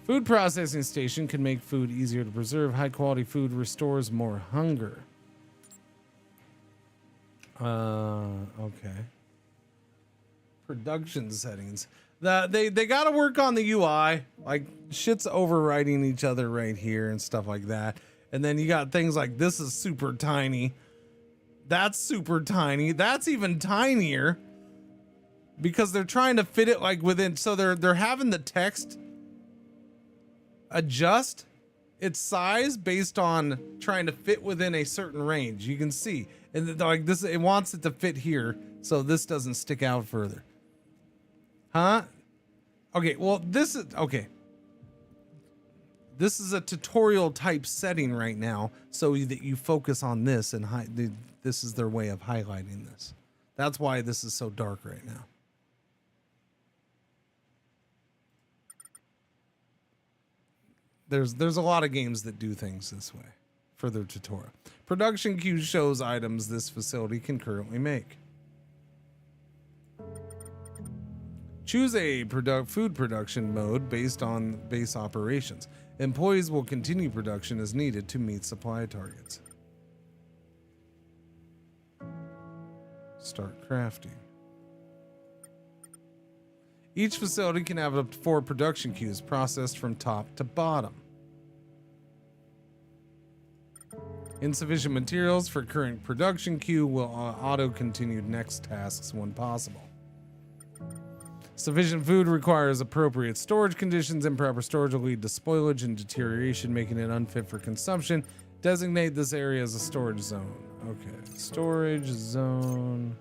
Food processing station can make food easier to preserve. High quality food restores more hunger. Okay. Production settings. They got to work on the UI. Like shit's overriding each other right here and stuff like that. And then you got things like this is super tiny. That's super tiny. That's even tinier because they're trying to fit it like within. So they're having the text adjust its size based on trying to fit within a certain range. You can see, and like this, it wants it to fit here, so this doesn't stick out further. Huh? Okay. Well, this is okay. This is a tutorial type setting right now, so that you focus on this and this is their way of highlighting this. That's why this is so dark right now. There's a lot of games that do things this way for their tutorial. Production queue shows items this facility can currently make. Choose a food production mode based on base operations. Employees will continue production as needed to meet supply targets. Start crafting. Each facility can have up to 4 production queues processed from top to bottom. Insufficient materials for current production queue will auto-continue next tasks when possible. Sufficient food requires appropriate storage conditions. Improper storage will lead to spoilage and deterioration, making it unfit for consumption. Designate this area as a storage zone. Okay, storage zone.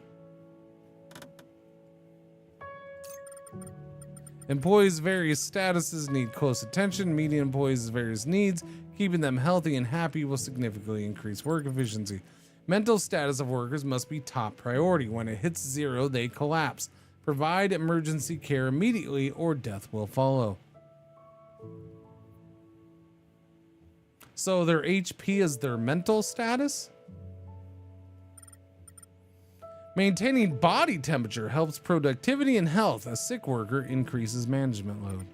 Employees' various statuses need close attention. Meeting employees' various needs, keeping them healthy and happy will significantly increase work efficiency. Mental status of workers must be top priority. When it hits 0, they collapse. Provide emergency care immediately or death will follow. So their HP is their mental status? Maintaining body temperature helps productivity and health. A sick worker increases management load.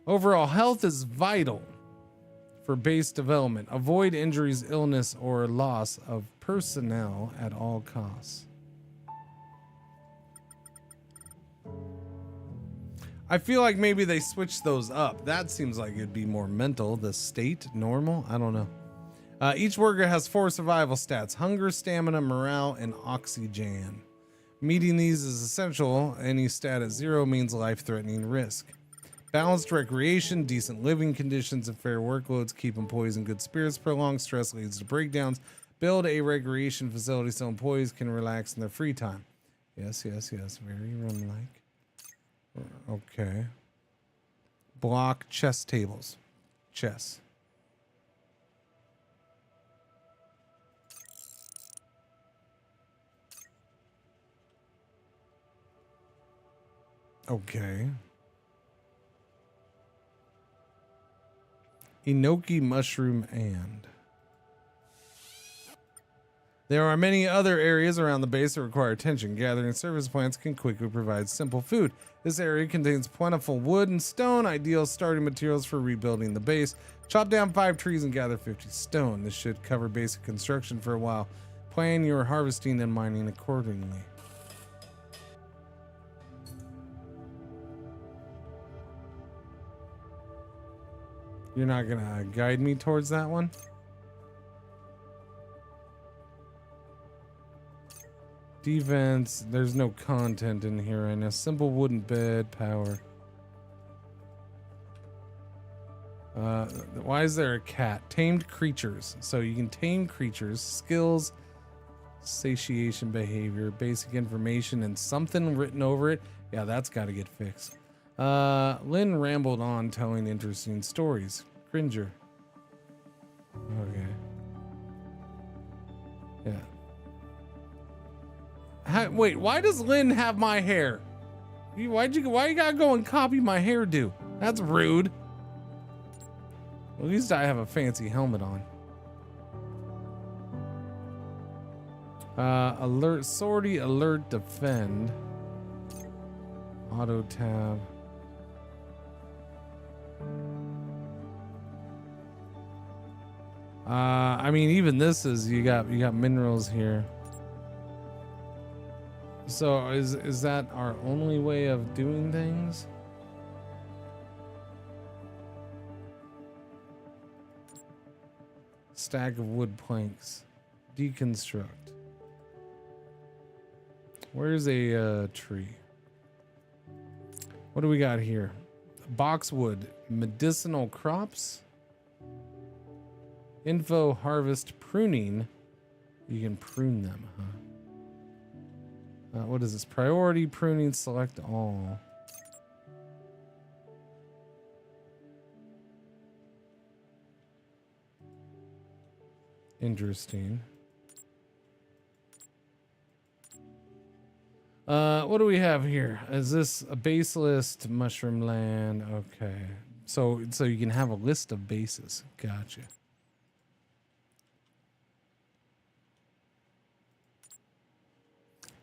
Overall health is vital for base development. Avoid injuries, illness, or loss of personnel at all costs. I feel like maybe they switched those up. That seems like it'd be more mental. The state, normal? I don't know. Each worker has 4 survival stats: hunger, stamina, morale, and oxygen. Meeting these is essential. Any stat at 0 means life-threatening risk. Balanced recreation, decent living conditions, and fair workloads keep employees in good spirits. Prolonged stress leads to breakdowns. Build a recreation facility so employees can relax in their free time. Yes, yes, yes. Very run-like. Okay. Block chess tables. Chess. Okay. Enoki mushroom and. There are many other areas around the base that require attention. Gathering service plants can quickly provide simple food. This area contains plentiful wood and stone, ideal starting materials for rebuilding the base. Chop down 5 trees and gather 50 stone. This should cover basic construction for a while. Plan your harvesting and mining accordingly. You're not gonna guide me towards that one? Defense, there's no content in here right now. Simple wooden bed, power. Why is there a cat? Tamed creatures. So you can tame creatures. Skills, satiation behavior, basic information, and something written over it. Yeah, that's got to get fixed. Lynn rambled on telling interesting stories. Cringer. Okay. Yeah. Wait, why does Lynn have my hair? Why you gotta go and copy my hairdo? That's rude. Well, at least I have a fancy helmet on. Alert, sortie, alert, defend. Auto tab. I mean, even this is, you got minerals here. So is that our only way of doing things? Stack of wood planks. Deconstruct. Where's a tree? What do we got here? Boxwood. Medicinal crops. Info harvest pruning. You can prune them, huh? What is this? Priority pruning, select all. Interesting. What do we have here? Is this a base list? Mushroom land. Okay. So you can have a list of bases. Gotcha.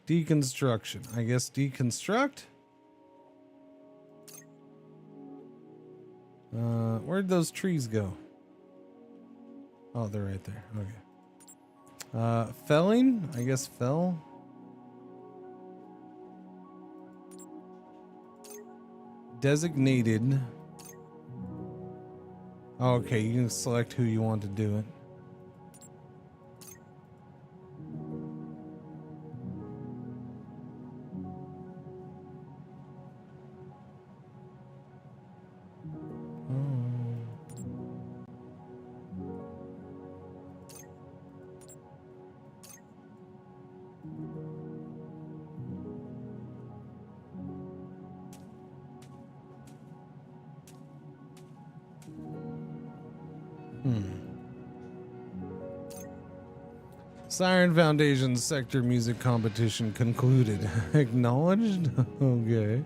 Deconstruction. I guess deconstruct. Where'd those trees go? Oh, they're right there. Okay. Felling. I guess fell. Designated. Okay, you can select who you want to do it. Siren Foundation sector music competition concluded. Acknowledged? Okay.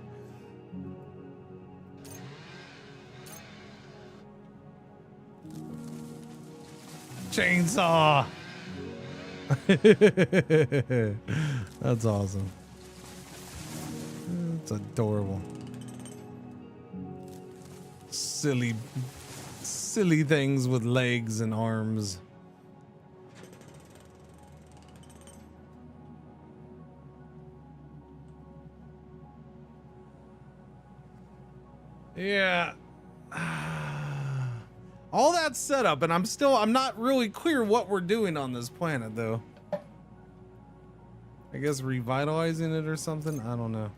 Chainsaw! That's awesome. It's adorable. Silly things with legs and arms. Yeah. All that set up, and I'm not really clear what we're doing on this planet, though. I guess revitalizing it or something? I don't know.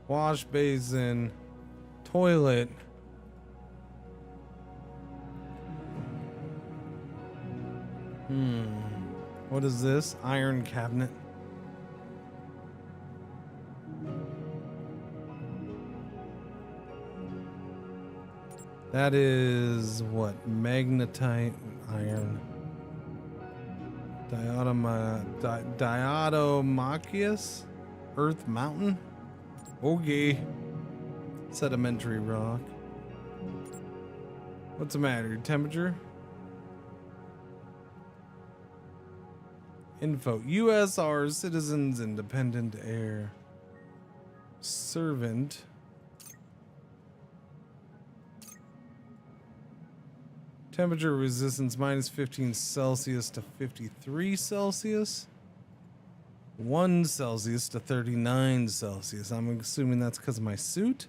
Wash basin, toilet. What is this? Iron cabinet. That is what? Magnetite iron. Diatomaceous? Earth mountain? Okay. Sedimentary rock. What's the matter? Temperature? Info. USR citizens independent air. Servant. Temperature resistance minus 15 Celsius to 53 Celsius. 1 Celsius to 39 Celsius. I'm assuming that's because of my suit.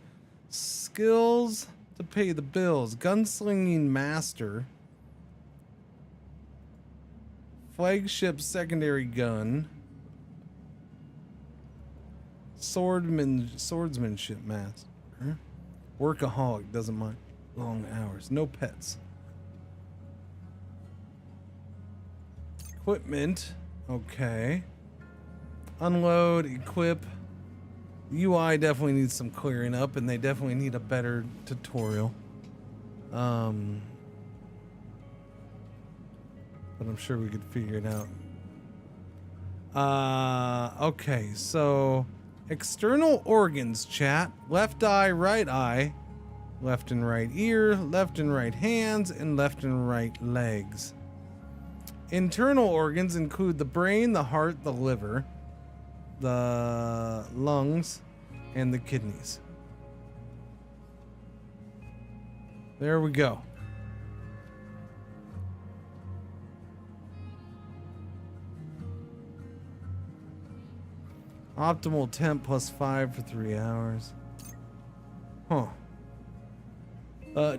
Skills to pay the bills. Gunslinging master. Flagship secondary gun. Swordsmanship master. Workaholic, doesn't mind long hours. No pets. Equipment. Okay. Unload, equip. UI definitely needs some clearing up, and they definitely need a better tutorial. But I'm sure we could figure it out. Okay, so external organs, chat. Left eye, right eye, left and right ear, left and right hands, and left and right legs. Internal organs include the brain, the heart, the liver, the lungs, and the kidneys. There we go. Optimal temp +5 for 3 hours. Huh.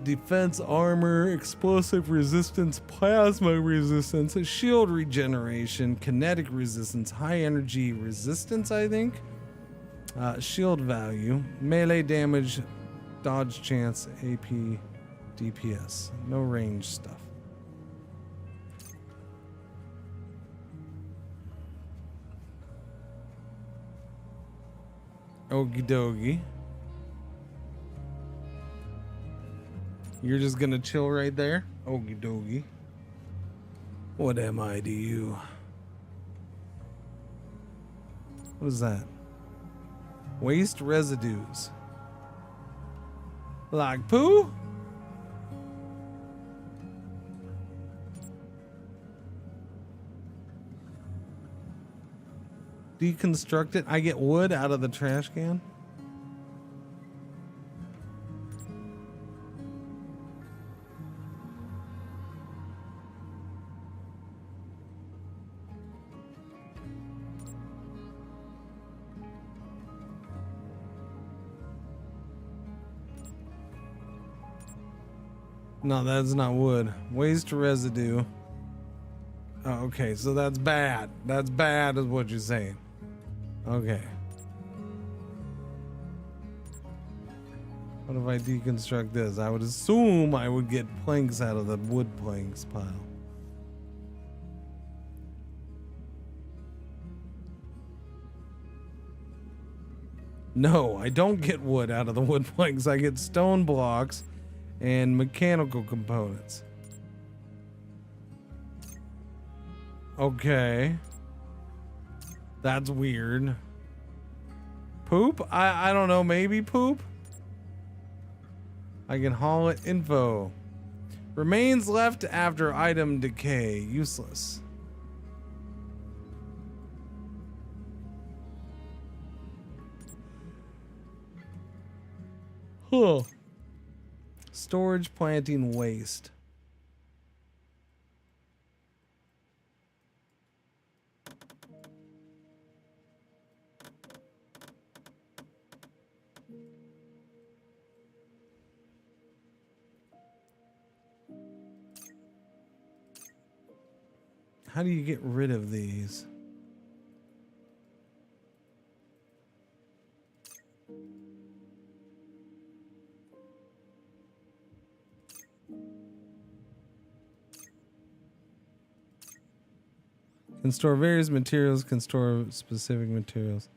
Defense armor, explosive resistance, plasma resistance, shield regeneration, kinetic resistance, high energy resistance, I think. Shield value, melee damage, dodge chance, AP, DPS. No range stuff. Okie dokie. You're just gonna chill right there? Okie dokie. What am I to you? What is that? Waste residues. Like poo? Deconstruct it. I get wood out of the trash can. No, that's not wood. Waste residue. Oh, okay, so that's bad. That's bad is what you're saying. Okay. What if I deconstruct this? I would assume I would get planks out of the wood planks pile. No, I don't get wood out of the wood planks. I get stone blocks and mechanical components. Okay. That's weird. Poop? I don't know, maybe poop? I can haul it. Info. Remains left after item decay. Useless. Huh. Storage, planting, waste. How do you get rid of these? Can store various materials, can store specific materials.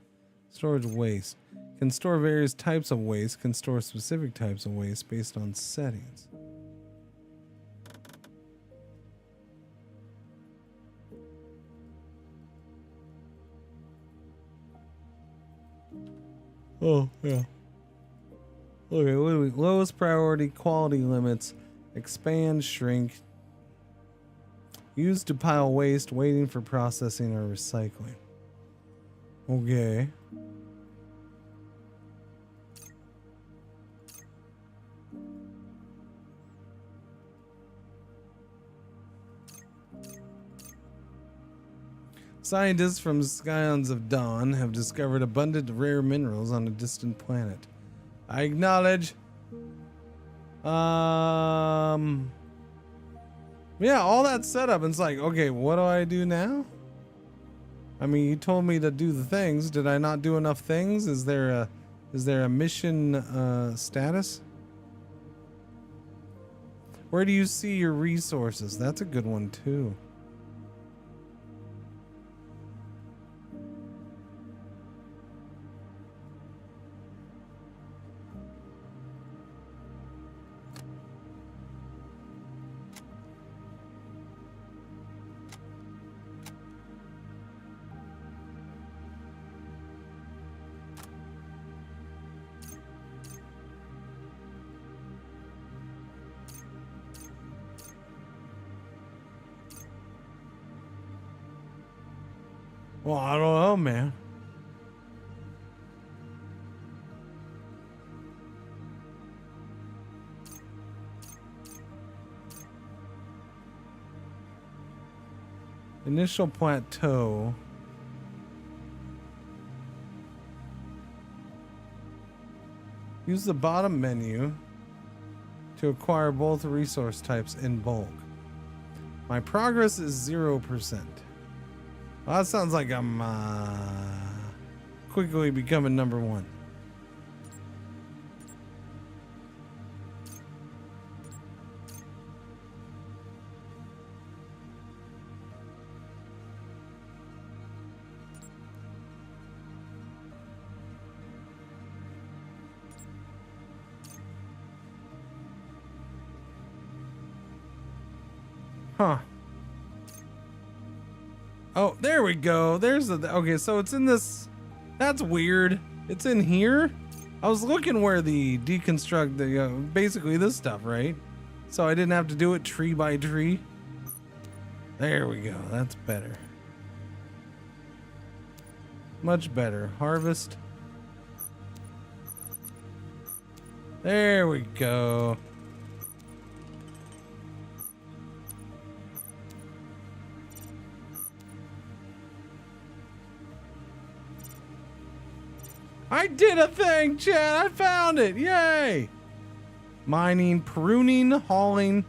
Storage waste. Can store various types of waste, can store specific types of waste based on settings. Oh, yeah. Okay, what do we? Lowest priority, quality limits, expand, shrink. Used to pile waste, waiting for processing or recycling. Okay. Scientists from Scions of Dawn have discovered abundant rare minerals on a distant planet. I acknowledge. Yeah, all that setup, and it's like, okay, what do I do now? I mean, you told me to do the things. Did I not do enough things? Is there a mission status? Where do you see your resources? That's a good one too. Well, I don't know, man. Initial plateau. Use the bottom menu to acquire both resource types in bulk. My progress is 0%. Well, that sounds like I'm quickly becoming number one. Huh. Oh, there we go. There's the, okay, so it's in this, that's weird. It's in here. I was looking where the deconstruct, the basically this stuff, right? So I didn't have to do it tree by tree. There we go. That's better. Much better. Harvest. There we go. I did a thing, Chad. I found it. Yay. Mining, pruning, hauling,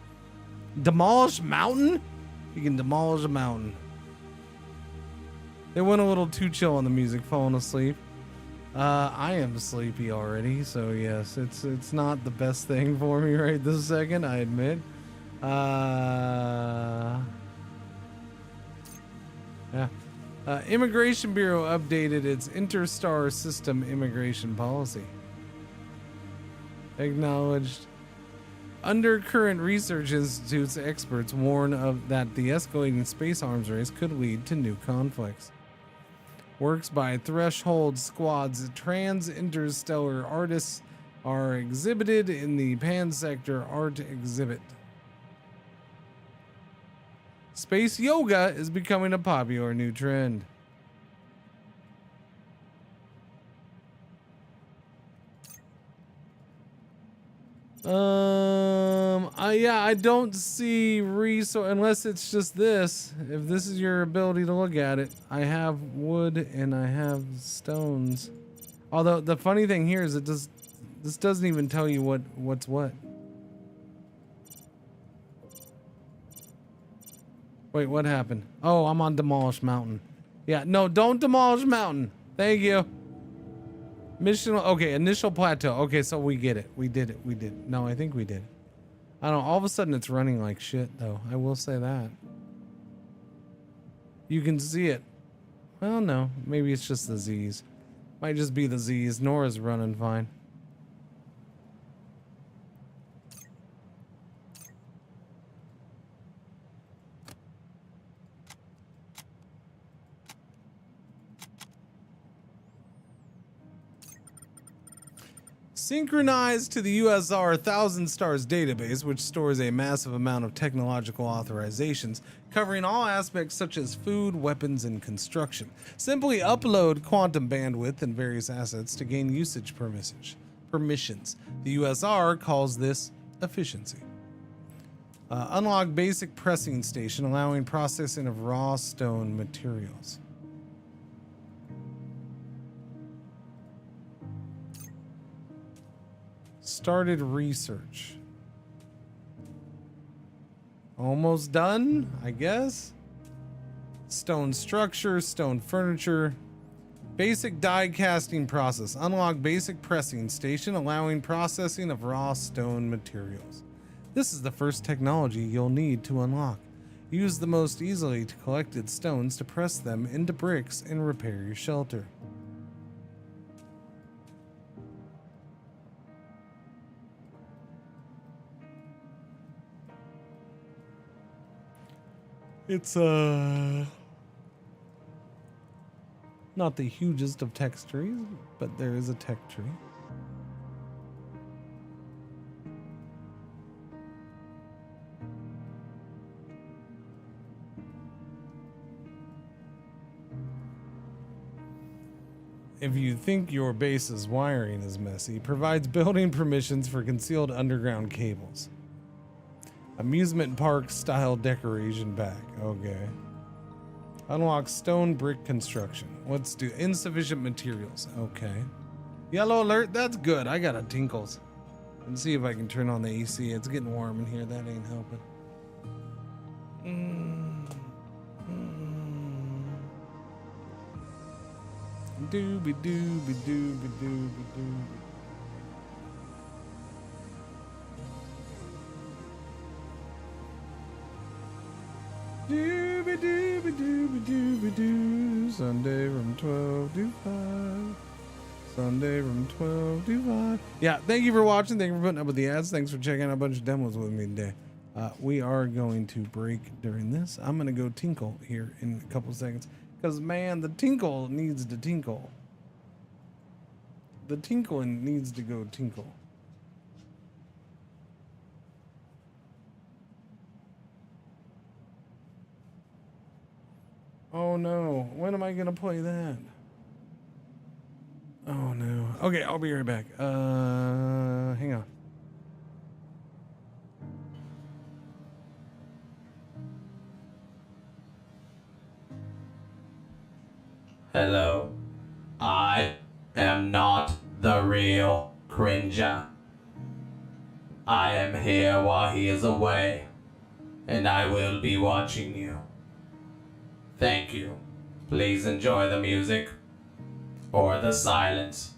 demolish mountain. You can demolish a mountain. They went a little too chill on the music, falling asleep. I am sleepy already, so yes, it's not the best thing for me right this second, I admit. Yeah. Immigration Bureau updated its interstar system immigration policy. Acknowledged. Undercurrent Research Institute's experts warn of that the escalating space arms race could lead to new conflicts. Works by Threshold Squad's trans-interstellar artists are exhibited in the Pansector Art Exhibit. Space yoga is becoming a popular new trend. Yeah, I don't see resource unless it's just this. If this is your ability to look at it, I have wood and I have stones. Although the funny thing here is this doesn't even tell you what's what. Wait, what happened? Oh, I'm on Demolish Mountain. Yeah, no, don't Demolish Mountain. Thank you. Mission, okay, initial plateau. Okay, so we get it. We did it. We did it. No, I think we did it. I don't know. All of a sudden it's running like shit, though. I will say that. You can see it. Well, no. Maybe it's just the Z's. Might just be the Z's. Nora's running fine. Synchronized to the USR 1000 Stars database, which stores a massive amount of technological authorizations covering all aspects such as food, weapons, and construction. Simply upload quantum bandwidth and various assets to gain usage permissions. The USR calls this efficiency. Unlock basic pressing station, allowing processing of raw stone materials. Started research. Almost done, I guess. Stone structure, stone furniture. Basic die casting process. Unlock basic pressing station, allowing processing of raw stone materials. This is the first technology you'll need to unlock. Use the most easily collected stones to press them into bricks and repair your shelter. It's not the hugest of text trees, but there is a tech tree. If you think your base's wiring is messy, provides building permissions for concealed underground cables. Amusement park style decoration back. Okay. Unlock stone brick construction. Let's do insufficient materials. Okay. Yellow alert. That's good. I got a tinkles. Let's see if I can turn on the AC. It's getting warm in here. That ain't helping. Dooby dooby dooby dooby dooby. Dooby dooby dooby dooby doo. Sunday from 12 to 5. Sunday from 12 to 5. Yeah, thank you for watching. Thank you for putting up with the ads. Thanks for checking out a bunch of demos with me today. We are going to break during this. I'm going to go tinkle here in a couple seconds. Because, man, the tinkle needs to tinkle. The tinkling needs to go tinkle. Oh no, when am I gonna play that? Oh no. Okay, I'll be right back. Hang on. Hello. I am not the real Cringer. I am here while he is away, and I will be watching you. Thank you. Please enjoy the music or the silence.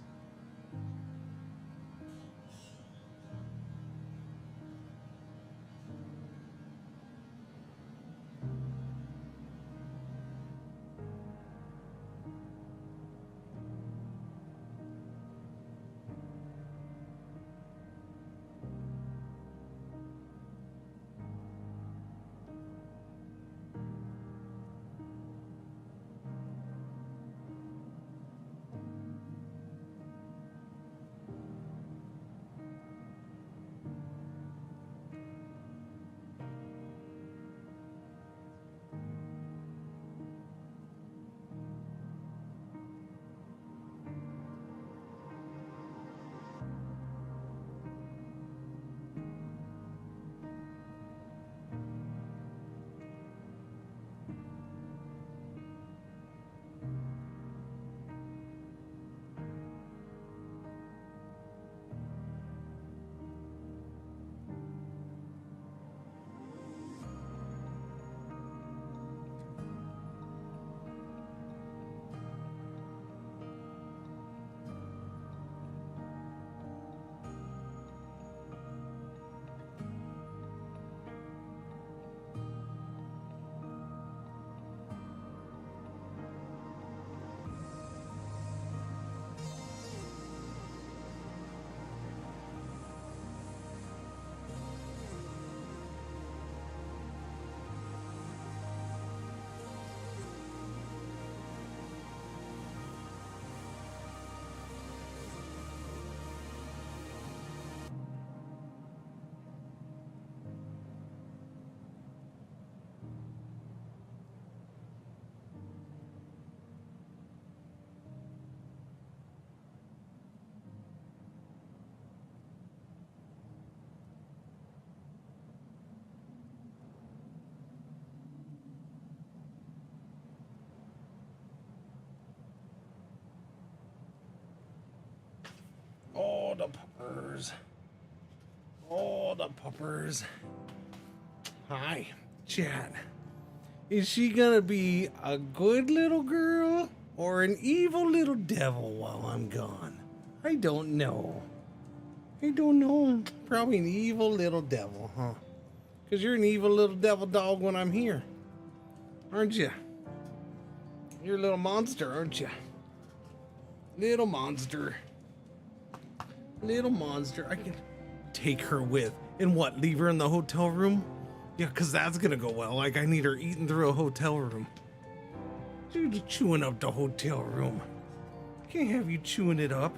Oh, the puppers. Oh, the puppers. Hi, chat. Is she gonna be a good little girl or an evil little devil while I'm gone? I don't know. I don't know. Probably an evil little devil, huh? Because you're an evil little devil dog when I'm here. Aren't you? You're a little monster, aren't you? Little monster. Little monster. I can take her with. And what, leave her in the hotel room? Yeah, because that's going to go well. Like, I need her eating through a hotel room. Dude, chewing up the hotel room. Can't have you chewing it up.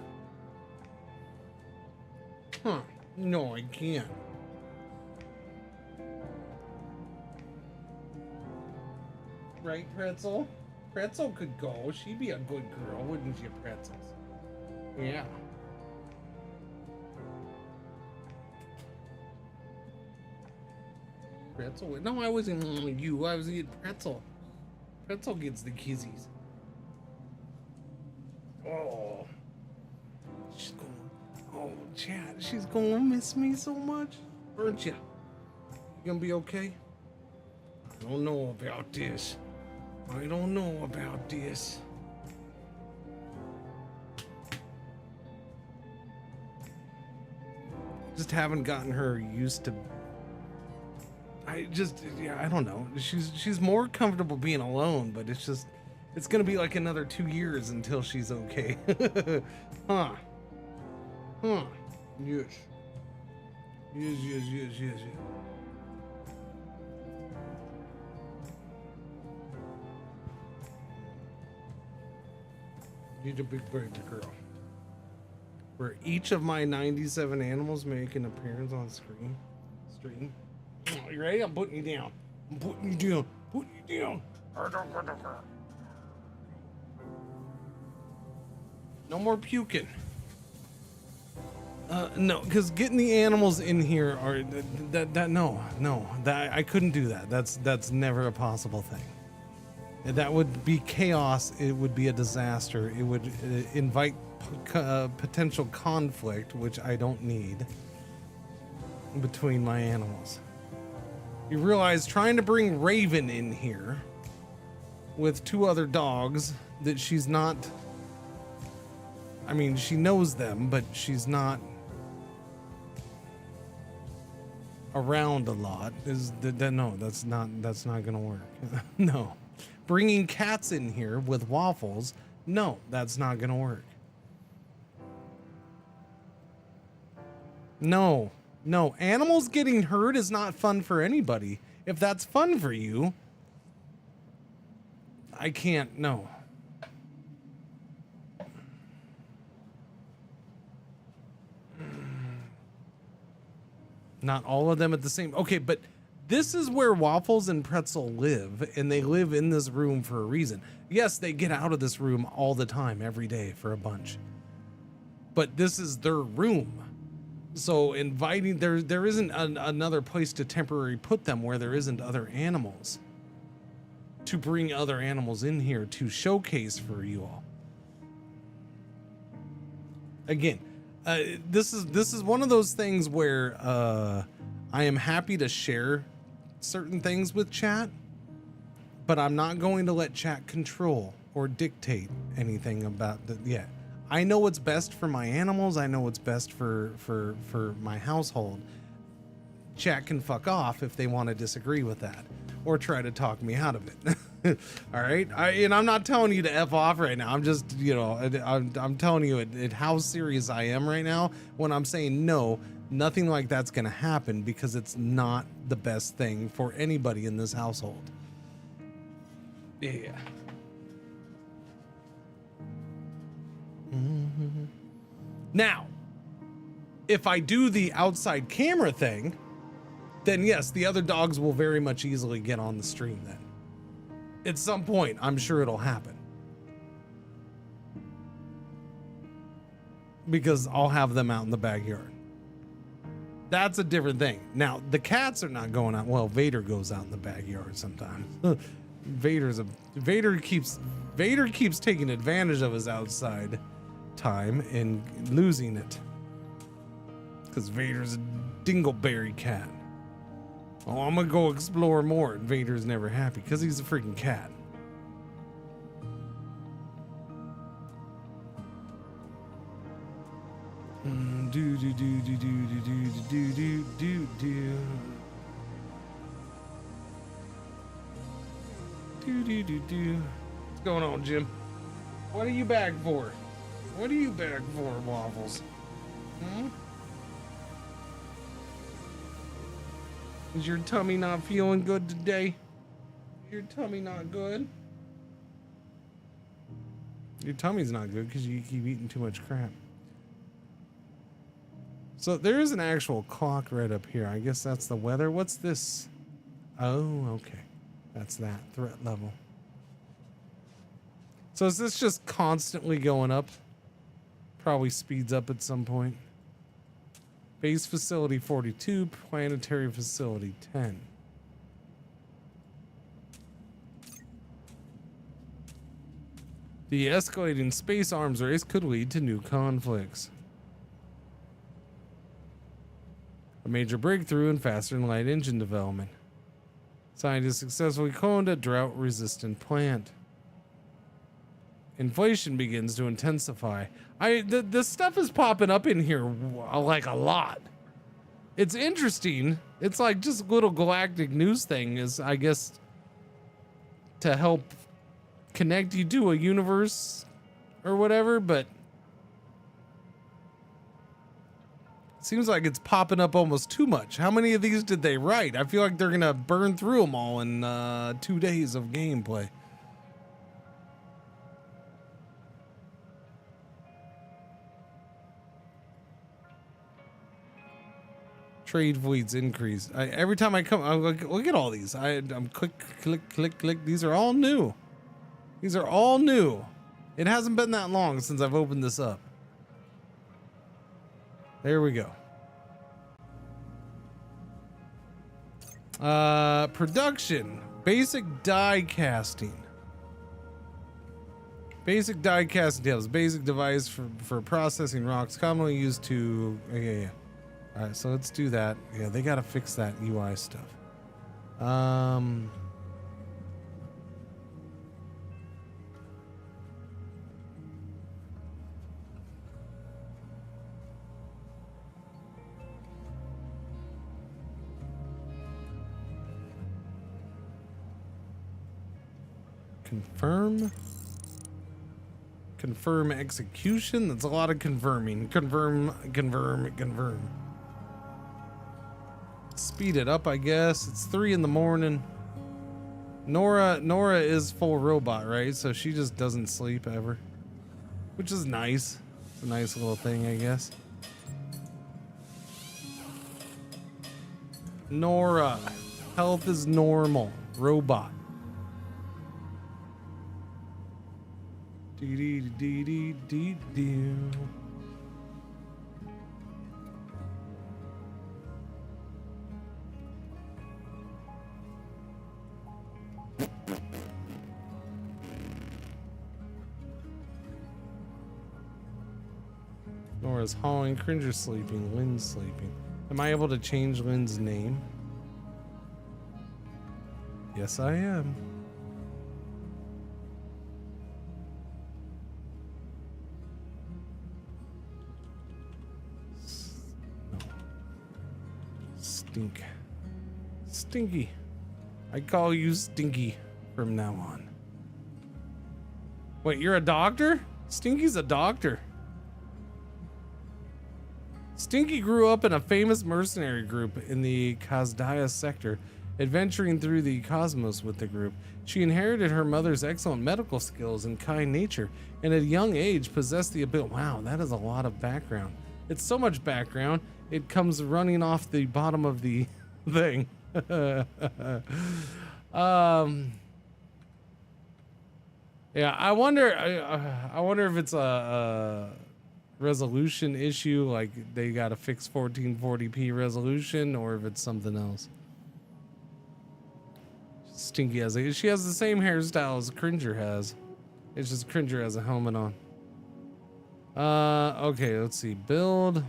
Huh. No, I can't. Right, Pretzel? Pretzel could go. She'd be a good girl, wouldn't you, Pretzels? Yeah. Pretzel? No, I wasn't you. I was eating pretzel. Pretzel gets the kisses. Oh. She's going, oh, chat, she's gonna miss me so much. Aren't you? You gonna be okay? I don't know about this. I don't know about this. Just haven't gotten her used to. I don't know. She's more comfortable being alone, but it's gonna be like another 2 years until she's okay. Huh. Huh. Yes. Yes. You're a big baby girl. Where each of my 97 animals make an appearance on screen. Oh, you ready? I'm putting you down. I'm putting you down. Putting you down. No more puking. No, because getting the animals in here are no, I couldn't do that. That's never a possible thing. That would be chaos. It would be a disaster. It would invite potential conflict, which I don't need between my animals. You realize trying to bring Raven in here with 2 other dogs that she's not. I mean, she knows them, but she's not around a lot. No, that's not gonna work. No. Bringing cats in here with Waffles, no, that's not gonna work. No, animals getting hurt is not fun for anybody. If that's fun for you, I can't, no. Not all of them at the same. Okay, but this is where Waffles and Pretzel live, and they live in this room for a reason. Yes, they get out of this room all the time, every day for a bunch. But this is their room. So inviting, there isn't another place to temporarily put them where there isn't other animals. To bring other animals in here to showcase for you all. Again, this is one of those things where I am happy to share certain things with chat, but I'm not going to let chat control or dictate anything about that yet. I know what's best for my animals. I know what's best for my household. Chat can fuck off if they want to disagree with that or try to talk me out of it. All right. And I'm not telling you to F off right now. I'm just, I'm telling you how serious I am right now when I'm saying no, nothing like that's going to happen because it's not the best thing for anybody in this household. Yeah. Mm-hmm. Now, if I do the outside camera thing, then yes, the other dogs will very much easily get on the stream then. At some point, I'm sure it'll happen. Because I'll have them out in the backyard. That's a different thing. Now, the cats are not going out. Well, Vader goes out in the backyard sometimes. Vader keeps taking advantage of his outside time and losing it. Because Vader's a dingleberry cat. Oh, I'm gonna go explore more. And Vader's never happy because he's a freaking cat. Do do do do do do do do do do do. What's going on, Jim? What are you back for? What are you back for, Waffles? Is your tummy not feeling good today? Is your tummy not good? Your tummy's not good because you keep eating too much crap. So there is an actual clock right up here. I guess that's the weather. What's this? Oh, okay. That's that threat level. So is this just constantly going up? Probably speeds up at some point. Base facility 42, planetary facility 10. The escalating space arms race could lead to new conflicts. A major breakthrough in faster than light engine development. Scientists successfully cloned a drought-resistant plant. Inflation begins to intensify. This stuff is popping up in here like a lot. It's interesting. It's like just little galactic news thing is, I guess, to help connect you to a universe or whatever, but it seems like it's popping up almost too much. How many of these did they write? I feel like they're gonna burn through them all in 2 days of gameplay. Trade fleets increase. Every time I come, I'm like, look at all these. I'm click, click, click, click. These are all new. These are all new. It hasn't been that long since I've opened this up. There we go. Production. Basic die casting. Basic die casting tables. Basic device for processing rocks, commonly used to. Yeah. All right, so let's do that. Yeah, they gotta fix that UI stuff. Confirm execution. That's a lot of confirming. Confirm. Speed it up, I guess. It's 3 in the morning. Nora is full robot, right? So she just doesn't sleep ever, which is nice. It's a nice little thing, I guess. Nora, health is normal. Robot. Dee dee dee dee dee dee. Nora's hauling, Cringer sleeping, Lynn's sleeping. Am I able to change Lynn's name? Yes, I am. Stinky. I call you Stinky from now on. Wait, you're a doctor? Stinky's a doctor. Stinky grew up in a famous mercenary group in the Kazdaya sector, adventuring through the cosmos with the group. She inherited her mother's excellent medical skills and kind nature, and at a young age possessed the ability. Wow, that is a lot of background. It's so much background, it comes running off the bottom of the thing. Yeah, I wonder if it's a resolution issue, like they got to fix 1440p resolution, or if it's something else. Stinky she has the same hairstyle as Cringer has. It's just Cringer has a helmet on. Okay, let's see. Build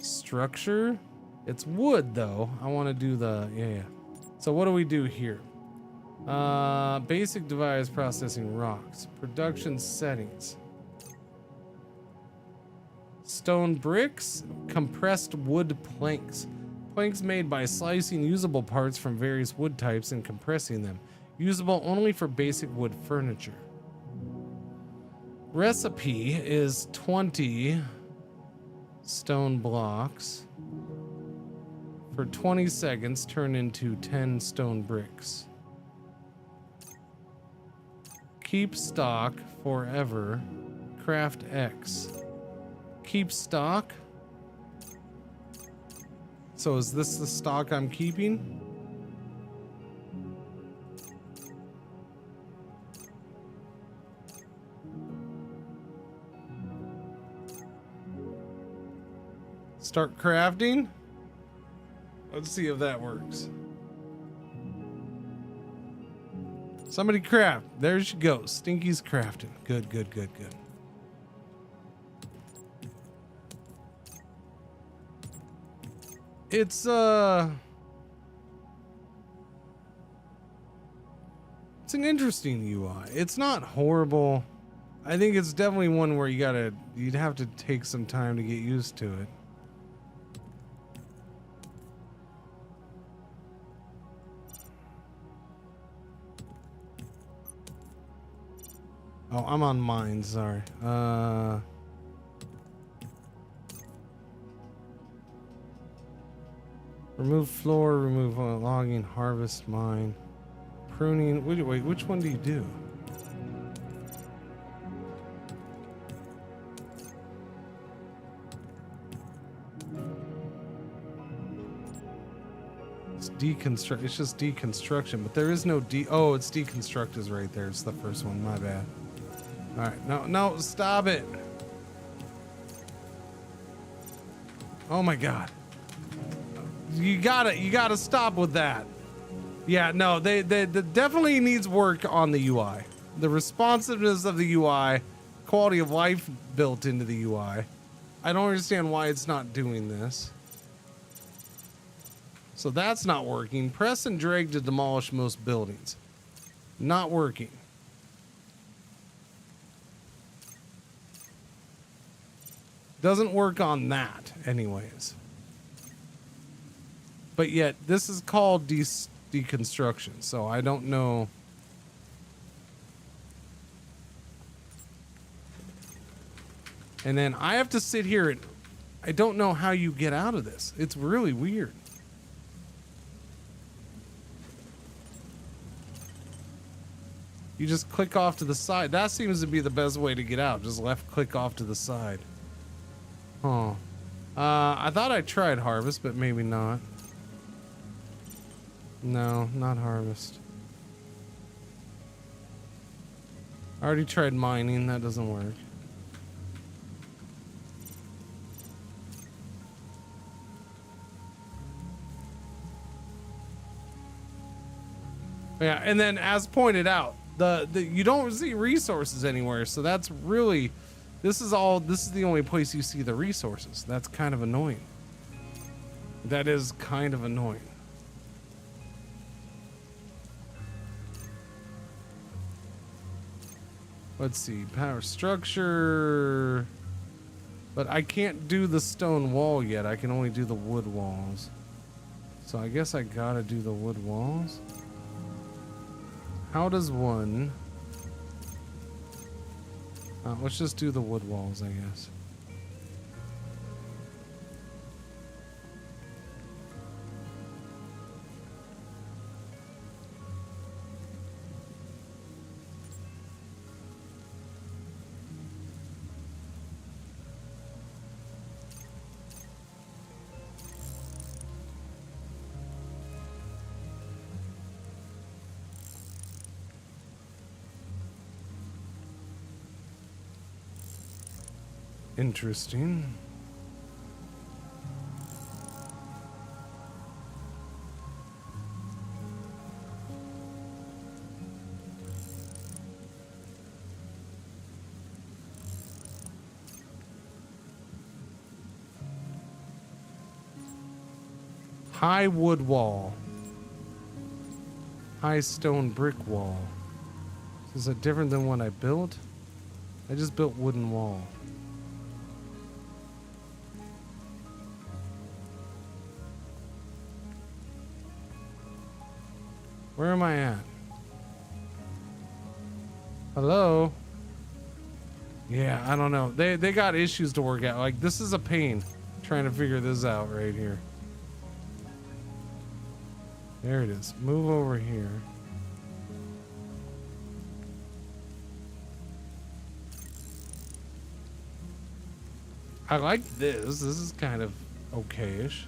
structure. It's wood though. I want to do the yeah. So what do we do here? Basic device processing rocks. Production settings. Stone bricks, compressed wood planks. Planks made by slicing usable parts from various wood types and compressing them. Usable only for basic wood furniture. Recipe is 20 stone blocks. For 20 seconds, turn into 10 stone bricks. Keep stock forever. Craft X. Keep stock. So is this the stock I'm keeping? Start crafting. Let's see if that works. Somebody craft. There she goes. Stinky's crafting. Good, good, good, good. It's an interesting UI. It's not horrible. I think it's definitely one where you'd have to take some time to get used to it. Oh, I'm on mine, sorry. Remove floor, remove logging, harvest, mine, pruning. Wait, which one do you do? It's deconstruct. It's just deconstruction, but there is no oh, it's deconstruct is right there. It's the first one. My bad. All right, no, stop it. Oh my God. You gotta stop with that. Yeah, no, they definitely needs work on the UI. The responsiveness of the UI, quality of life built into the UI. I don't understand why it's not doing this. So that's not working. Press and drag to demolish most buildings. Not working. Doesn't work on that anyways. But yet this is called deconstruction, so I don't know. And then I have to sit here and I don't know how you get out of this. It's really weird. You just click off to the side. That seems to be the best way to get out. Just left click off to the side. Huh. I thought I tried harvest, but maybe not. No, not harvest. I already tried mining. That doesn't work. Yeah, and then as pointed out, the you don't see resources anywhere, so that's really this is the only place you see the resources. That's kind of annoying. That is kind of annoying. Let's see, power structure. But I can't do the stone wall yet. I can only do the wood walls. So I guess I gotta do the wood walls. How does one... let's just do the wood walls, I guess. Interesting. High wood wall. High stone brick wall. Is it different than what I built? I just built wooden wall. Where am I at? Hello? Yeah, I don't know. They got issues to work out. Like, this is a pain trying to figure this out right here. There it is. Move over here. I like this. This is kind of okay-ish.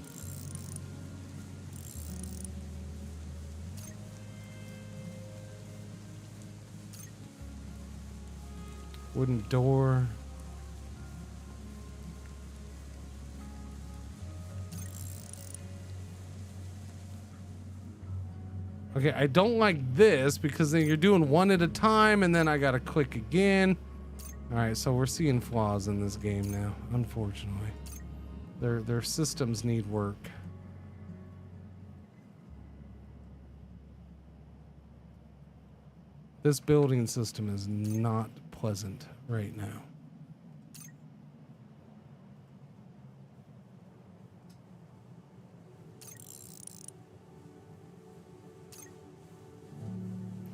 Wooden door. Okay, I don't like this because then you're doing one at a time and then I gotta click again. All right, so we're seeing flaws in this game now, unfortunately. Their systems need work. This building system is not pleasant right now.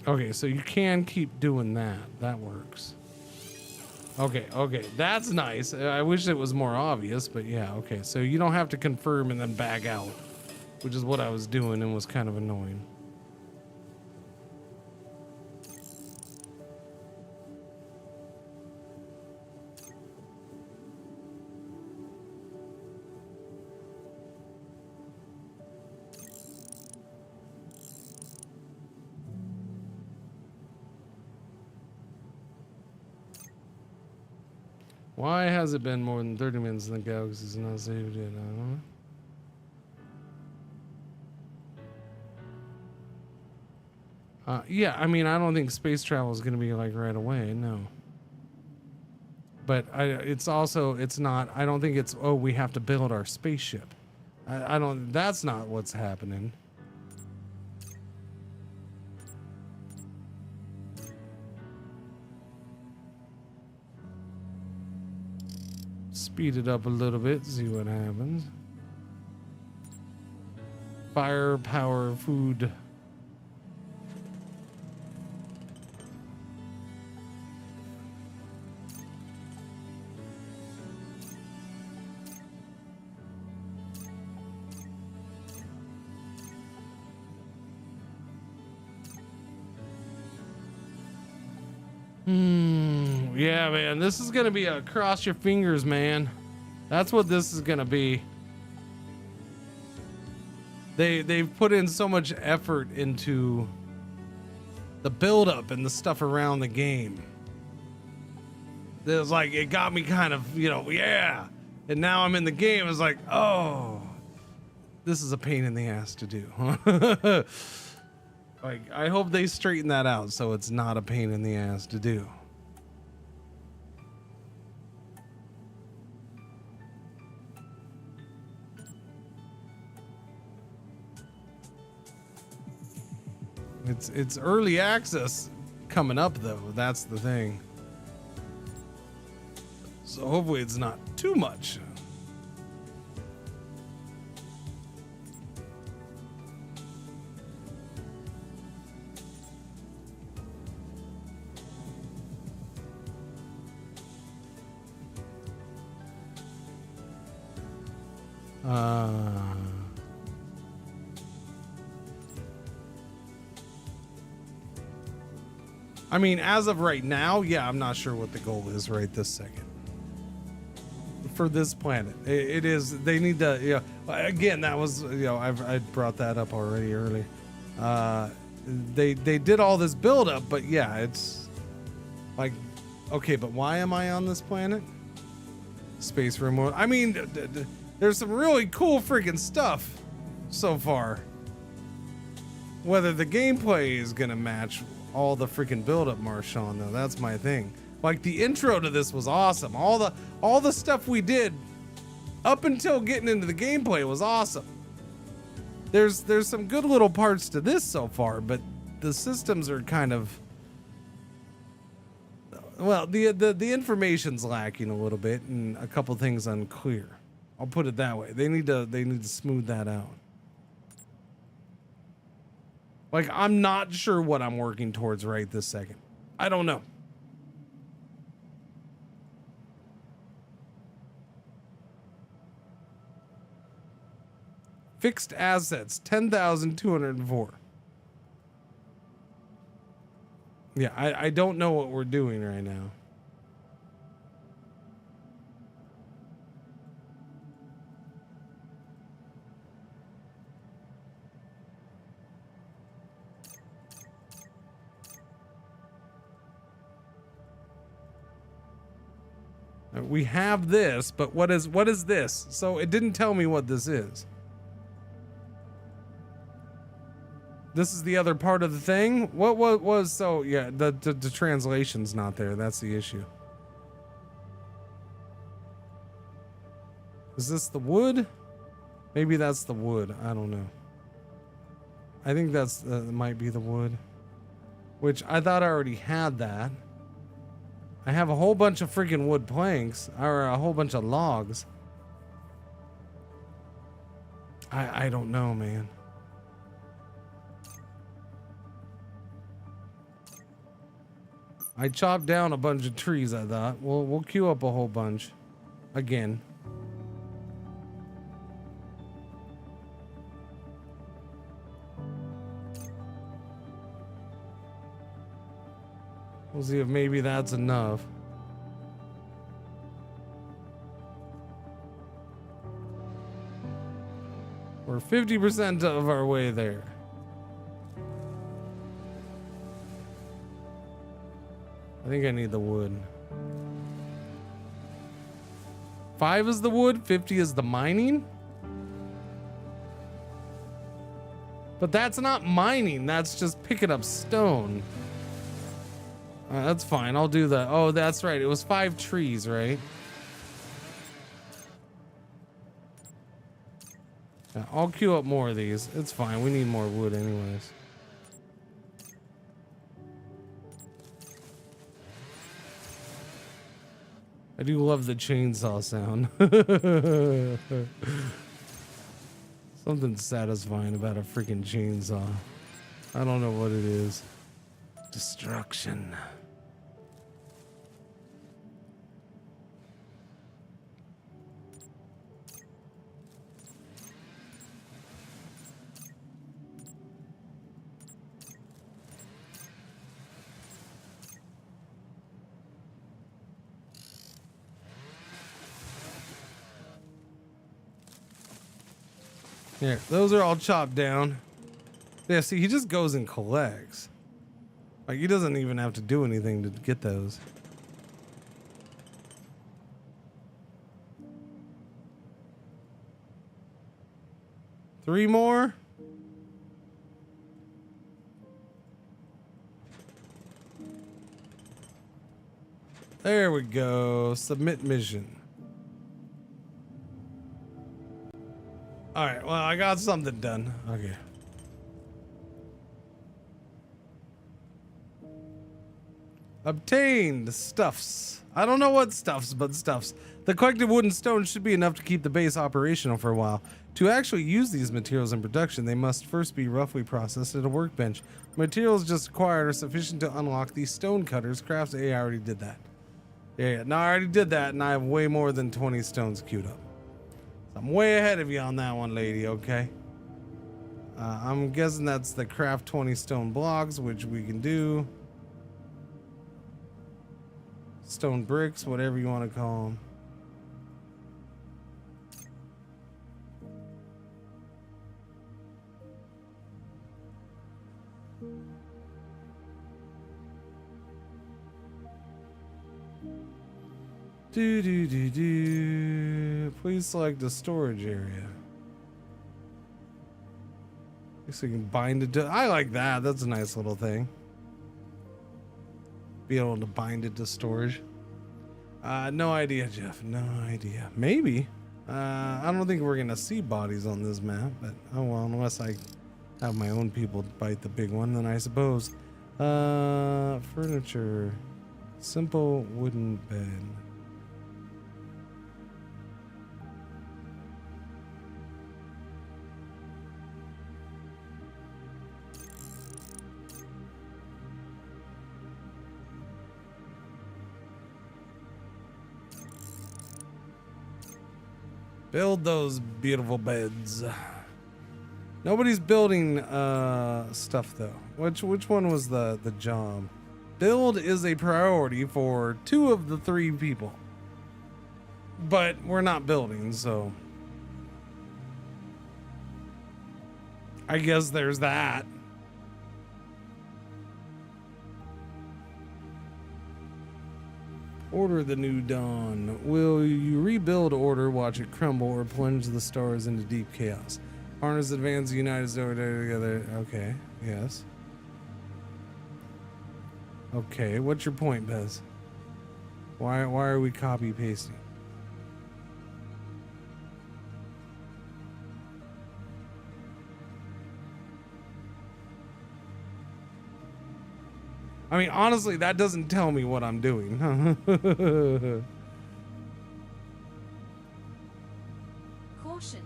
Okay, so you can keep doing that. That works. Okay, that's nice. I wish it was more obvious, but yeah, okay. So you don't have to confirm and then back out, which is what I was doing and was kind of annoying. Why has it been more than 30 minutes in the galaxy is not saved yet? I don't know. Yeah, I mean, I don't think space travel is going to be like right away, no. But it's not, I don't think it's, oh, we have to build our spaceship. I don't, that's not what's happening. Speed it up a little bit, see what happens. Fire, power, food. Yeah, man, this is gonna be a cross your fingers, man. That's what this is gonna be. They've put in so much effort into the build-up and the stuff around the game. There's like, it got me kind of, yeah. And now I'm in the game, it's like, oh, this is a pain in the ass to do. Like, I hope they straighten that out so it's not a pain in the ass to do. It's early access coming up though. That's the thing. So hopefully it's not too much. I mean, as of right now, yeah, I'm not sure what the goal is right this second. For this planet. It is, they need to, again, that was, I brought that up already early. They did all this buildup, but yeah, it's like, okay, but why am I on this planet? Space remote. I mean, there's some really cool freaking stuff so far. Whether the gameplay is gonna match all the freaking build-up, Marshawn, though, that's my thing. Like, the intro to this was awesome. All the stuff we did up until getting into the gameplay was awesome. There's some good little parts to this so far, but the systems are kind of, well, the information's lacking a little bit and a couple things unclear. I'll put it that way. They need to smooth that out. Like, I'm not sure what I'm working towards right this second. I don't know. Fixed assets, 10,204. Yeah, I don't know what we're doing right now. We have this, but what is this? So it didn't tell me what this is. This is the other part of the thing. What was so? Yeah, the translation's not there. That's the issue. Is this the wood? Maybe that's the wood. I don't know. I think that's might be the wood. Which I thought I already had that. I have a whole bunch of freaking wood planks, or a whole bunch of logs. I don't know, man. I chopped down a bunch of trees, I thought. We'll queue up a whole bunch. Again. We'll see if maybe that's enough. We're 50% of our way there. I think I need the wood. 5 is the wood, 50 is the mining. But that's not mining, that's just picking up stone. That's fine, I'll do that. Oh, that's right, it was 5 trees, right? Yeah, I'll queue up more of these. It's fine, we need more wood anyways. I do love the chainsaw sound. Something satisfying about a freaking chainsaw. I don't know what it is. Destruction. Here, those are all chopped down. Yeah, see, he just goes and collects. Like, he doesn't even have to do anything to get those. Three more? There we go. Submit mission. All right, well, I got something done. Okay. Obtained stuffs. I don't know what stuffs, but stuffs. The collected wood and stone should be enough to keep the base operational for a while. To actually use these materials in production, they must first be roughly processed at a workbench. Materials just acquired are sufficient to unlock these stone cutters. Crafts. Hey, I already did that. Yeah, no, I already did that, and I have way more than 20 stones queued up. I'm way ahead of you on that one, lady, okay? I'm guessing that's the craft 20 stone blocks, which we can do. Stone bricks, whatever you want to call them. Please select the storage area. So you can bind it to. I like that. That's a nice little thing. Be able to bind it to storage. No idea, Jeff. No idea. Maybe. I don't think we're gonna see bodies on this map, but oh well. Unless I have my own people bite the big one, then I suppose. Furniture. Simple wooden bed. Build those beautiful beds. Nobody's building stuff though. Which one was the job? Build is a priority for 2 of the 3 people. But we're not building, so I guess there's that. Order the new dawn. Will you rebuild order, watch it crumble, or plunge the stars into deep chaos? Harness advance united so together. Okay, yes. Okay, what's your point, Bez? Why are we copy pasting? I mean, honestly, that doesn't tell me what I'm doing. Caution,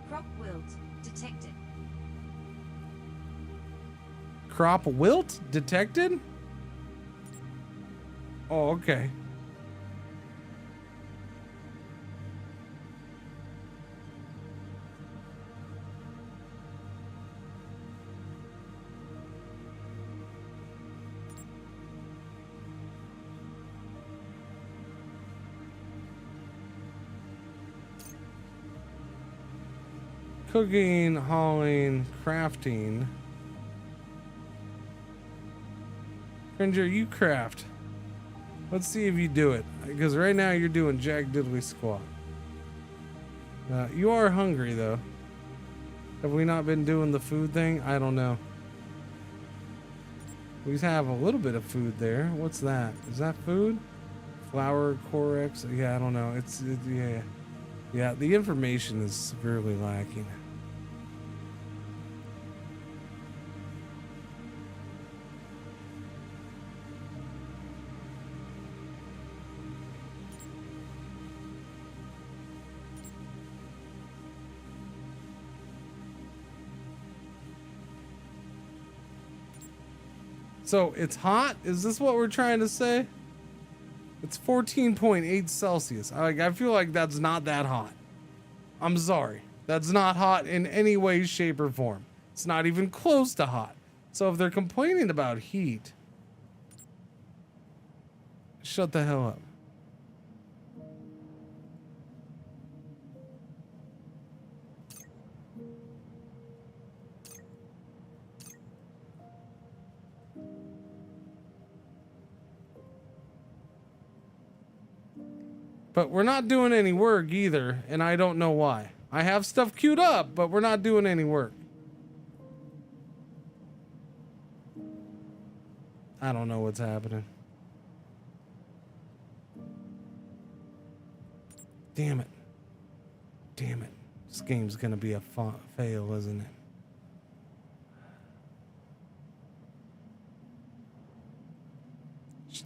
crop wilt detected. Crop wilt detected? Oh, okay. Cooking, hauling, crafting. Cringer, you craft. Let's see if you do it. Because right now you're doing jack diddly squat. You are hungry though. Have we not been doing the food thing? I don't know. We have a little bit of food there. What's that? Is that food? Flour, Corex? Yeah, I don't know. Yeah. Yeah, the information is severely lacking. So it's hot? Is this what we're trying to say? It's 14.8 Celsius. I feel like that's not that hot. I'm sorry. That's not hot in any way, shape, or form. It's not even close to hot. So if they're complaining about heat, shut the hell up. But we're not doing any work either, and I don't know why. I have stuff queued up, but we're not doing any work. I don't know what's happening. Damn it. Damn it. This game's gonna be a fail, isn't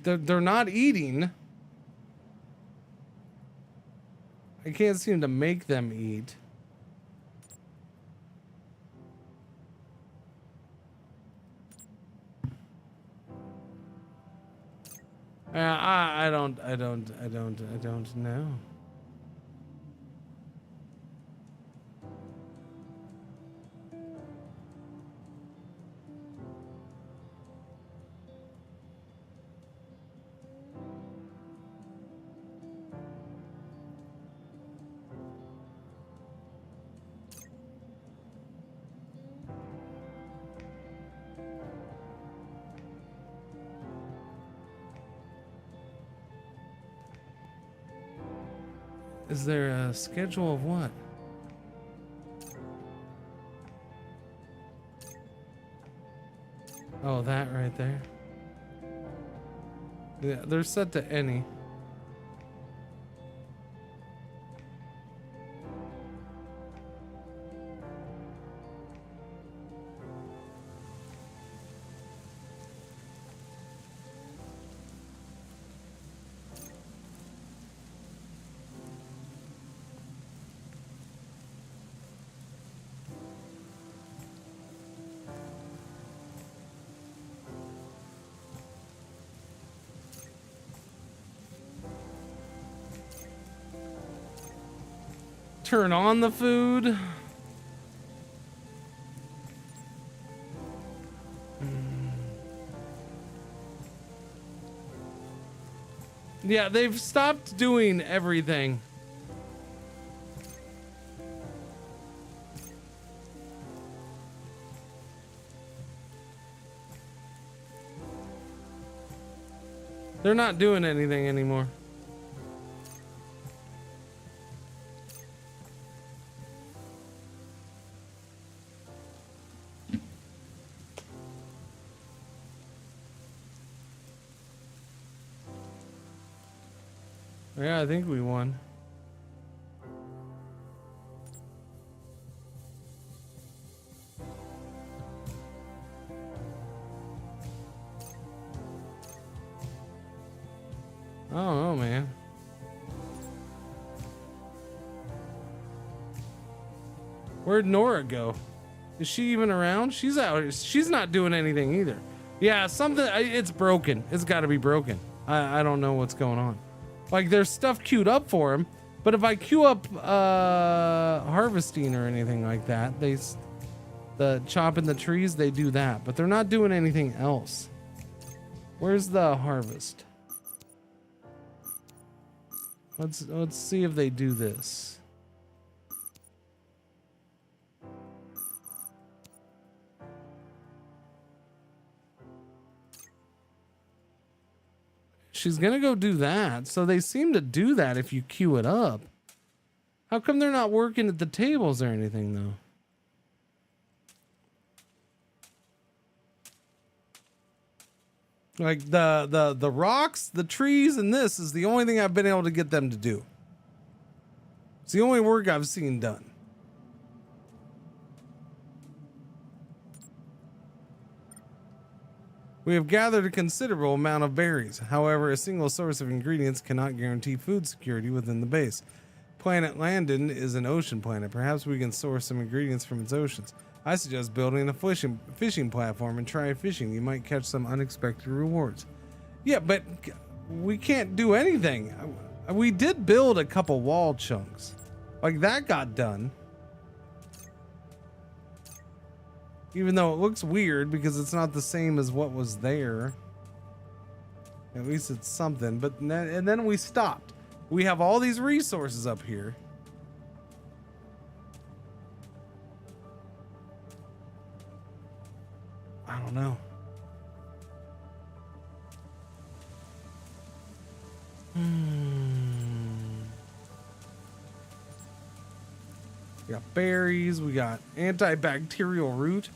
it? They're not eating. I can't seem to make them eat. I don't know. Is there a schedule of what? Oh, that right there. Yeah, they're set to any. Turn on the food. Yeah, they've stopped doing everything. They're not doing anything anymore. Yeah, I think we won. I don't know, man. Where'd Nora go? Is she even around? She's out. She's not doing anything either. Yeah, something. It's broken. It's got to be broken. I don't know what's going on. Like, there's stuff queued up for him, but if I queue up harvesting or anything like that, the chopping the trees, they do that, but they're not doing anything else. Where's the harvest? Let's see if they do this. She's gonna go do that. So they seem to do that if you queue it up. How come they're not working at the tables or anything though? Like the rocks, the trees, and this is the only thing I've been able to get them to do. It's the only work I've seen done. We have gathered a considerable amount of berries. However, a single source of ingredients cannot guarantee food security within the base. Planet Landon is an ocean planet. Perhaps we can source some ingredients from its oceans. I suggest building a fishing platform and try fishing. You might catch some unexpected rewards. Yeah, but we can't do anything. We did build a couple wall chunks. Like, that got done. Even though it looks weird because it's not the same as what was there. At least it's something. But and then we stopped. We have all these resources up here. I don't know. We got berries. We got antibacterial root.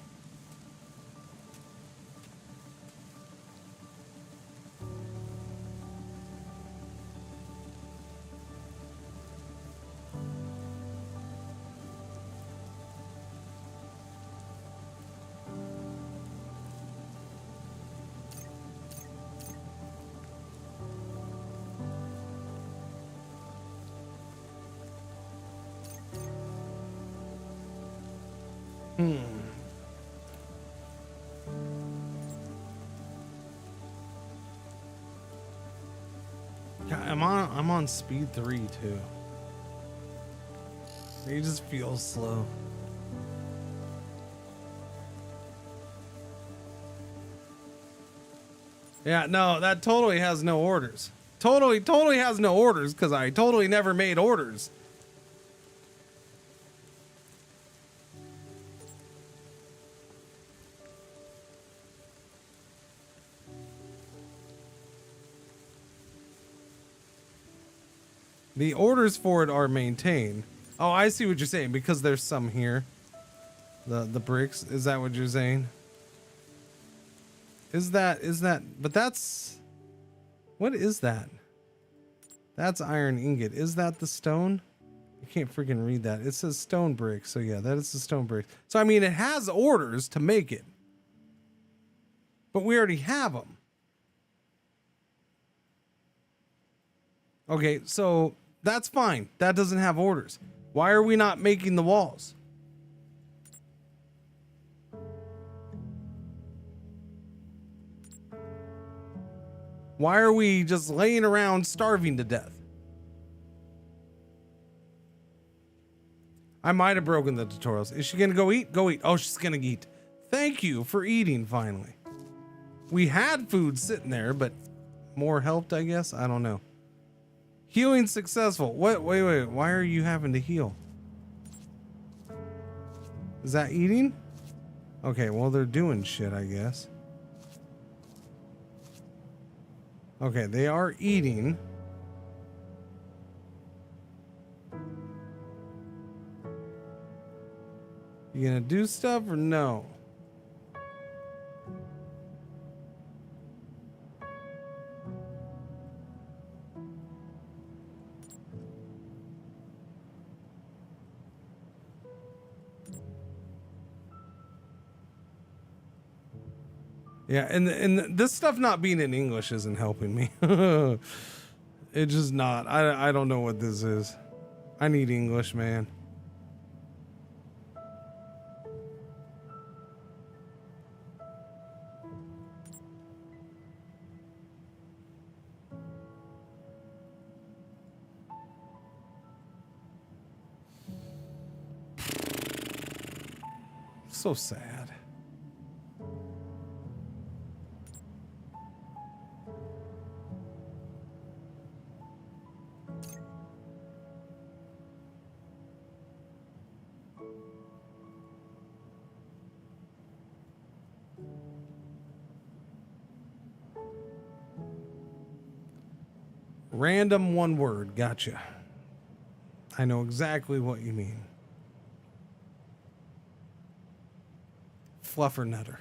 Yeah, I'm on speed 3 too. It just feels slow. Yeah, no, that totally has no orders. Totally has no orders because I totally never made orders. The orders for it are maintained. Oh, I see what you're saying because there's some here. The bricks, is that what you're saying? Is that, but that's, what is that? That's iron ingot. Is that the stone? I can't freaking read that. It says stone brick. So yeah, that is the stone brick. So I mean, it has orders to make it, but we already have them. Okay, so that's fine. That doesn't have orders. Why are we not making the walls? Why are we just laying around starving to death? I might have broken the tutorials. Is she gonna go eat? Go eat. Oh, she's gonna eat. Thank you for eating finally. We had food sitting there, but more helped, I guess. I don't know. Healing successful. What? Wait. Why are you having to heal? Is that eating? Okay, well, they're doing shit, I guess. Okay, they are eating. You gonna do stuff or no? Yeah, and this stuff not being in English isn't helping me. It's just not. I don't know what this is. I need English, man. So sad. Random one word. Gotcha. I know exactly what you mean. Fluffernutter.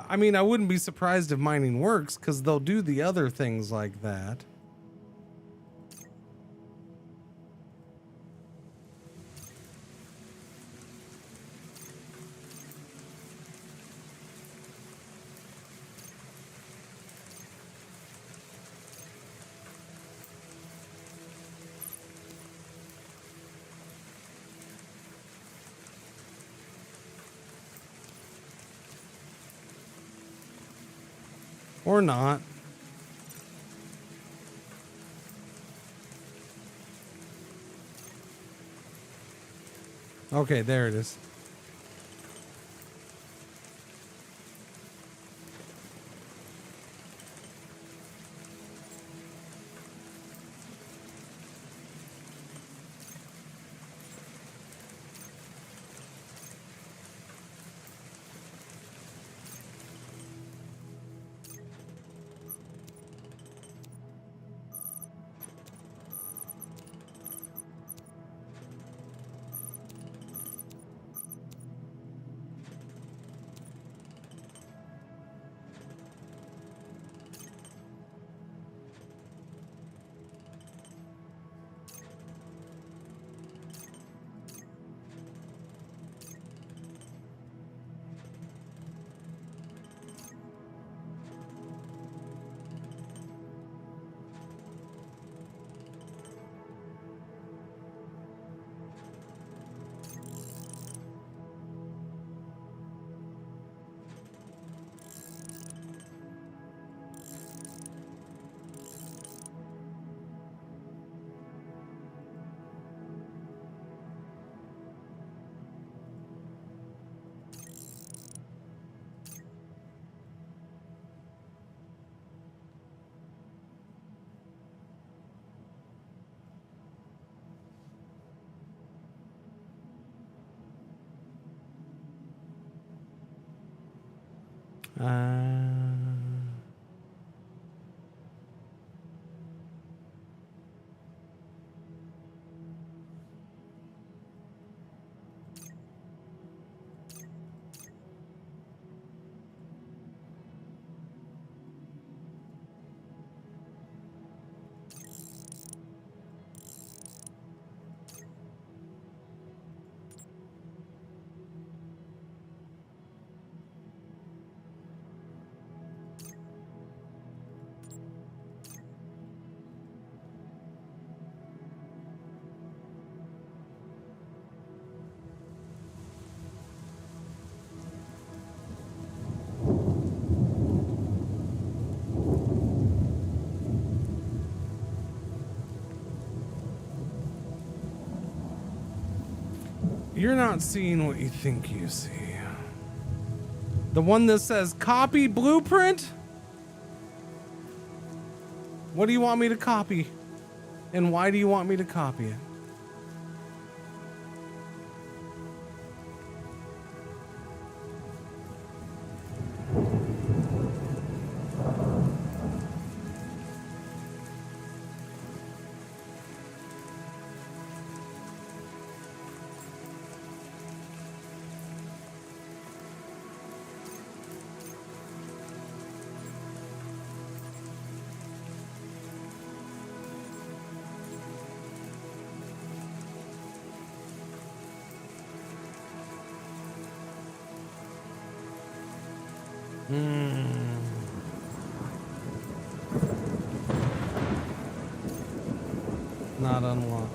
I mean, I wouldn't be surprised if mining works because they'll do the other things like that. Or not. Okay, there it is. You're not seeing what you think you see. The one that says copy blueprint? What do you want me to copy? And why do you want me to copy it? Not unlocked.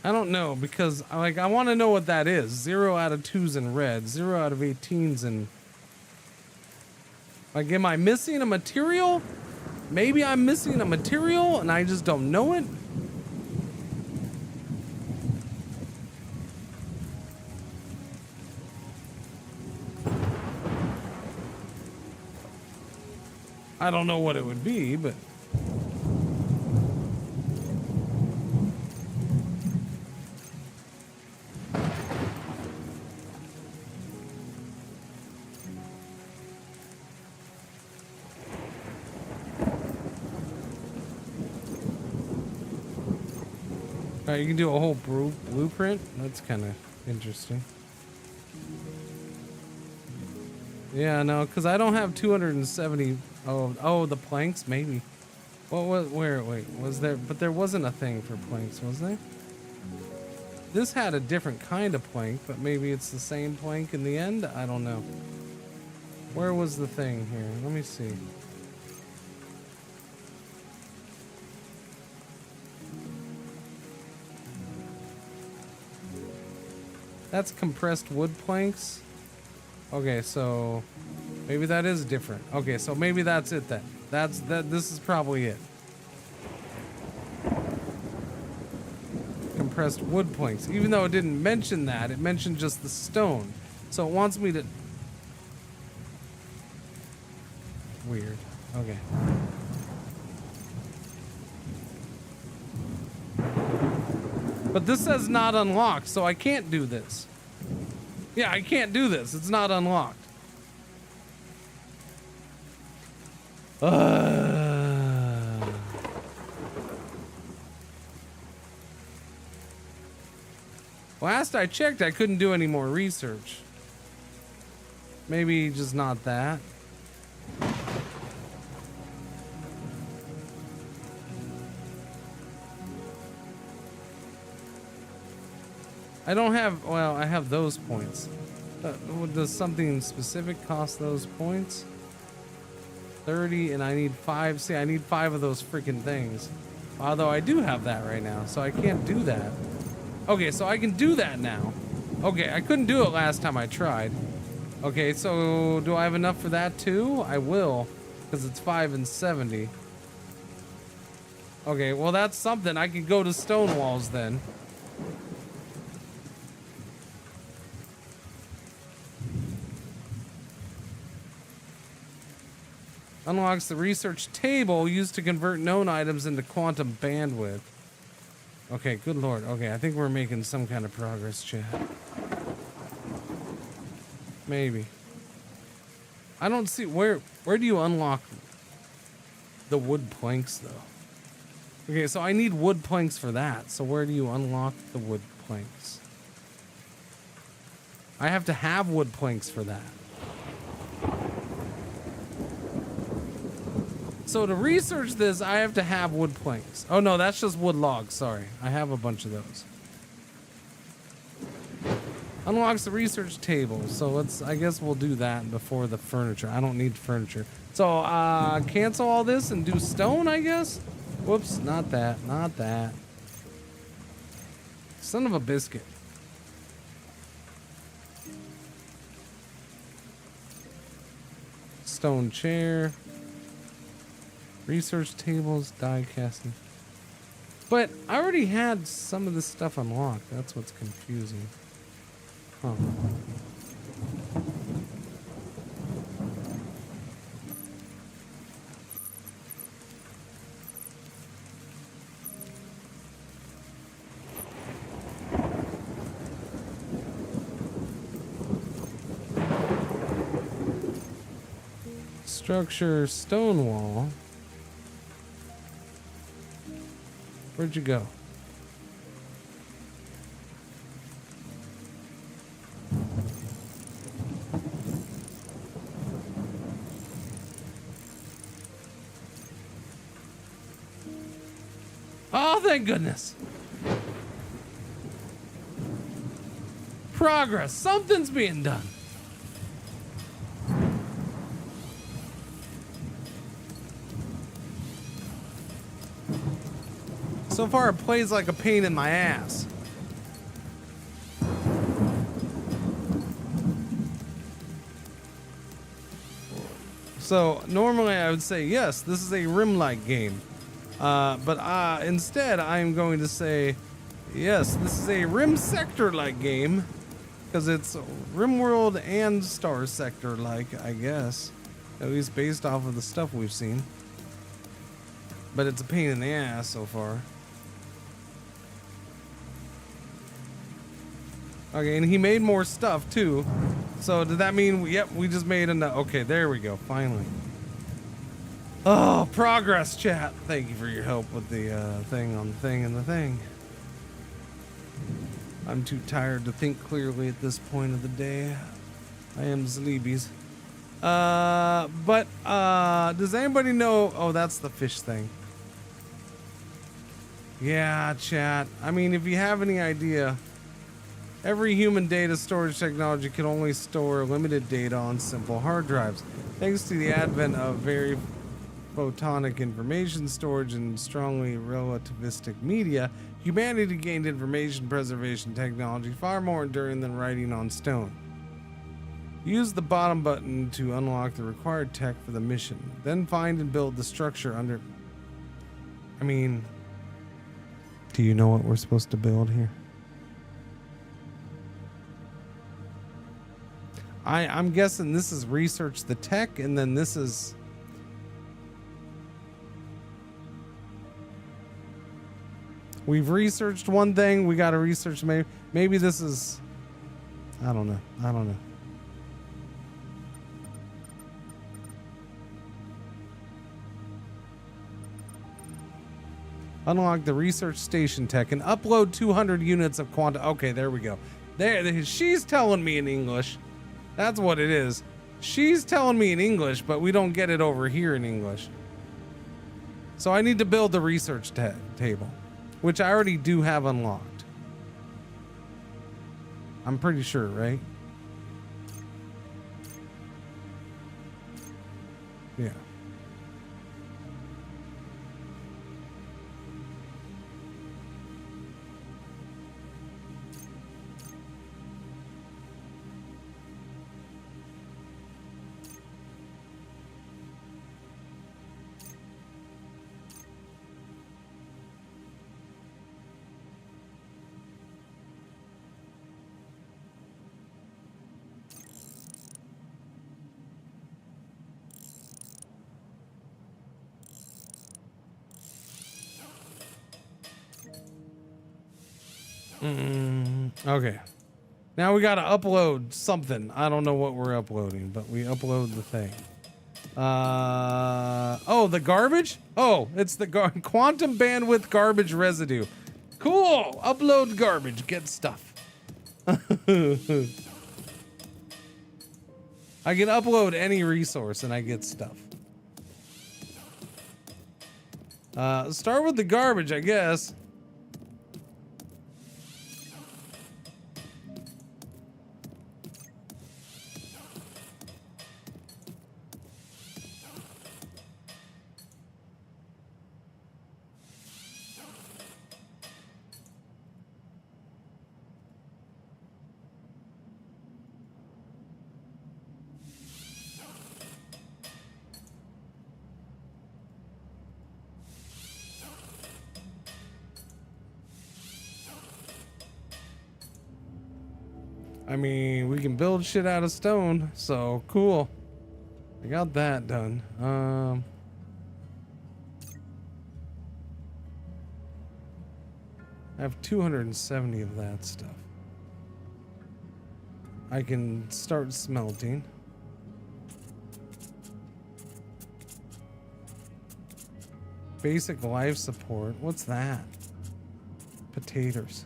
I don't know because like I want to know what that is. 0 out of 2's in red, 0 out of 18's in. Like, am I missing a material? Maybe I'm missing a material and I just don't know it. I don't know what it would be, but. You can do a whole blueprint. That's kind of interesting. Yeah, no, because I don't have 270. Oh, the planks, maybe. What was, wait, was there, but there wasn't a thing for planks, was there? This had a different kind of plank, but maybe it's the same plank in the end? I don't know. Where was the thing here? Let me see. That's compressed wood planks. Okay, so maybe that is different. Okay, so maybe that's it then. This is probably it. Compressed wood planks. Even though it didn't mention that, it mentioned just the stone. So it wants me to. Weird. Okay. But this says not unlocked, so I can't do this. Yeah, I can't do this. It's not unlocked. Last I checked, I couldn't do any more research. Maybe just not that. I don't have, well, I have those points. Does something specific cost those points? 30, and I need 5. See, I need 5 of those freaking things. Although I do have that right now, so I can't do that. Okay, so I can do that now. Okay, I couldn't do it last time I tried. Okay, so do I have enough for that too? I will, because it's 5 and 70. Okay, well that's something. I can go to stone walls then. Unlocks the research table used to convert known items into quantum bandwidth. Okay, good lord. Okay, I think we're making some kind of progress, chat. Maybe. I don't see where do you unlock the wood planks though? Okay, so I need wood planks for that. So where do you unlock the wood planks? I have to have wood planks for that. So to research this, I have to have wood planks. Oh no, that's just wood logs. Sorry, I have a bunch of those. Unlocks the research table. So let's, I guess we'll do that before the furniture. I don't need furniture. So cancel all this and do stone, I guess. Whoops, not that, not that. Son of a biscuit. Stone chair. Research tables, die casting. But I already had some of this stuff unlocked. That's what's confusing. Huh. Structure, stone wall. Where'd you go? Oh, thank goodness. Progress. Something's being done. So far, it plays like a pain in my ass. So normally I would say, yes, this is a rim-like game. But instead, I'm going to say, yes, this is a rim sector-like game. Because it's rim world and star sector-like, I guess. At least based off of the stuff we've seen. But it's a pain in the ass so far. Okay, and he made more stuff too. So did that mean, yep, we just made enough? Okay, there we go, finally. Oh, progress, chat. Thank you for your help with the thing on the thing and the thing. I'm too tired to think clearly at this point of the day. I am sleepies. But does anybody know? Oh, that's the fish thing. Yeah, chat. I mean, if you have any idea, every human data storage technology can only store limited data on simple hard drives. Thanks to the advent of very photonic information storage and strongly relativistic media, humanity gained information preservation technology far more enduring than writing on stone. Use the bottom button to unlock the required tech for the mission. Then find and build the structure under... I mean... Do you know what we're supposed to build here? I'm guessing this is research the tech, and then this is... We've researched one thing, we gotta research maybe this is... I don't know. Unlock the research station tech and upload 200 units of quantum. Okay, there we go. There, she's telling me in English. That's what it is. She's telling me in English, but we don't get it over here in English. So I need to build the research table, which I already do have unlocked. I'm pretty sure, right? Yeah. Okay. Now we gotta upload something. I don't know what we're uploading, but we upload the thing. Oh, the garbage? Oh, it's the quantum bandwidth garbage residue. Cool. Upload garbage. Get stuff. I can upload any resource and I get stuff. Start with the garbage, I guess. I mean, we can build shit out of stone, so cool. I got that done. I have 270 of that stuff. I can start smelting. Basic life support. What's that? Potatoes.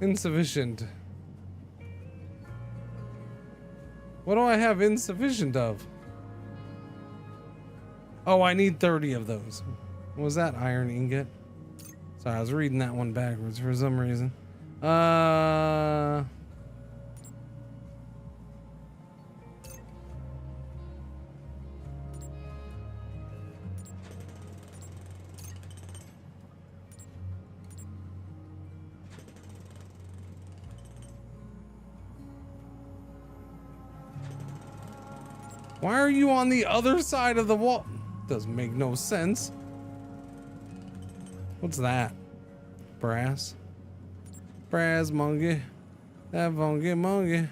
Insufficient. What do I have insufficient of? Oh, I need 30 of those. What was that? Iron ingot? Sorry, I was reading that one backwards for some reason. Why are you on the other side of the wall? Doesn't make no sense. What's that? Brass? Brass monkey. That funky monkey.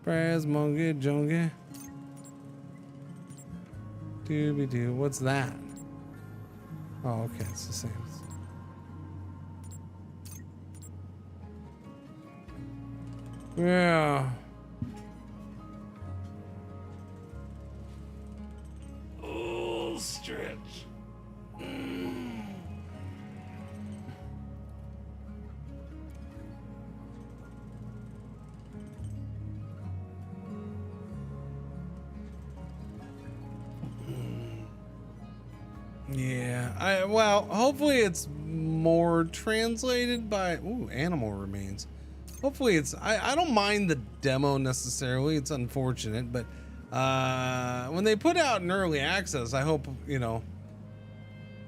Brass monkey junkie. Doobie doo. What's that? Oh, okay, it's the same. Yeah. Stretch. Yeah, well, hopefully it's more translated by animal remains. Hopefully it's I don't mind the demo necessarily. It's unfortunate, but when they put out an early access, I hope, you know,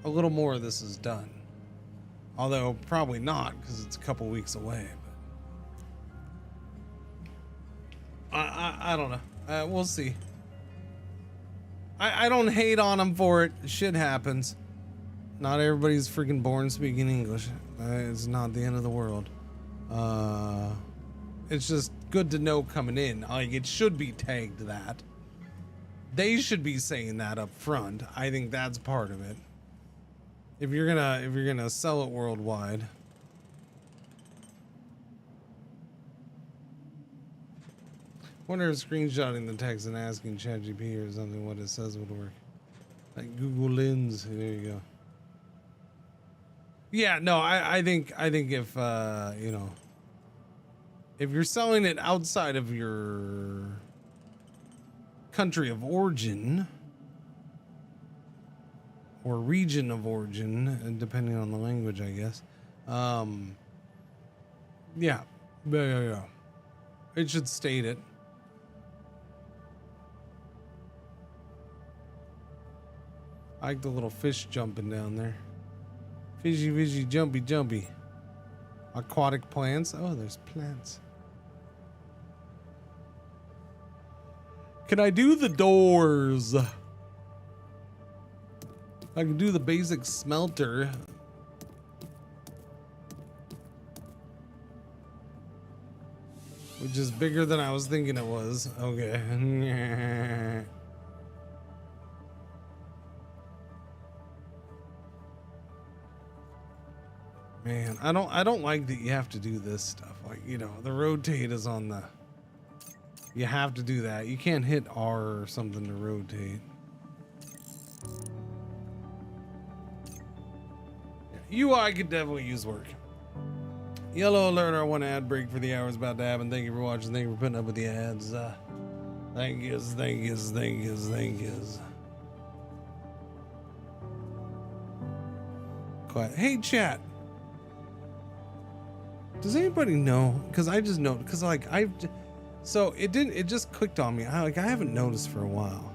a little more of this is done. Although probably not, because it's a couple weeks away. But I don't know. We'll see. I don't hate on them for it. Shit happens. Not everybody's freaking born speaking English. It's not the end of the world. It's just good to know coming in. Like, it should be tagged that. They should be saying that up front. I think that's part of it. If you're gonna sell it worldwide. Wonder if screenshotting the text and asking ChatGPT or something what it says would work. Like Google Lens. There you go. Yeah, no, I think if you know, if you're selling it outside of your country of origin or region of origin, depending on the language, I guess. Yeah. It should state it. I like the little fish jumping down there. Fishy, fishy, jumpy, jumpy. Aquatic plants. Oh, there's plants. Can I do the doors? I can do the basic smelter. Which is bigger than I was thinking it was. Okay. Man, I don't like that you have to do this stuff. Like, you know, the rotate is on the... You have to do that. You can't hit R or something to rotate. UI could definitely use work. Yellow alert, our one ad break for the hour is about to happen. Thank you for watching. Thank you for putting up with the ads. Thank yous, thank yous, thank yous, thank yous. Quiet. Hey, chat. Does anybody know? Because I just know, because like so it just clicked on me. I haven't noticed for a while.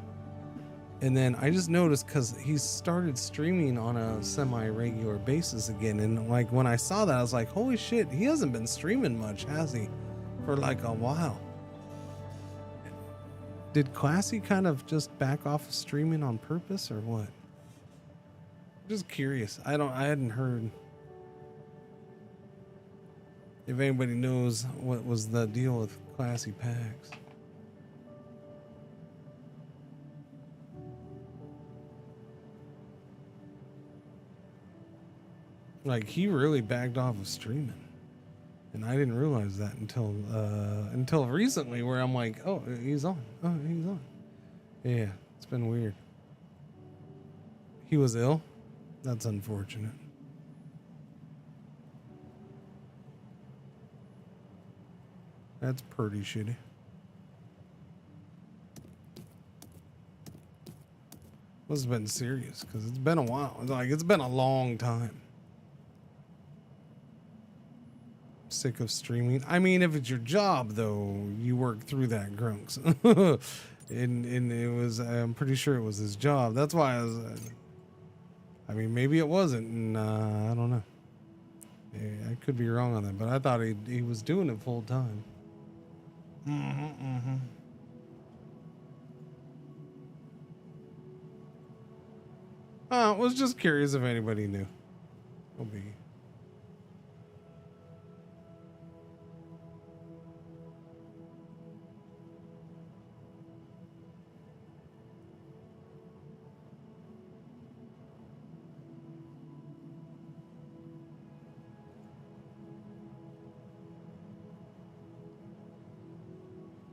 And then I just noticed because he started streaming on a semi-regular basis again. And like when I saw that, I was like, holy shit, he hasn't been streaming much, has he? For like a while. Did Classy kind of just back off of streaming on purpose or what? Just curious. I hadn't heard if anybody knows what was the deal with Classy Packs. Like he really backed off of streaming. And I didn't realize that until recently, where I'm like, oh, he's on. Oh, he's on. Yeah, it's been weird. He was ill? That's unfortunate. That's pretty shitty. Must have been serious, because it's been a while. Like, it's been a long time. Sick of streaming. I mean, if it's your job, though, you work through that, Grunks. and it was, I'm pretty sure it was his job. That's why I was, I mean, maybe it wasn't, and I don't know. Yeah, I could be wrong on that, but I thought he was doing it full time. Was just curious if anybody knew. No biggie.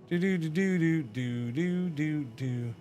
Do do do do do do do do.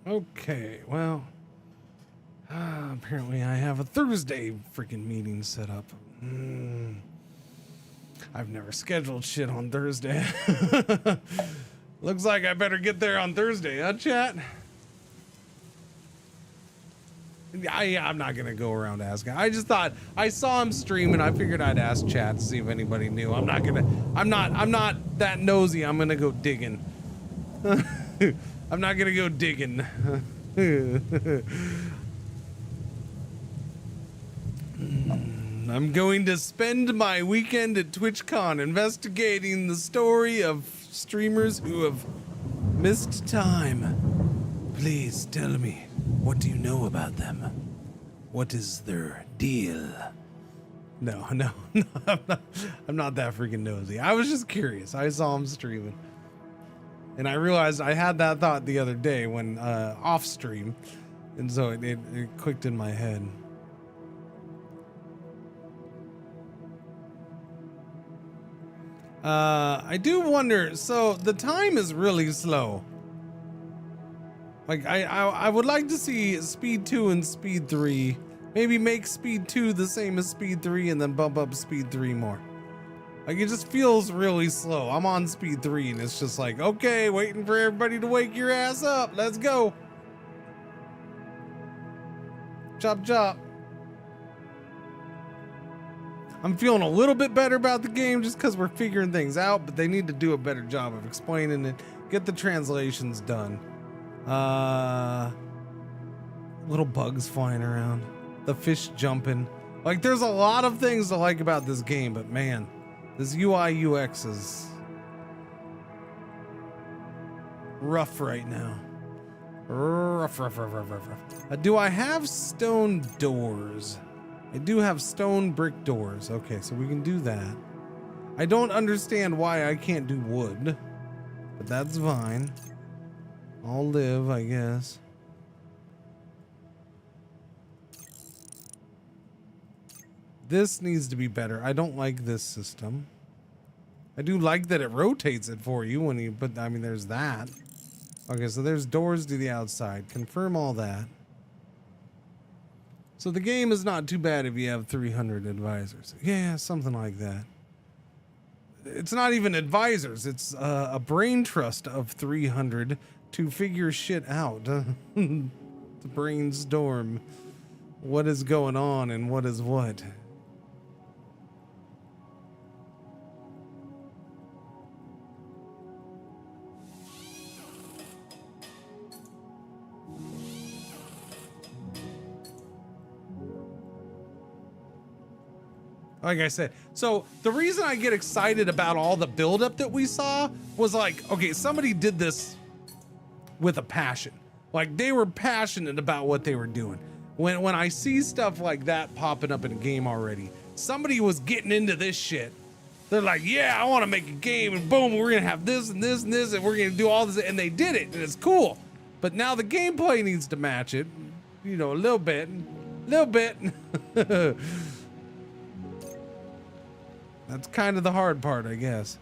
Okay, well, apparently I have a Thursday freaking meeting set up. I've never scheduled shit on Thursday. Looks like I better get there on Thursday, huh, chat? I'm not gonna go around asking. I just thought I saw him stream and I figured I'd ask chat to see if anybody knew. I'm not that nosy. I'm gonna go digging. I'm not gonna go digging. I'm going to spend my weekend at TwitchCon investigating the story of streamers who have missed time. Please tell me, what do you know about them? What is their deal? No, I'm not that freaking nosy. I was just curious. I saw him streaming. And I realized I had that thought the other day when off stream, and so it clicked in my head. I do wonder. So the time is really slow. Like I would like to see Speed 2 and Speed 3. Maybe make Speed 2 the same as Speed 3, and then bump up Speed 3 more. Like, it just feels really slow. I'm on Speed 3, and it's just like, okay, waiting for everybody to wake your ass up. Let's go. Chop, chop. I'm feeling a little bit better about the game just because we're figuring things out, but they need to do a better job of explaining it. Get the translations done. Little bugs flying around. The fish jumping. Like, there's a lot of things to like about this game, but man, this UI UX is rough right now. Rough. Do I have stone doors? I do have stone brick doors. Okay, so we can do that. I don't understand why I can't do wood, but that's fine. I'll live, I guess. This needs to be better. I don't like this system. I do like that it rotates it for you when you put, I mean, there's that. Okay, so there's doors to the outside. Confirm all that. So the game is not too bad if you have 300 advisors. Yeah, something like that. It's not even advisors. It's a brain trust of 300 to figure shit out. To brainstorm what is going on and what is what. Like I said, so the reason I get excited about all the buildup that we saw was like, okay, somebody did this with a passion. Like, they were passionate about what they were doing. When I see stuff like that popping up in a game already, somebody was getting into this shit. They're like, yeah, I want to make a game, and boom, we're gonna have this and this and this, and we're gonna do all this, and they did it, and it's cool. But now the gameplay needs to match it, you know, a little bit. That's kind of the hard part, I guess.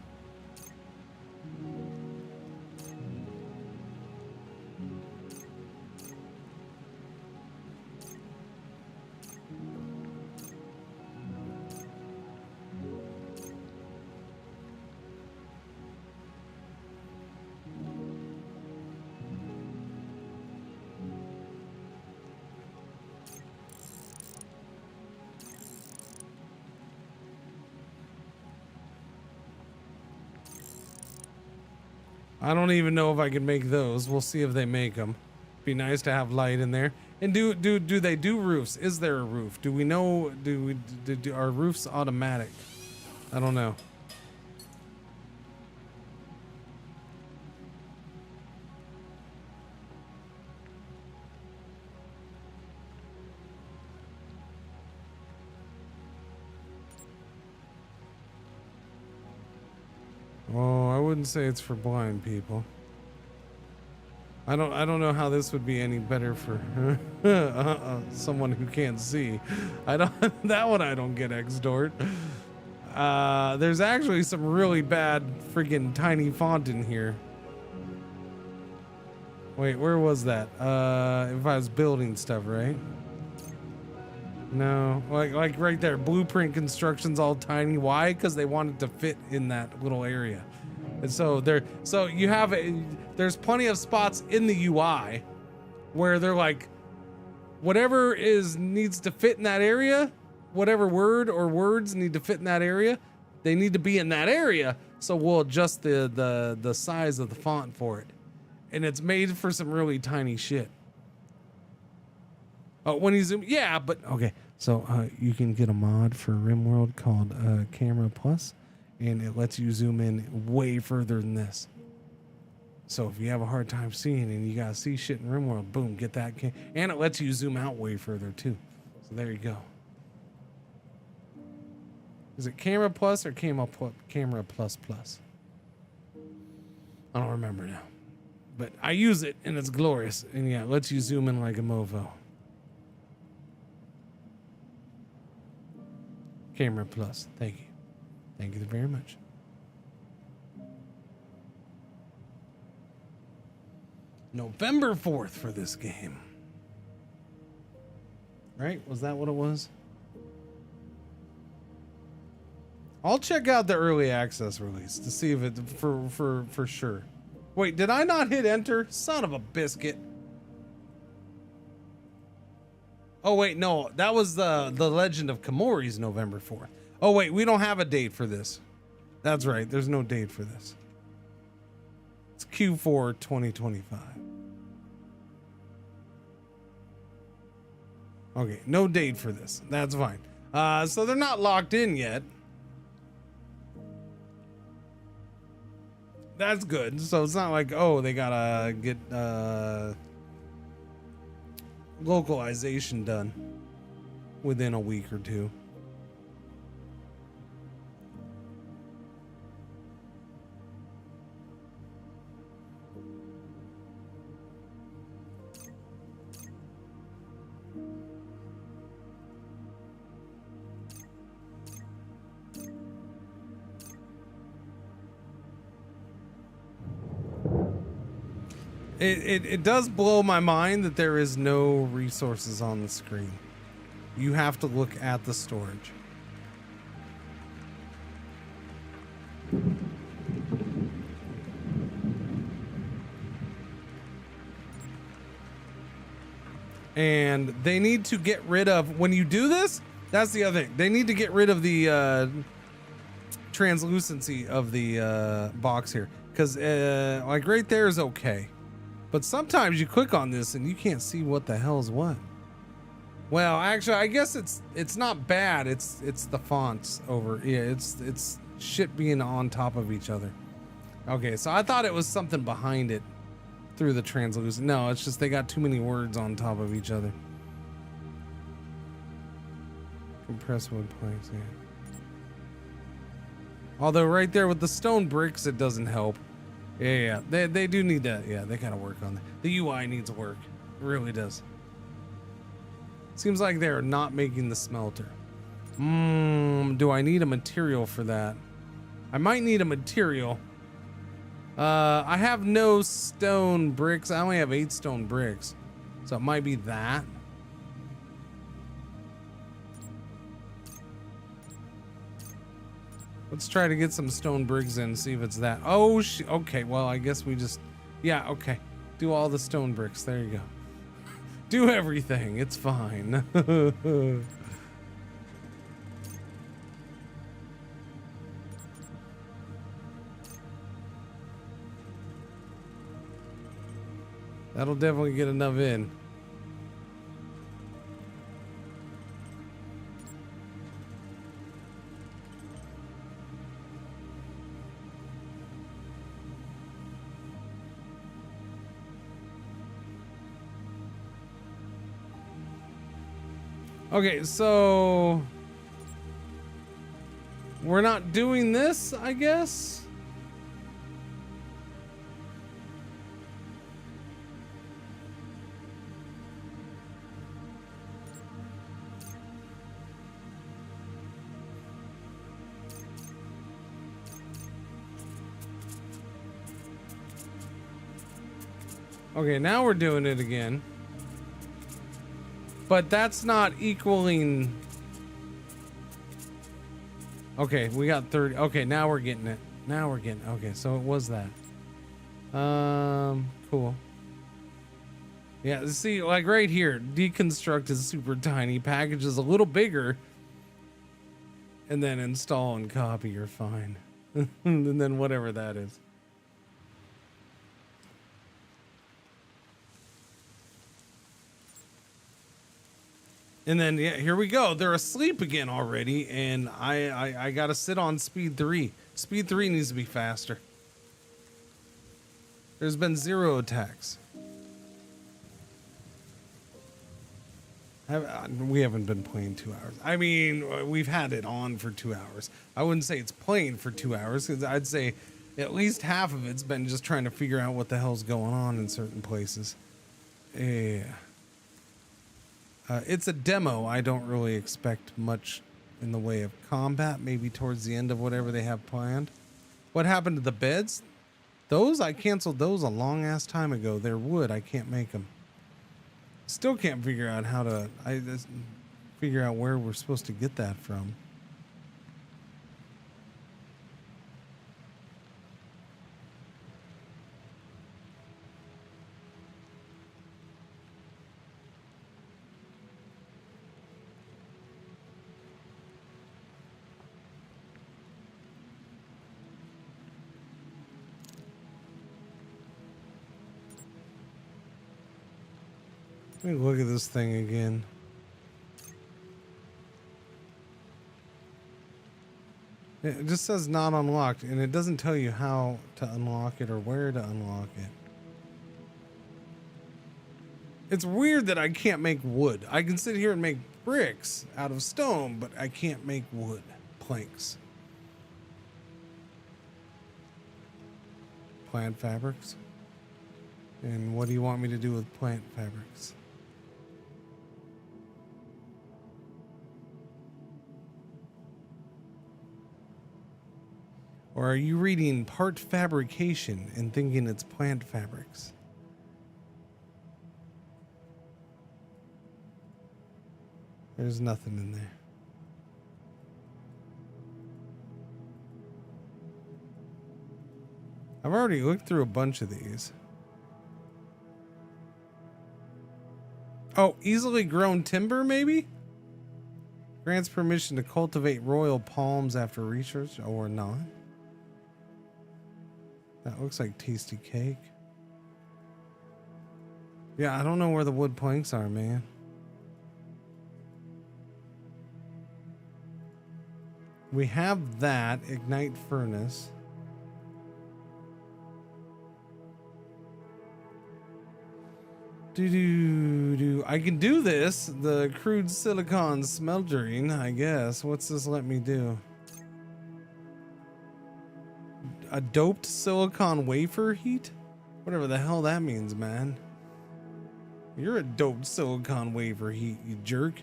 I don't even know if I can make those. We'll see if they make them. Be nice to have light in there. And do they do roofs? Is there a roof? Do we know? Are roofs automatic? I don't know. Oh, I wouldn't say it's for blind people. I don't know how this would be any better for someone who can't see. That one I don't get, Xdort. There's actually some really bad freaking tiny font in here. Wait, where was that? If I was building stuff, right? No, like right there, blueprint construction's all tiny. Why? Because they wanted to fit in that little area. And so you have there's plenty of spots in the UI where they're like, whatever needs to fit in that area, whatever word or words need to fit in that area, they need to be in that area. So we'll adjust the size of the font for it. And it's made for some really tiny shit. Oh, when you zoom, yeah, but okay. So you can get a mod for RimWorld called Camera Plus, and it lets you zoom in way further than this. So if you have a hard time seeing and you gotta see shit in RimWorld, boom, get that. And it lets you zoom out way further too. So there you go. Is it Camera Plus or Camera Plus Plus? I don't remember now. But I use it and it's glorious. And yeah, it lets you zoom in like a mofo. Camera Plus. Thank you. Thank you very much. November 4th for this game. Right? Was that what it was? I'll check out the early access release to see if it for sure. Wait, did I not hit enter? Son of a biscuit. Oh wait, no, that was the Legend of Komori's November 4th. Oh wait, we don't have a date for this. That's right. There's no date for this. It's Q4 2025. Okay, no date for this. That's fine. So they're not locked in yet. That's good. So it's not like, oh, they gotta get localization done within a week or two. It does blow my mind that there is no resources on the screen. You have to look at the storage. And they need to get rid of, when you do this, that's the other thing. They need to get rid of the translucency of the box here. Because like right there is okay. But sometimes you click on this and you can't see what the hell's what. Well, actually, I guess it's not bad. It's the fonts over. Yeah, it's shit being on top of each other. Okay, so I thought it was something behind it through the translucent. No, it's just they got too many words on top of each other. Compressed wood planks, yeah. Although right there with the stone bricks, it doesn't help. Yeah, they do need to, yeah, they gotta work on that. The UI needs work. It really does. Seems like they're not making the smelter. Do I need a material for that? I might need a material. I have no stone bricks. I only have 8 stone bricks. So it might be that. Let's try to get some stone bricks in and see if it's that. Oh, okay. Well, I guess we just, yeah, okay. Do all the stone bricks. There you go. Do everything. It's fine. That'll definitely get enough in. Okay, so we're not doing this, I guess. Okay, now we're doing it again. But that's not equaling. Okay, we got 30. Okay, now we're getting it. Now we're getting. Okay, so it was that. Cool. Yeah, see, like right here, deconstruct is super tiny. Package is a little bigger. And then install and copy, you're fine. And then whatever that is. And then, yeah, here we go. They're asleep again already, and I gotta sit on speed 3. Speed 3 needs to be faster. There's been 0 attacks. We haven't been playing 2 hours. I mean, we've had it on for 2 hours. I wouldn't say it's playing for 2 hours, because I'd say at least half of it's been just trying to figure out what the hell's going on in certain places. Yeah. It's a demo. I don't really expect much in the way of combat, maybe towards the end of whatever they have planned. What happened to the beds? Those, I canceled those a long ass time ago. They're wood. I can't make them. Still can't figure out how to, figure out where we're supposed to get that from. Let me look at this thing again. It just says not unlocked, and it doesn't tell you how to unlock it or where to unlock it. It's weird that I can't make wood. I can sit here and make bricks out of stone, but I can't make wood planks. Plant fabrics. And what do you want me to do with plant fabrics? Or are you reading part fabrication and thinking it's plant fabrics? There's nothing in there. I've already looked through a bunch of these. Oh, easily grown timber, maybe? Grants permission to cultivate royal palms after research or not. That looks like tasty cake. Yeah, I don't know where the wood planks are, man. We have that. Ignite furnace. I can do this. The crude silicon smeltering, I guess. What's this let me do? A doped silicon wafer heat? Whatever the hell that means, man. You're a doped silicon wafer heat, you jerk.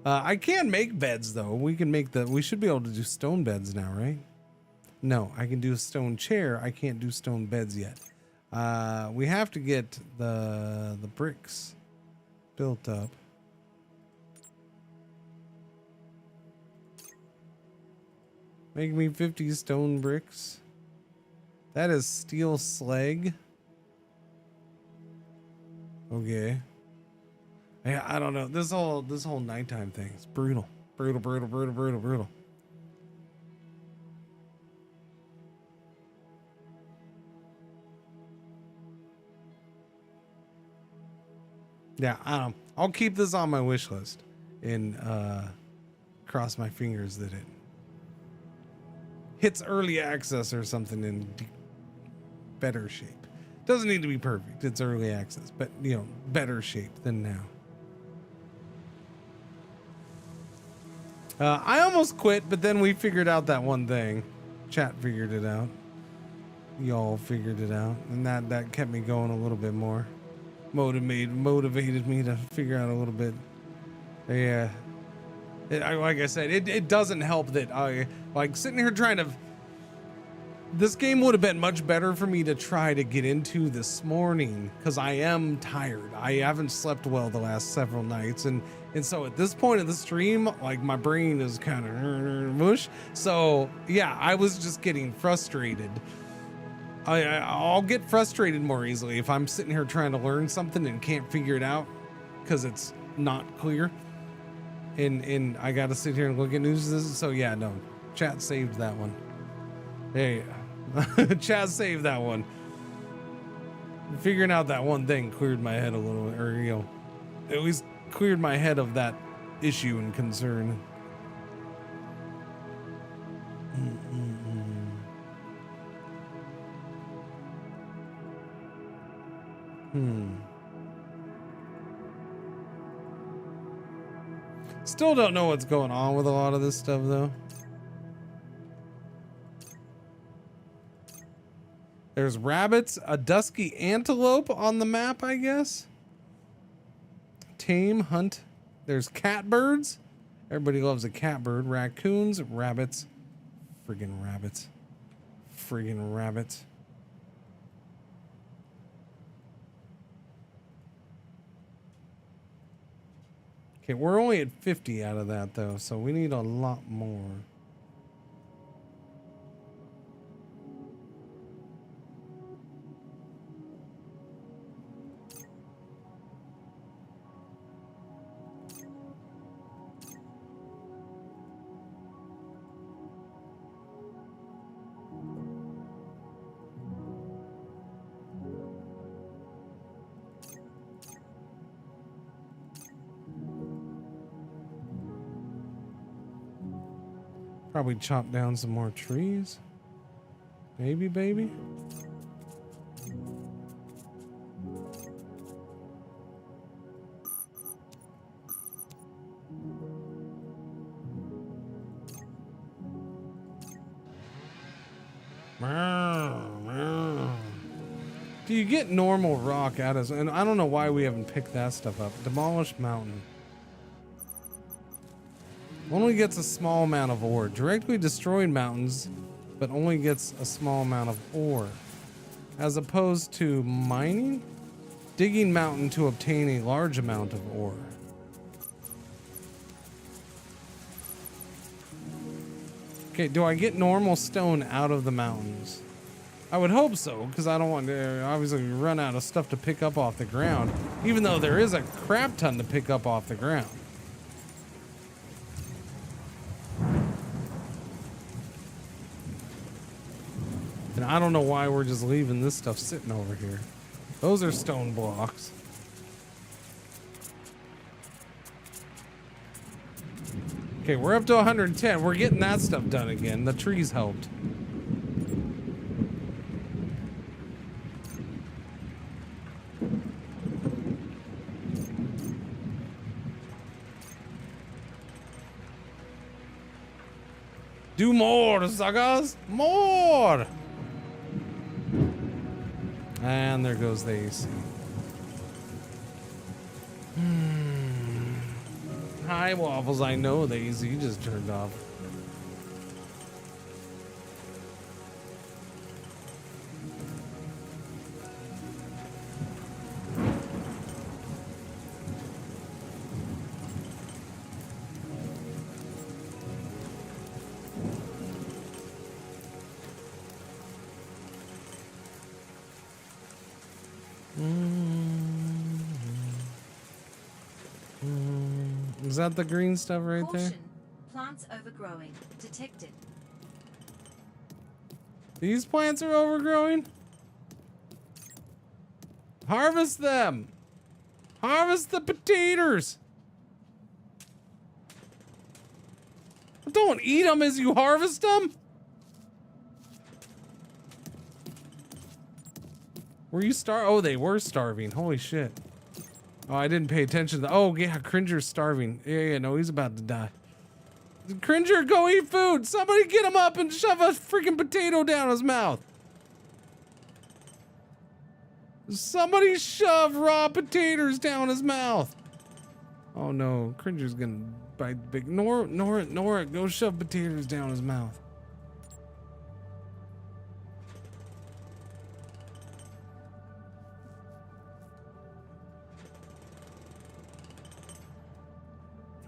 I can make beds though. We should be able to do stone beds now, right? No, I can do a stone chair. I can't do stone beds yet. We have to get the bricks built up. Make me 50 stone bricks. That is steel slag. Okay. Yeah, I don't know. This whole nighttime thing is brutal. Brutal. Yeah, I'll keep this on my wish list and cross my fingers that it hits early access or something in better shape. Doesn't need to be perfect. It's early access, but you know, better shape than now. I almost quit, but then we figured out that one thing. Chat figured it out. Y'all figured it out, and that kept me going a little bit more. Motivated me to figure out a little bit. Yeah. Like I said, it doesn't help that I like sitting here trying to. This game would have been much better for me to try to get into this morning because I am tired. I haven't slept well the last several nights, and so at this point in the stream, like my brain is kind of mush. So yeah, I was just getting frustrated. I'll get frustrated more easily if I'm sitting here trying to learn something and can't figure it out because it's not clear. And I got to sit here and look at news. So yeah, no, chat saved that one. Hey, chat saved that one. Figuring out that one thing cleared my head a little, or you know, at least cleared my head of that issue and concern. Still don't know what's going on with a lot of this stuff though. There's rabbits, a dusky antelope on the map, I guess. Tame, hunt. There's catbirds. Everybody loves a catbird. Raccoons, rabbits. Friggin' rabbits. Friggin' rabbits. Okay, we're only at 50 out of that though, so we need a lot more. Probably chop down some more trees. Maybe, baby. Do you get normal rock out of, and I don't know why we haven't picked that stuff up. Demolished mountain. Only gets a small amount of ore. Directly destroyed mountains, but only gets a small amount of ore. As opposed to mining? Digging mountain to obtain a large amount of ore. Okay, do I get normal stone out of the mountains? I would hope so, because I don't want to obviously run out of stuff to pick up off the ground, even though there is a crap ton to pick up off the ground. And I don't know why we're just leaving this stuff sitting over here. Those are stone blocks. Okay, we're up to 110. We're getting that stuff done again. The trees helped. Do more, suckers! More! And there goes the AC. Hi, Waffles. I know the AC just turned off. Is that the green stuff right there? Caution. Plants overgrowing. Detected. These plants are overgrowing? Harvest them! Harvest the potatoes! Don't eat them as you harvest them! Were you Oh, they were starving. Holy shit. Oh, I didn't pay attention to Oh, yeah, Cringer's starving. Yeah, no, he's about to die. Cringer, go eat food! Somebody get him up and shove a freaking potato down his mouth! Somebody shove raw potatoes down his mouth! Oh no, Cringer's gonna bite big. Nora, go shove potatoes down his mouth.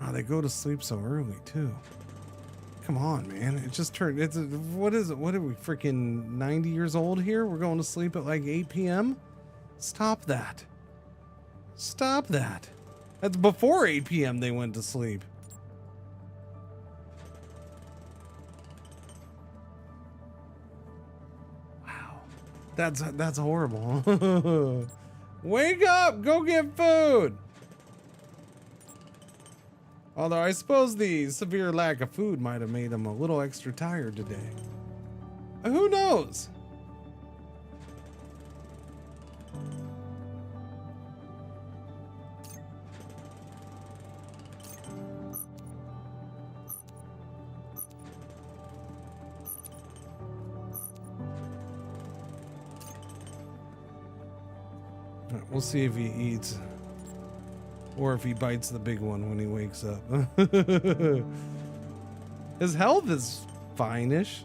Oh, they go to sleep so early too. Come on, man. It just turned. What is it? What are we freaking 90 years old here? We're going to sleep at like 8 p.m. Stop that. Stop that. That's before 8 p.m. they went to sleep. Wow. That's horrible. Wake up! Go get food! Although I suppose the severe lack of food might have made him a little extra tired today. Who knows? We'll see if he eats. Or if he bites the big one when he wakes up. His health is fine-ish.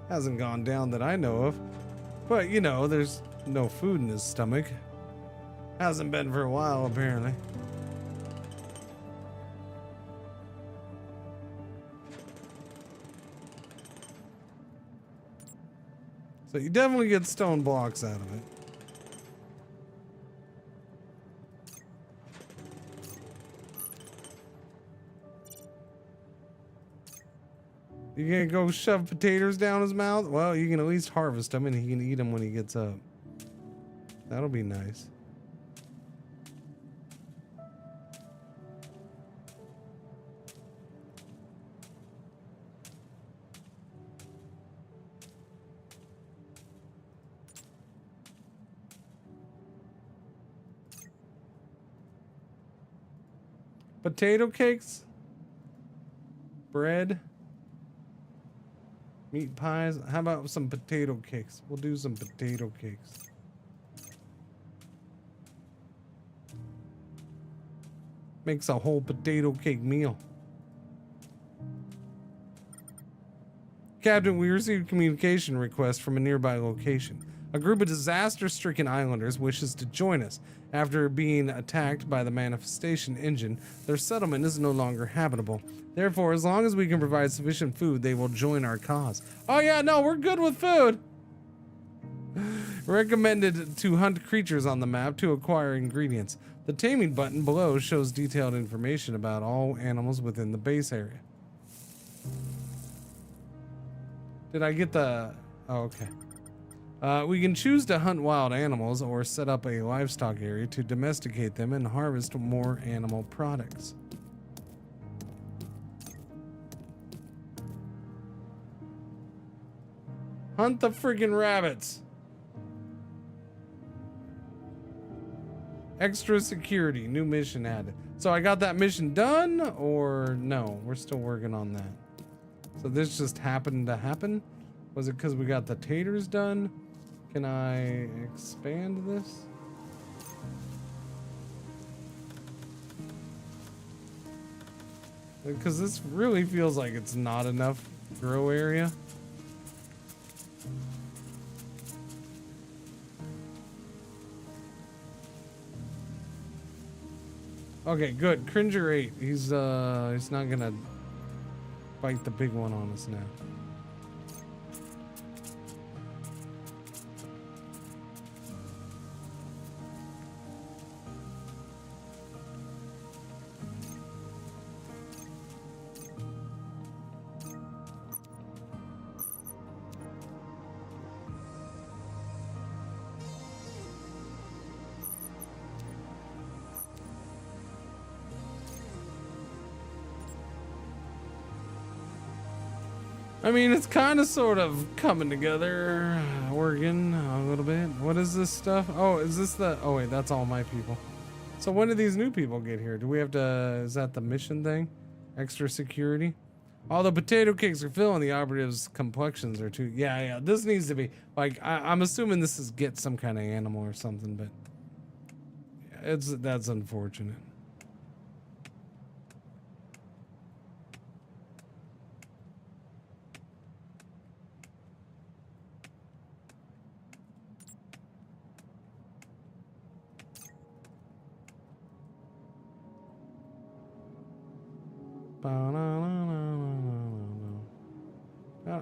Hasn't gone down that I know of. But, you know, there's no food in his stomach. Hasn't been for a while, apparently. So you definitely get stone blocks out of it. You gonna go shove potatoes down his mouth? Well, you can at least harvest them and he can eat them when he gets up. That'll be nice. Potato cakes? Bread? Meat pies? How about some potato cakes? We'll do some potato cakes. Makes a whole potato cake meal. Captain, we received communication request from a nearby location. A group of disaster-stricken islanders wishes to join us. After being attacked by the manifestation engine, their settlement is no longer habitable. Therefore, as long as we can provide sufficient food, they will join our cause. Oh yeah, no, we're good with food. Recommended to hunt creatures on the map to acquire ingredients. The taming button below shows detailed information about all animals within the base area. Did I get the... Oh, okay. We can choose to hunt wild animals or set up a livestock area to domesticate them and harvest more animal products. Hunt the friggin' rabbits. Extra security, new mission added. So I got that mission done, or no? We're still working on that. So this just happened to happen? Was it because we got the taters done? Can I expand this? Because this really feels like it's not enough grow area. Okay, good. Cringer 8. He's not gonna bite the big one on us now. I mean, it's kind of sort of coming together, working a little bit. What is this stuff? Oh, is this the... Oh, wait, that's all my people. So when do these new people get here? Do we have to... Is that the mission thing? Extra security? All the potato cakes are filling. The operatives' complexions are too... Yeah. This needs to be... Like, I'm assuming this is get some kind of animal or something, but... That's unfortunate.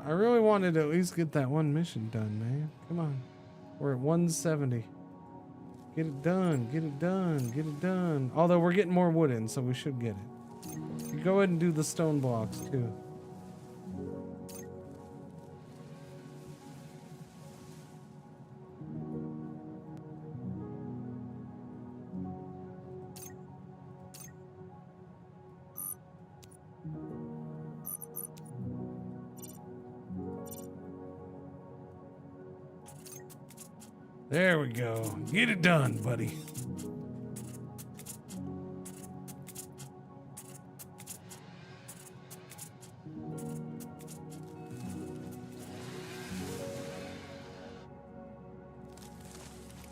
I really wanted to at least get that one mission done, man. Come on. We're at 170. Get it done. Get it done. Get it done. Although we're getting more wood in, so we should get it. You go ahead and do the stone blocks, too. There we go. Get it done, buddy.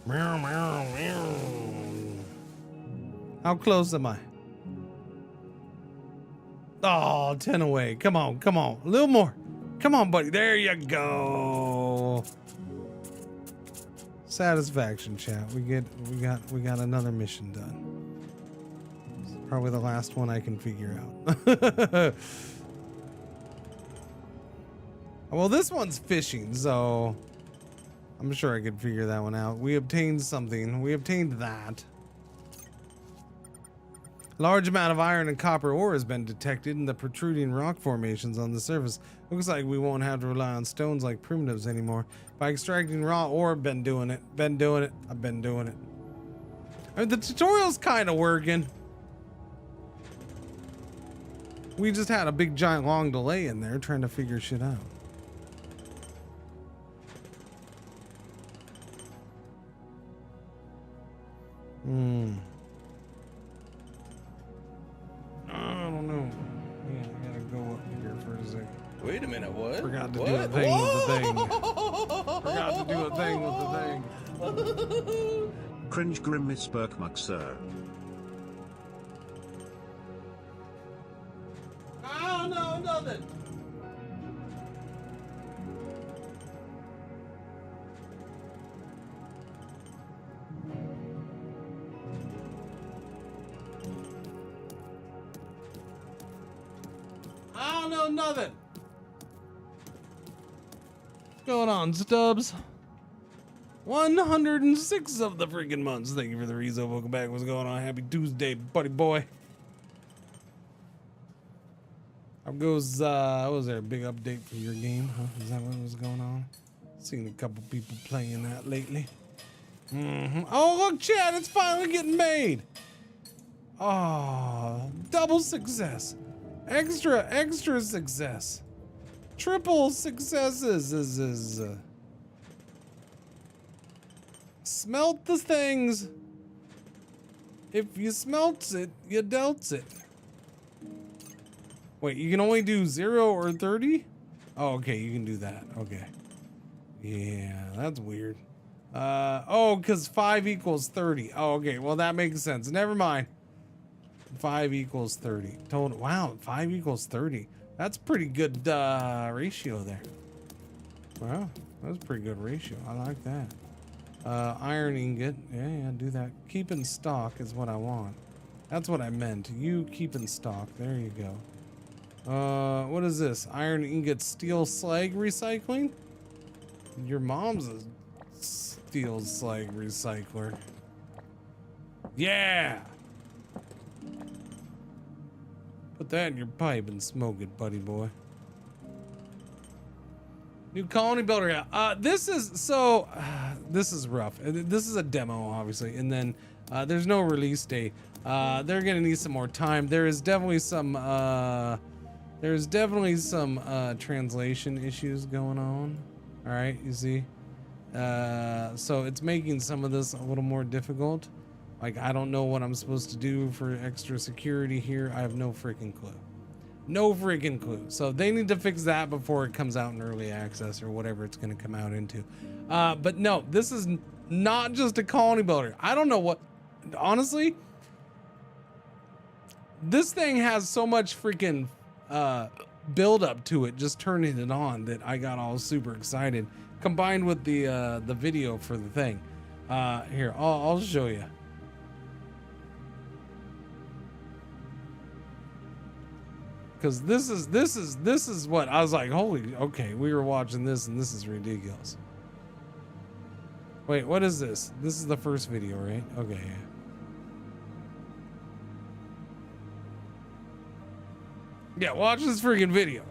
Meow, meow, meow. How close am I? Oh, 10 away. Come on, come on. A little more. Come on, buddy. There you go. Satisfaction, chat. We got another mission done. It's probably the last one I can figure out. Well, this one's fishing, so I'm sure I could figure that one out. We obtained something. We obtained that. Large amount of iron and copper ore has been detected in the protruding rock formations on the surface. Looks like we won't have to rely on stones like primitives anymore. By extracting raw ore, I've been doing it. I mean, the tutorial's kind of working. We just had a big giant long delay in there trying to figure shit out. for a second. Wait a minute, what? Forgot to what? do a thing with the thing. Forgot to do a thing with the thing. Cringe Grimace Berkmuk, sir. I don't know nothing. I don't know nothing. What's going on, Stubbs? 106 of the freaking months. Thank you for the rezo. Welcome back. What's going on? Happy Tuesday, buddy boy. How goes, was there a big update for your game, huh? Is that what was going on? Seen a couple people playing that lately. Oh, look, Chad, it's finally getting made. Oh, double success. Extra success. Triple successes. Smelt the things. If you smelts it, you delts it. Wait, you can only do 0 or 30? Oh, okay, you can do that. Okay. Yeah, that's weird. Oh, because 5 equals 30. Oh, okay, well, that makes sense. Never mind. 5 equals 30. Total. Wow, 5 equals 30. That's pretty good ratio there. Wow, that's a pretty good ratio. I like that. Iron ingot. Yeah, do that. Keep in stock is what I want. That's what I meant. You keep in stock. There you go. What is this? Iron ingot steel slag recycling? Your mom's a steel slag recycler. Yeah! Put that in your pipe and smoke it, buddy boy. New colony builder. This is rough. This is a demo, obviously, and then there's no release date. They're gonna need some more time. There's definitely some translation issues going on. All right, you see. So it's making some of this a little more difficult. Like, I don't know what I'm supposed to do for extra security here. I have no freaking clue. No freaking clue. So they need to fix that before it comes out in early access or whatever it's going to come out into. But no, this is not just a colony builder. I don't know what, honestly, this thing has so much freaking build up to it, just turning it on, that I got all super excited, combined with the video for the thing. Here, I'll show you. Because this is what I was like, holy, okay, we were watching this and this is ridiculous. Wait, what is this? This is the first video, right? Okay, yeah. Yeah, watch this freaking video.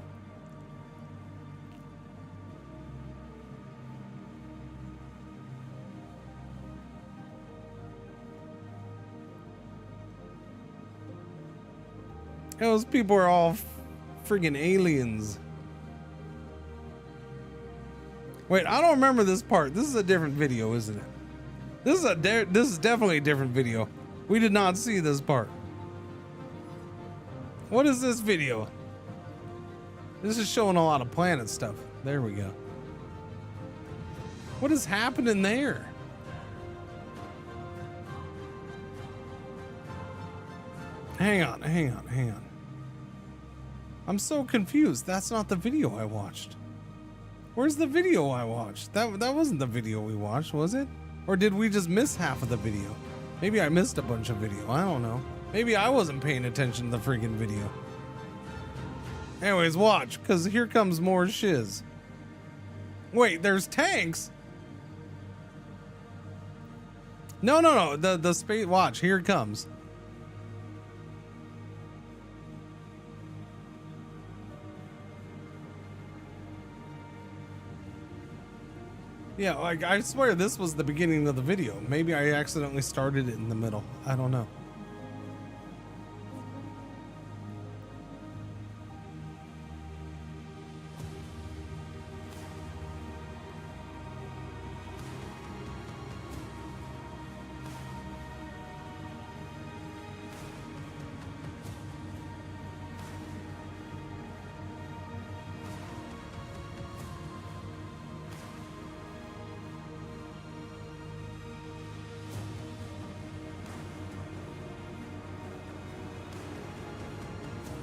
Those people are all friggin' aliens. Wait, I don't remember this part. This is a different video, isn't it? This is definitely a different video. We did not see this part. What is this video? This is showing a lot of planet stuff. There we go. What is happening there? Hang on. I'm so confused. That's not the video I watched. Where's the video I watched? That wasn't the video we watched, was it? Or did we just miss half of the video? Maybe I missed a bunch of video. I don't know. Maybe I wasn't paying attention to the freaking video. Anyways, watch, because here comes more shiz. Wait, there's tanks? No. The space. Watch, here it comes. Yeah, like, I swear this was the beginning of the video. Maybe I accidentally started it in the middle. I don't know.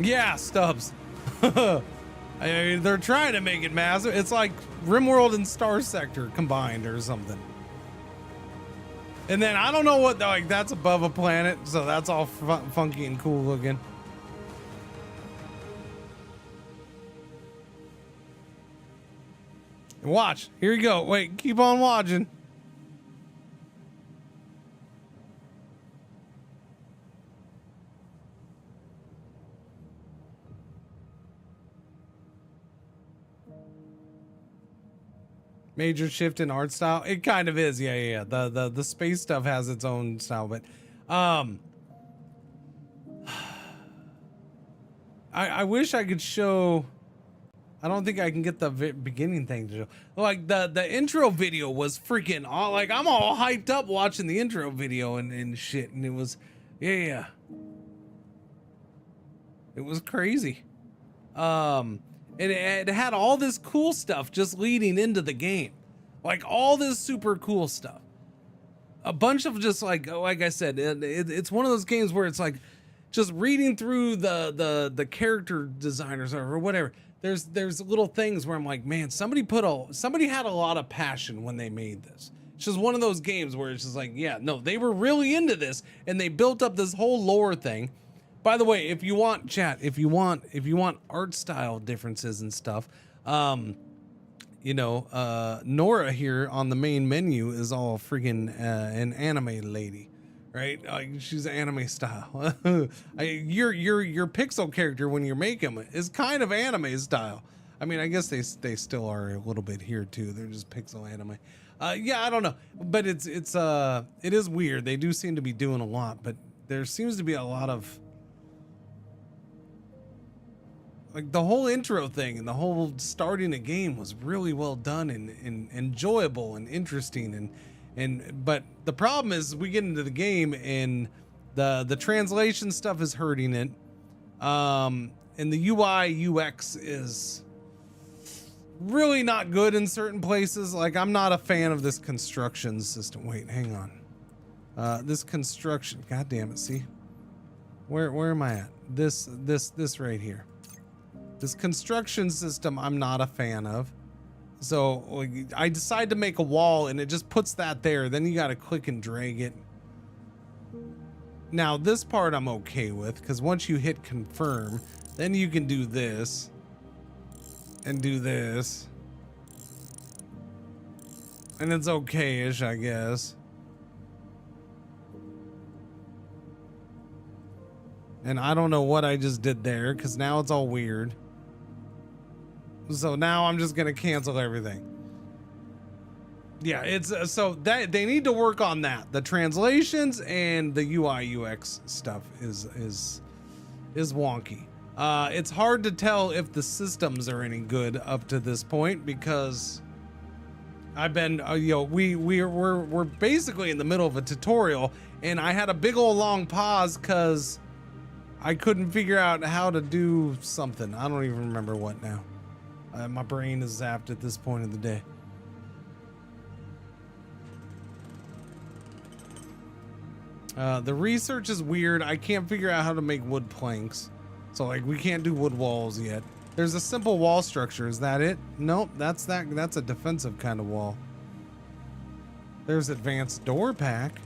Yeah, Stubbs. I mean, they're trying to make it massive. It's like RimWorld and Star Sector combined or something. And then I don't know what, like, that's above a planet, so that's all funky and cool looking. Watch. Here you go. Wait, keep on watching. Major shift in art style. It kind of is. Yeah. The space stuff has its own style, but I wish I could show. I don't think I can get the beginning thing to show. Like the intro video was freaking all, like I'm all hyped up watching the intro video and shit, and it was yeah. It was crazy. It had all this cool stuff just leading into the game, like all this super cool stuff. A bunch of just like I said, it's one of those games where it's like just reading through the character designers or whatever. There's little things where I'm like, man, somebody had a lot of passion when they made this. It's just one of those games where it's just like, yeah, no, they were really into this and they built up this whole lore thing. By the way, if you want chat, if you want art style differences and stuff, Nora here on the main menu is all freaking an anime lady, right? She's anime style. Your pixel character when you make them is kind of anime style. I mean, I guess they still are a little bit here too. They're just pixel anime. Yeah, I don't know, but it is weird. They do seem to be doing a lot, but there seems to be a lot of. Like the whole intro thing and the whole starting a game was really well done and enjoyable and interesting but the problem is we get into the game and the translation stuff is hurting it, and the UI UX is really not good in certain places. Like I'm not a fan of this construction system. Wait, hang on. This construction, god damn it, see? Where am I at? This right here. This construction system I'm not a fan of. So I decide to make a wall and it just puts that there. Then you got to click and drag it. Now this part I'm okay with because once you hit confirm, then you can do this and do this. And it's okay-ish, I guess. And I don't know what I just did there because now it's all weird. So now I'm just gonna cancel everything. Yeah, it's so that they need to work on that. The translations and the UI UX stuff is wonky. It's hard to tell if the systems are any good up to this point because I've been we're basically in the middle of a tutorial and I had a big old long pause because I couldn't figure out how to do something. I don't even remember what now. My brain is zapped at this point of the day. The research is weird. I can't figure out how to make wood planks. So like we can't do wood walls yet. There's a simple wall structure. Is that it? Nope, that's a defensive kind of wall. There's advanced door pack.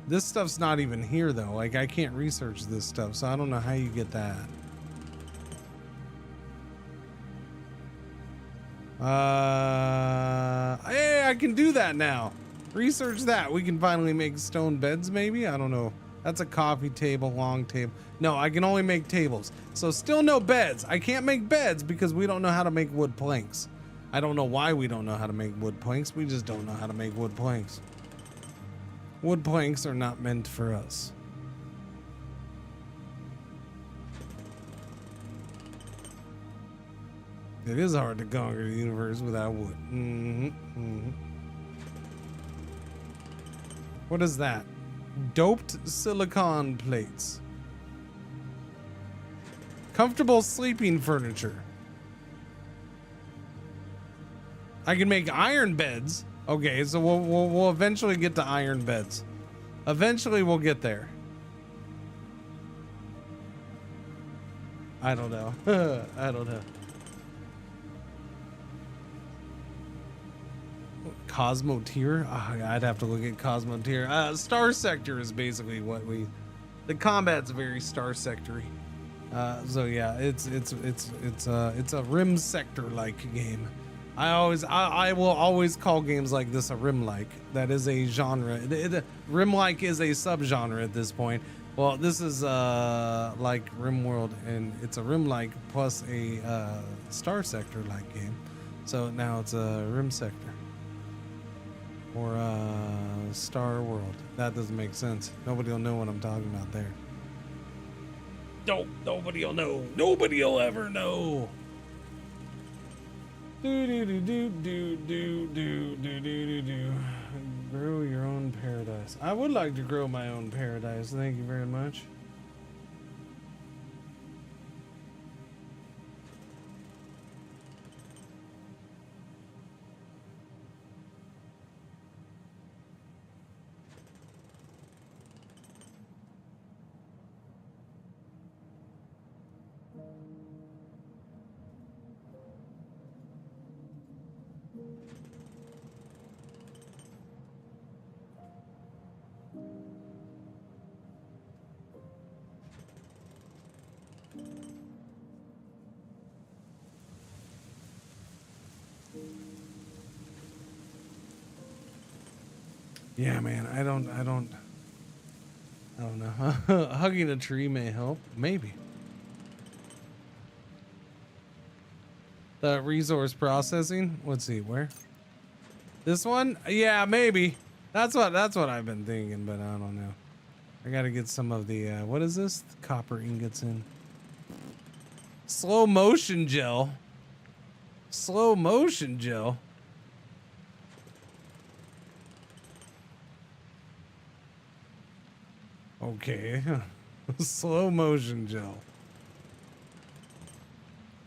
This stuff's not even here though. Like I can't research this stuff, so I don't know how you get that. Hey, I can do that now. Research that. We can finally make stone beds, maybe? I don't know. That's a coffee table, long table. No, I can only make tables. So still no beds. I can't make beds because we don't know how to make wood planks. I don't know why we don't know how to make wood planks. We just don't know how to make wood planks. Wood planks are not meant for us. It is hard to conquer the universe without wood. What is that? Doped silicon plates. Comfortable sleeping furniture. I can make iron beds. Okay, so we'll eventually get to iron beds. Eventually we'll get there. I don't know. I don't know. Cosmo tier? Oh, I'd have to look at Cosmo tier. Star sector is basically what we. The combat's very star sectory. So yeah, it's a rim sector like game. I will always call games like this a rim like. That is a genre. Rim like is a subgenre at this point. Well, this is like RimWorld, and it's a rim like plus a star sector like game. So now it's a rim sector. Or Star World. That doesn't make sense. Nobody will know what I'm talking about there. Nobody will know. Nobody will ever know. Do. Grow your own paradise. I would like to grow my own paradise. Thank you very much. Yeah, man, I don't know. Hugging a tree may help. Maybe. The resource processing. Let's see, where? This one? Yeah, maybe. That's what I've been thinking, but I don't know. I gotta get some of the what is this? The copper ingots in. Slow motion gel. Slow motion gel. Okay. Slow motion gel.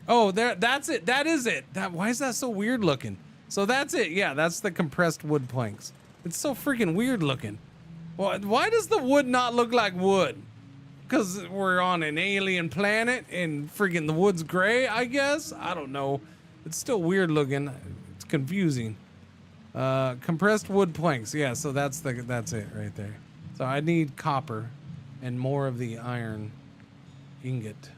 Oh, that's it. That is it. Why is that so weird looking? So that's it. Yeah, that's the compressed wood planks. It's so freaking weird looking. Well, why does the wood not look like wood? Because we're on an alien planet and freaking the wood's gray, I guess? I don't know. It's still weird looking. It's confusing. Compressed wood planks. Yeah, so that's it right there. So I need copper and more of the iron ingot.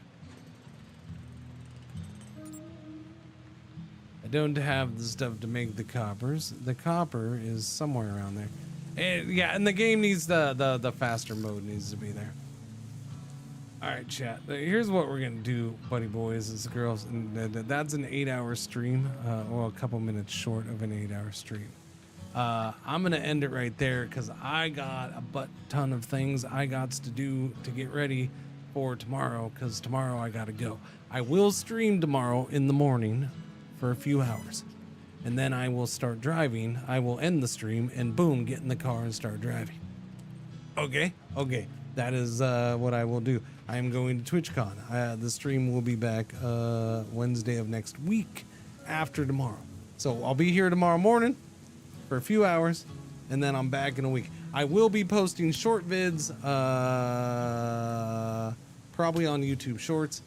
I don't have the stuff to make the coppers. The copper is somewhere around there. And yeah, and the game needs the faster mode needs to be there. All right, chat. Here's what we're gonna do, buddy boys and girls. And that's an 8-hour stream, or a couple minutes short of an 8-hour stream. I'm gonna end it right there because I got a butt ton of things I got to do to get ready for tomorrow. Because tomorrow I gotta go. I will stream tomorrow in the morning for a few hours, and then I will start driving. I will end the stream and boom, get in the car and start driving. Okay. That is what I will do. I am going to TwitchCon. The stream will be back Wednesday of next week after tomorrow. So I'll be here tomorrow morning for a few hours, and then I'm back in a week. I will be posting short vids, probably on YouTube Shorts,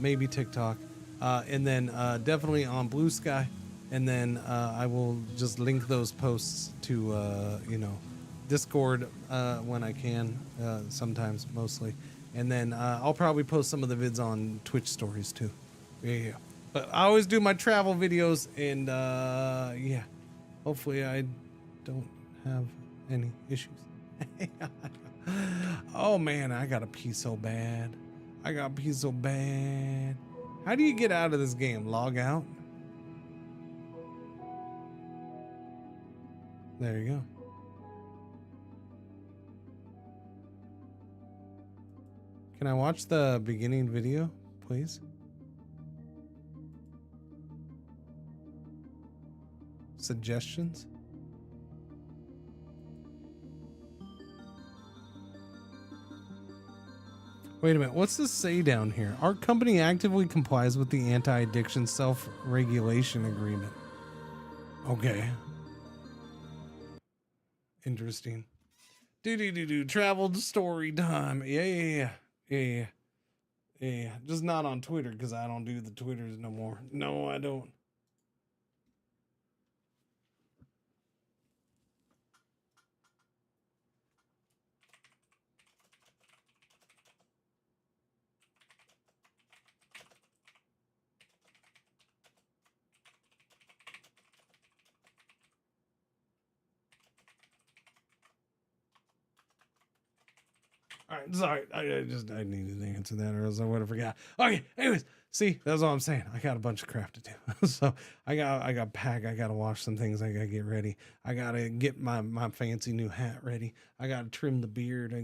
maybe TikTok, and then definitely on Blue Sky. And then I will just link those posts to, Discord when I can, sometimes, mostly. And then I'll probably post some of the vids on Twitch stories too. Yeah. But I always do my travel videos, and yeah. Hopefully I don't have any issues. Oh man, I gotta pee so bad. How do you get out of this game? Log out? There you go. Can I watch the beginning video, please? Suggestions? Wait a minute, what's this say down here? Our company actively complies with the anti-addiction self-regulation agreement. Okay. Interesting. Traveled story time. Yeah. Yeah, just not on Twitter because I don't do the Twitters no more. No, I don't. All right, sorry. I needed to answer that, or else I would have forgot. Okay, anyways, see, that's all I'm saying. I got a bunch of crap to do. So I got pack. I gotta wash some things. I gotta get ready. I gotta get my fancy new hat ready. I gotta trim the beard. I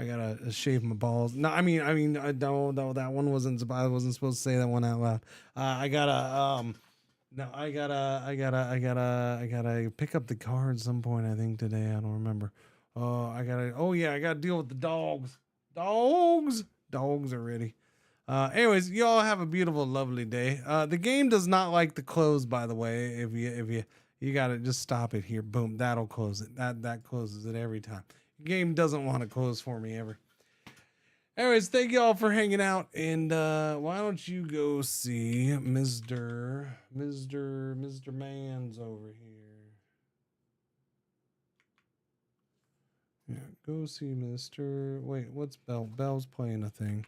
gotta shave my balls. No, I mean, no, that one wasn't. I wasn't supposed to say that one out loud. I gotta pick up the car at some point. I think today. I don't remember. I gotta deal with the dogs. Dogs are ready. Anyways, you all have a beautiful, lovely day. The game does not like to close, by the way. If you gotta just stop it here. Boom, that'll close it. That closes it every time. The game doesn't want to close for me ever. Anyways, thank you all for hanging out, and why don't you go see Mr. Man's over here. Yeah, go see Mr. Wait, what's Bell? Bell's playing a thing.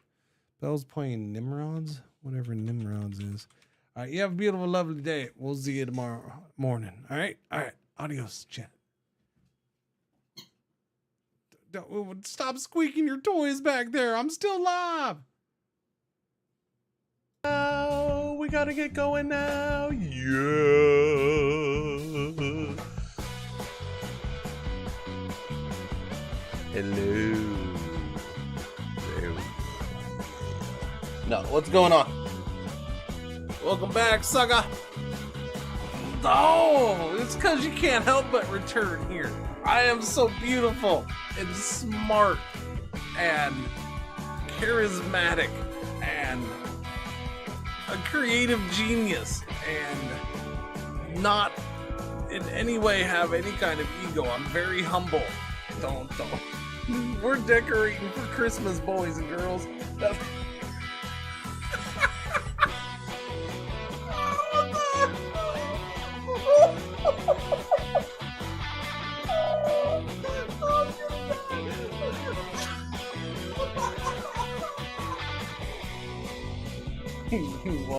Bell's playing Nimrods? Whatever Nimrods is. All right, you have a beautiful, lovely day. We'll see you tomorrow morning. All right? All right. Adios, chat. Don't stop squeaking your toys back there. I'm still live. Oh, we gotta get going now. Yeah. Hello. No, what's going on? Welcome back, sucker. Oh, it's because you can't help but return here. I am so beautiful and smart and charismatic and a creative genius and not in any way have any kind of ego. I'm very humble. Don't. We're decorating for Christmas, boys and girls.